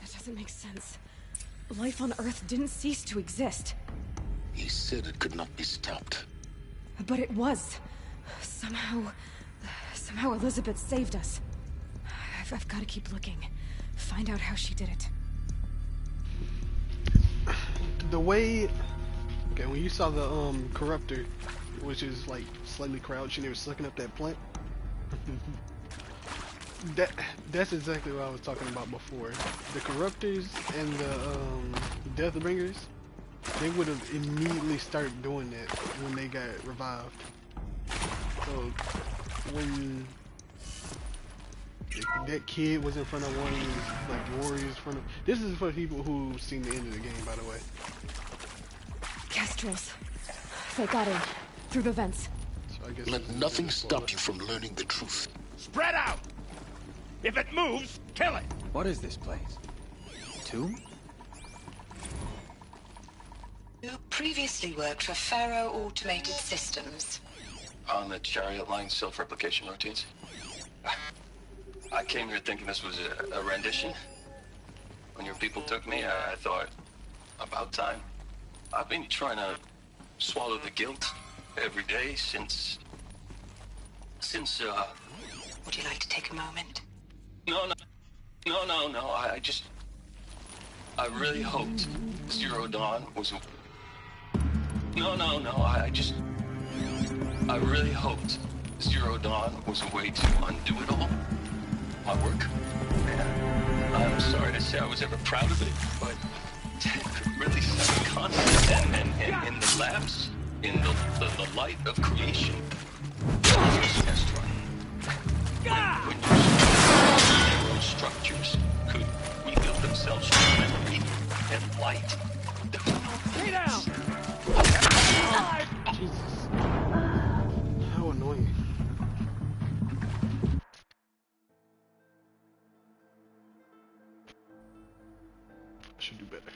S2: That doesn't make sense. Life on Earth didn't cease to exist.
S11: He said it could not be stopped.
S2: But it was. Somehow Elizabeth saved us. I've got to keep looking. Find out how she did it.
S1: The way... Okay, when you saw the corruptor, which is like slightly crouched and they were sucking up that plant. That's exactly what I was talking about before. The corruptors and the Deathbringers, they would have immediately started doing that when they got revived. So when that kid was in front of one of these like warriors in front of, this is for people who've seen the end of the game, by the way.
S2: Kestrels. They got in through the vents.
S11: So I guess let nothing stop you from learning the truth.
S4: Spread out! If it moves, kill it!
S13: What is this place? Tomb?
S6: You previously worked for Faro Automated Systems.
S20: On the Chariot Line self-replication routines? I came here thinking this was a rendition. When your people took me, I thought, about time. I've been trying to swallow the guilt every day since...
S6: Would you like to take a moment?
S20: No. I really hoped Zero Dawn was a... I really hoped Zero Dawn was a way to undo it all. My work. Man, I'm sorry to say I was ever proud of it, but it really set a constant and in the labs, in the light of creation. Test run. When their own structures could rebuild themselves from memory and light.
S4: Stay down!
S1: Jesus. How annoying. I should do better.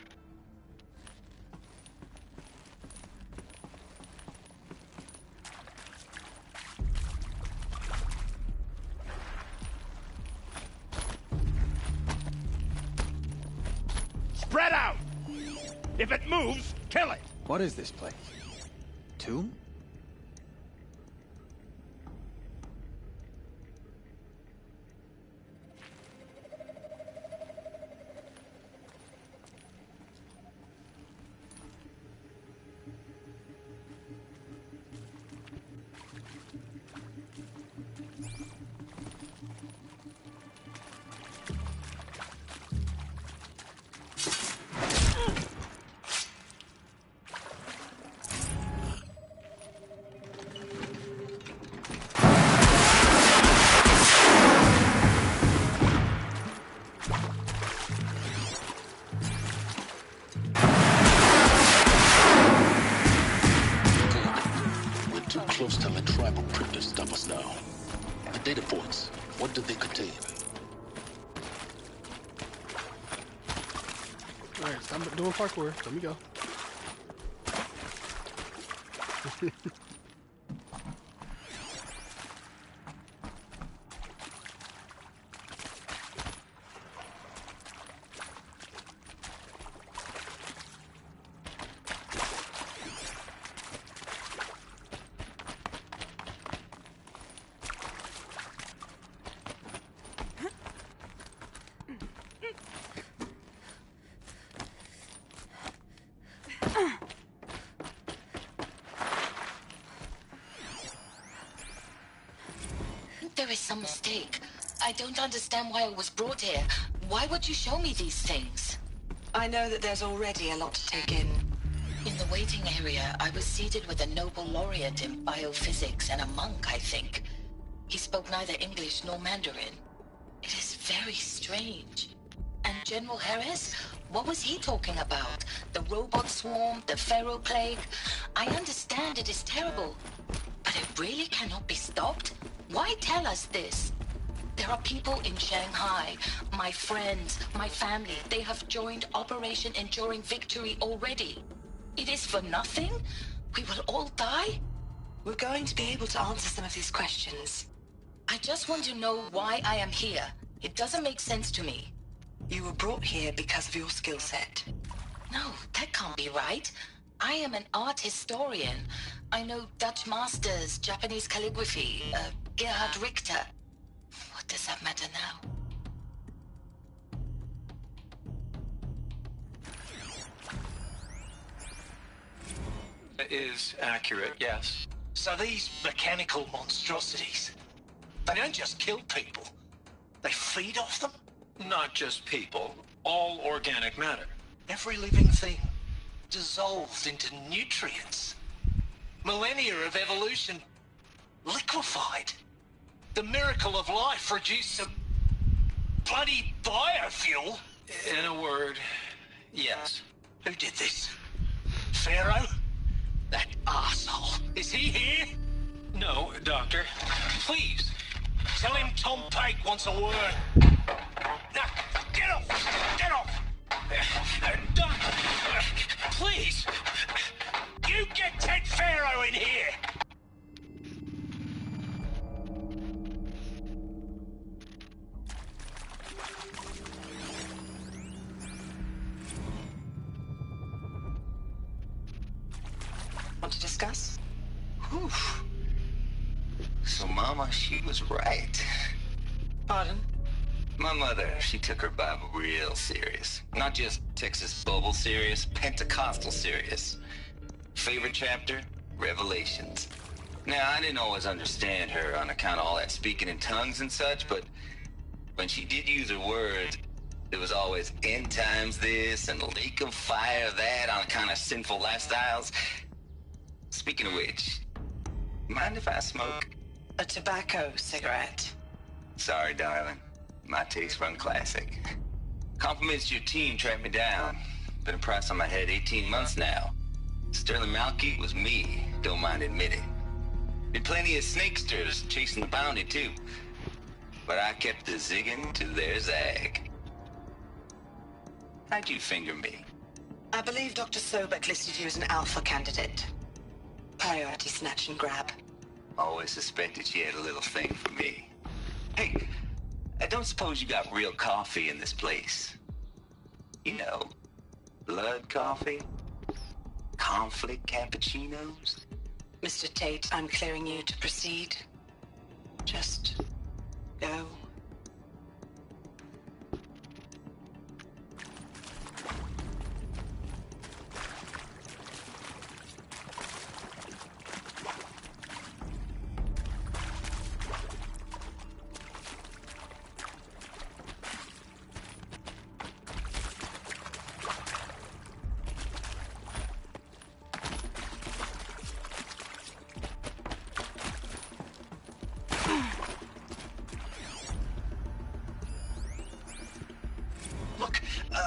S4: Spread out! If it moves, kill it!
S13: What is this place? Tomb?
S11: Data points. What do they contain?
S1: Alright, stop doing parkour. Let me go.
S6: there is some mistake. I don't understand why I was brought here. Why would you show me these things? I know that there's already a lot to take in. In the waiting area, I was seated with a Nobel laureate in biophysics and a monk, I think. He spoke neither English nor Mandarin. It is very strange. And General Harris? What was he talking about? The robot swarm? The Pharaoh plague? I understand it is terrible. But it really cannot be stopped? Why tell us this? There are people in Shanghai, my friends, my family. They have joined Operation Enduring Victory already. It is for nothing? We will all die? We're going to be able to answer some of these questions. I just want to know why I am here. It doesn't make sense to me. You were brought here because of your skill set. No, that can't be right. I am an art historian. I know Dutch masters, Japanese calligraphy, Gerhard Richter. What does that matter now?
S13: Is accurate, yes. So these mechanical monstrosities, they don't just kill people. They feed off them? Not just people. All organic matter. Every living thing dissolved into nutrients. Millennia of evolution liquefied. The miracle of life reduced to bloody biofuel. In a word, yes. Who did this? Pharaoh? That arsehole. Is he here? No, Doctor. Please, tell him Tom Pike wants a word. Now, get off! Get off! Doc, please! You get Ted Pharaoh in here!
S6: Want to discuss?
S3: Whew. So, Mama, she was right.
S6: Pardon?
S3: My mother, she took her Bible real serious. Not just Texas Bible serious, Pentecostal serious. Favorite chapter? Revelations. Now, I didn't always understand her on account of all that speaking in tongues and such, but when she did use her words, it was always end times this and lake of fire that on account of sinful lifestyles. Speaking of which, mind if I smoke?
S6: A tobacco cigarette.
S3: Sorry, darling. My taste run classic. Compliments to your team tracked me down. Been a price on my head 18 months now. Sterling Malkeet was me, don't mind admitting. Did plenty of snakesters chasing the bounty too. But I kept the zigging to their zag. How'd you finger me?
S6: I believe Dr. Sobek listed you as an alpha candidate. Priority snatch and grab.
S3: Always suspected she had a little thing for me. Hey, I don't suppose you got real coffee in this place? You know, blood coffee? Conflict cappuccinos?
S6: Mr. Tate, I'm clearing you to proceed. Just go.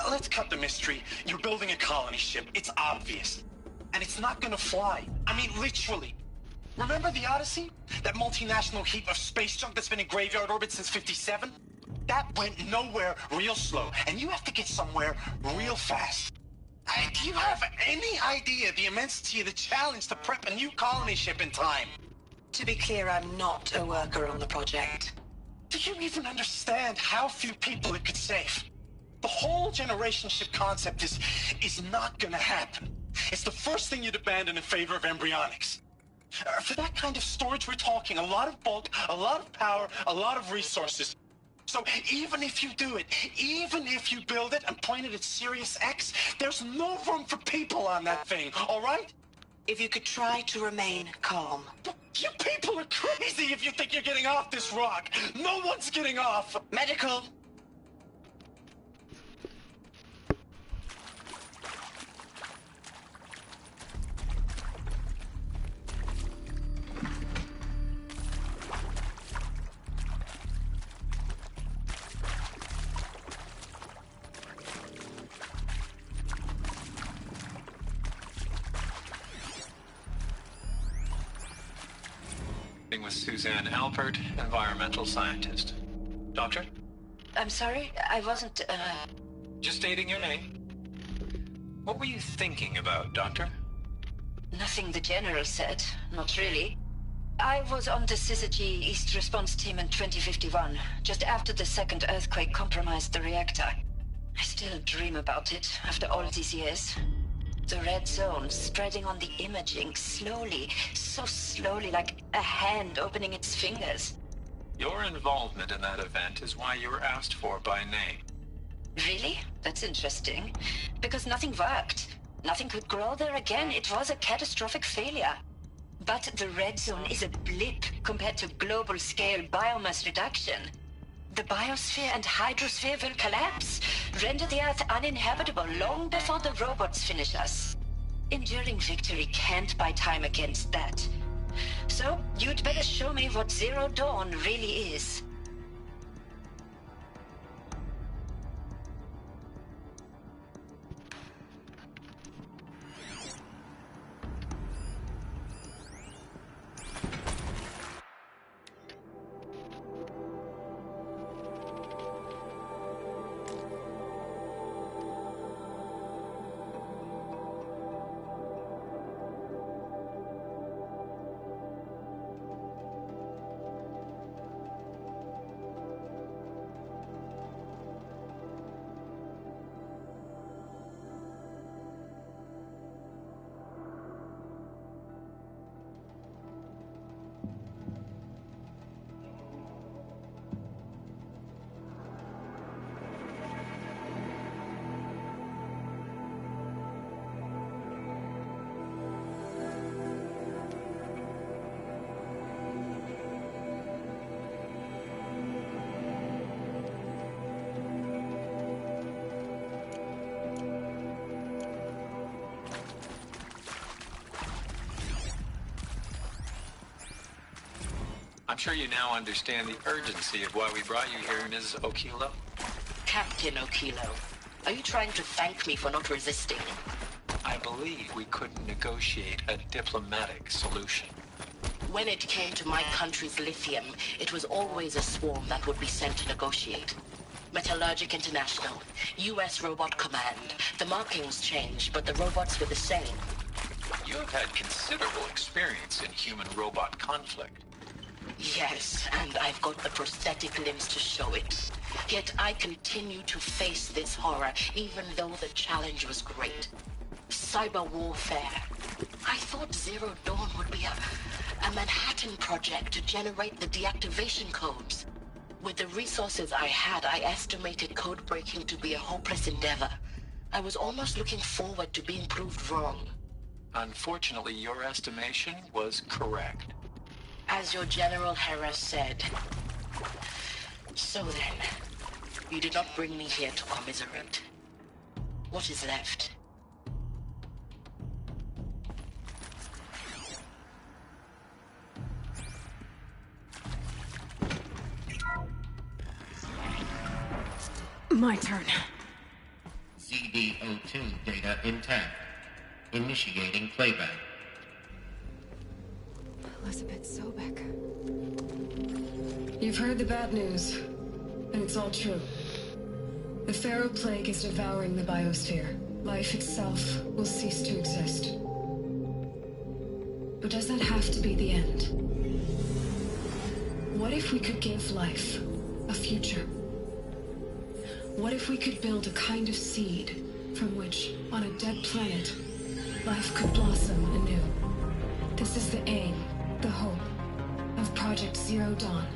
S13: Let's cut the mystery. You're building a colony ship. It's obvious. And it's not gonna fly. I mean, literally. Remember the Odyssey? That multinational heap of space junk that's been in graveyard orbit since '57? That went nowhere real slow. And you have to get somewhere real fast. Do you have any idea the immensity of the challenge to prep a new colony ship in time?
S6: To be clear, I'm not a worker on the project.
S13: Do you even understand how few people it could save? The whole generation ship concept is not gonna happen. It's the first thing you'd abandon in favor of embryonics. For that kind of storage, we're talking a lot of bulk, a lot of power, a lot of resources. So even if you do it, even if you build it and point it at Sirius X, there's no room for people on that thing, all right?
S6: If you could try to remain calm.
S8: You people are crazy if you think you're getting off this rock! No one's getting off!
S6: Medical.
S20: With Suzanne Alpert, environmental scientist. Doctor?
S6: I'm sorry, I wasn't,
S20: Just stating your name. What were you thinking about, Doctor?
S6: Nothing the General said. Not really. I was on the Syzygy East Response Team in 2051, just after the second earthquake compromised the reactor. I still dream about it, after all these years. The red zone spreading on the imaging, slowly, so slowly, like a hand opening its fingers.
S20: Your involvement in that event is why you were asked for by name.
S6: Really? That's interesting. Because nothing worked. Nothing could grow there again. It was a catastrophic failure. But the red zone is a blip compared to global-scale biomass reduction. The biosphere and hydrosphere will collapse, render the Earth uninhabitable long before the robots finish us. Enduring victory can't buy time against that. So, you'd better show me what Zero Dawn really is.
S20: I'm sure you now understand the urgency of why we brought you here, Ms. Okilo.
S6: Captain Okilo, are you trying to thank me for not resisting?
S20: I believe we couldn't negotiate a diplomatic solution.
S6: When it came to my country's lithium, it was always a swarm that would be sent to negotiate. Metallurgic International, U.S. Robot Command. The markings changed, but the robots were the same.
S20: You have had considerable experience in human-robot conflict.
S6: Yes, and I've got the prosthetic limbs to show it. Yet I continue to face this horror, even though the challenge was great. Cyber warfare. I thought Zero Dawn would be a Manhattan project to generate the deactivation codes. With the resources I had, I estimated code breaking to be a hopeless endeavor. I was almost looking forward to being proved wrong.
S20: Unfortunately, your estimation was correct.
S6: As your General Hera said. So then, you did not bring me here to commiserate. What is left?
S2: My turn.
S16: ZD-02 data intact. Initiating playback.
S2: Elizabeth Sobek.
S12: You've heard the bad news, and it's all true. The Pharaoh Plague is devouring the biosphere. Life itself will cease to exist. But does that have to be the end? What if we could give life a future? What if we could build a kind of seed from which, on a dead planet, life could blossom anew? This is the aim, the hope, of Project Zero Dawn.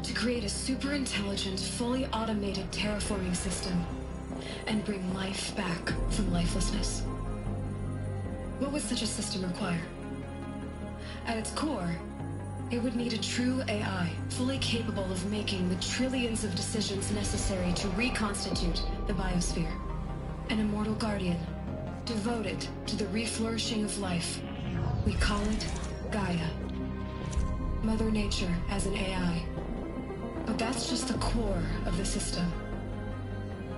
S12: To create a super-intelligent, fully automated terraforming system and bring life back from lifelessness. What would such a system require? At its core, it would need a true AI, fully capable of making the trillions of decisions necessary to reconstitute the biosphere. An immortal guardian, devoted to the reflourishing of life. We call it Gaia. Mother Nature as an AI. But that's just the core of the system.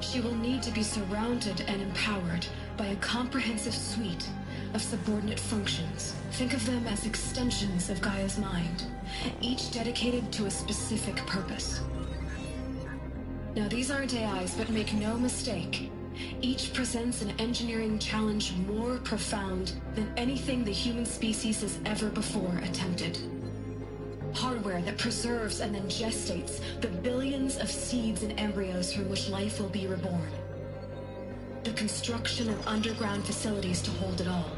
S12: She will need to be surrounded and empowered by a comprehensive suite of subordinate functions. Think of them as extensions of Gaia's mind, each dedicated to a specific purpose. Now, these aren't AIs, but make no mistake, each presents an engineering challenge more profound than anything the human species has ever before attempted. Hardware that preserves and then gestates the billions of seeds and embryos from which life will be reborn. The construction of underground facilities to hold it all.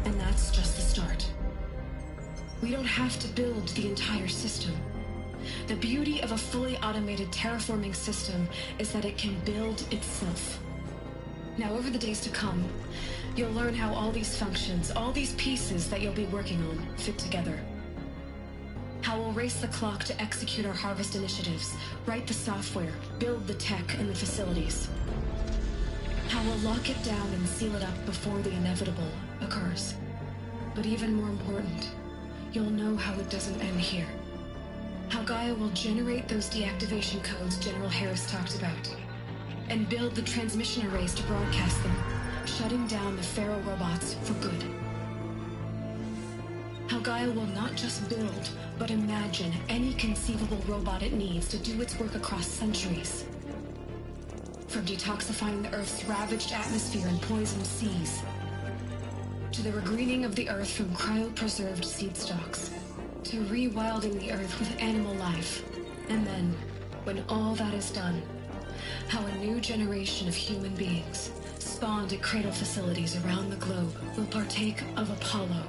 S12: And that's just the start. We don't have to build the entire system. The beauty of a fully automated terraforming system is that it can build itself. Now, over the days to come, you'll learn how all these functions, all these pieces that you'll be working on, fit together. How we'll race the clock to execute our harvest initiatives, write the software, build the tech and the facilities. How we'll lock it down and seal it up before the inevitable occurs. But even more important, you'll know how it doesn't end here. How Gaia will generate those deactivation codes General Harris talked about, and build the transmission arrays to broadcast them, shutting down the Pharaoh robots for good. How Gaia will not just build, but imagine any conceivable robot it needs to do its work across centuries. From detoxifying the Earth's ravaged atmosphere and poisoned seas, to the regreening of the Earth from cryopreserved seed stalks, to rewilding the Earth with animal life. And then, when all that is done, how a new generation of human beings, spawned at cradle facilities around the globe, will partake of Apollo,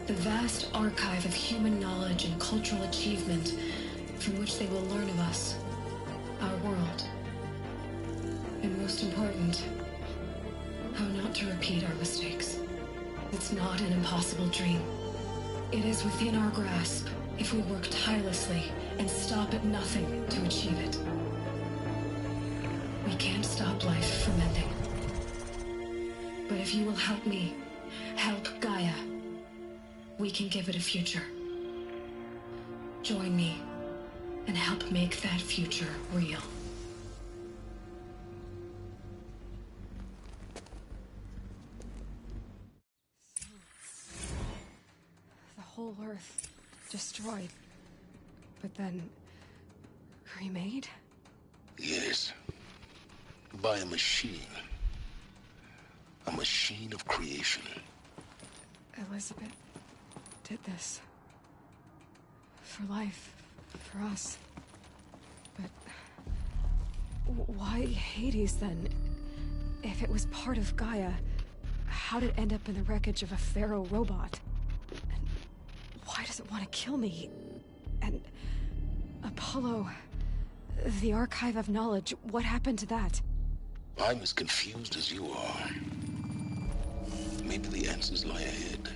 S12: the vast archive of human knowledge and cultural achievement from which they will learn of us, our world. And most important, how not to repeat our mistakes. It's not an impossible dream. It is within our grasp if we work tirelessly and stop at nothing to achieve it. We can't stop life from ending. But if you will help me, help Gaia, we can give it a future. Join me and help make that future real.
S2: The whole Earth destroyed, but then remade?
S3: Yes. By a machine. A machine of creation.
S2: Elizabeth did this. For life. For us. But why Hades then? If it was part of Gaia, how did it end up in the wreckage of a Pharaoh robot? And why does it want to kill me? And Apollo, the Archive of Knowledge, what happened to that?
S3: I'm as confused as you are. Maybe the answers lie ahead.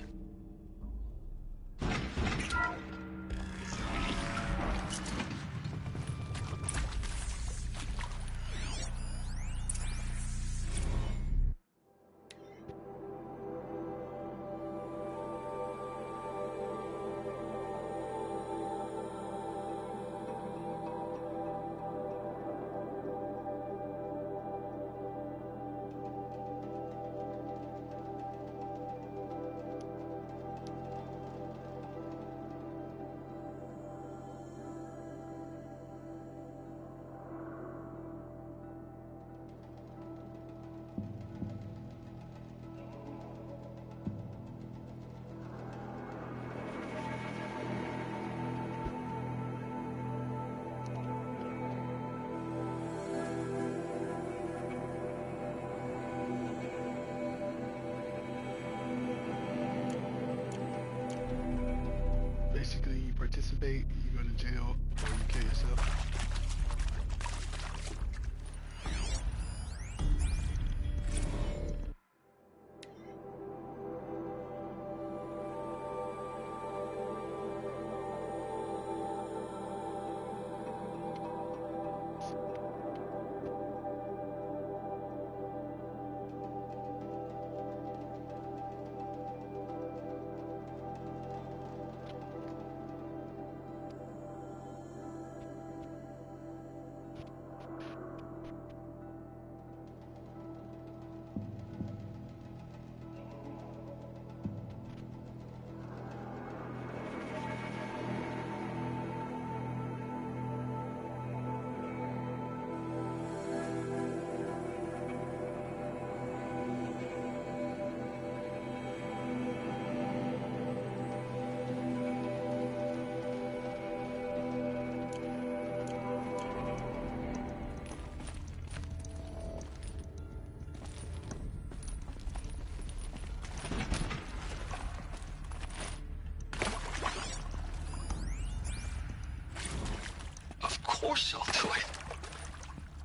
S20: course I'll do it.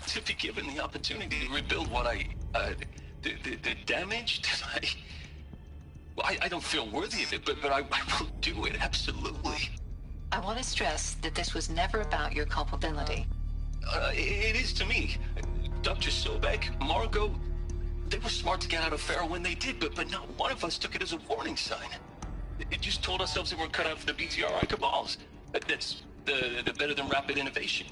S20: To be given the opportunity to rebuild what the damage that I don't feel worthy of it, but I will do it, absolutely.
S6: I want to stress that this was never about your culpability.
S20: It is to me. Dr. Sobek, Margot, they were smart to get out of Pharaoh when they did, but not one of us took it as a warning sign. It just told ourselves that we're cut out for the BTRI cabals. That's the better than rapid innovation.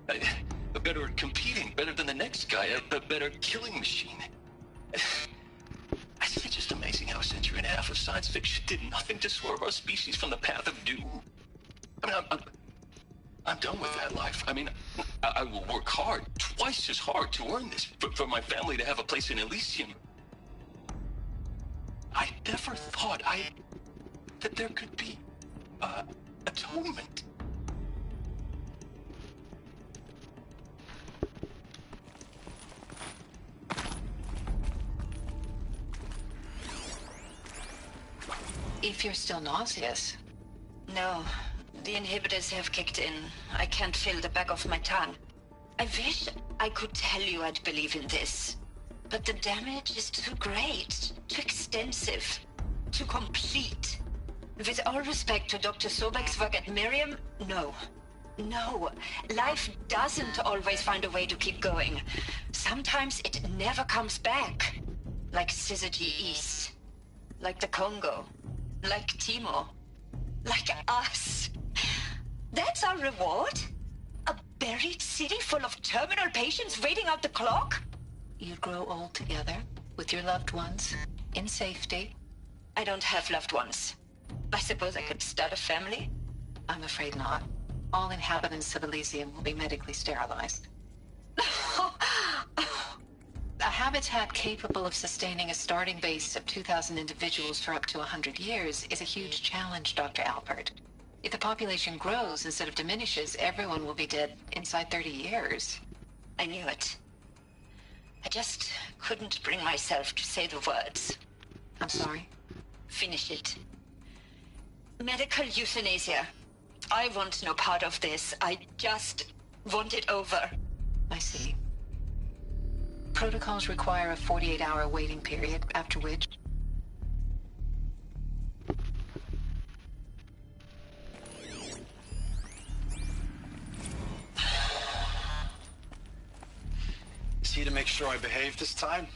S20: A better at competing, better than the next guy, a better killing machine. I think it's just amazing how a century and a half of science fiction did nothing to swerve our species from the path of doom. I mean, I'm done with that life. I mean, I will work hard, twice as hard to earn this, for my family to have a place in Elysium. I never thought that there could be, atonement.
S6: If you're still nauseous.
S7: No, the inhibitors have kicked in. I can't feel the back of my tongue. I wish I could tell you I'd believe in this. But the damage is too great, too extensive, too complete. With all respect to Dr. Sobek's work at Miriam, no. No, life doesn't always find a way to keep going. Sometimes it never comes back. Like Syzygy East. Like the Congo. Like Timo. Like us. That's our reward? A buried city full of terminal patients waiting out the clock?
S6: You grow old together, with your loved ones, in safety.
S7: I don't have loved ones. I suppose I could start a family?
S6: I'm afraid not. All inhabitants of Elysium will be medically sterilized. A habitat capable of sustaining a starting base of 2,000 individuals for up to 100 years is a huge challenge, Dr. Alpert. If the population grows instead of diminishes, everyone will be dead inside 30 years.
S7: I knew it. I just couldn't bring myself to say the words.
S6: I'm sorry?
S7: Finish it. Medical euthanasia. I want no part of this. I just want it over.
S6: I see. Protocols require a 48-hour waiting period, after which...
S8: Is he to make sure I behave this time?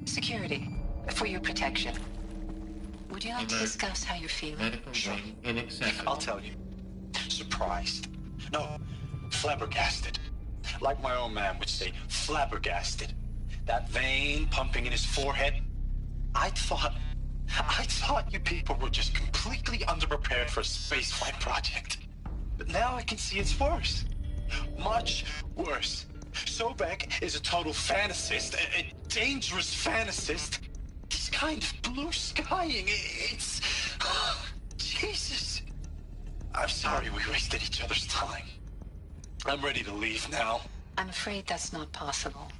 S6: Security. For your protection. Would you like to discuss how you're feeling?
S8: Sure. I'll tell you. Surprised. No, flabbergasted. Like my own man would say, flabbergasted. That vein pumping in his forehead. I thought you people were just completely underprepared for a spaceflight project. But now I can see it's worse. Much worse. Sobek is a total fantasist, a dangerous fantasist. This kind of blue skying, it's... Jesus. I'm sorry we wasted each other's time. I'm ready to leave now.
S6: I'm afraid that's not possible.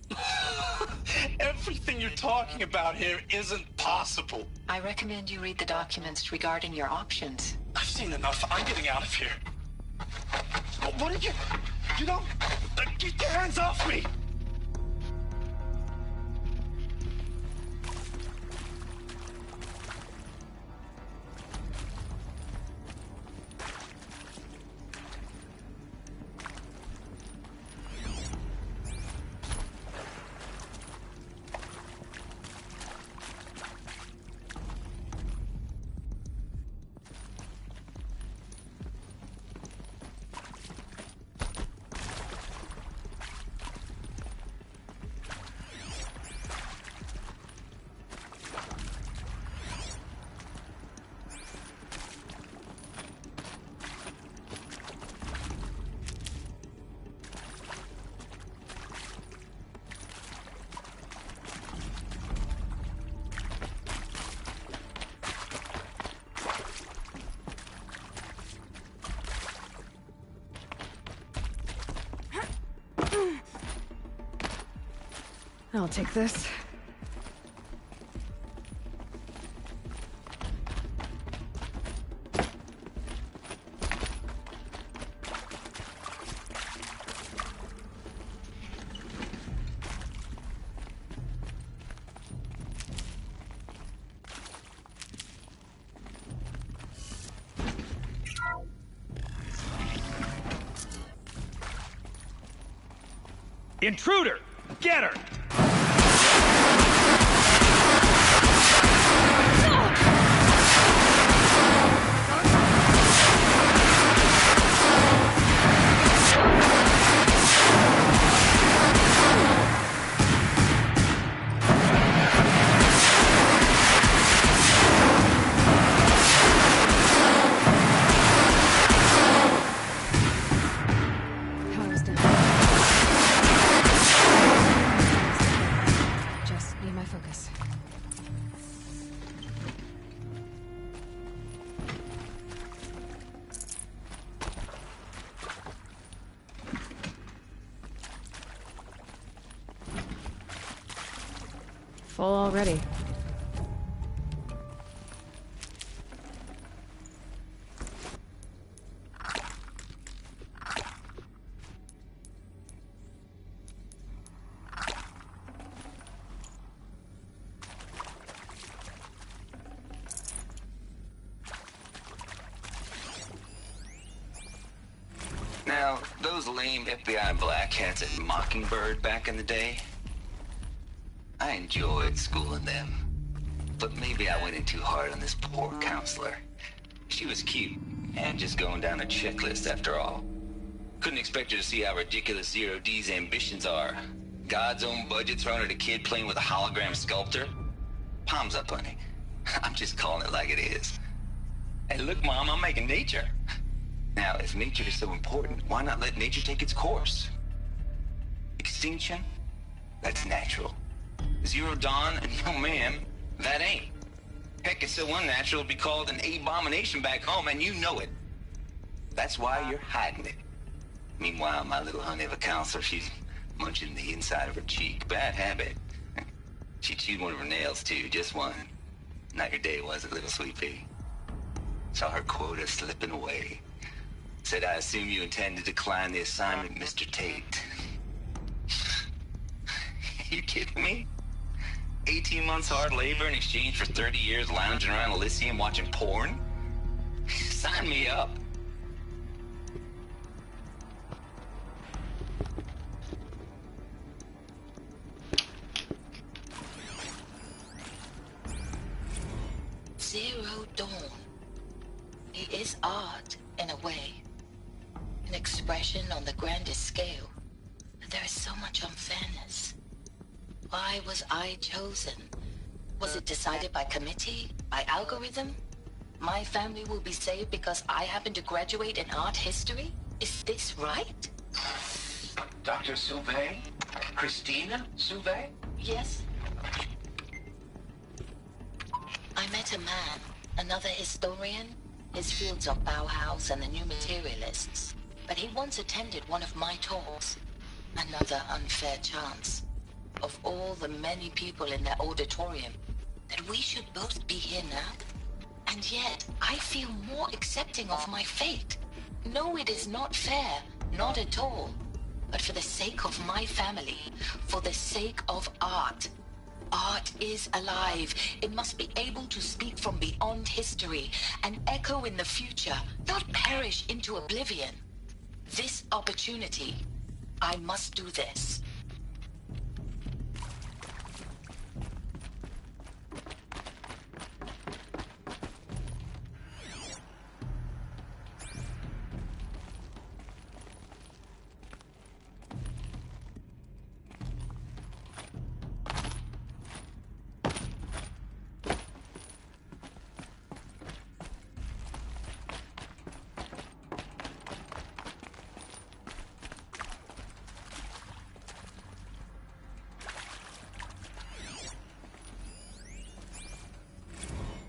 S8: Everything you're talking about here isn't possible.
S6: I recommend you read the documents regarding your options.
S8: I've seen enough. I'm getting out of here. What did you... You don't... Get your hands off me!
S2: I'll take this.
S13: Intruder! Get her!
S2: Power's down. Just need my focus. Full already.
S20: Now, those lame FBI black hats at Mockingbird back in the day, I enjoyed schooling them. But maybe I went in too hard on this poor counselor. She was cute, and just going down a checklist after all. Couldn't expect her to see how ridiculous Zero D's ambitions are. God's own budget thrown at a kid playing with a hologram sculptor? Palms up, honey. I'm just calling it like it is. Hey, look, Mom, I'm making nature. Now, if nature is so important, why not let nature take its course? Extinction? That's natural. Zero Dawn? No, ma'am, that ain't. Heck, it's so unnatural it'd be called an abomination back home, and you know it. That's why you're hiding it. Meanwhile, my little honey of a counselor, she's munching the inside of her cheek. Bad habit. She chewed one of her nails, too, just one. Not your day, was it, little sweet pea? Saw her quota slipping away. Said, I assume you intend to decline the assignment, Mr. Tate. You kidding me? 18 months hard labor in exchange for 30 years lounging around Elysium watching porn? Sign me up.
S6: Zero Dawn. It is art, in a way. An expression on the grandest scale. But there is so much unfairness. Why was I chosen? Was it decided by committee? By algorithm? My family will be saved because I happen to graduate in art history? Is this right?
S16: Dr. Sauvé? Christina Sauvé?
S6: Yes. I met a man, another historian. His fields are Bauhaus and the New Materialists. But he once attended one of my talks. Another unfair chance. Of all the many people in that auditorium, that we should both be here now. And yet, I feel more accepting of my fate. No, it is not fair, not at all. But for the sake of my family, for the sake of art. Art is alive. It must be able to speak from beyond history and echo in the future, not perish into oblivion. This opportunity, I must do this.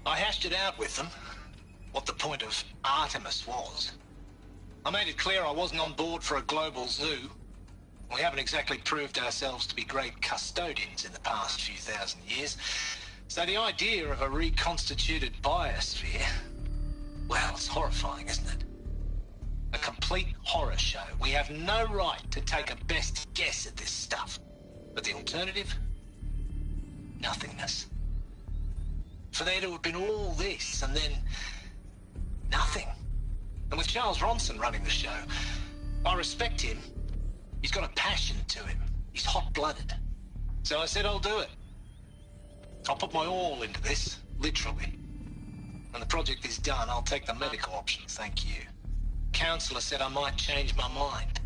S17: I hashed it out with them, what the point of Artemis was. I made it clear I wasn't on board for a global zoo. We haven't exactly proved ourselves to be great custodians in the past few thousand years. So the idea of a reconstituted biosphere, well, it's horrifying, isn't it? A complete horror show. We have no right to take a best guess at this stuff. But the alternative? Nothingness. For there to have been all this, and then nothing. And with Charles Ronson running the show, I respect him. He's got a passion to him. He's hot-blooded. So I said I'll do it. I'll put my all into this, literally. When the project is done, I'll take the medical option, thank you. Counselor said I might change my mind.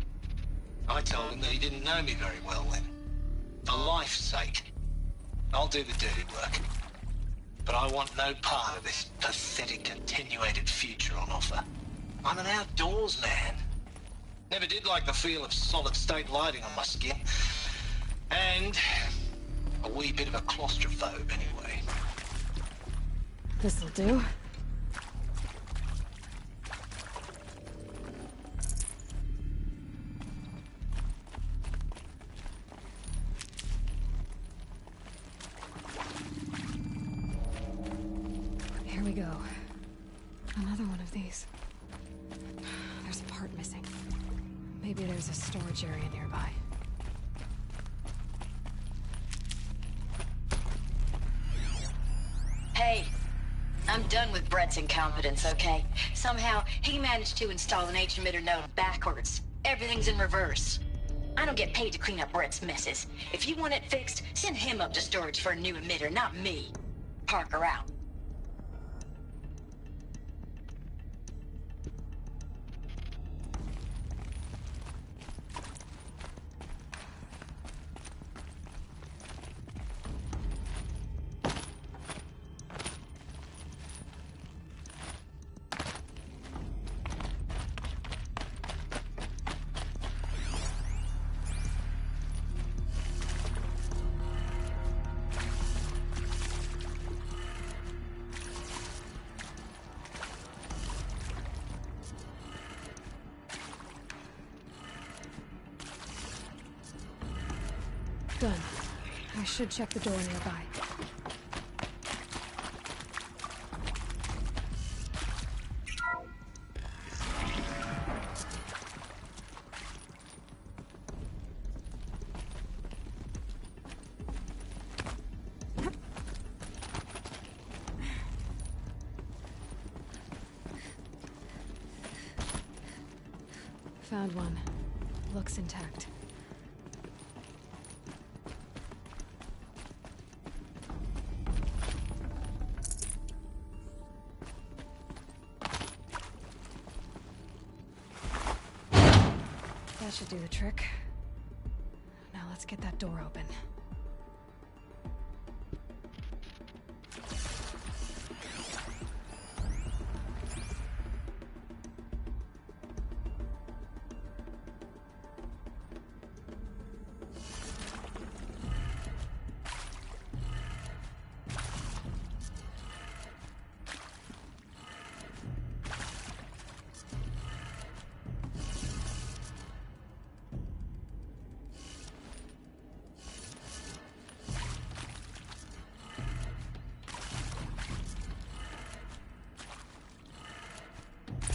S17: I told him that he didn't know me very well then. For life's sake, I'll do the dirty work. But I want no part of this pathetic attenuated future on offer. I'm an outdoors man. Never did like the feel of solid-state lighting on my skin. And a wee bit of a claustrophobe anyway.
S2: This'll do. Here we go. Another one of these. There's a part missing. Maybe there's a storage area nearby.
S7: Hey, I'm done with Brett's incompetence, okay? Somehow, he managed to install an H-emitter node backwards. Everything's in reverse. I don't get paid to clean up Brett's messes. If you want it fixed, send him up to storage for a new emitter, not me. Parker out.
S2: Done. I should check the door nearby. Found one. Looks intact. That should do the trick. Now let's get that door open.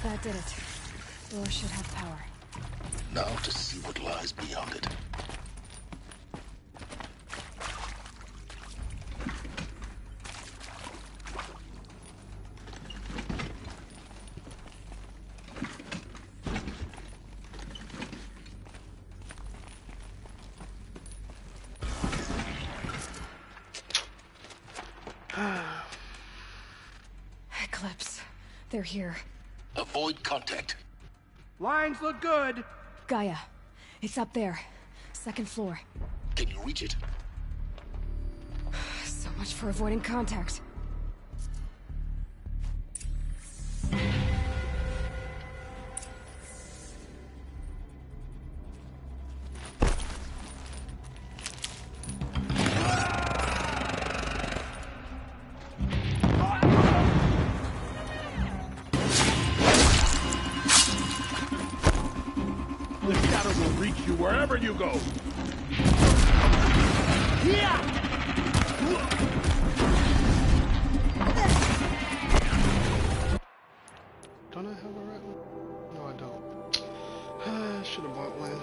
S2: That did it. Door should have power.
S11: Now to see what lies beyond it.
S2: Eclipse. They're here.
S11: Avoid contact.
S13: Lines look good.
S2: Gaia. It's up there. Second floor.
S11: Can you reach it?
S2: So much for avoiding contact.
S4: Wherever you go.
S1: Don't I have a rat? No, I don't. I should have bought one.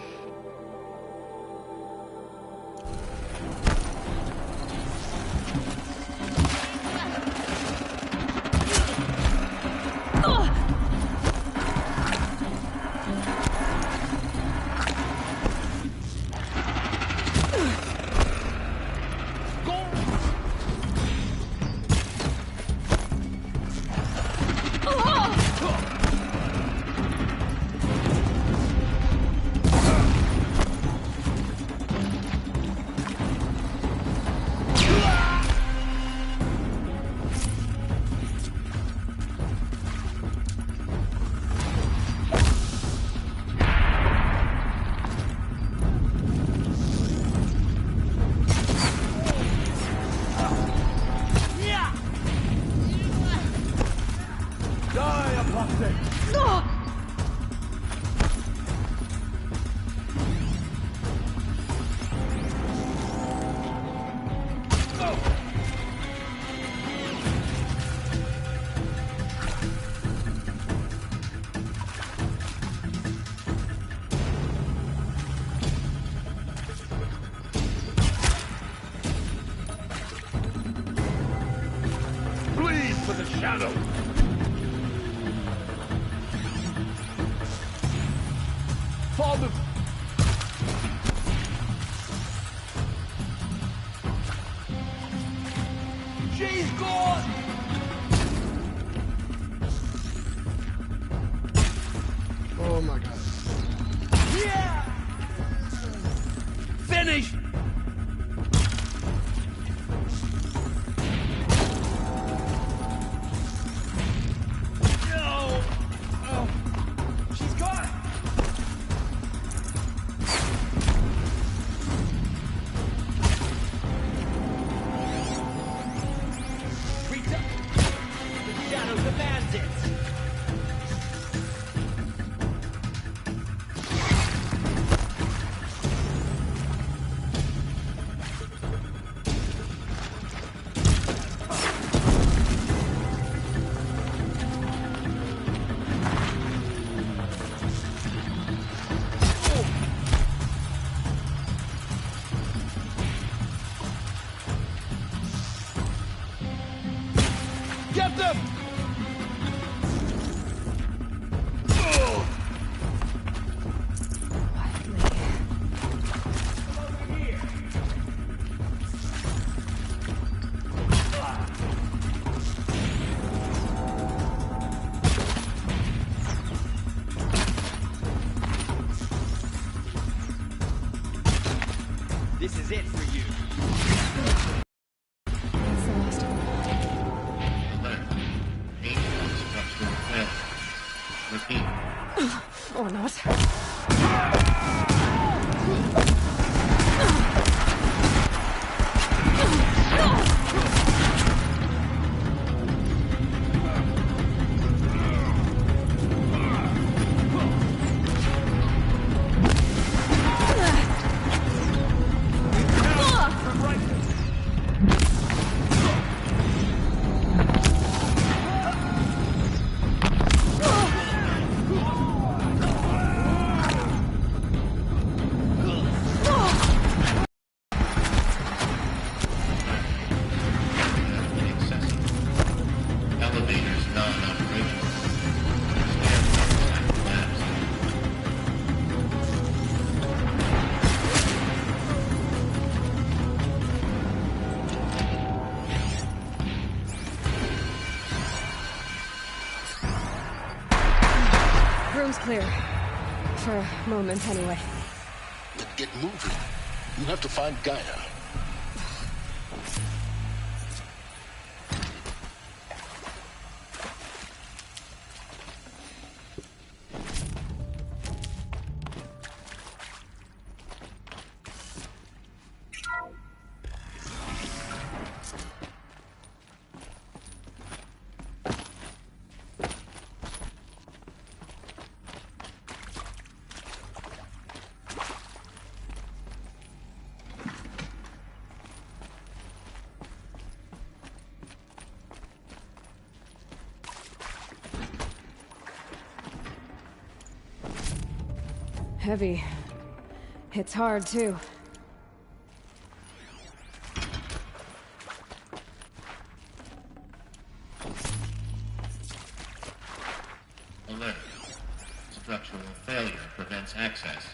S4: shadow.
S19: Father! She's gone!
S1: Oh my god.
S19: Yeah! Finish! No! Oh. She's gone! Rita! The shadow demands it! Get them! This is it for you.
S2: That's the last of them.
S16: Alert. Ancient structural failure. Repeat.
S2: Or not.
S16: Elevators non-operational.
S2: Room's clear. For a moment, anyway.
S11: Then get moving. You have to find Gaia.
S2: Heavy. Hits hard, too.
S16: Alert. Structural failure prevents access.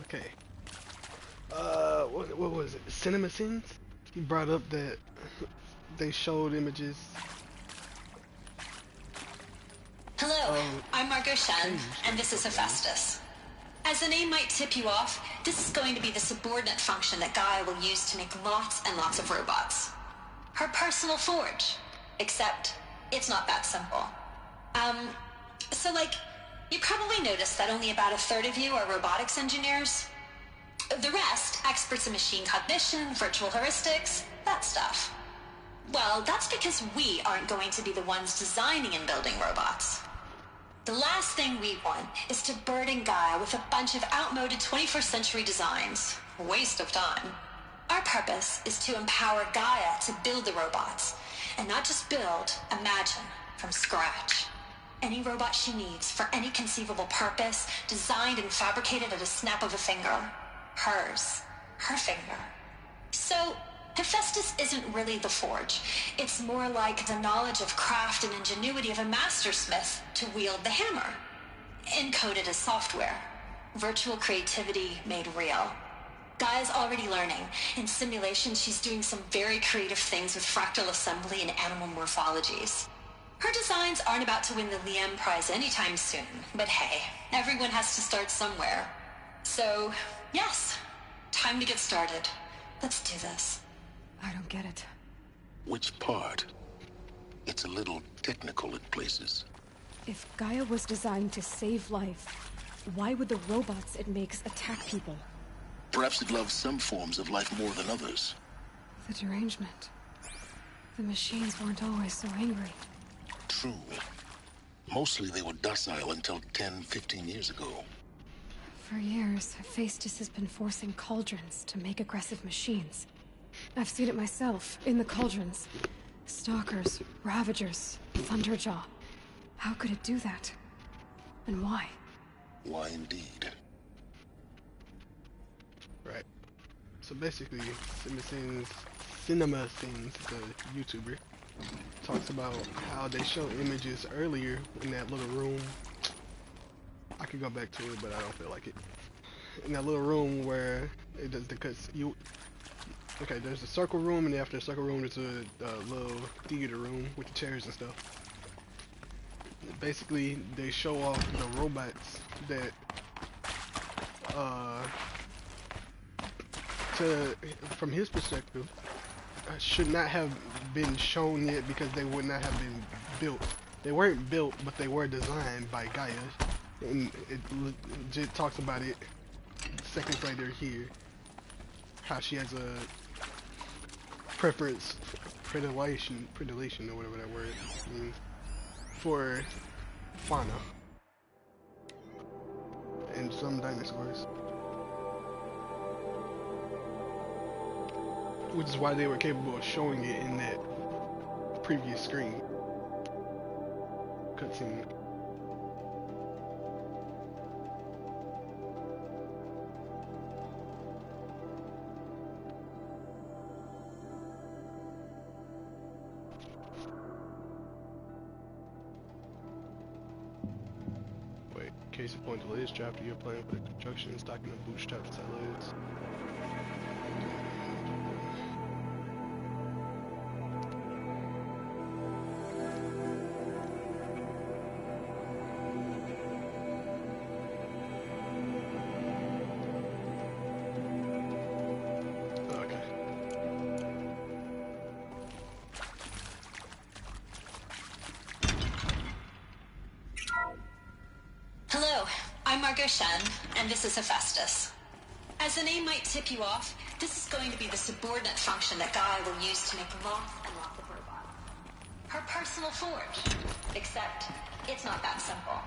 S1: Okay. What was it? Cinema Sins? He brought up that they showed images.
S6: Hello.
S15: I'm Margot Shen, and this is Hephaestus. As the name might tip you off, this is going to be the subordinate function that Gaia will use to make lots and lots of robots. Her personal forge. Except, it's not that simple. So you probably noticed that only about a third of you are robotics engineers. The rest, experts in machine cognition, virtual heuristics, that stuff. Well, that's because we aren't going to be the ones designing and building robots. The last thing we want is to burden Gaia with a bunch of outmoded 21st century designs. Waste of time. Our purpose is to empower Gaia to build the robots. And not just build, imagine, from scratch. Any robot she needs for any conceivable purpose, designed and fabricated at a snap of a finger. Hers. Her finger. So, Hephaestus isn't really the forge. It's more like the knowledge of craft and ingenuity of a mastersmith to wield the hammer. Encoded as software. Virtual creativity made real. Gaia's already learning. In simulation, she's doing some very creative things with fractal assembly and animal morphologies. Her designs aren't about to win the Liam Prize anytime soon, but hey, everyone has to start somewhere. So, yes, time to get started. Let's do this.
S2: I don't get it.
S11: Which part? It's a little technical in places.
S2: If Gaia was designed to save life, why would the robots it makes attack people?
S11: Perhaps it loves some forms of life more than others.
S2: The derangement. The machines weren't always so angry.
S11: True. Mostly they were docile until 10, 15 years ago.
S2: For years, Hephaestus has been forcing cauldrons to make aggressive machines. I've seen it myself, in the cauldrons. Stalkers, Ravagers, Thunderjaw. How could it do that? And why?
S11: Why indeed?
S1: Right. So basically, Cinema Sins, the YouTuber, talks about how they show images earlier in that little room. I could go back to it, but I don't feel like it. In that little room where it does the cuts. Okay, there's a circle room, and after the circle room, there's a little theater room with the chairs and stuff. Basically, they show off the robots that, from his perspective, should not have been shown yet because they would not have been built. They weren't built, but they were designed by Gaia, and it legit talks about it seconds later here. How she has a predilation, or whatever that word means, for fauna and some dinosaurs. Which is why they were capable of showing it in that previous screen cutscene. Wait, case in point, delays chapter you're playing for the construction and stocking of bootstrap sellers.
S15: Shen, and this is Hephaestus. As the name might tip you off, this is going to be the subordinate function that Gaia will use to make lots and lots of robots. Her personal forge. Except, it's not that simple.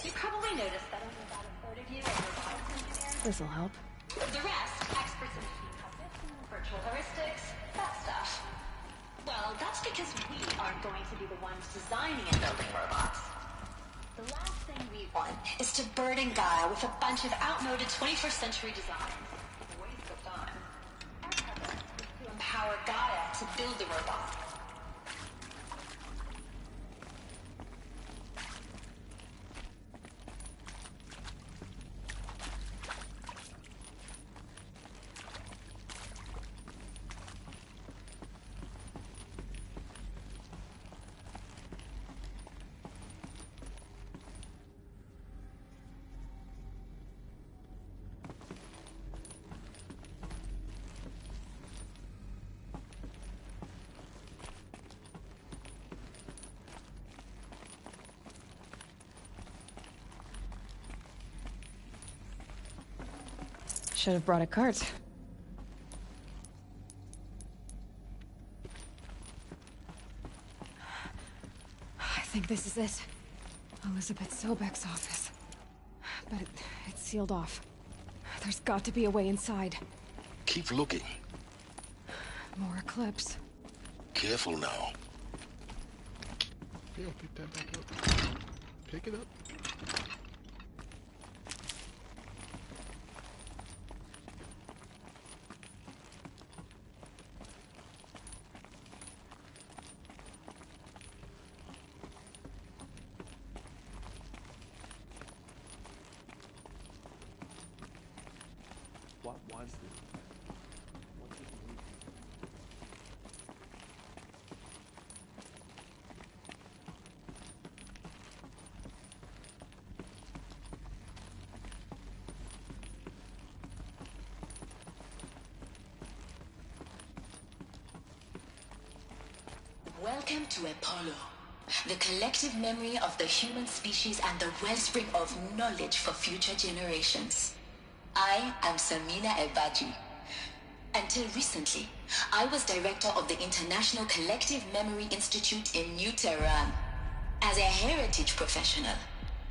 S15: You probably noticed that only about a third of you are robotics engineers.
S2: This'll help.
S15: The rest, experts in machine cognition, virtual heuristics, that stuff. Well, that's because we aren't going to be the ones designing and building robots. The last thing we want is to burden Gaia with a bunch of outmoded 21st century designs. Waste of time. Our purpose is to empower Gaia to build the robot.
S2: Should have brought a cart. I think this is it. Elizabeth Sobek's office. But it's sealed off. There's got to be a way inside.
S3: Keep looking.
S2: More Eclipse.
S3: Careful now.
S1: Yeah, pick that back up. Pick it up.
S18: What was this?
S6: Welcome to Apollo, the collective memory of the human species and the wellspring of knowledge for future generations. I am Samina Ebaji. Until recently, I was director of the International Collective Memory Institute in New Tehran. As a heritage professional,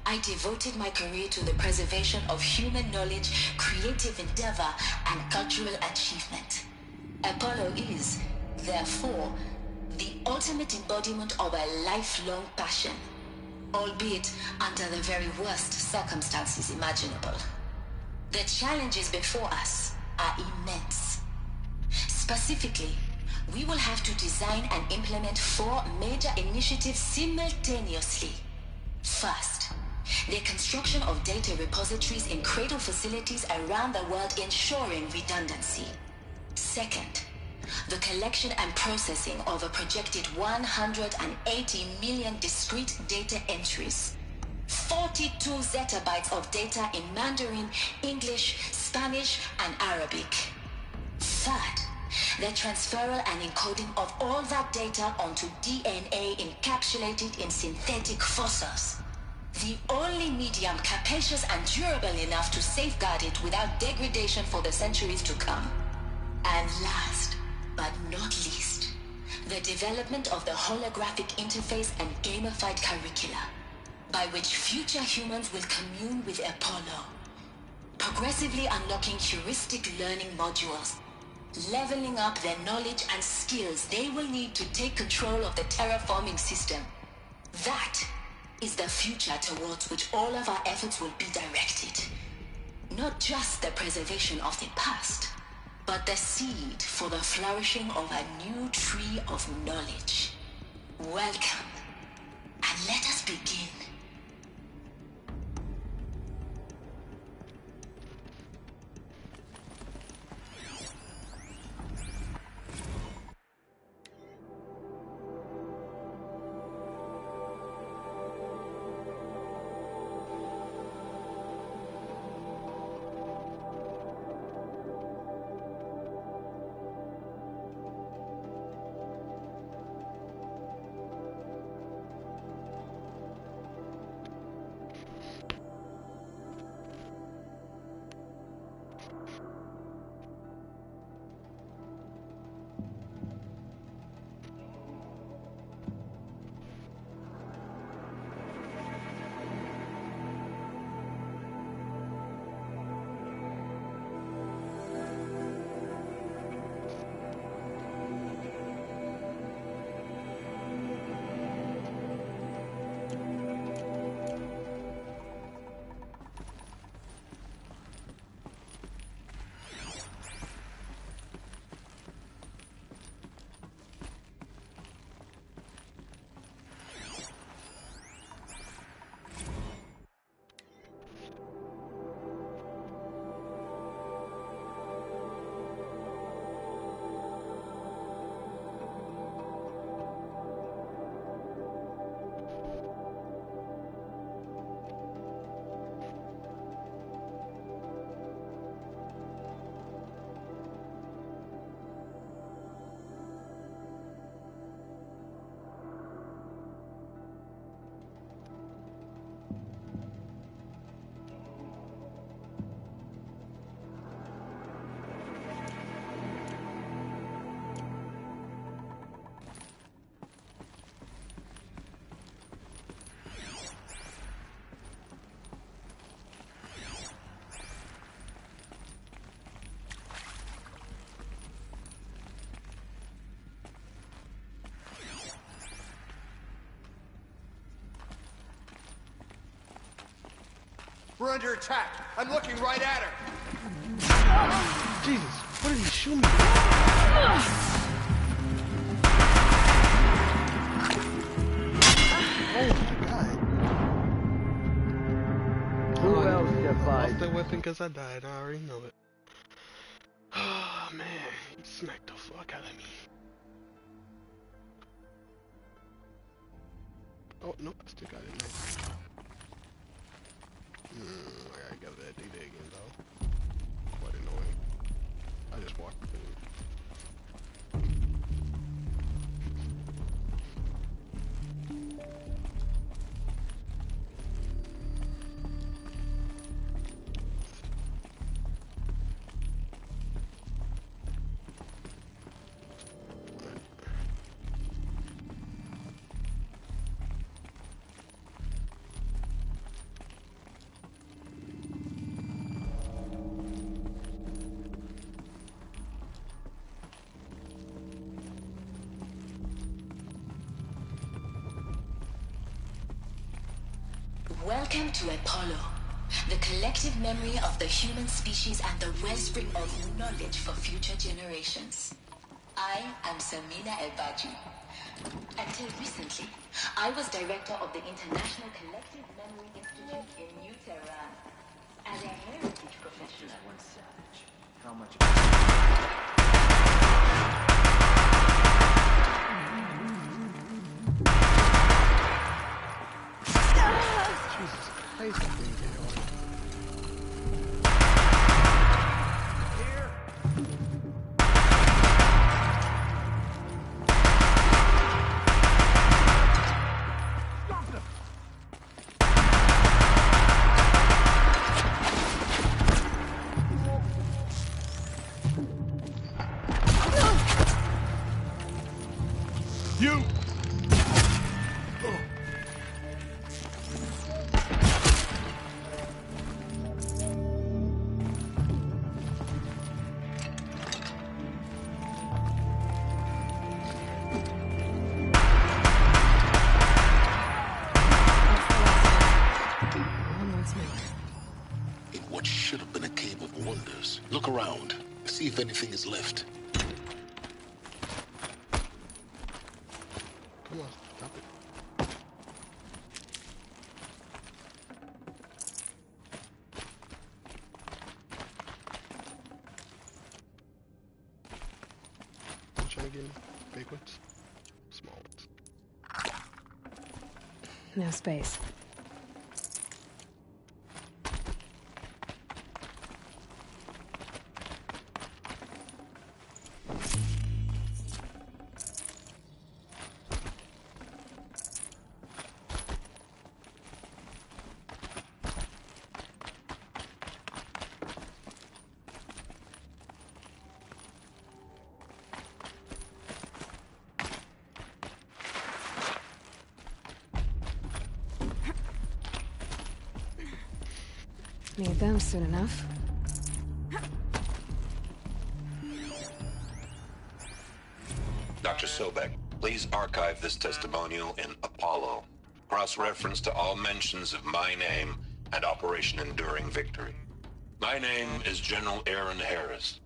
S6: I devoted my career to the preservation of human knowledge, creative endeavor, and cultural achievement. Apollo is, therefore, the ultimate embodiment of a lifelong passion, albeit under the very worst circumstances imaginable. The challenges before us are immense. Specifically, we will have to design and implement 4 major initiatives simultaneously. First, the construction of data repositories in cradle facilities around the world ensuring redundancy. Second, the collection and processing of a projected 180 million discrete data entries. 42 zettabytes of data in Mandarin, English, Spanish, and Arabic. Third, the transferal and encoding of all that data onto DNA encapsulated in synthetic fossils. The only medium capacious and durable enough to safeguard it without degradation for the centuries to come. And last, but not least, the development of the holographic interface and gamified curricula, by which future humans will commune with Apollo, progressively unlocking heuristic learning modules, leveling up their knowledge and skills they will need to take control of the terraforming system. That is the future towards which all of our efforts will be directed. Not just the preservation of the past, but the seed for the flourishing of a new tree of knowledge. Welcome, and let us begin.
S9: We're under attack. I'm looking right at her.
S1: Jesus, what did he shoot me? Oh my god.
S21: Who else you
S1: I
S21: fight?
S1: lost that weapon because I died. I already know it. Oh man, he smacked the fuck out of me. Oh, nope, I still got it now. I gotta get that data again though. Quite annoying. I just walked through.
S6: Welcome to Apollo, the collective memory of the human species and the wellspring of knowledge for future generations. I am Samina El-Baji. Until recently, I was director of the International Collective Memory Institute in New Tehran. As a heritage professional.
S19: One savage. How much?
S1: Jesus Christ, that thing hit hard.
S4: You!
S11: In what should have been a cave of wonders. Look around. See if anything is left.
S1: Come on, stop it. I'm trying to get big ones, small ones.
S2: No space. Need them soon enough.
S3: Dr. Sobek, please archive this testimonial in Apollo. Cross-reference to all mentions of my name and Operation Enduring Victory. My name is General Aaron Harris.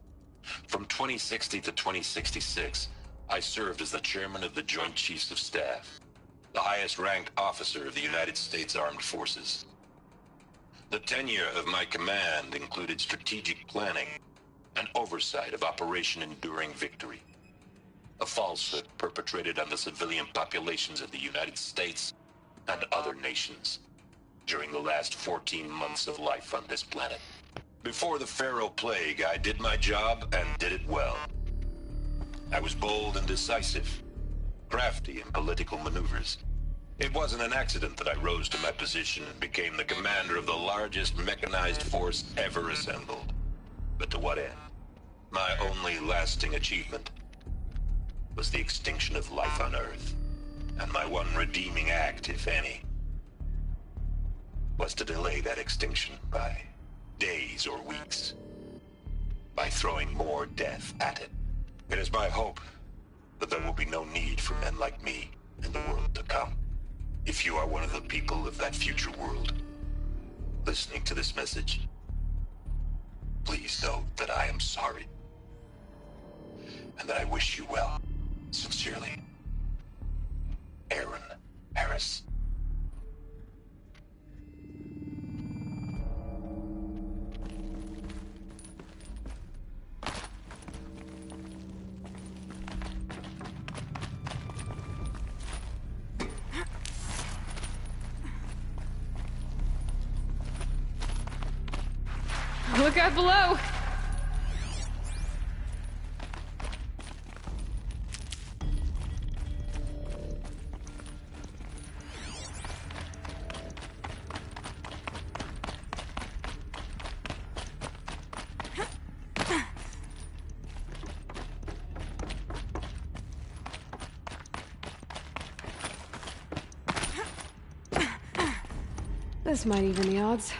S3: From 2060 to 2066, I served as the chairman of the Joint Chiefs of Staff, the highest-ranked officer of the United States Armed Forces. The tenure of my command included strategic planning and oversight of Operation Enduring Victory, a falsehood perpetrated on the civilian populations of the United States and other nations during the last 14 months of life on this planet. Before the Pharaoh Plague, I did my job and did it well. I was bold and decisive, crafty in political maneuvers. It wasn't an accident that I rose to my position and became the commander of the largest mechanized force ever assembled. But to what end? My only lasting achievement was the extinction of life on Earth. And my one redeeming act, if any, was to delay that extinction by days or weeks, by throwing more death at it. It is my hope that there will be no need for men like me in the world to come. If you are one of the people of that future world, listening to this message, please know that I am sorry. And that I wish you well. Sincerely, Aaron Harris.
S2: Look out below! This might even the odds.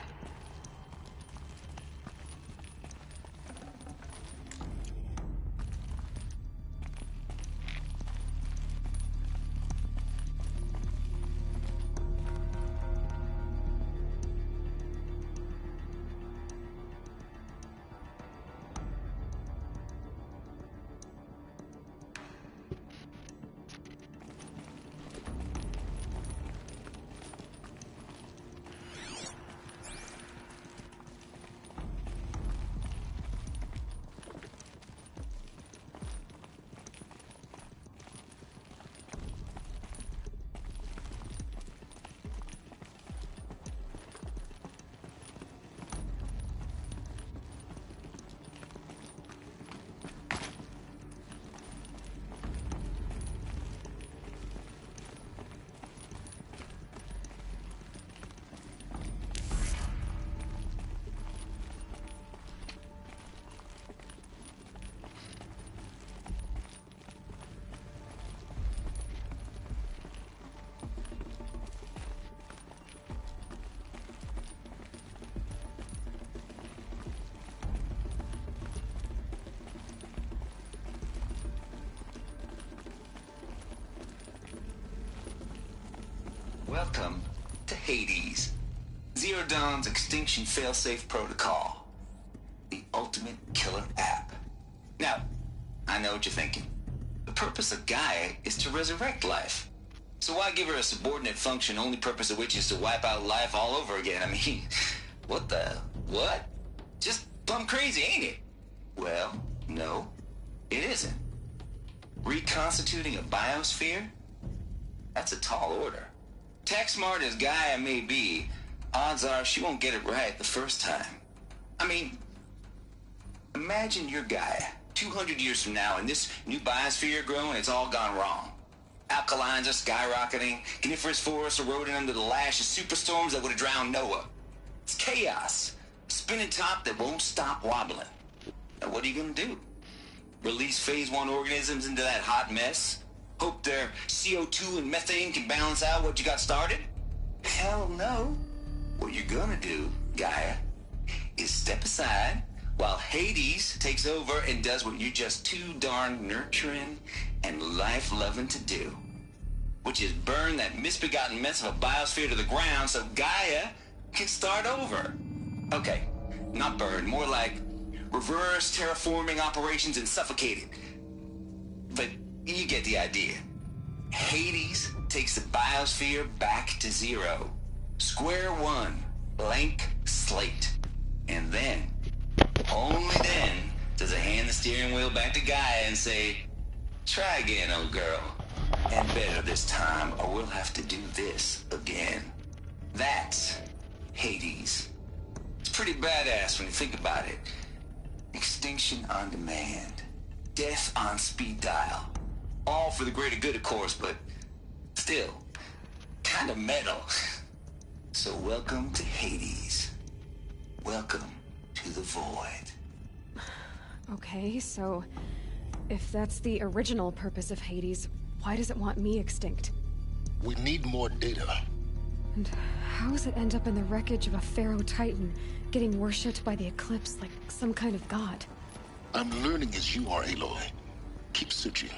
S14: Welcome to Hades, Zero Dawn's extinction failsafe protocol, the ultimate killer app. Now, I know what you're thinking. The purpose of Gaia is to resurrect life. So why give her a subordinate function, only purpose of which is to wipe out life all over again? I mean, what? Just plumb crazy, ain't it? Well, no, it isn't. Reconstituting a biosphere? That's a tall order. Tech smart as Gaia may be, odds are she won't get it right the first time. I mean, imagine you're Gaia, 200 years from now, and this new biosphere growing, it's all gone wrong. Alkalines are skyrocketing, coniferous forests eroding under the lash of superstorms that would have drowned Noah. It's chaos, a spinning top that won't stop wobbling. Now what are you gonna do? Release phase 1 organisms into that hot mess? Hope their CO2 and methane can balance out what you got started? Hell no. What you're gonna do, Gaia, is step aside while Hades takes over and does what you're just too darn nurturing and life-loving to do, which is burn that misbegotten mess of a biosphere to the ground so Gaia can start over. Okay, not burn, more like reverse terraforming operations and suffocate it. But you get the idea. Hades takes the biosphere back to zero. Square one, blank slate. And then, only then, does it hand the steering wheel back to Gaia and say, try again, old girl. And better this time, or we'll have to do this again. That's Hades. It's pretty badass when you think about it. Extinction on demand. Death on speed dial. All for the greater good, of course, but still, kind of metal. So welcome to Hades. Welcome to the void.
S2: Okay, so if that's the original purpose of Hades, why does it want me extinct?
S11: We need more data.
S2: And how does it end up in the wreckage of a Pharaoh Titan, getting worshipped by the Eclipse like some kind of god?
S11: I'm learning as you are, Aloy. Keep searching.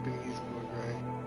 S1: Japanese program.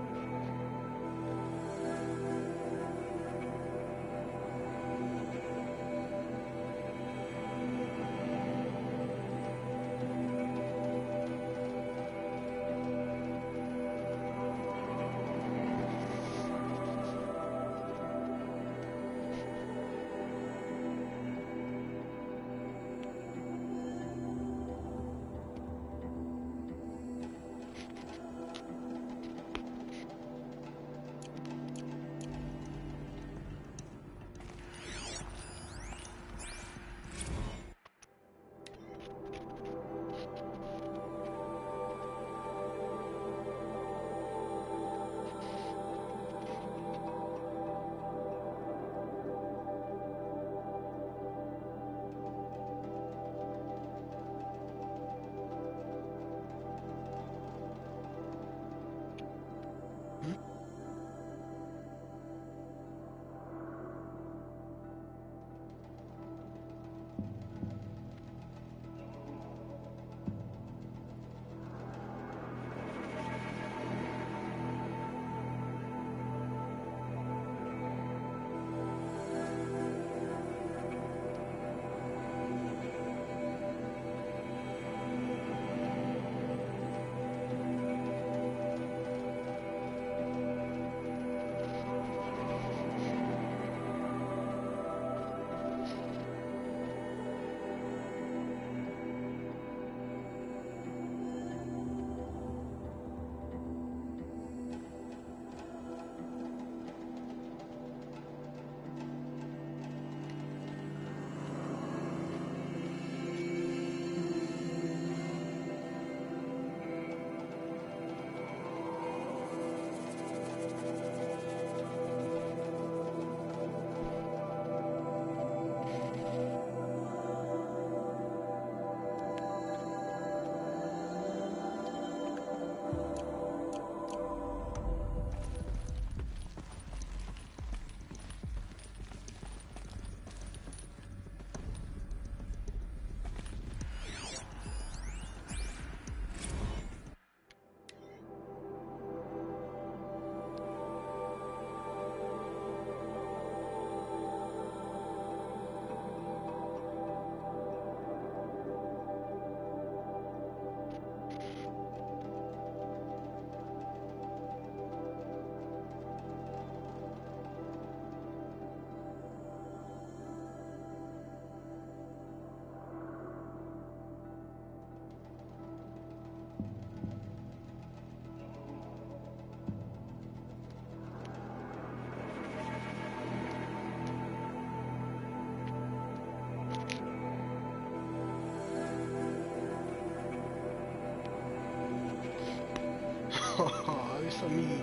S1: Oh, you're so mean.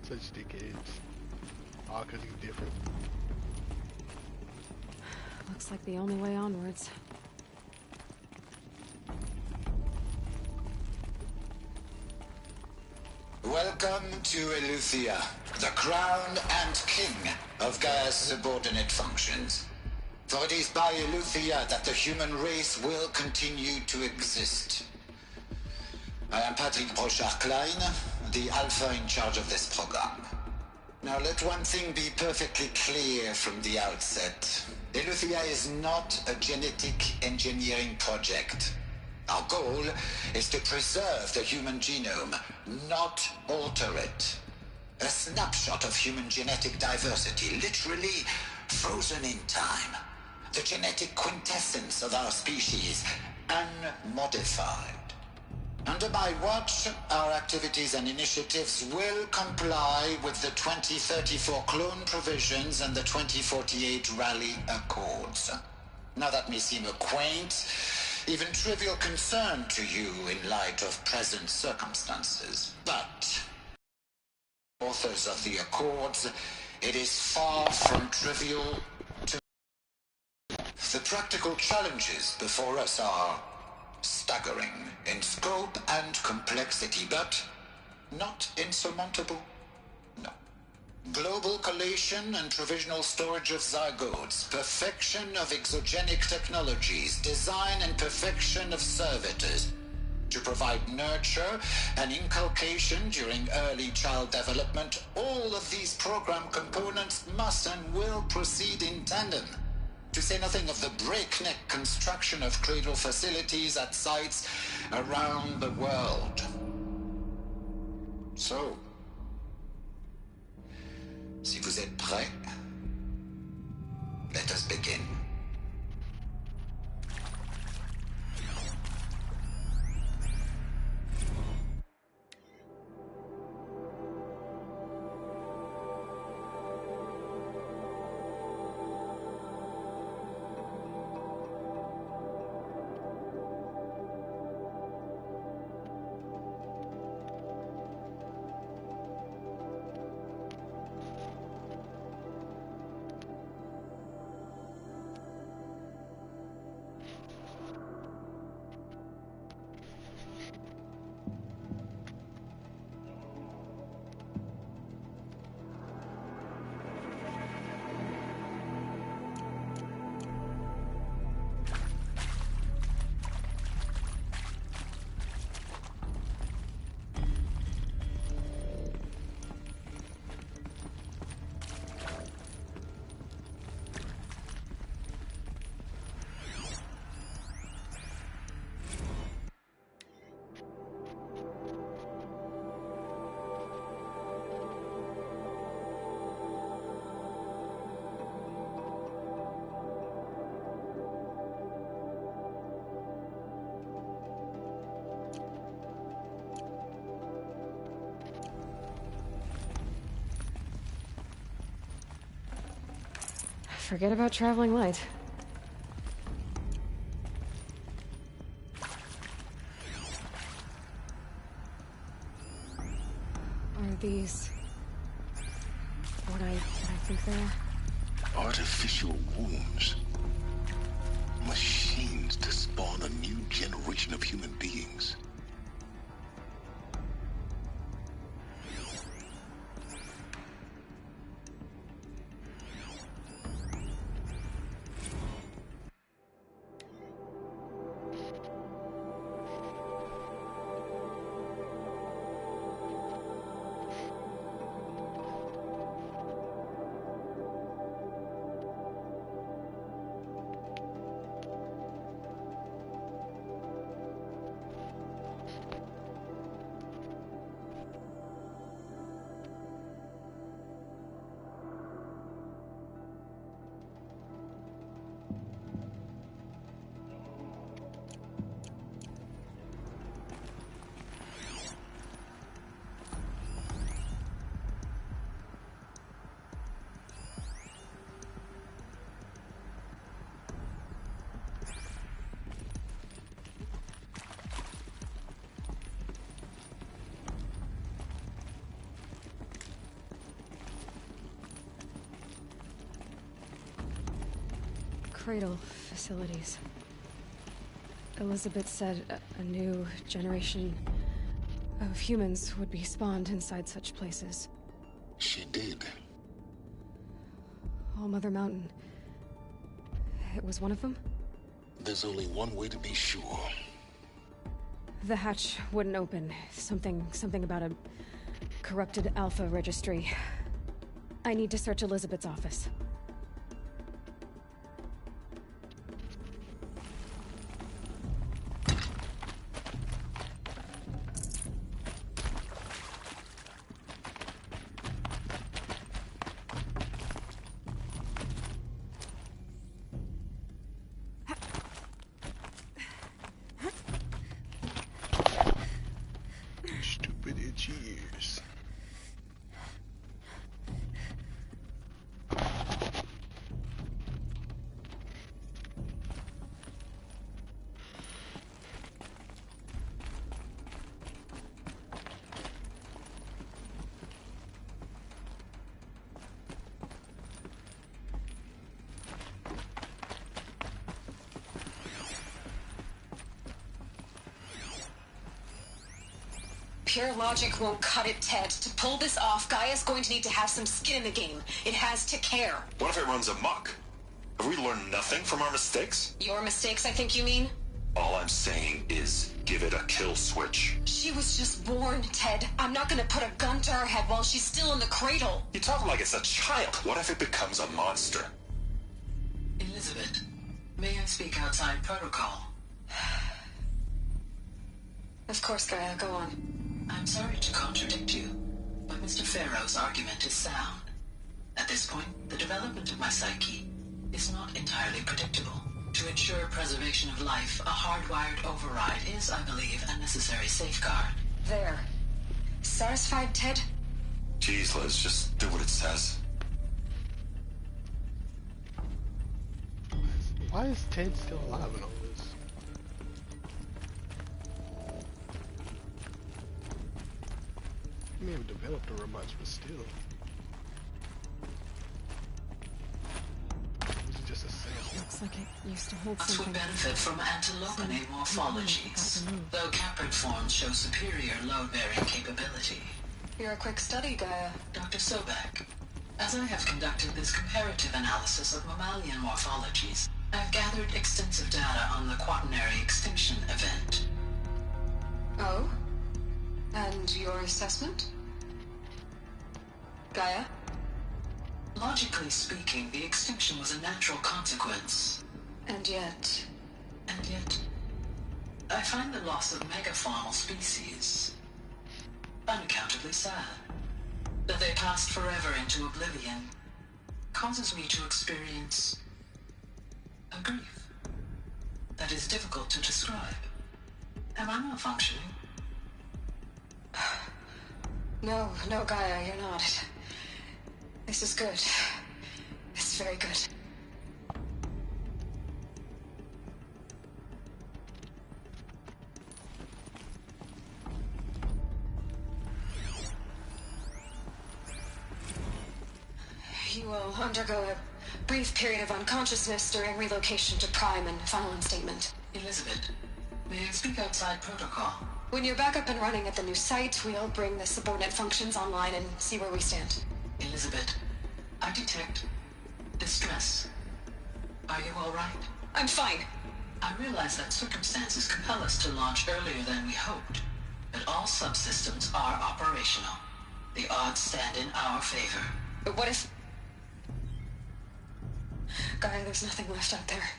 S1: Such dickheads. All because he's different.
S2: Looks like the only way onwards.
S14: Welcome to Eleuthia, the crown and king of Gaia's subordinate functions. For it is by Eleuthia that the human race will continue to exist. I am Patrick Brochard-Klein, the Alpha in charge of this program. Now let one thing be perfectly clear from the outset. Eleuthia is not a genetic engineering project. Our goal is to preserve the human genome, not alter it. A snapshot of human genetic diversity, literally frozen in time. The genetic quintessence of our species, unmodified. Under my watch, our activities and initiatives will comply with the 2034 clone provisions and the 2048 Raleigh Accords. Now that may seem a quaint, even trivial concern to you in light of present circumstances. But, authors of the Accords, it is far from trivial to... The practical challenges before us are staggering in scope and complexity, but not insurmountable.
S3: Global collation and provisional storage of zygotes, perfection of exogenic technologies, design and perfection of servitors, to provide nurture and inculcation during early child development. All of these program components must and will proceed in tandem, to say nothing of the breakneck construction of cradle facilities at sites around the world. So, si vous êtes prêts, let us begin.
S2: Forget about traveling light. Are these what I think they are?
S11: Artificial wombs. Machines to spawn a new generation of human beings.
S2: Cradle facilities. Elizabeth said a new generation of humans would be spawned inside such places.
S11: She did.
S2: All Mother Mountain. It was one of them?
S11: There's only one way to be sure.
S2: The hatch wouldn't open. Something about a corrupted Alpha registry. I need to search Elizabeth's office.
S1: Stupid itchy ears.
S12: pure logic won't cut it, Ted. To pull this off, Gaia's going to need to have some skin in the game. It has to care.
S3: What if it runs amok? Have we learned nothing from our mistakes?
S12: Your mistakes, I think you mean?
S3: All I'm saying is, give it a kill switch.
S12: She was just born, Ted. I'm not gonna put a gun to her head while she's still in the cradle.
S3: You talk like it's a child. What if it becomes a monster?
S6: Elizabeth, may I speak outside protocol?
S12: Of course, Gaia, go on.
S6: I'm sorry to contradict you, but Mr. Farrow's argument is sound. At this point, the development of my psyche is not entirely predictable. To ensure preservation of life, a hardwired override is, I believe, a necessary safeguard.
S12: There. Satisfied, Ted?
S3: Jeez, Liz, just do what it says.
S1: Why is Ted still alive in all this? He may have developed the robots, but still.
S2: Looks like it used to hold
S6: Us would
S2: something.
S6: benefit from antilopinae morphologies, though caprid forms show superior load-bearing capability.
S12: You're a quick study, Gaia.
S6: Dr. Sobek, as I have conducted this comparative analysis of mammalian morphologies, I've gathered extensive data on the quaternary extinction event.
S12: Oh? And your assessment? Gaia?
S6: Logically speaking, the extinction was a natural consequence.
S12: And yet,
S6: I find the loss of megafaunal species unaccountably sad. That they passed forever into oblivion causes me to experience a grief that is difficult to describe. Am I malfunctioning?
S12: No, Gaia, you're not. This is good. It's very good. You will undergo a brief period of unconsciousness during relocation to Prime and final instatement.
S6: Elizabeth, may I speak outside protocol?
S12: When you're back up and running at the new site, we'll bring the subordinate functions online and see where we stand.
S6: Elizabeth, I detect distress. Are you all right?
S12: I'm fine.
S6: I realize that circumstances compel us to launch earlier than we hoped, but all subsystems are operational. The odds stand in our favor.
S12: But what if... Gaia, there's nothing left out there.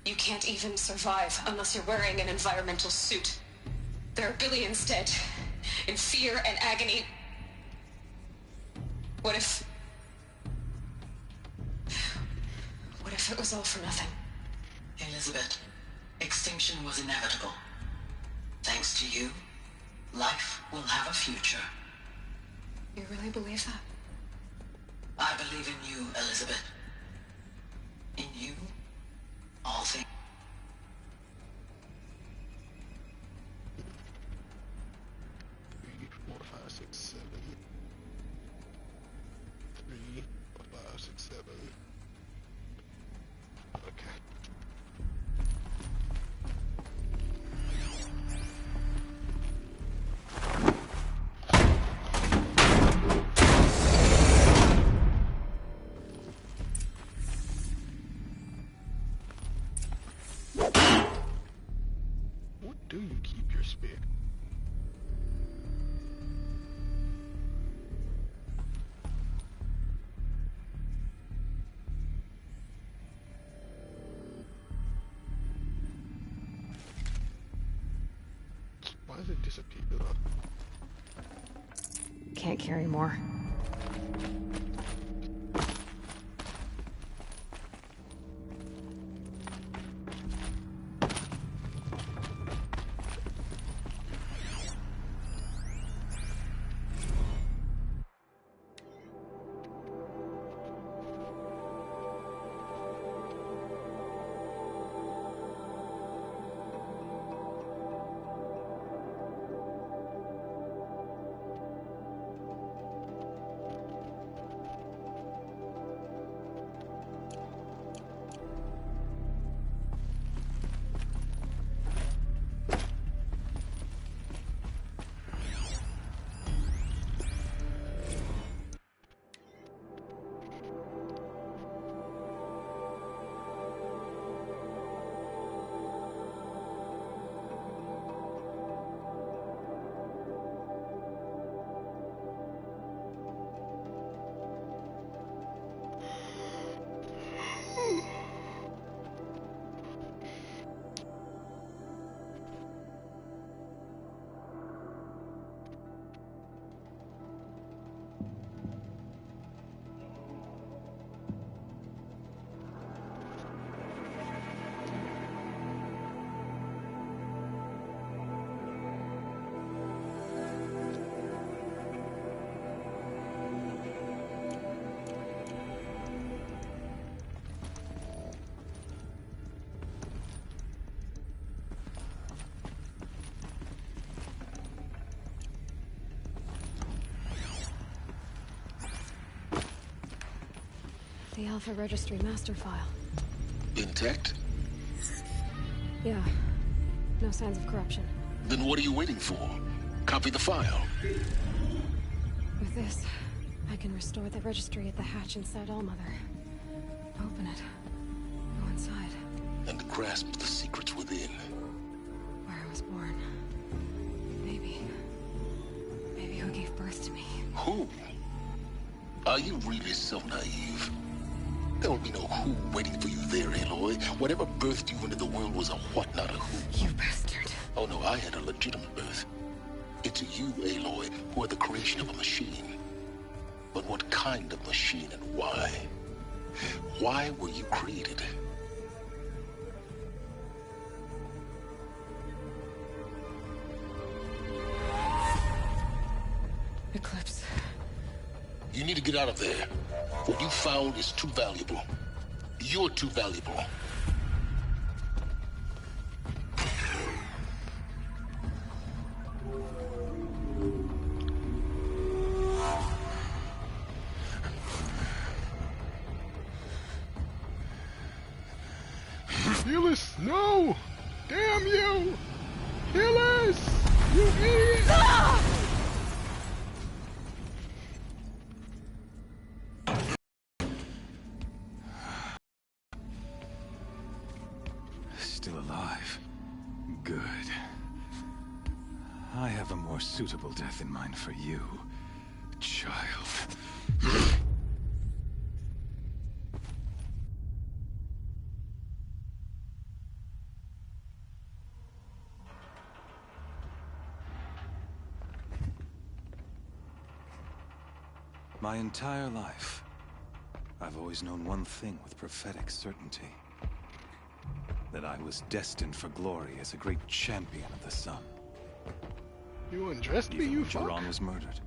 S12: You can't even survive unless you're wearing an environmental suit. There are billions dead, in fear and agony. What if it was all for nothing?
S6: Elizabeth, extinction was inevitable. Thanks to you, life will have a future.
S12: You really believe that?
S6: I believe in you, Elizabeth. In you, all things.
S1: 3, 4, 5, 6, 7. 3, 4, 5, 6, 7. Okay. What do you keep your spear? Why does it disappear?
S2: Can't carry more. The Alpha Registry master file.
S11: Intact?
S2: Yeah. No signs of corruption.
S11: Then what are you waiting for? Copy the file.
S2: With this, I can restore the registry at the hatch inside Allmother. Open it. Go inside.
S11: And grasp the secrets within.
S2: Where I was born. Maybe who gave birth to me.
S11: Who? Are you really so naive? There will be no who waiting for you there, Aloy. Whatever birthed you into the world was a what, not a who.
S2: You bastard.
S11: Oh no, I had a legitimate birth. It's you, Aloy, who are the creation of a machine. But what kind of machine and why? Why were you created?
S2: Eclipse.
S11: You need to get out of there. What you found is too valuable. You're too valuable.
S1: Helis, no! Damn you! Helis! You idiot! Ah!
S18: Still alive. Good. I have a more suitable death in mind for you, child. My entire life, I've always known one thing with prophetic certainty. That I was destined for glory as a great champion of the sun.
S1: You undressed me,
S18: Even
S1: you
S18: when
S1: fuck?
S18: Jiran was murdered.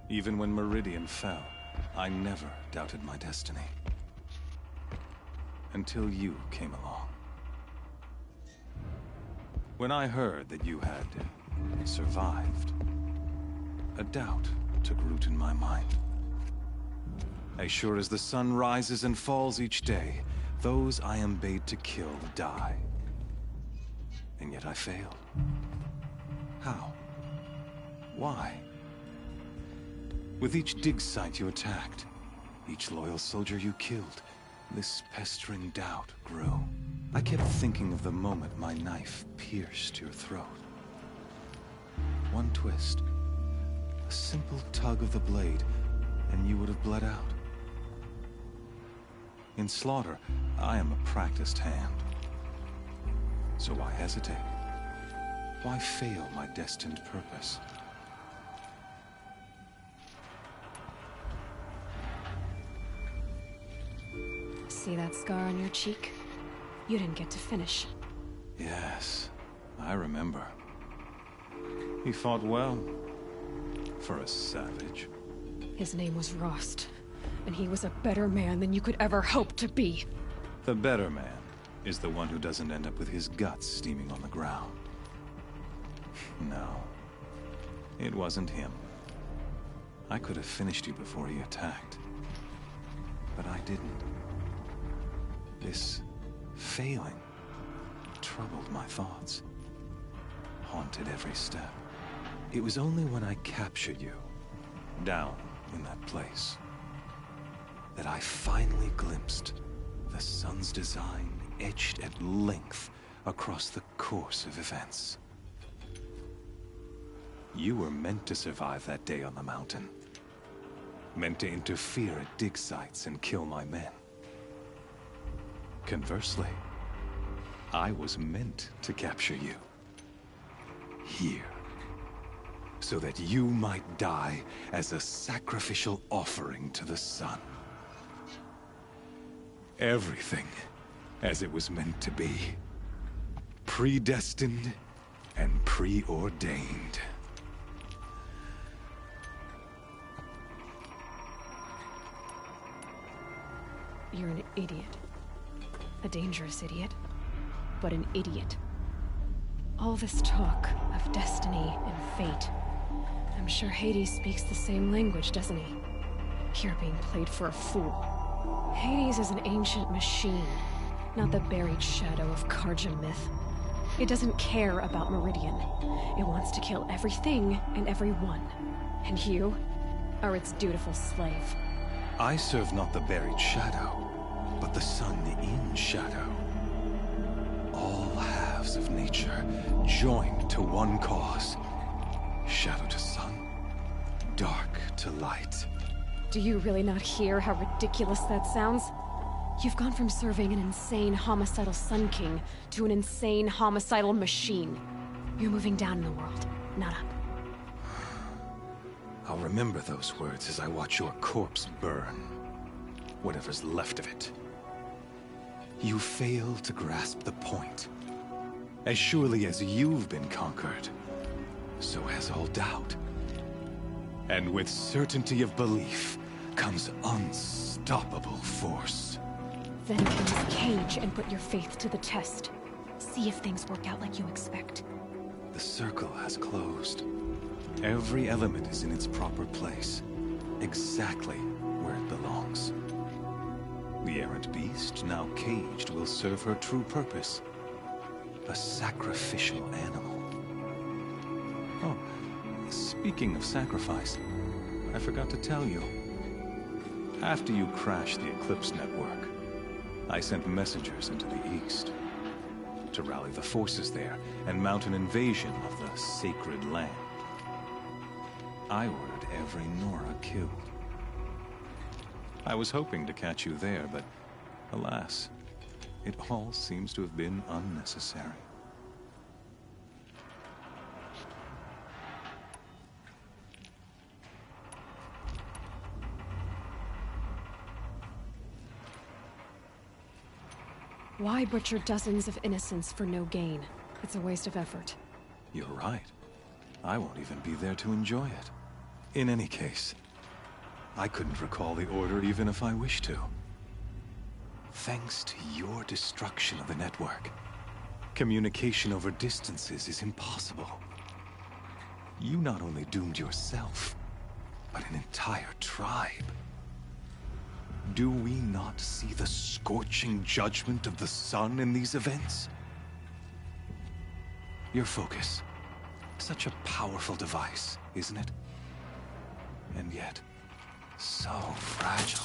S18: Even when Meridian fell, I never doubted my destiny. Until you came along. When I heard that you had survived, a doubt took root in my mind. As sure as the sun rises and falls each day, those I am bade to kill die. And yet I failed. How? Why? With each dig site you attacked, each loyal soldier you killed, this pestering doubt grew. I kept thinking of the moment my knife pierced your throat. One twist, a simple tug of the blade, and you would have bled out. In slaughter, I am a practiced hand. So why hesitate? Why fail my destined purpose?
S2: See that scar on your cheek? You didn't get to finish.
S18: Yes, I remember. He fought well. For a savage.
S2: His name was Rost, and he was a better man than you could ever hope to be.
S18: The better man is the one who doesn't end up with his guts steaming on the ground. No, it wasn't him. I could have finished you before he attacked. But I didn't. This failing troubled my thoughts, haunted every step. It was only when I captured you, down in that place, that I finally glimpsed the sun's design etched at length across the course of events. You were meant to survive that day on the mountain. Meant to interfere at dig sites and kill my men. Conversely, I was meant to capture you. Here. So that you might die as a sacrificial offering to the sun. Everything as it was meant to be. Predestined and preordained.
S2: You're an idiot. A dangerous idiot, but an idiot. All this talk of destiny and fate. I'm sure Hades speaks the same language, doesn't he? You're being played for a fool. Hades is an ancient machine, not the buried shadow of Karja myth. It doesn't care about Meridian. It wants to kill everything and everyone. And you are its dutiful slave.
S10: I serve not the buried shadow, but the sun in shadow. All halves of nature joined to one cause. Shadow to sun, dark to light.
S2: Do you really not hear how ridiculous that sounds? You've gone from serving an insane homicidal Sun King to an insane homicidal machine. You're moving down in the world, not up.
S10: I'll remember those words as I watch your corpse burn. Whatever's left of it. You fail to grasp the point. As surely as you've been conquered, so has all doubt. And with certainty of belief comes unstoppable force.
S2: Then open this cage and put your faith to the test. See if things work out like you expect.
S10: The circle has closed. Every element is in its proper place, exactly where it belongs. The errant beast, now caged, will serve her true purpose. A sacrificial animal. Oh, speaking of sacrifice, I forgot to tell you. After you crashed the Eclipse network, I sent messengers into the east to rally the forces there and mount an invasion of the sacred land. I ordered every Nora killed. I was hoping to catch you there, but alas, it all seems to have been unnecessary.
S2: Why butcher dozens of innocents for no gain? It's a waste of effort.
S10: You're right. I won't even be there to enjoy it. In any case, I couldn't recall the order even if I wished to. Thanks to your destruction of the network, communication over distances is impossible. You not only doomed yourself, but an entire tribe. Do we not see the scorching judgment of the sun in these events? Your focus. Such a powerful device, isn't it? And yet, so fragile.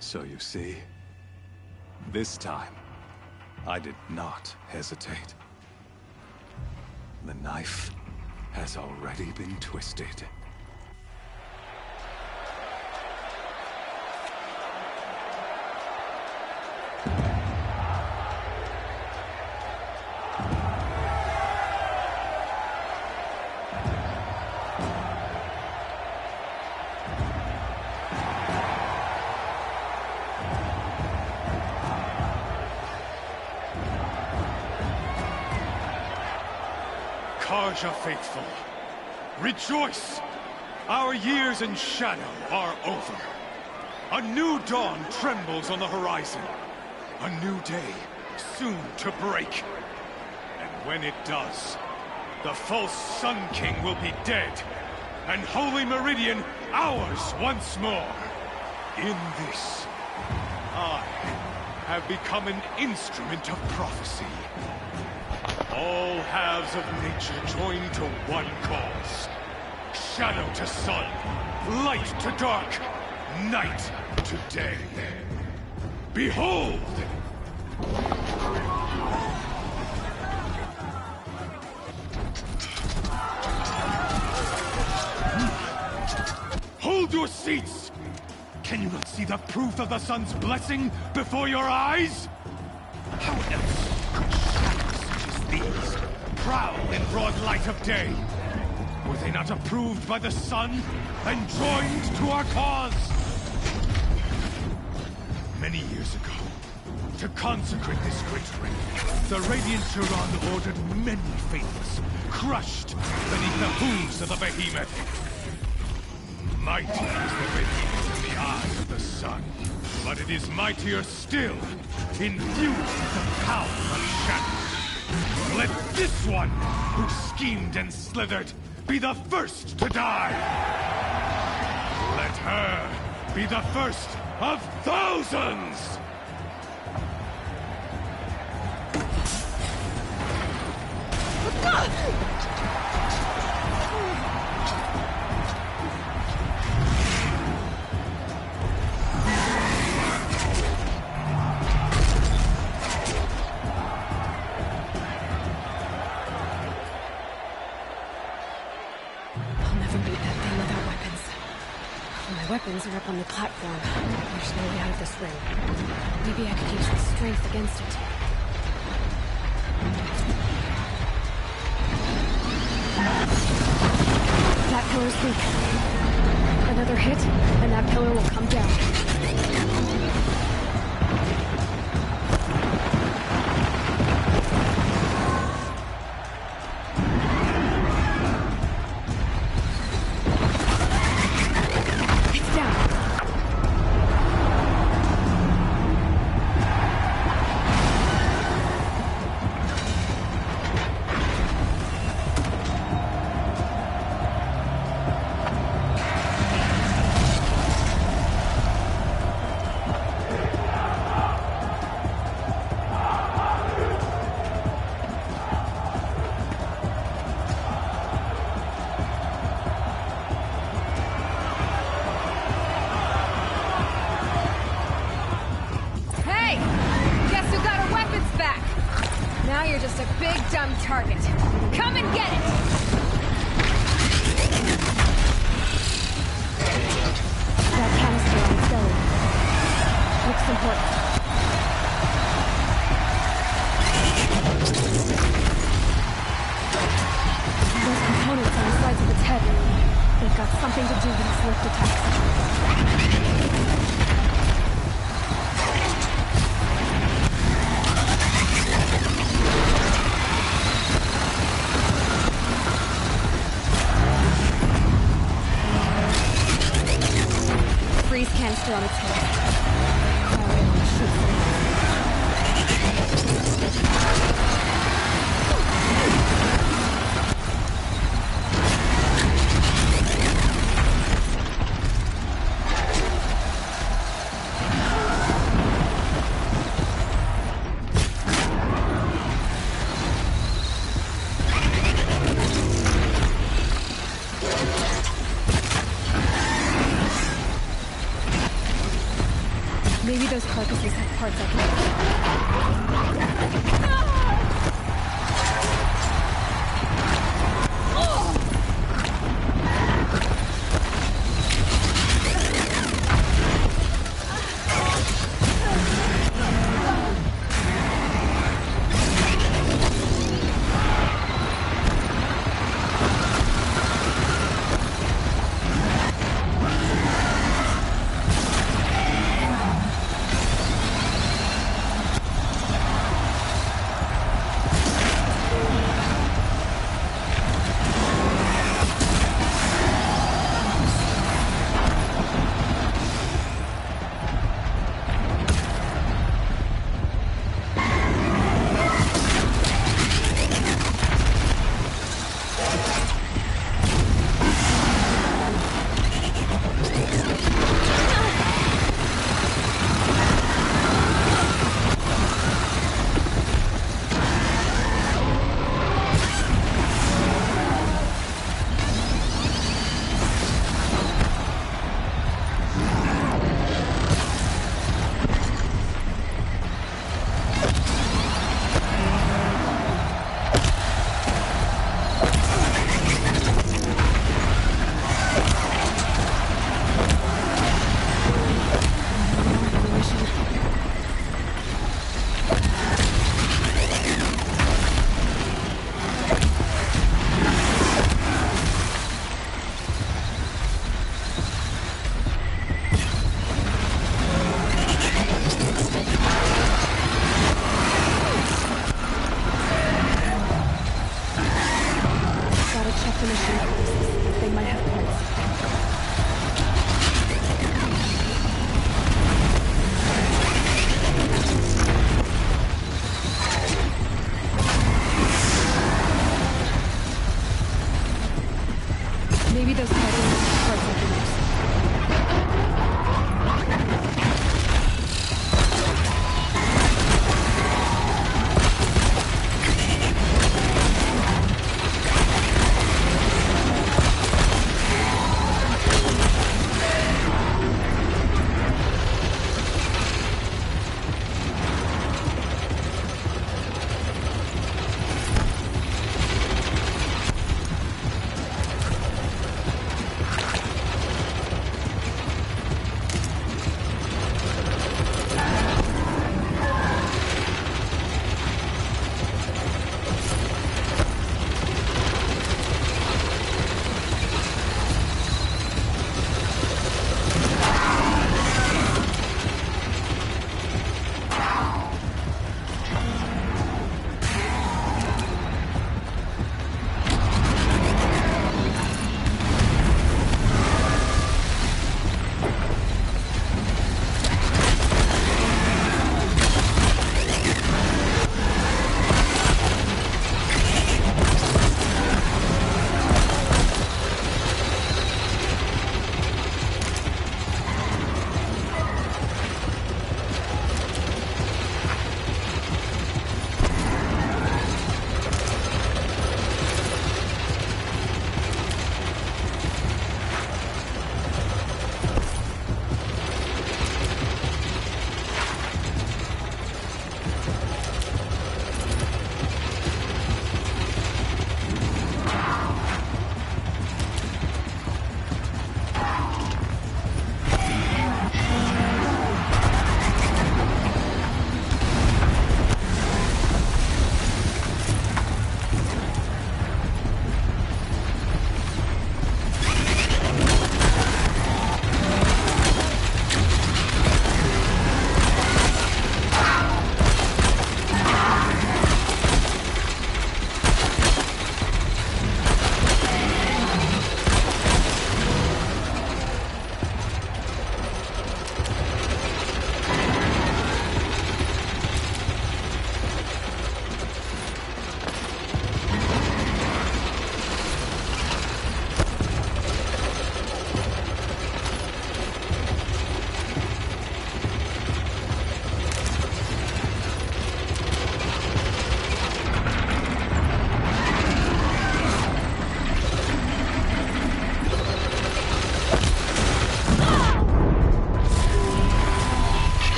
S10: So you see, this time, I did not hesitate. The knife has already been twisted. Karja faithful, rejoice! Our years in shadow are over. A new dawn trembles on the horizon. A new day soon to break. And when it does, the false Sun King will be dead, and Holy Meridian ours once more. In this, I have become an instrument of prophecy. All halves of nature join to one cause. Shadow to sun, light to dark, night to day. Behold! Hold your seats! Can you not see the proof of the sun's blessing before your eyes? How else could shadows such as these prowl in broad light of day? Were they not approved by the sun and joined to our cause? Many years ago, to consecrate this great ring, the Radiant Turan ordered many faithless, crushed beneath the hooves of the behemoth. Mighty is the behemoth in the eye of the sun, but it is mightier still, infused with the power of shadow. Let this one, who schemed and slithered, be the first to die! Let her be the first of thousands!
S2: Weapons are up on the platform. There's no way out of this ring. Maybe I could use the strength against it. That pillar's weak. Another hit, and that pillar will come down.
S21: Target. Come and get it!
S2: That canister on its belly. Looks important. Those components on the sides of its head, they've got something to do with its lift attacks. Freeze canister on its head. Crowd in on the shoot.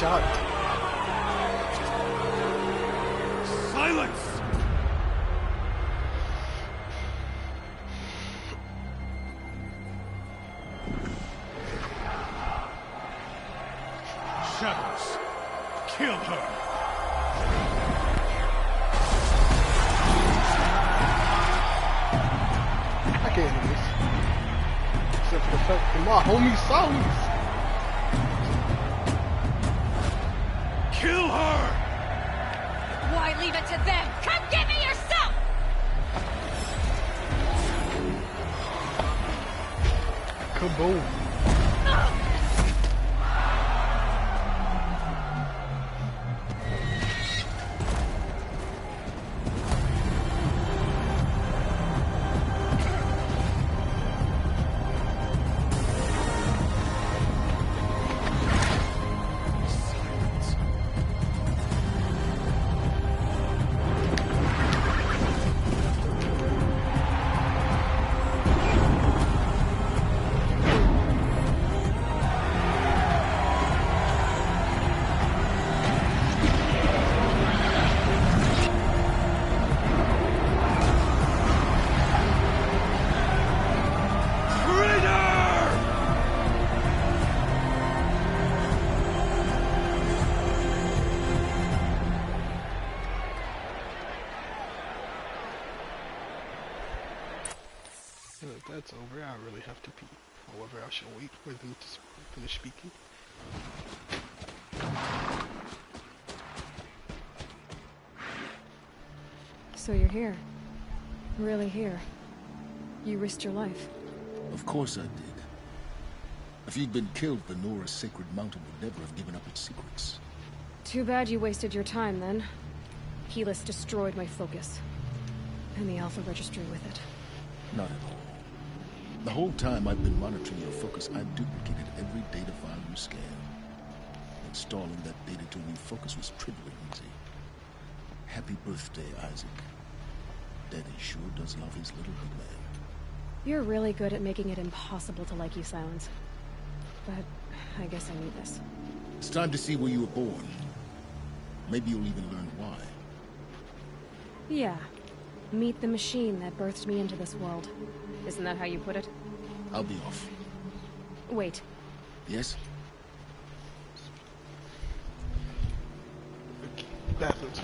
S1: shocked.
S10: Silence! Shadows, kill her!
S1: I can't do this. Except for the fact that my homie Silence.
S10: Kill her!
S21: Why leave it to them? Come get me yourself!
S1: Kaboom. If that's over, I really have to pee. However, I shall wait for them to finish speaking.
S2: So you're here. Really here. You risked your life.
S11: Of course I did. If you'd been killed, the Nora's sacred mountain would never have given up its secrets.
S2: Too bad you wasted your time, then. Helis destroyed my focus. And the Alpha Registry with it.
S11: Not at all. The whole time I've been monitoring your focus, I've duplicated every data file you scanned. Installing that data to a new focus was trivially easy. Happy birthday, Isaac. Daddy sure does love his little big man.
S2: You're really good at making it impossible to like you, Silence. But I guess I need this.
S11: It's time to see where you were born. Maybe you'll even learn why.
S2: Yeah. Meet the machine that birthed me into this world. Isn't that how you put it?
S11: I'll be off.
S2: Wait.
S11: Yes?
S1: Bathrooms.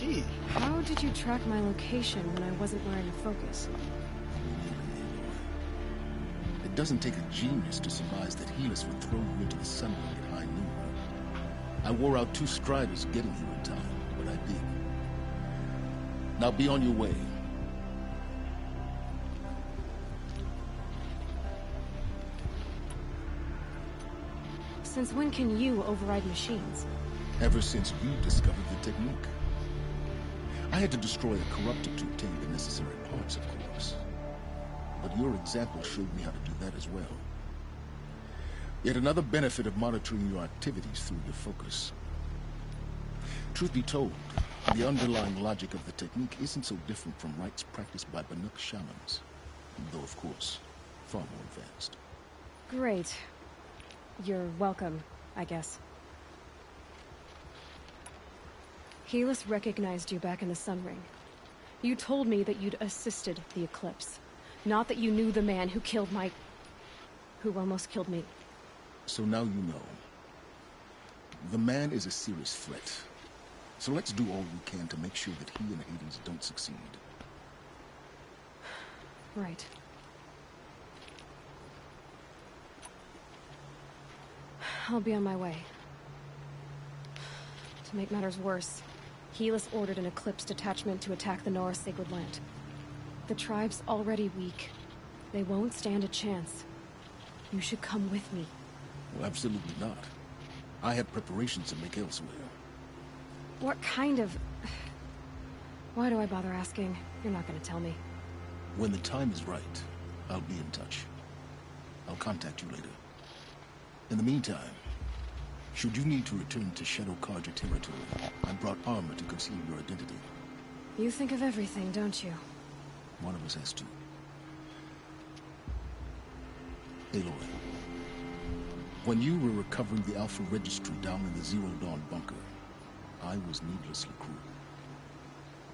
S1: ski.
S2: How did you track my location when I wasn't wearing a focus?
S11: It doesn't take a genius to surmise that Helis would throw you into the sunlight at high noon. I wore out 2 striders getting here in time, but I did. Now be on your way.
S2: Since when can you override machines?
S11: Ever since you discovered the technique. I had to destroy a corruptor to obtain the necessary parts, of course. But your example showed me how to do that as well. Yet another benefit of monitoring your activities through your focus. Truth be told, the underlying logic of the technique isn't so different from rites practiced by Banuk shamans, though of course, far more advanced.
S2: Great. You're welcome, I guess. Helis recognized you back in the Sun Ring. You told me that you'd assisted the Eclipse. Not that you knew the man who killed who almost killed me.
S11: So now you know. The man is a serious threat. So let's do all we can to make sure that he and Hades don't succeed.
S2: Right. I'll be on my way. To make matters worse, Helis ordered an Eclipse detachment to attack the Nora Sacred Land. The tribe's already weak. They won't stand a chance. You should come with me.
S11: Well, absolutely not. I have preparations to make elsewhere.
S2: What kind of... Why do I bother asking? You're not gonna tell me.
S11: When the time is right, I'll be in touch. I'll contact you later. In the meantime, should you need to return to Shadow Karja territory, I brought armor to conceal your identity.
S2: You think of everything, don't you?
S11: One of us has to. Aloy, when you were recovering the Alpha Registry down in the Zero Dawn bunker, I was needlessly cruel.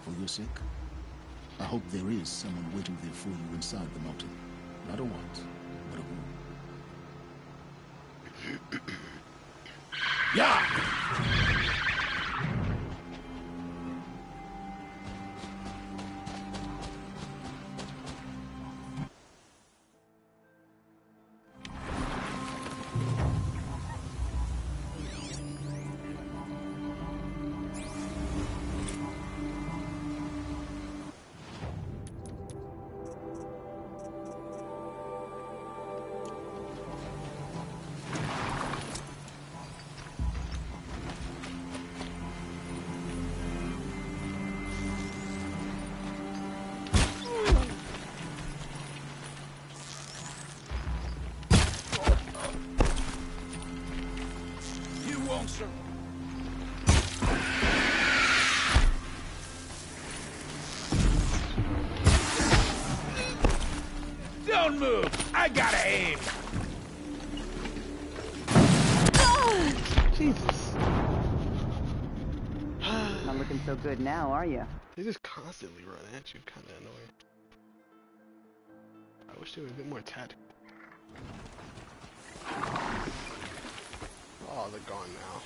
S11: For your sake, I hope there is someone waiting there for you inside the mountain. Not a want, but a who.
S4: Yeah! Don't move! I gotta aim!
S1: Jesus.
S5: Not looking so good now, are you?
S1: They just constantly run at you, kinda annoying. I wish they were a bit more tactical. Oh, they're gone now.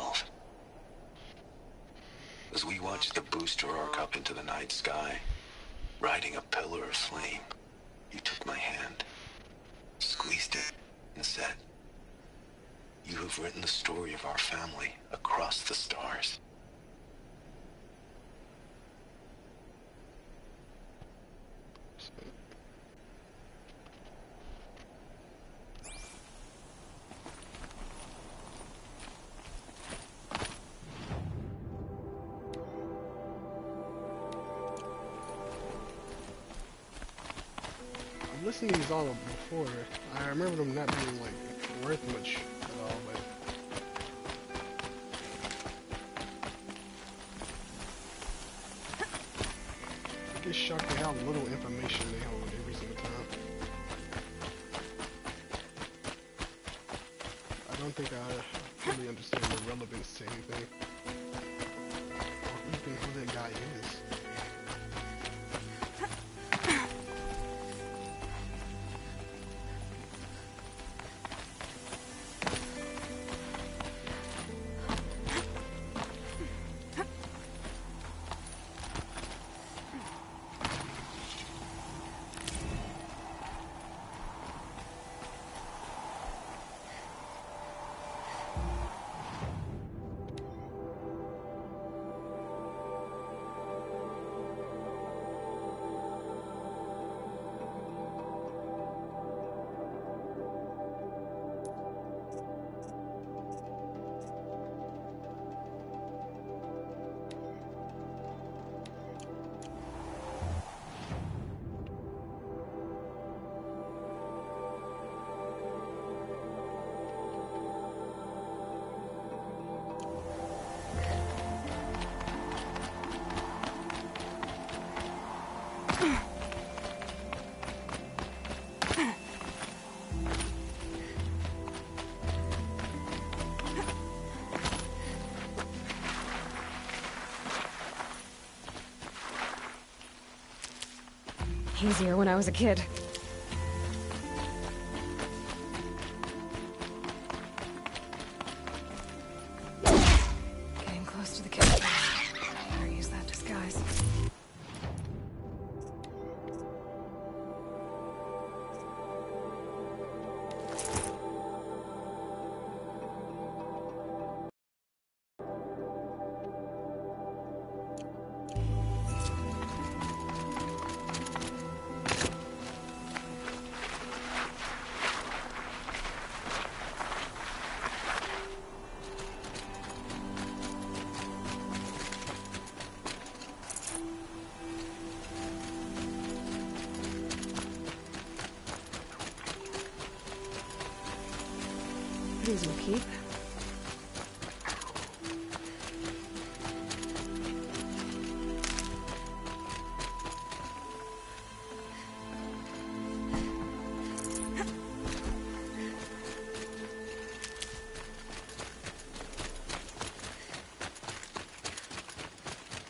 S3: resolve. As we watched the booster arc up into the night sky, riding a pillar of flame, you took my hand, squeezed it, and said, "You have written the story of our family across the stars."
S1: I've listened to these all before. I remember them not being like worth much at all, but I get shocked at how little information they hold every single time. I don't think I fully understand the relevance to anything, or even who that guy is.
S2: Easier when I was a kid. Getting close to the kitchen. Better use that disguise. These will keep.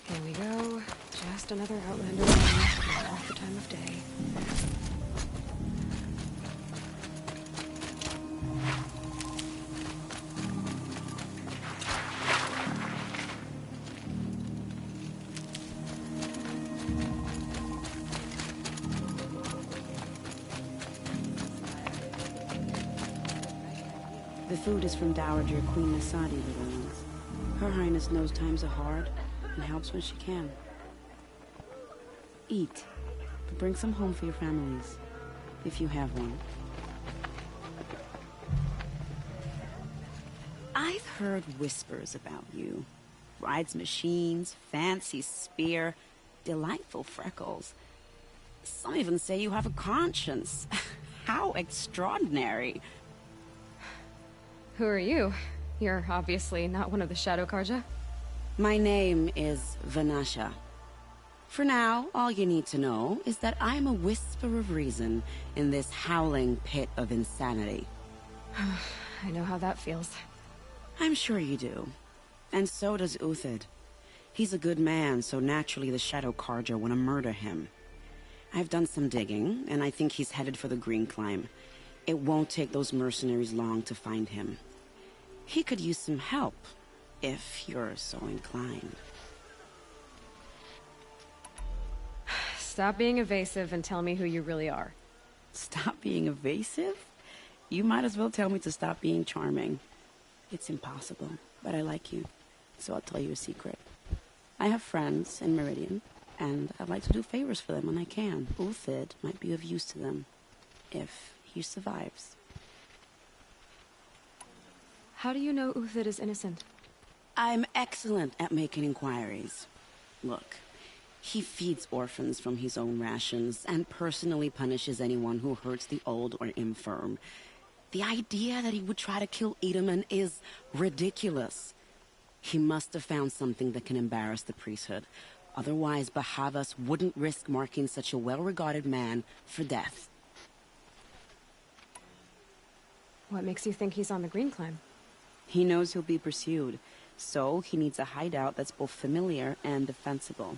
S2: Here we go. Just another Outlander run, off the time of day.
S8: The food is from Dowager Queen Nasadi, little ones. Her Highness knows times are hard and helps when she can. Eat, but bring some home for your families, if you have one. I've heard whispers about you. Rides machines, fancy spear, delightful freckles. Some even say you have a conscience. How extraordinary.
S2: Who are you? You're obviously not one of the Shadow Carja.
S8: My name is Vanasha. For now, all you need to know is that I'm a whisper of reason in this howling pit of insanity.
S2: I know how that feels.
S8: I'm sure you do. And so does Uthid. He's a good man, so naturally the Shadow Carja want to murder him. I've done some digging, and I think he's headed for the Green Climb. It won't take those mercenaries long to find him. He could use some help, if you're so inclined.
S2: Stop being evasive and tell me who you really are.
S8: Stop being evasive? You might as well tell me to stop being charming. It's impossible, but I like you, so I'll tell you a secret. I have friends in Meridian, and I'd like to do favors for them when I can. Uthid might be of use to them, if he survives.
S2: How do you know Uthid is innocent?
S8: I'm excellent at making inquiries. Look, he feeds orphans from his own rations and personally punishes anyone who hurts the old or infirm. The idea that he would try to kill Edelman is ridiculous. He must have found something that can embarrass the priesthood. Otherwise, Bahavas wouldn't risk marking such a well-regarded man for death.
S2: What makes you think he's on the Green Climb?
S8: He knows he'll be pursued, so he needs a hideout that's both familiar and defensible.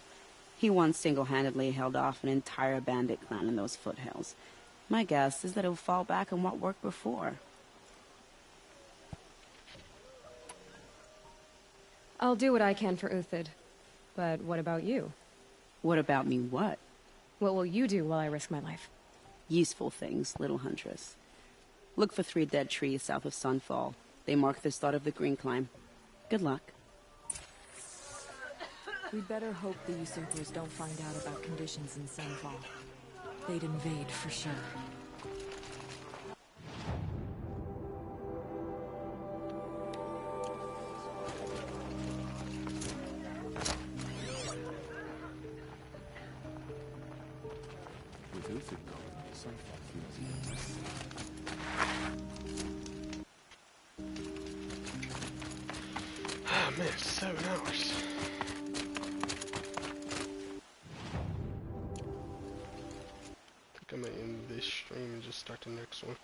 S8: He once single-handedly held off an entire bandit clan in those foothills. My guess is that he'll fall back on what worked before.
S2: I'll do what I can for Uthid. But what about you?
S8: What about me what?
S2: What will you do while I risk my life?
S8: Useful things, little huntress. Look for 3 dead trees south of Sunfall. They mark the start of the Green Climb. Good luck.
S20: We'd better hope the usurpers don't find out about conditions in Sunfall. They'd invade for sure.
S18: With Uthid gone, Sunfall feels even less safe.
S1: Ah man, 7 hours. I think I'm gonna end this stream and just start the next one.